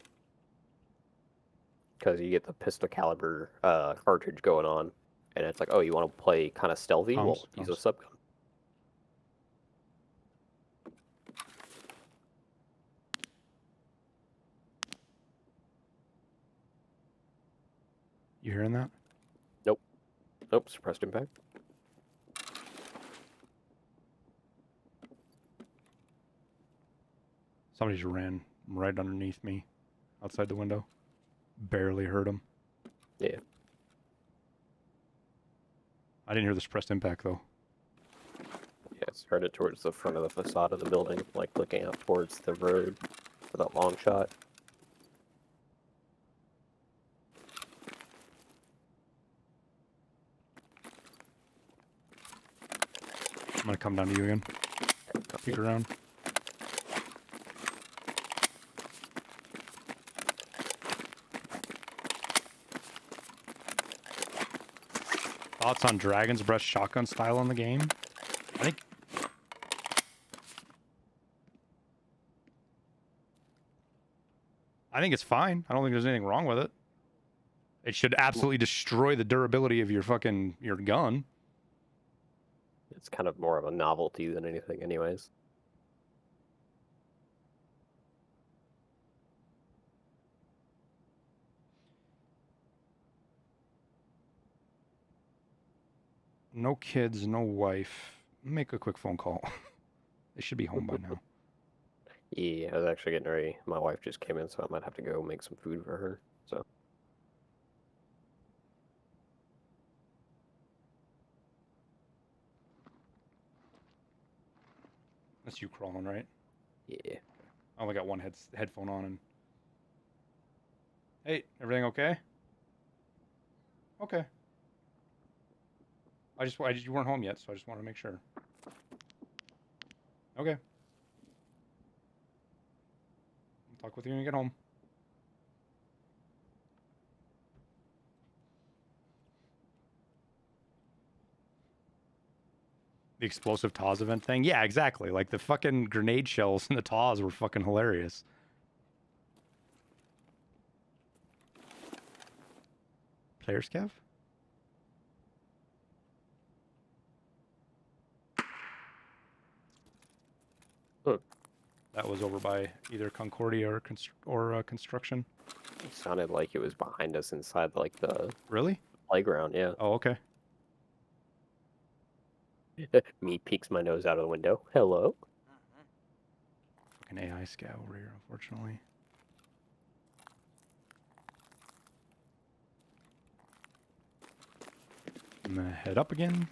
[SPEAKER 3] because you get the pistol caliber cartridge going on, and it's like, oh, you want to play kind of stealthy? Well, use a subgun.
[SPEAKER 6] You hearing that?
[SPEAKER 3] Nope. Nope. Suppressed impact.
[SPEAKER 6] Somebody just ran right underneath me outside the window. Barely heard him.
[SPEAKER 3] Yeah.
[SPEAKER 6] I didn't hear the suppressed impact, though.
[SPEAKER 3] Yeah, it's heard it towards the front of the facade of the building, like looking out towards the road for that long shot.
[SPEAKER 6] I'm going to come down to you again. Peek around. Thoughts on Dragon's Breath shotgun style in the game? I think it's fine. I don't think there's anything wrong with it. It should absolutely destroy the durability of your gun.
[SPEAKER 3] It's kind of more of a novelty than anything, anyways.
[SPEAKER 6] No kids, no wife. Make a quick phone call. They should be home by now.
[SPEAKER 3] Yeah, I was actually getting ready. My wife just came in, so I might have to go make some food for her. So.
[SPEAKER 6] That's you crawling, right?
[SPEAKER 3] Yeah.
[SPEAKER 6] I only got one headphone on. And hey, everything okay? Okay. You weren't home yet, so I just wanted to make sure. Okay. I'll talk with you when you get home. The explosive Taz event thing? Yeah, exactly. Like the fucking grenade shells in the Taz were fucking hilarious. Player Scav? That was over by either Concordia or construction.
[SPEAKER 3] It sounded like it was behind us inside like the
[SPEAKER 6] really
[SPEAKER 3] playground. Yeah.
[SPEAKER 6] Oh, okay.
[SPEAKER 3] Me peeks my nose out of the window. Hello.
[SPEAKER 2] Fucking AI scout over here, unfortunately. I'm gonna head up again.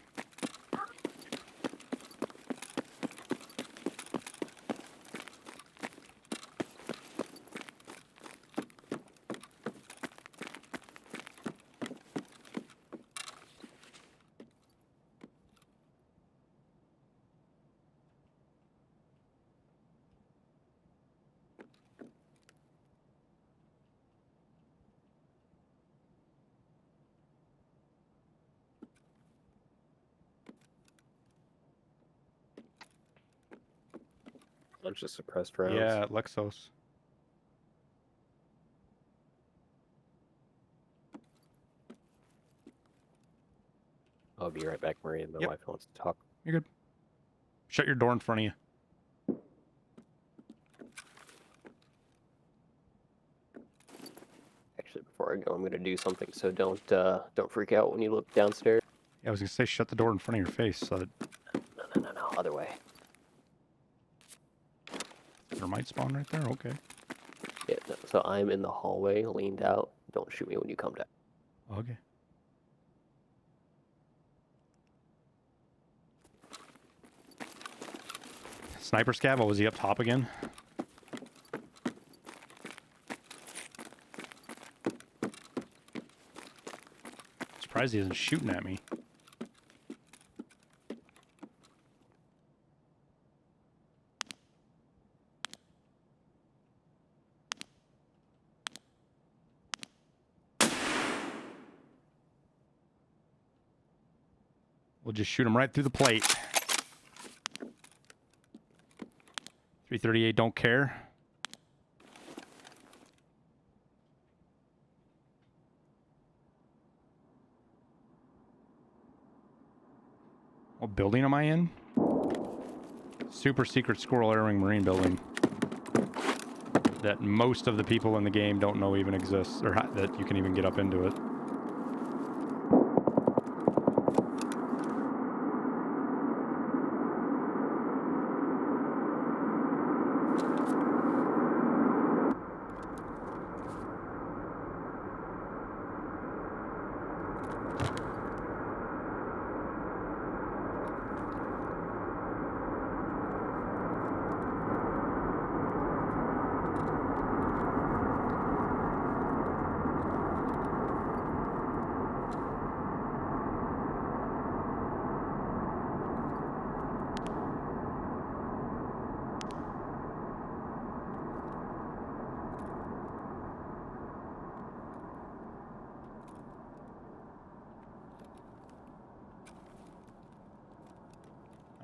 [SPEAKER 3] Bunch of suppressed rounds.
[SPEAKER 2] Yeah, Lexos.
[SPEAKER 3] I'll be right back, Maria. My
[SPEAKER 2] Yep.
[SPEAKER 3] wife wants to talk.
[SPEAKER 2] You're good. Shut your door in front of you.
[SPEAKER 3] Actually, before I go, I'm gonna do something. So don't freak out when you look downstairs.
[SPEAKER 2] Yeah, I was gonna say shut the door in front of your face so that
[SPEAKER 3] No. Other way.
[SPEAKER 2] there might spawn right there. Okay.
[SPEAKER 3] Yeah. No, so I'm in the hallway, leaned out. Don't shoot me when you come down.
[SPEAKER 2] Okay. Sniper scav, was he up top again? Surprised he isn't shooting at me. We'll just shoot him right through the plate. 338 don't care. What building am I in? Super secret Squirrel Air Wing Marine building. That most of the people in the game don't know even exists, or that you can even get up into it.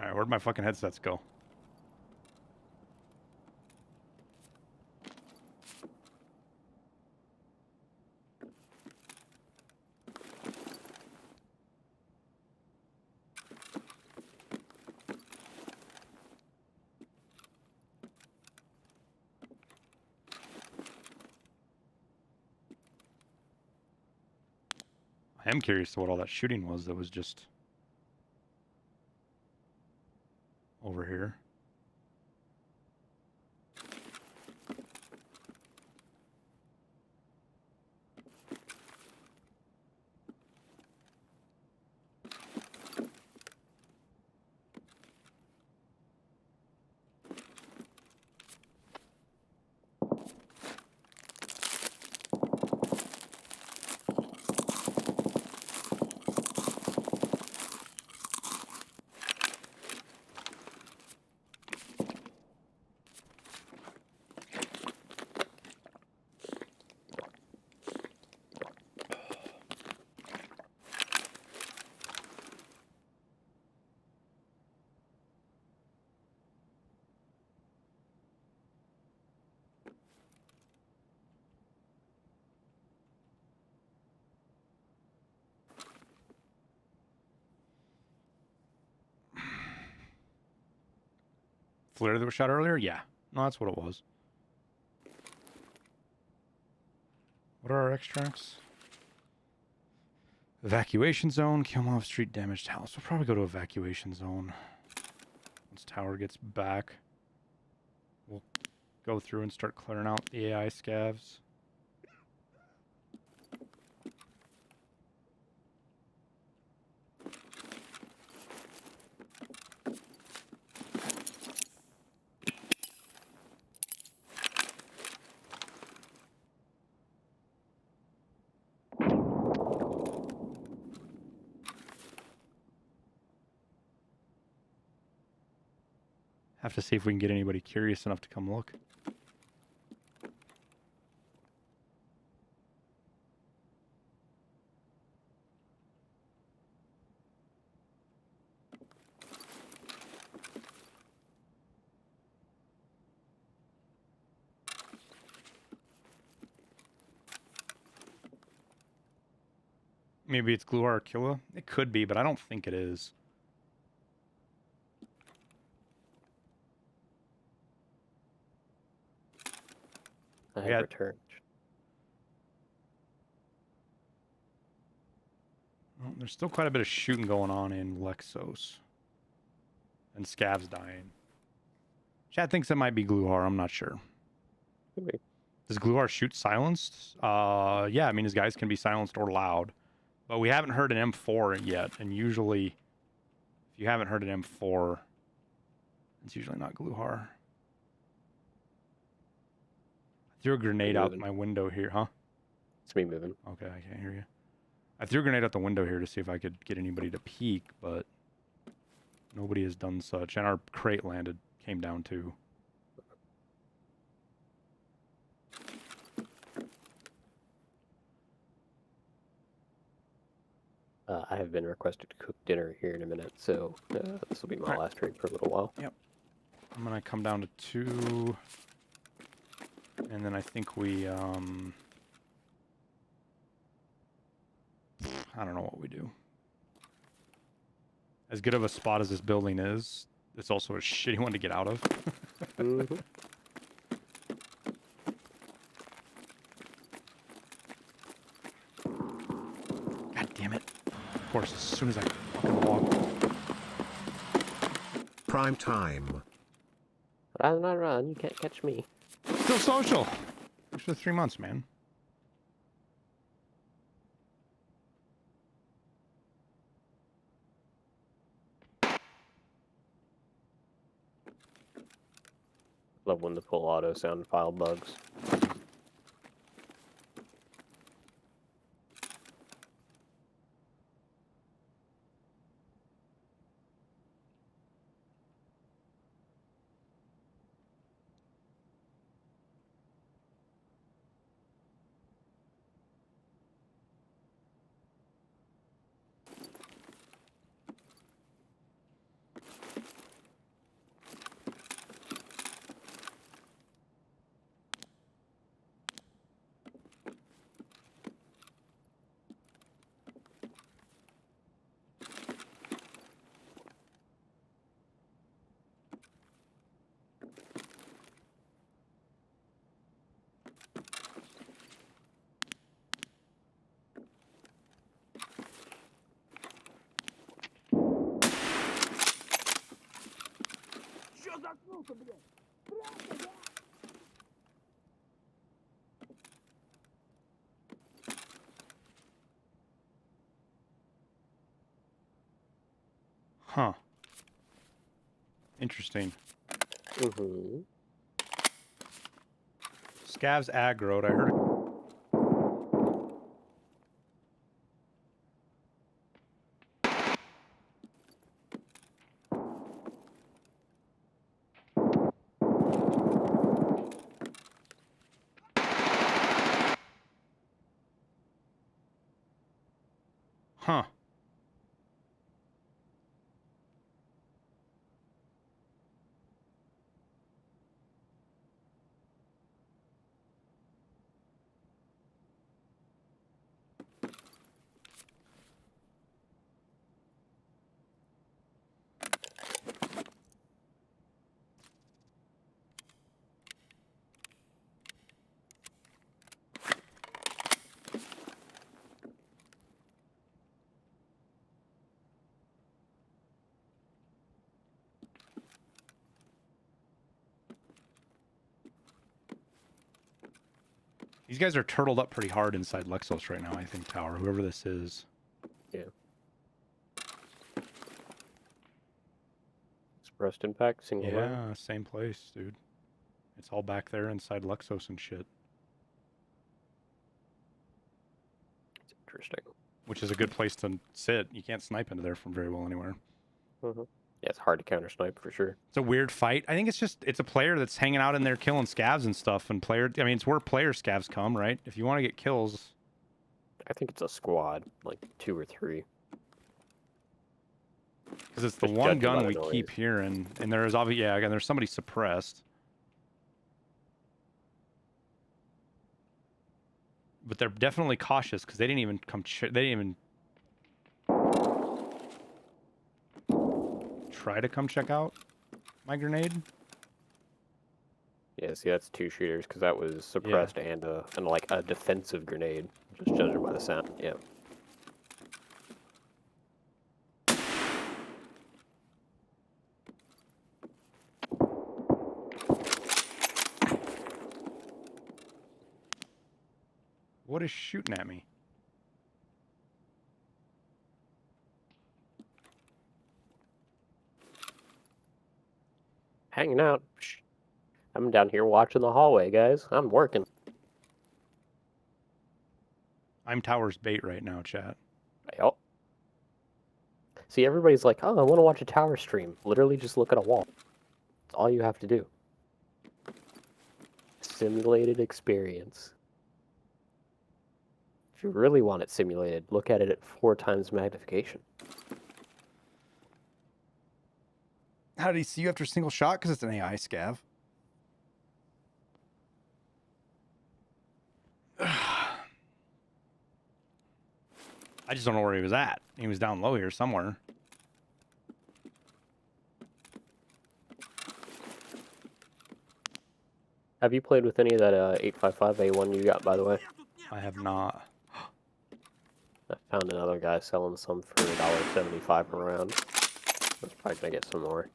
[SPEAKER 2] Alright, where'd my fucking headsets go? I am curious to what all that shooting was that was just over here. Flare that was shot earlier? Yeah. No, that's what it was. What are our extracts?
[SPEAKER 6] Evacuation zone. Kill mob street damaged house. We'll probably go to evacuation zone. Once tower gets back, we'll go through and start clearing out the AI scavs. Have to see if we can get anybody curious enough to come look. Maybe it's Gluar or Killa. It could be, but I don't think it is.
[SPEAKER 3] I
[SPEAKER 6] Yeah.
[SPEAKER 3] have returned.
[SPEAKER 6] Well, there's still quite a bit of shooting going on in Lexos. And Scavs dying. Chad thinks it might be Gluar. I'm not sure.
[SPEAKER 3] Could be.
[SPEAKER 6] Does Gluar shoot silenced? Yeah, I mean, his guys can be silenced or loud. But we haven't heard an M4 yet. And usually, if you haven't heard an M4, it's usually not Gluar. I threw a grenade out my window here, huh?
[SPEAKER 3] It's me moving.
[SPEAKER 6] Okay, I can't hear you. I threw a grenade out the window here to see if I could get anybody to peek, but nobody has done such. And our crate landed, came down too.
[SPEAKER 3] I have been requested to cook dinner here in a minute, so this will be my
[SPEAKER 6] Alright.
[SPEAKER 3] last trade for a little while.
[SPEAKER 6] I'm gonna come down to 2. And then I think we, I don't know what we do. As good of a spot as this building is, it's also a shitty one to get out of.
[SPEAKER 3] Mm-hmm.
[SPEAKER 6] God damn it. Of course, as soon as I fucking walk.
[SPEAKER 1] Prime time.
[SPEAKER 3] Run, you can't catch me.
[SPEAKER 6] Still social. Thanks for the 3 months, man.
[SPEAKER 3] Love when the full auto sound file bugs.
[SPEAKER 4] Чё заткнулся, блядь? Прятаться, да?
[SPEAKER 6] Huh. Interesting.
[SPEAKER 3] Mm-hmm.
[SPEAKER 6] Scavs aggroed. I heard it. Huh.
[SPEAKER 2] These guys are turtled up pretty hard inside Lexos right now, I think, Tower. Whoever this is.
[SPEAKER 3] Yeah. Expressed impact, single line.
[SPEAKER 2] Yeah, same place, dude. It's all back there inside Lexos and shit.
[SPEAKER 3] It's interesting.
[SPEAKER 2] Which is a good place to sit. You can't snipe into there from very well anywhere.
[SPEAKER 3] Mm-hmm. Yeah, it's hard to counter snipe for sure.
[SPEAKER 2] It's a weird fight. I think it's a player that's hanging out in there killing scavs and stuff. And it's where player scavs come, right? If you want to get kills.
[SPEAKER 3] I think it's a squad, like 2 or 3.
[SPEAKER 2] Because it's the
[SPEAKER 3] Just
[SPEAKER 2] one
[SPEAKER 3] judging by
[SPEAKER 2] gun
[SPEAKER 3] the
[SPEAKER 2] we
[SPEAKER 3] noise.
[SPEAKER 2] keep hearing. And there is obviously, yeah, again, there's somebody suppressed. But they're definitely cautious because they didn't even they didn't even try to come check out my grenade.
[SPEAKER 3] Yeah, see, that's 2 shooters because that was suppressed and like a defensive grenade, just judging by the sound. Yeah.
[SPEAKER 2] What is shooting at me?
[SPEAKER 3] Hanging out. Shh. I'm down here watching the hallway, guys. I'm working.
[SPEAKER 2] I'm Tower's bait right now, chat.
[SPEAKER 3] Yep. See, everybody's like, oh, I want to watch a tower stream. Literally just look at a wall. That's all you have to do. Simulated experience. If you really want it simulated, look at it at 4 times magnification.
[SPEAKER 6] How did he see you after a single shot? Because it's an AI scav.
[SPEAKER 2] I just don't know where he was at. He was down low here somewhere.
[SPEAKER 3] Have you played with any of that 855A1 you got, by the way?
[SPEAKER 2] I have not.
[SPEAKER 3] I found another guy selling some for $1.75 a round. I was probably gonna get some more.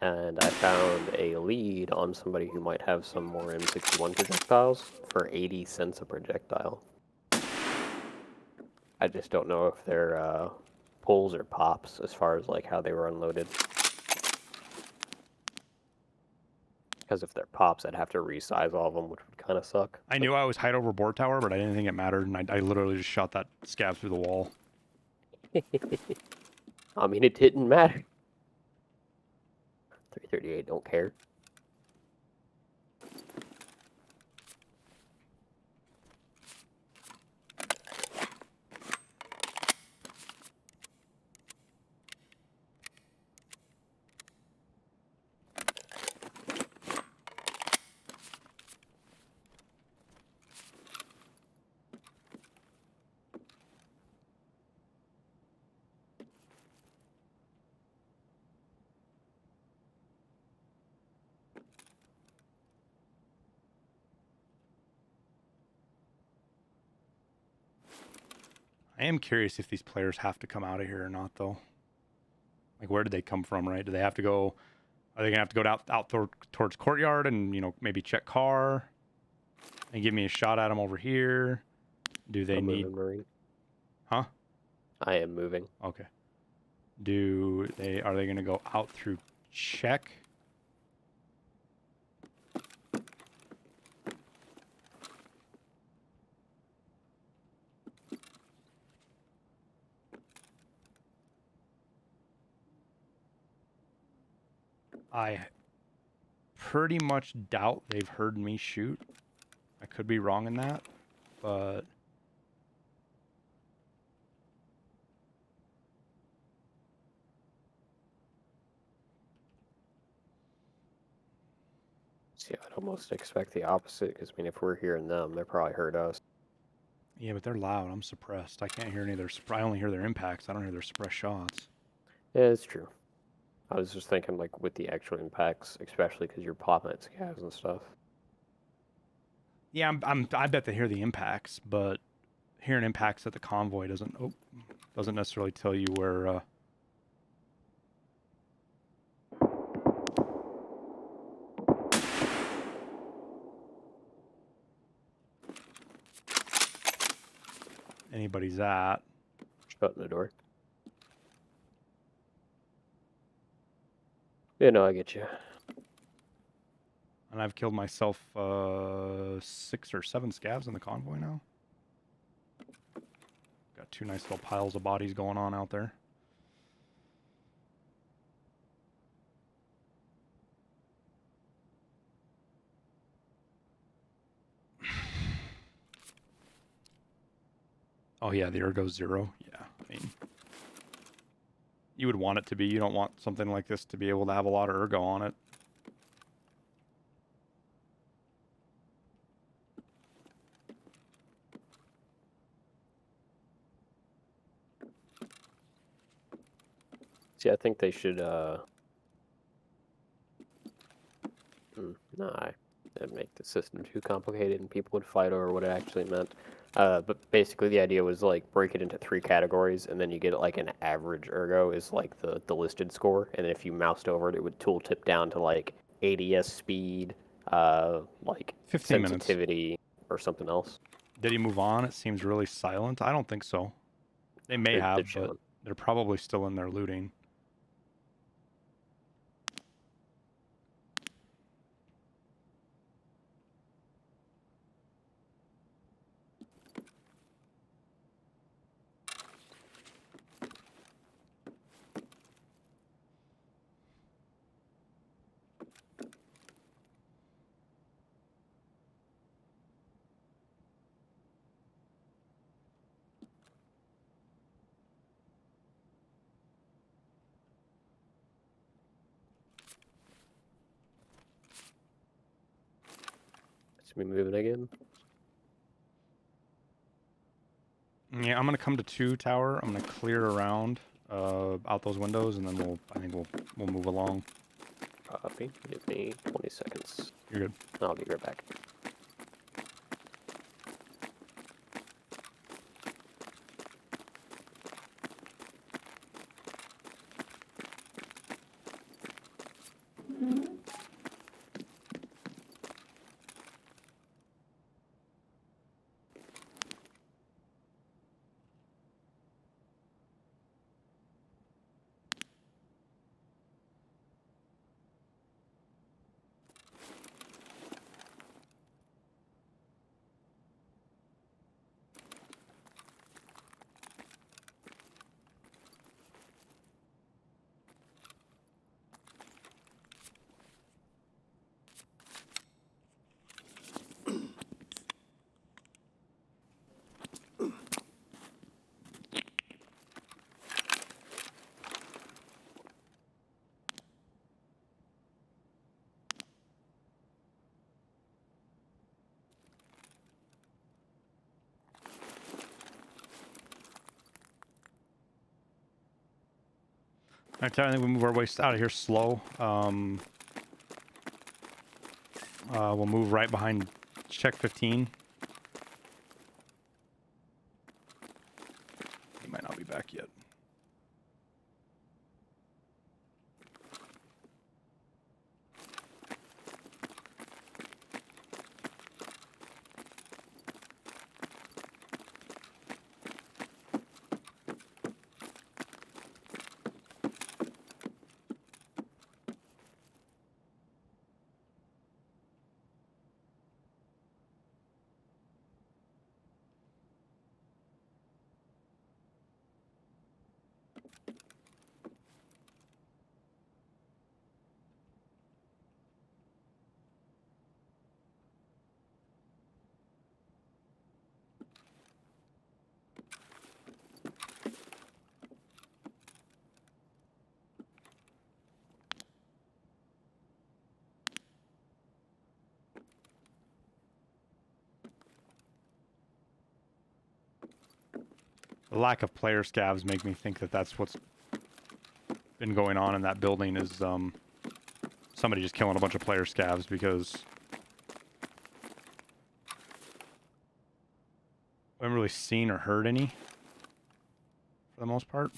[SPEAKER 3] And I found a lead on somebody who might have some more M61 projectiles for 80 cents a projectile. I just don't know if they're pulls or pops as far as like how they were unloaded. Because if they're pops, I'd have to resize all of them, which would kind of suck.
[SPEAKER 2] I knew I was hide over board tower, but I didn't think it mattered, and I literally just shot that scab through the wall.
[SPEAKER 3] I mean, it didn't matter. 338 don't care.
[SPEAKER 2] I am curious if these players have to come out of here or not, though. Like, where did they come from, right? Do they have to go... Are they going to have to go out towards courtyard and, you know, maybe check car? And give me a shot at them over here? Do they
[SPEAKER 3] I'm
[SPEAKER 2] need...
[SPEAKER 3] moving, Marine.
[SPEAKER 2] Huh?
[SPEAKER 3] I am moving.
[SPEAKER 2] Okay. Are they going to go out through check? I pretty much doubt they've heard me shoot. I could be wrong in that, but...
[SPEAKER 3] See, I'd almost expect the opposite, because, I mean, if we're hearing them, they probably heard us.
[SPEAKER 2] Yeah, but they're loud. I'm suppressed. I can't hear any of their... I only hear their impacts. I don't hear their suppressed shots.
[SPEAKER 3] Yeah, it's true. I was just thinking, like, with the actual impacts, especially because you're popping at scavs and stuff.
[SPEAKER 2] Yeah, I bet they hear the impacts, but hearing impacts at the convoy doesn't necessarily tell you where... anybody's at.
[SPEAKER 3] Shutting the door. Yeah, no, I get you.
[SPEAKER 2] And I've killed myself 6 or 7 scavs in the convoy now. Got 2 nice little piles of bodies going on out there. Oh yeah, the ergo's 0. Yeah, I mean, you would want it to be. You don't want something like this to be able to have a lot of ergo on it.
[SPEAKER 3] See, I think they should, that'd make the system too complicated and people would fight over what it actually meant. But basically the idea was like break it into 3 categories and then you get like an average ergo is like the listed score. And then if you moused over it, it would tooltip down to like ADS speed, like
[SPEAKER 2] 15 minutes.
[SPEAKER 3] sensitivity or something else.
[SPEAKER 2] Did he move on? It seems really silent. I don't think so. They may
[SPEAKER 3] They're
[SPEAKER 2] have, but
[SPEAKER 3] chilling.
[SPEAKER 2] they're probably still in there looting.
[SPEAKER 3] It's me moving again.
[SPEAKER 2] Yeah, I'm gonna come to 2 tower. I'm gonna clear around out those windows, and then I think we'll move along.
[SPEAKER 3] Copy. Give me 20 seconds.
[SPEAKER 2] You're good.
[SPEAKER 3] I'll be right back.
[SPEAKER 2] I think we move our way out of here slow. We'll move right behind check 15. He might not be back yet. The lack of player scavs make me think that that's what's been going on in that building is somebody just killing a bunch of player scavs because I haven't really seen or heard any for the most part.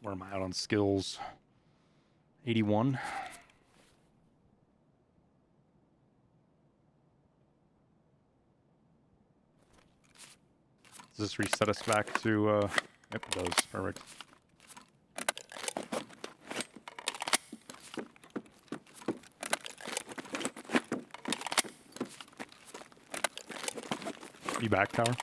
[SPEAKER 2] Where am I out on skills? 81. Does this reset us back to, yep, it does. Perfect. You back, Tower?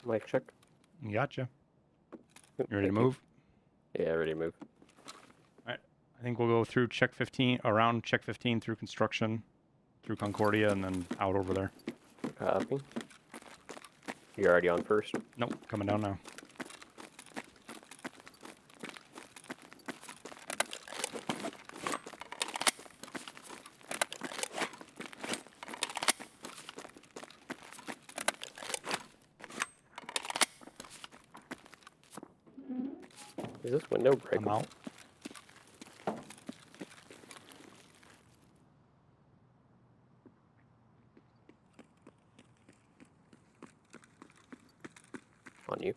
[SPEAKER 3] Mic check.
[SPEAKER 2] Gotcha.
[SPEAKER 3] Yep,
[SPEAKER 2] You ready to
[SPEAKER 3] thank
[SPEAKER 2] move?
[SPEAKER 3] Yeah, ready to move.
[SPEAKER 2] Alright. I think we'll go through check 15, around check 15 through construction, through Concordia, and then out over there.
[SPEAKER 3] Copy. You're already on first.
[SPEAKER 2] Nope, coming down now.
[SPEAKER 3] Is this window
[SPEAKER 2] I'm
[SPEAKER 3] breakable?
[SPEAKER 2] out.
[SPEAKER 3] On you.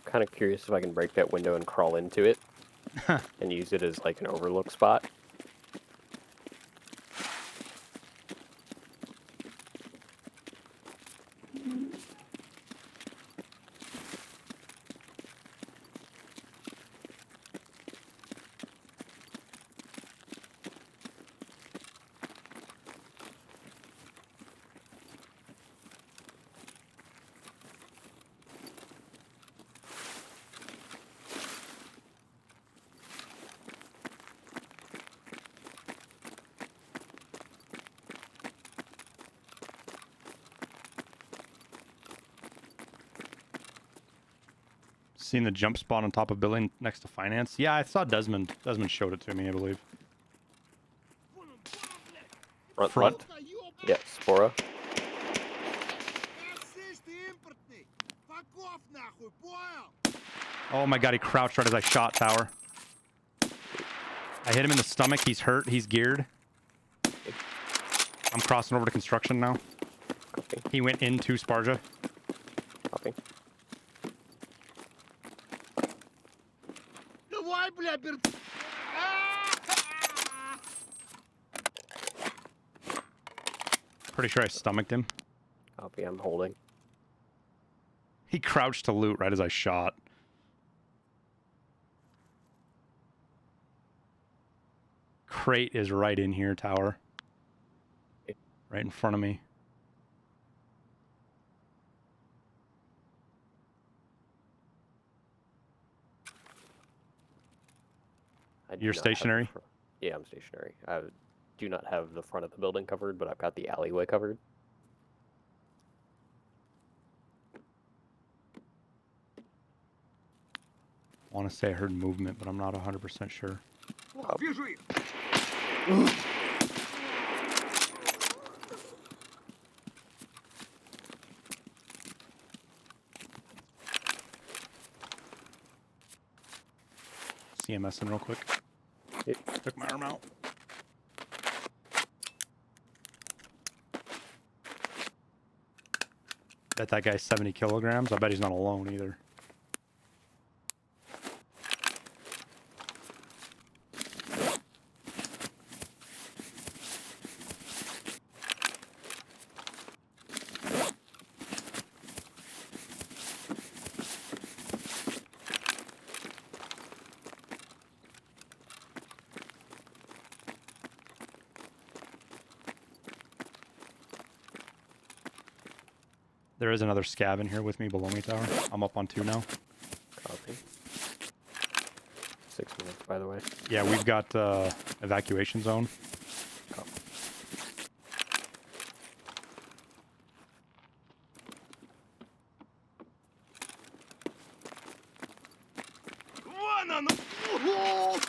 [SPEAKER 3] Kind of curious if I can break that window and crawl into it and use it as like an overlook spot.
[SPEAKER 2] Seen the jump spot on top of building next to finance? Yeah, I saw Desmond. Desmond showed it to me, I believe.
[SPEAKER 3] Front
[SPEAKER 2] Front.
[SPEAKER 3] left. Yeah, Spora.
[SPEAKER 4] Слышь ты, импортный! Fuck off нахуй, понял?
[SPEAKER 2] Oh my god, he crouched right as I shot Tower. I hit him in the stomach. He's hurt. He's geared. I'm crossing over to construction now.
[SPEAKER 3] Copy.
[SPEAKER 2] He went into Sparja.
[SPEAKER 3] Copy.
[SPEAKER 4] Давай, бля, бер...
[SPEAKER 2] Pretty sure I stomached him.
[SPEAKER 3] Copy. I'm holding.
[SPEAKER 2] He crouched to loot right as I shot. Crate is right in here, Tower. Right in front of me.
[SPEAKER 3] I do
[SPEAKER 2] You're
[SPEAKER 3] not have
[SPEAKER 2] stationary?
[SPEAKER 3] the yeah, I'm stationary. I do not have the front of the building covered, but I've got the alleyway covered.
[SPEAKER 2] I want to say I heard movement, but I'm not 100% sure.
[SPEAKER 4] О, вижу их!
[SPEAKER 2] CMSing real quick.
[SPEAKER 3] Yep.
[SPEAKER 2] Took my arm out. Bet that guy's 70 kilograms. I bet he's not alone either. There is another scav in here with me below me, tower. I'm up on 2 now.
[SPEAKER 3] Copy. 6 minutes, by the way.
[SPEAKER 2] Yeah, we've got evacuation zone.
[SPEAKER 3] Oh.
[SPEAKER 4] Вон оно! Ого!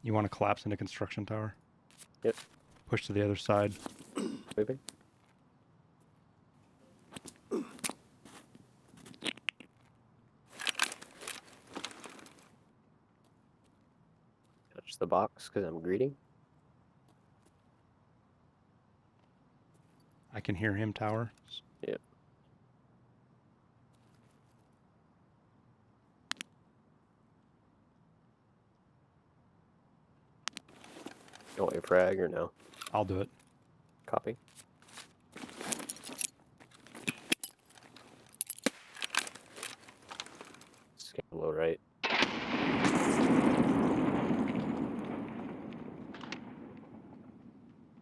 [SPEAKER 2] You want to collapse into construction tower?
[SPEAKER 3] Yep.
[SPEAKER 2] Push to the other side.
[SPEAKER 3] Moving. Touch the box because I'm greedy.
[SPEAKER 2] I can hear him, tower.
[SPEAKER 3] Yep. You want your frag or no?
[SPEAKER 2] I'll do it.
[SPEAKER 3] Copy. Scan low right.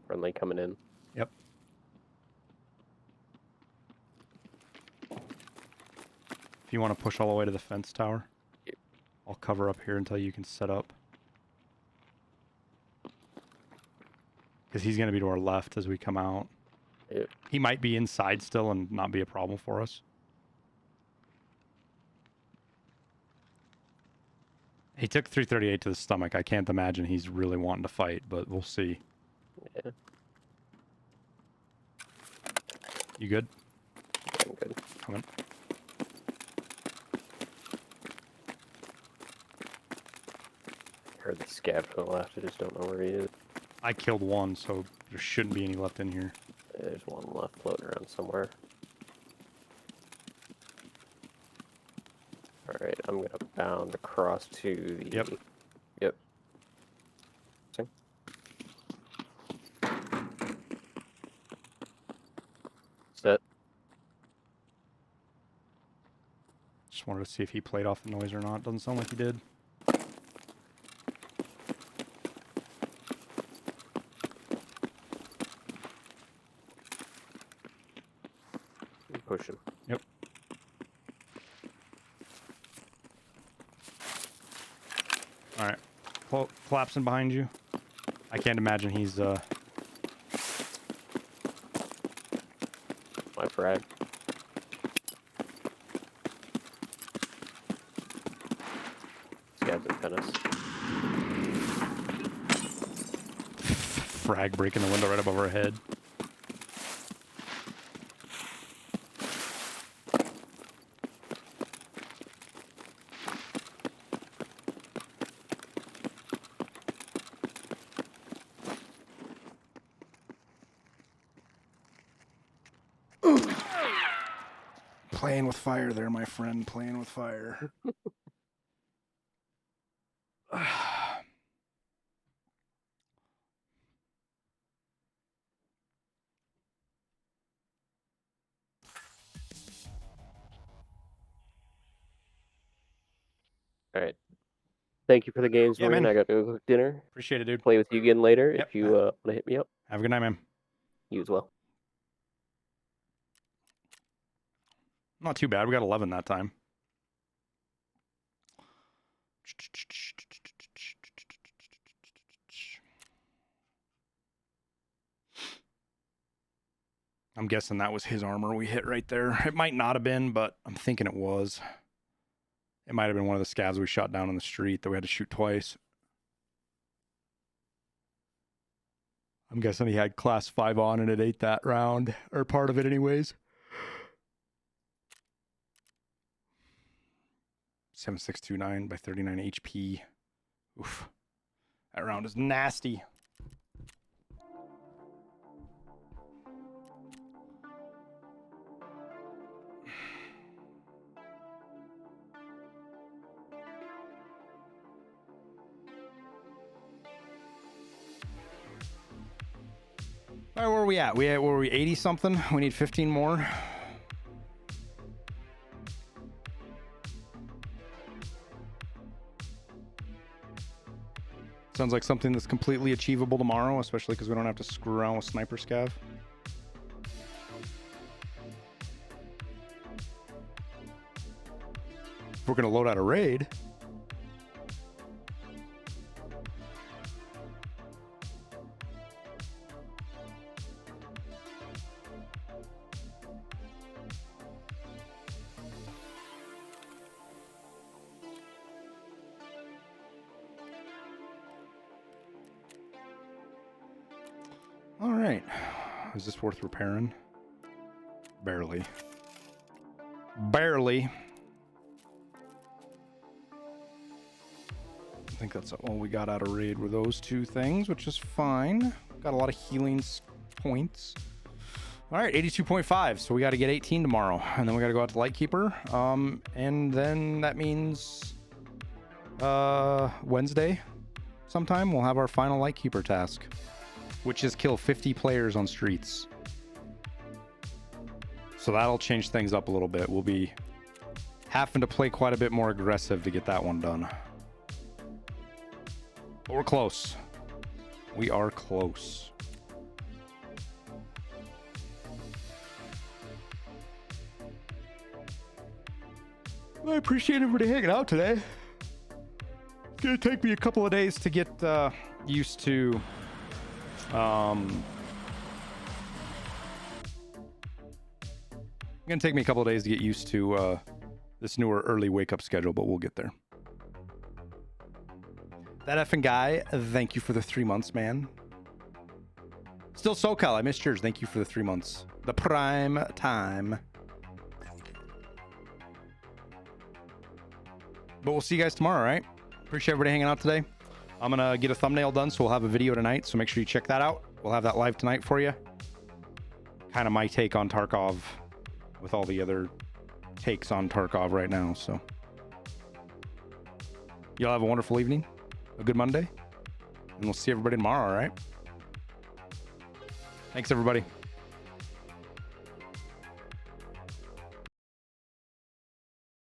[SPEAKER 3] Friendly coming in.
[SPEAKER 2] Yep. If you want to push all the way to the fence tower,
[SPEAKER 3] Yep.
[SPEAKER 2] I'll cover up here until you can set up. Because he's going to be to our left as we come out.
[SPEAKER 3] Yep.
[SPEAKER 2] He might be inside still and not be a problem for us. He took 338 to the stomach. I can't imagine he's really wanting to fight, but we'll see.
[SPEAKER 3] Yeah.
[SPEAKER 2] You good?
[SPEAKER 3] I'm good.
[SPEAKER 2] Come on.
[SPEAKER 3] Heard the scav to the left. I just don't know where he is.
[SPEAKER 2] I killed one, so there shouldn't be any left in here.
[SPEAKER 3] There's one left floating around somewhere. Alright, I'm gonna bound across to the...
[SPEAKER 2] Yep.
[SPEAKER 3] Yep. See? Set.
[SPEAKER 2] Just wanted to see if he played off the noise or not. Doesn't sound like he did.
[SPEAKER 3] I'm pushing.
[SPEAKER 2] Yep. All right. Collapsing behind you. I can't imagine he's
[SPEAKER 3] My frag. Scavs and Penis.
[SPEAKER 2] frag breaking the window right above our head.
[SPEAKER 6] Playing with fire there, my friend. Playing with fire.
[SPEAKER 3] Alright. Thank you for the games,
[SPEAKER 2] Yeah,
[SPEAKER 3] Marine.
[SPEAKER 2] man.
[SPEAKER 3] I got to go cook dinner.
[SPEAKER 2] Appreciate it, dude.
[SPEAKER 3] Play with you again later
[SPEAKER 2] Yep.
[SPEAKER 3] if you want to hit me up.
[SPEAKER 2] Have a good night, man.
[SPEAKER 3] You as well.
[SPEAKER 2] Not too bad. We got 11 that time. I'm guessing that was his armor we hit right there. It might not have been, but I'm thinking it was. It might have been one of the scavs we shot down on the street that we had to shoot twice. I'm guessing he had class 5 on and it ate that round, or part of it anyways. 7629 by 39 HP. Oof. That round is nasty. All
[SPEAKER 6] All right, where are we at? Where were we? 80 something. We need 15 more. Sounds like something that's completely achievable tomorrow, especially because we don't have to screw around with Sniper Scav. If we're going to load out a raid. All right. Is this worth repairing? Barely. Barely. I think that's all we got out of raid were those two things, which is fine. Got a lot of healing points. All right, 82.5. So we got to get 18 tomorrow, and then we got to go out to Lightkeeper. And then that means Wednesday sometime we'll have our final Lightkeeper task, which is kill 50 players on streets. So that'll change things up a little bit. We'll be having to play quite a bit more aggressive to get that one done. But we're close. We are close. I appreciate everybody hanging out today. It's gonna take me a couple of days to get used to gonna take me a couple of days to get used to this newer early wake up schedule, but we'll get there. That effing guy, thank you for the 3 months, man. Still SoCal, I missed yours. Thank you for the 3 months. The prime time. But we'll see you guys tomorrow, all right? Appreciate everybody hanging out today. I'm gonna get a thumbnail done, so we'll have a video tonight, so make sure you check that out. We'll have that live tonight for you. Kind of my take on Tarkov with all the other takes on Tarkov right now, so. Y'all have a wonderful evening, a good Monday, and we'll see everybody tomorrow, all right? Thanks, everybody.